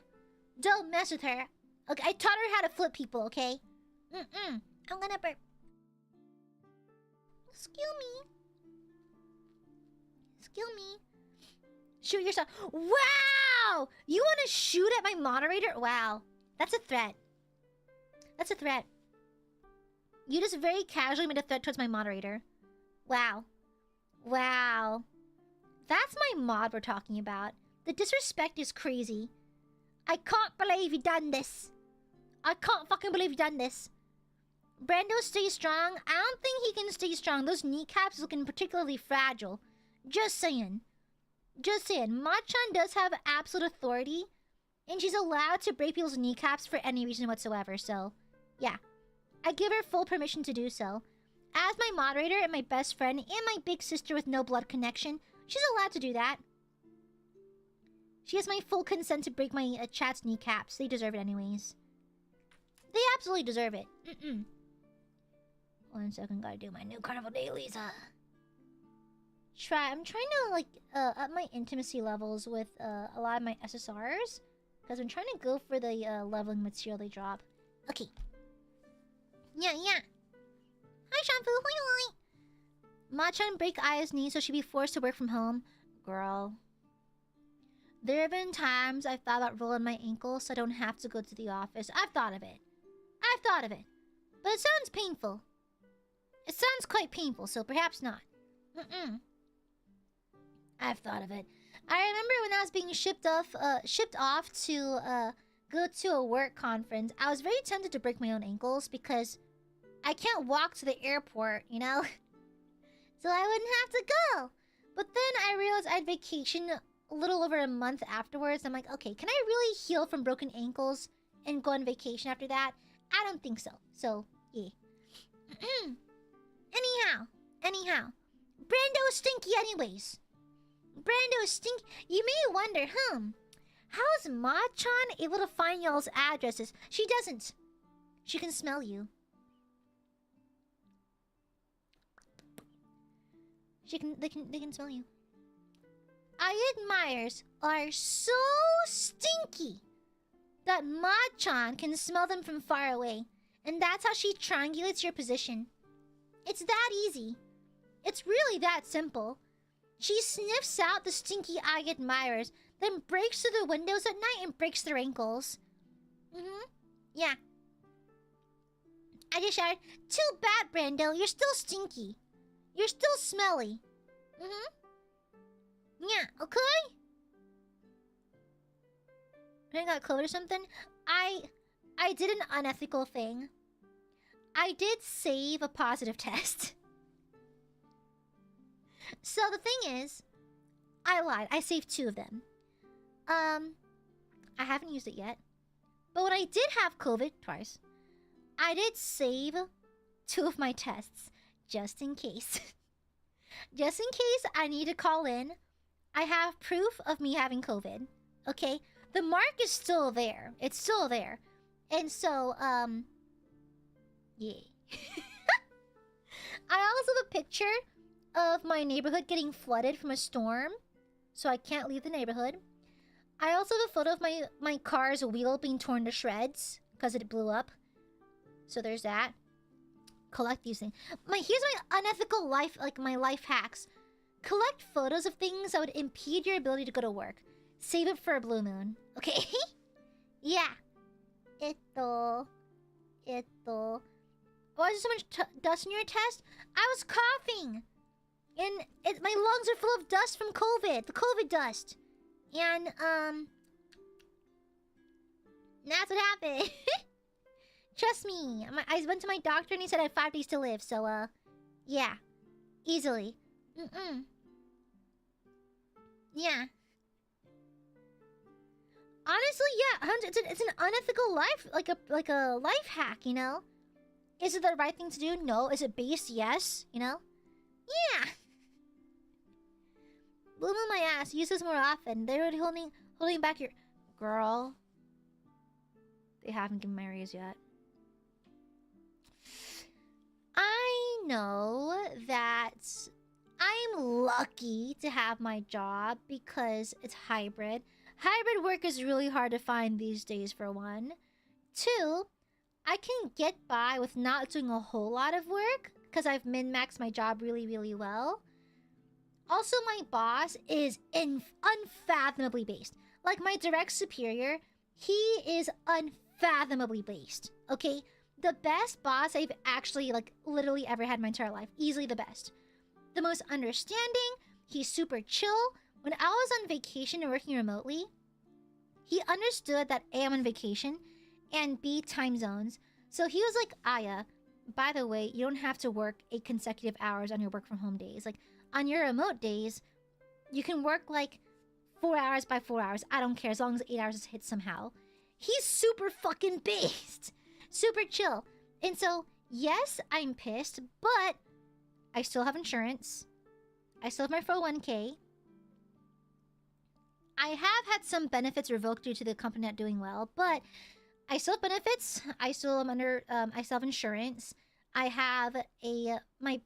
Don't mess with her. Okay, I taught her how to flip people, okay? I'm gonna burp. Excuse me. Shoot yourself. Wow! You wanna shoot at my moderator? Wow. That's a threat. You just very casually made a threat towards my moderator. Wow. That's my mod we're talking about. The disrespect is crazy. I can't believe you done this. I can't fucking believe you done this. Brando, stay strong. I don't think he can stay strong. Those kneecaps looking particularly fragile. Just saying. Ma-chan does have absolute authority, and she's allowed to break people's kneecaps for any reason whatsoever, so... Yeah. I give her full permission to do so. As my moderator and my best friend and my big sister with no blood connection, she's allowed to do that. She has my full consent to break my chat's kneecaps. They deserve it anyways. They absolutely deserve it. 1 second, gotta do my new carnival dailies. I'm trying to like up my intimacy levels with a lot of my SSRs, because I'm trying to go for the leveling material they drop. Okay. Yeah. Hi, Shampoo. Hoi. Ma-chan break Aya's knee so she'd be forced to work from home. Girl. There have been times I've thought about rolling my ankle so I don't have to go to the office. I've thought of it. But it sounds painful. It sounds quite painful, so perhaps not. I've thought of it. I remember when I was being shipped off to go to a work conference, I was very tempted to break my own ankles because I can't walk to the airport, you know? So I wouldn't have to go. But then I realized I had vacation a little over a month afterwards. I'm like, okay, can I really heal from broken ankles and go on vacation after that? I don't think so. So, yeah. Anyhow. Brando is stinky anyways. You may wonder, how is Ma-chan able to find y'all's addresses? She doesn't. She can smell you. They can smell you. Aiadmirers are so stinky that Ma-chan can smell them from far away, and that's how she triangulates your position. It's that easy. It's really that simple. She sniffs out the stinky Aiadmirers, then breaks through the windows at night and breaks their ankles. Yeah. I just shouted, "Too bad, Brando. You're still stinky. You're still smelly." Yeah, okay? I got COVID or something? I did an unethical thing. I did save a positive test. So the thing is, I lied. I saved 2 of them. I haven't used it yet. But when I did have COVID twice, I did save 2 of my tests just in case. Just in case I need to call in, I have proof of me having COVID. Okay? The mark is still there. It's still there. And so, yeah. I also have a picture of my neighborhood getting flooded from a storm, so I can't leave the neighborhood. I also have a photo of my car's wheel being torn to shreds because it blew up. So there's that. Collect these things. Here's my unethical life, like my life hacks. Collect photos of things that would impede your ability to go to work. Save it for a blue moon. Okay? Yeah. Why is there so much dust in your test? I was coughing. And my lungs are full of dust from COVID. The COVID dust. And, That's what happened. Trust me. I went to my doctor and he said I had 5 days to live. So, yeah. Easily. Yeah. Honestly, yeah, it's an unethical life, like a life hack, you know? Is it the right thing to do? No. Is it based? Yes, you know? Yeah. Boom in my ass. Use this more often. They're already holding back your... Girl. They haven't given my raise yet. I know that I'm lucky to have my job because it's hybrid. Hybrid work is really hard to find these days, for one. 2, I can get by with not doing a whole lot of work because I've min-maxed my job really, really well. Also, my boss is unfathomably based. Like, my direct superior, he is unfathomably based, okay? The best boss I've actually, like, literally ever had in my entire life. Easily the best. The most understanding. He's super chill. When I was on vacation and working remotely, he understood that A, I'm on vacation, and B, time zones. So he was like, Aya, by the way, you don't have to work 8 consecutive hours on your work from home days. Like, on your remote days, you can work like 4 hours by 4 hours. I don't care, as long as 8 hours is hit somehow. He's super fucking based. Super chill. And so, yes, I'm pissed, but I still have insurance. I still have my 401k. I have had some benefits revoked due to the company not doing well, but I still have benefits. I still am under, I still have insurance. I have my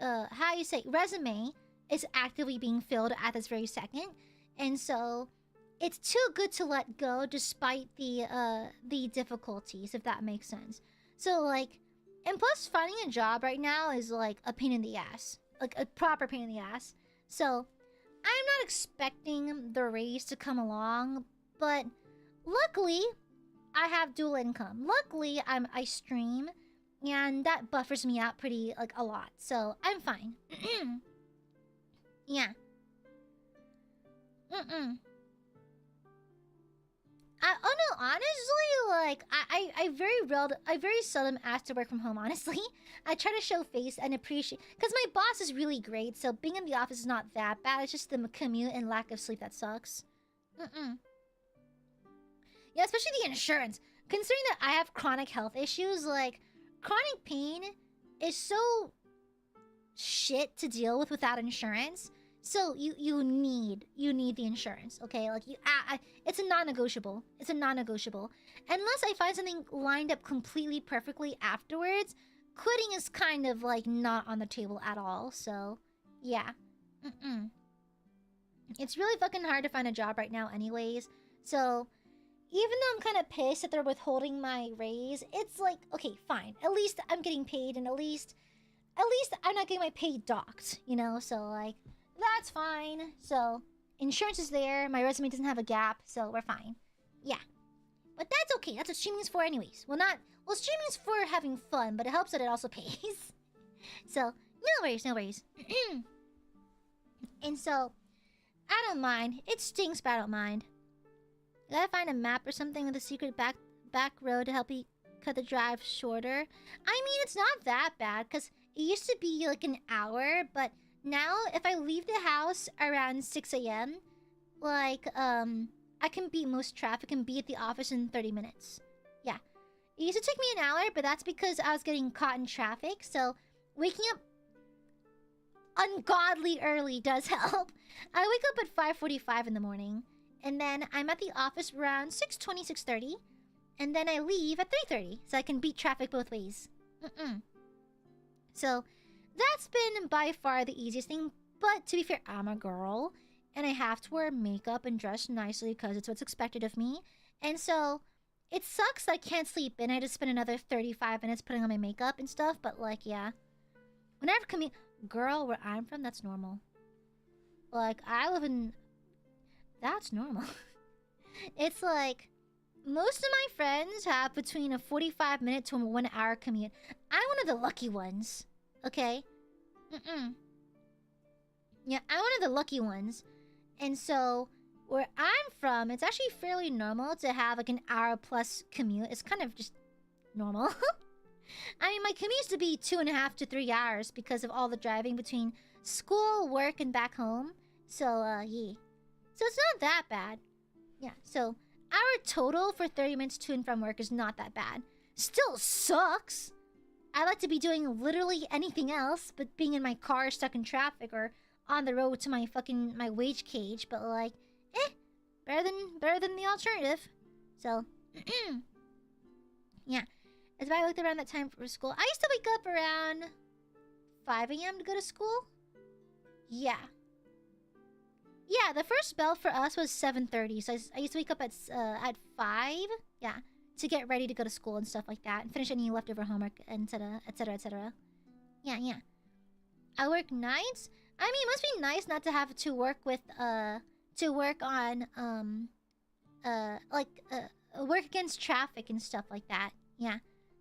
how you say, resume is actively being filled at this very second. And so it's too good to let go despite the difficulties, if that makes sense. So, like, and plus finding a job right now is like a pain in the ass. Like a proper pain in the ass. So I'm not expecting the raise to come along, but luckily I have dual income. Luckily I stream, and that buffers me out pretty, like, a lot. So I'm fine. Yeah. Oh no, honestly, like, I very seldom ask to work from home, honestly. I try to show face and appreciate, because my boss is really great, so being in the office is not that bad. It's just the commute and lack of sleep that sucks. Yeah, especially the insurance. Considering that I have chronic health issues, like, chronic pain is so shit to deal with without insurance. So you need the insurance, okay? Like, it's a non-negotiable. It's a non-negotiable. Unless I find something lined up completely perfectly afterwards, quitting is kind of like not on the table at all. So yeah, it's really fucking hard to find a job right now, anyways. So even though I'm kind of pissed that they're withholding my raise, it's like, okay, fine. At least I'm getting paid, and at least I'm not getting my pay docked, you know? So, like, that's fine. So, insurance is there. My resume doesn't have a gap, so we're fine. Yeah. But that's okay. That's what streaming's for anyways. Well, streaming's for having fun, but it helps that it also pays. So, no worries, no worries. And so, I don't mind. It stinks, but I don't mind. Gotta find a map or something with a secret back road to help you cut the drive shorter. I mean, it's not that bad, because it used to be like an hour, but now if I leave the house around 6 a.m., like, I can beat most traffic and be at the office in 30 minutes. Yeah. It used to take me an hour, but that's because I was getting caught in traffic, so waking up ungodly early does help. I wake up at 5:45 in the morning, and then I'm at the office around 6:20, 6:30, and then I leave at 3:30, so I can beat traffic both ways. So that's been by far the easiest thing, but to be fair, I'm a girl, and I have to wear makeup and dress nicely because it's what's expected of me, and so it sucks that I can't sleep in. I just spend another 35 minutes putting on my makeup and stuff, but, like, yeah. Whenever girl, where I'm from, that's normal. Like, I live in... That's normal. It's like, most of my friends have between a 45-minute to a 1-hour commute. I'm one of the lucky ones. Okay? Yeah, I'm one of the lucky ones. And so,
where I'm from, it's actually fairly normal to have like an hour plus commute. It's kind of just normal. I mean, my commute used to be 2.5 to 3 hours because of all the driving between school, work, and back home. So, yeah. So it's not that bad. Yeah, so our total for 30 minutes to and from work is not that bad. Still sucks. I like to be doing literally anything else but being in my car stuck in traffic or on the road to my wage cage, but like, better than the alternative. So, yeah. As I looked around that time for school, I used to wake up around 5 a.m. to go to school. Yeah. Yeah, the first bell for us was 7:30, so I used to wake up at 5, yeah, to get ready to go to school and stuff like that, and finish any leftover homework, etc., etc., etc. Yeah, yeah. I work nights. I mean, it must be nice not to have to work with to work on work against traffic and stuff like that. Yeah,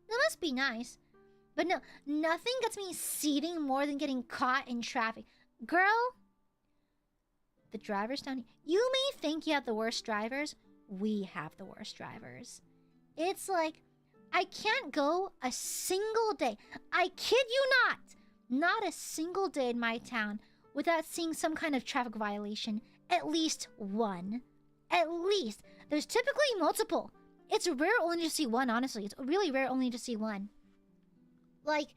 that must be nice. But no, nothing gets me seething more than getting caught in traffic, girl. The drivers down here. You may think you have the worst drivers. We have the worst drivers. It's like, I can't go a single day. I kid you not. Not a single day in my town without seeing some kind of traffic violation. At least one. At least. There's typically multiple. It's rare only to see one, honestly. It's really rare only to see one. Like,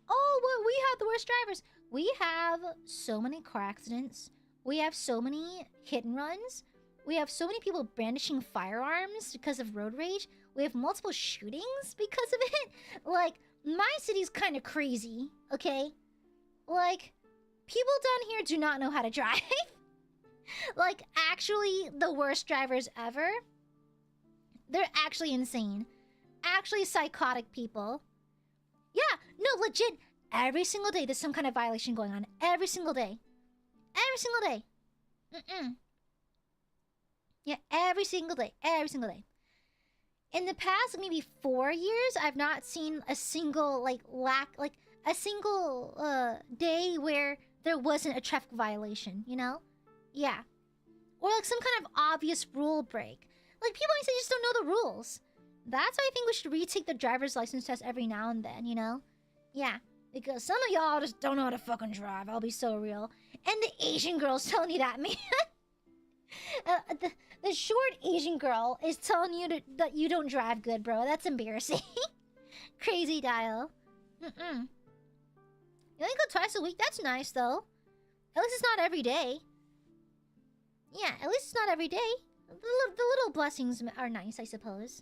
oh, well, we have the worst drivers. We have so many car accidents. We have so many hit and runs. We have so many people brandishing firearms because of road rage. We have multiple shootings because of it. Like, my city's kind of crazy, okay? Like, people down here do not know how to drive. Like, actually, the worst drivers ever. They're actually insane. Actually psychotic people. Yeah, no, legit. Every single day there's some kind of violation going on. Every single day. Every single day. Yeah, every single day. Every single day. In the past, maybe 4 years, I've not seen a single, a single day where there wasn't a traffic violation, you know? Yeah. Or like some kind of obvious rule break. Like, people always say just don't know the rules. That's why I think we should retake the driver's license test every now and then, you know? Yeah. Because some of y'all just don't know how to fucking drive. I'll be so real. And the Asian girl's telling you that, man. The short Asian girl is telling you that you don't drive good, bro. That's embarrassing. Crazy dial. You only go twice a week? That's nice, though. At least it's not every day. Yeah, at least it's not every day. The little blessings are nice, I suppose.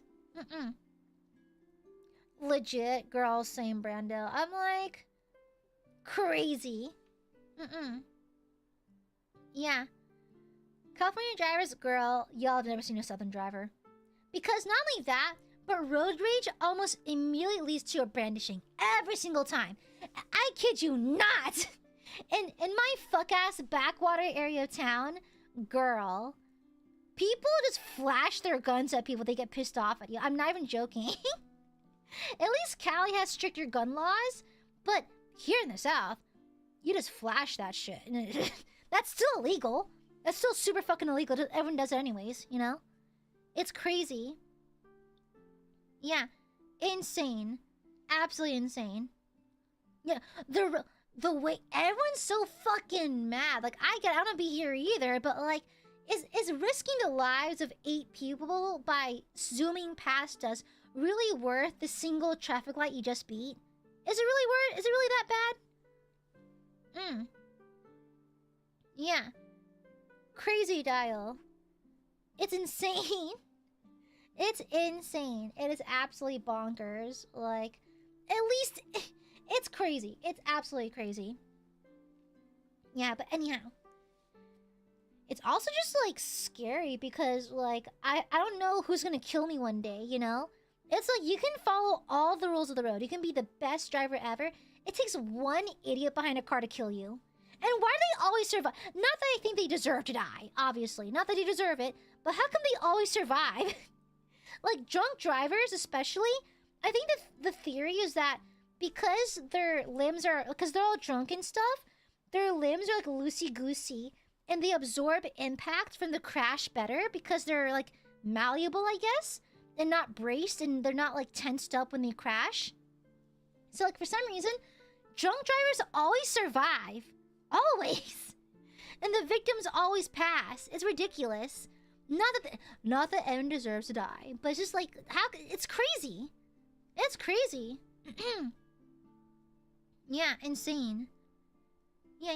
Legit, girl, same Brando. I'm like, crazy. Yeah. California drivers, girl, y'all have never seen a southern driver. Because not only that, but road rage almost immediately leads to a brandishing. Every single time. I kid you not. In my fuck-ass backwater area of town, girl, people just flash their guns at people. They get pissed off at you. I'm not even joking. At least Cali has stricter gun laws, but here in the South, you just flash that shit. That's still illegal. That's still super fucking illegal. Everyone does it anyways, you know? It's crazy. Yeah. Insane. Absolutely insane. Yeah, the way everyone's so fucking mad. Like, I don't wanna be here either, but like, is risking the lives of 8 people by zooming past us really worth the single traffic light you just beat? Is it really worth? Is it really that bad? Yeah. Crazy dial. It's insane. It's insane. It is absolutely bonkers. Like, at least it's crazy. It's absolutely crazy. Yeah, but anyhow. It's also just like scary because like I don't know who's gonna kill me one day, you know? It's like you can follow all the rules of the road. You can be the best driver ever. It takes one idiot behind a car to kill you. And why do they always survive? Not that I think they deserve to die, obviously. Not that they deserve it. But how come they always survive? Like, drunk drivers, especially, I think the theory is that because their limbs are... Because they're all drunk and stuff, their limbs are, like, loosey-goosey.
and they absorb impact from the crash better because they're like malleable, I guess, and not braced, and they're not like tensed up when they crash. So like for some reason, drunk drivers always survive. Always. And the victims always pass. It's ridiculous. Not that anyone deserves to die, but it's just like how it's crazy. It's crazy. Yeah, insane. Yeah.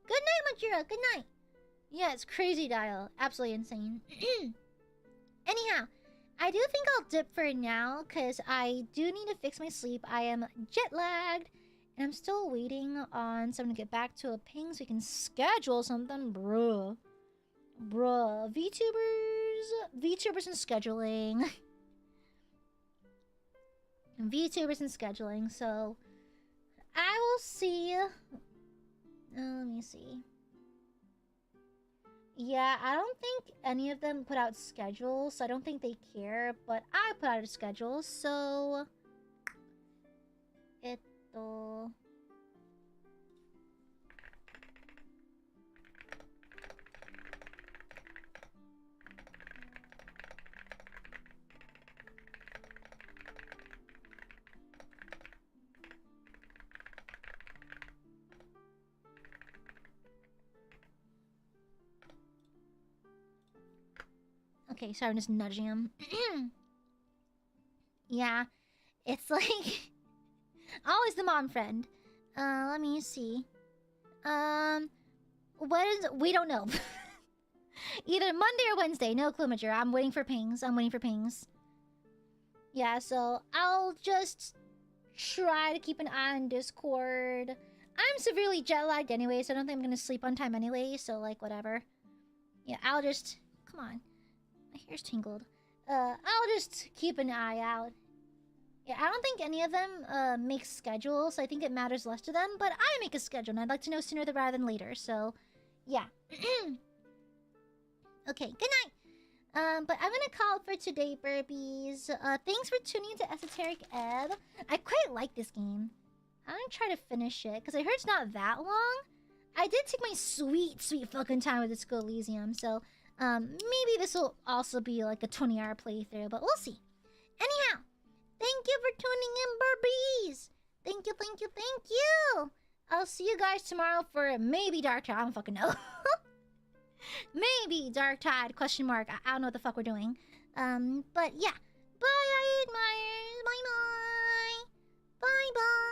Good night, Majira. Good night. Yeah, it's crazy, Dial. Absolutely insane. Anyhow, I do think I'll dip for now because I do need to fix my sleep. I am jet lagged, and I'm still waiting on someone to get back to a ping so we can schedule something, bruh. VTubers and scheduling. VTubers and scheduling. So I will see. Let me see. Yeah, I don't think any of them put out schedules, so I don't think they care. But I put out a schedule, so okay, sorry, I'm just nudging him. Yeah, it's like always the mom friend. Let me see. What is? We don't know. Either Monday or Wednesday. No clue, Major. I'm waiting for pings. Yeah, so I'll just try to keep an eye on Discord. I'm severely jet lagged anyway, so I don't think I'm gonna sleep on time anyway. So like whatever. Yeah, I'll just come on. My hair's tingled. I'll just keep an eye out. Yeah, I don't think any of them make schedules, so I think it matters less to them. But I make a schedule, and I'd like to know sooner rather than later. So, yeah. Okay, good night. But I'm gonna call it for today, burpees. Thanks for tuning to Esoteric Ebb. I quite like this game. I'm gonna try to finish it, because I heard it's not that long. I did take my sweet fucking time with Disco Elysium, so... maybe this will also be like a 20-hour playthrough, but we'll see. Anyhow, thank you for tuning in, burpees. Thank you. I'll see you guys tomorrow for maybe Dark Tide. I don't fucking know. Maybe Dark Tide, question mark. I don't know what the fuck we're doing. But yeah. Bye, Aiadmirers. Bye-bye. Bye-bye.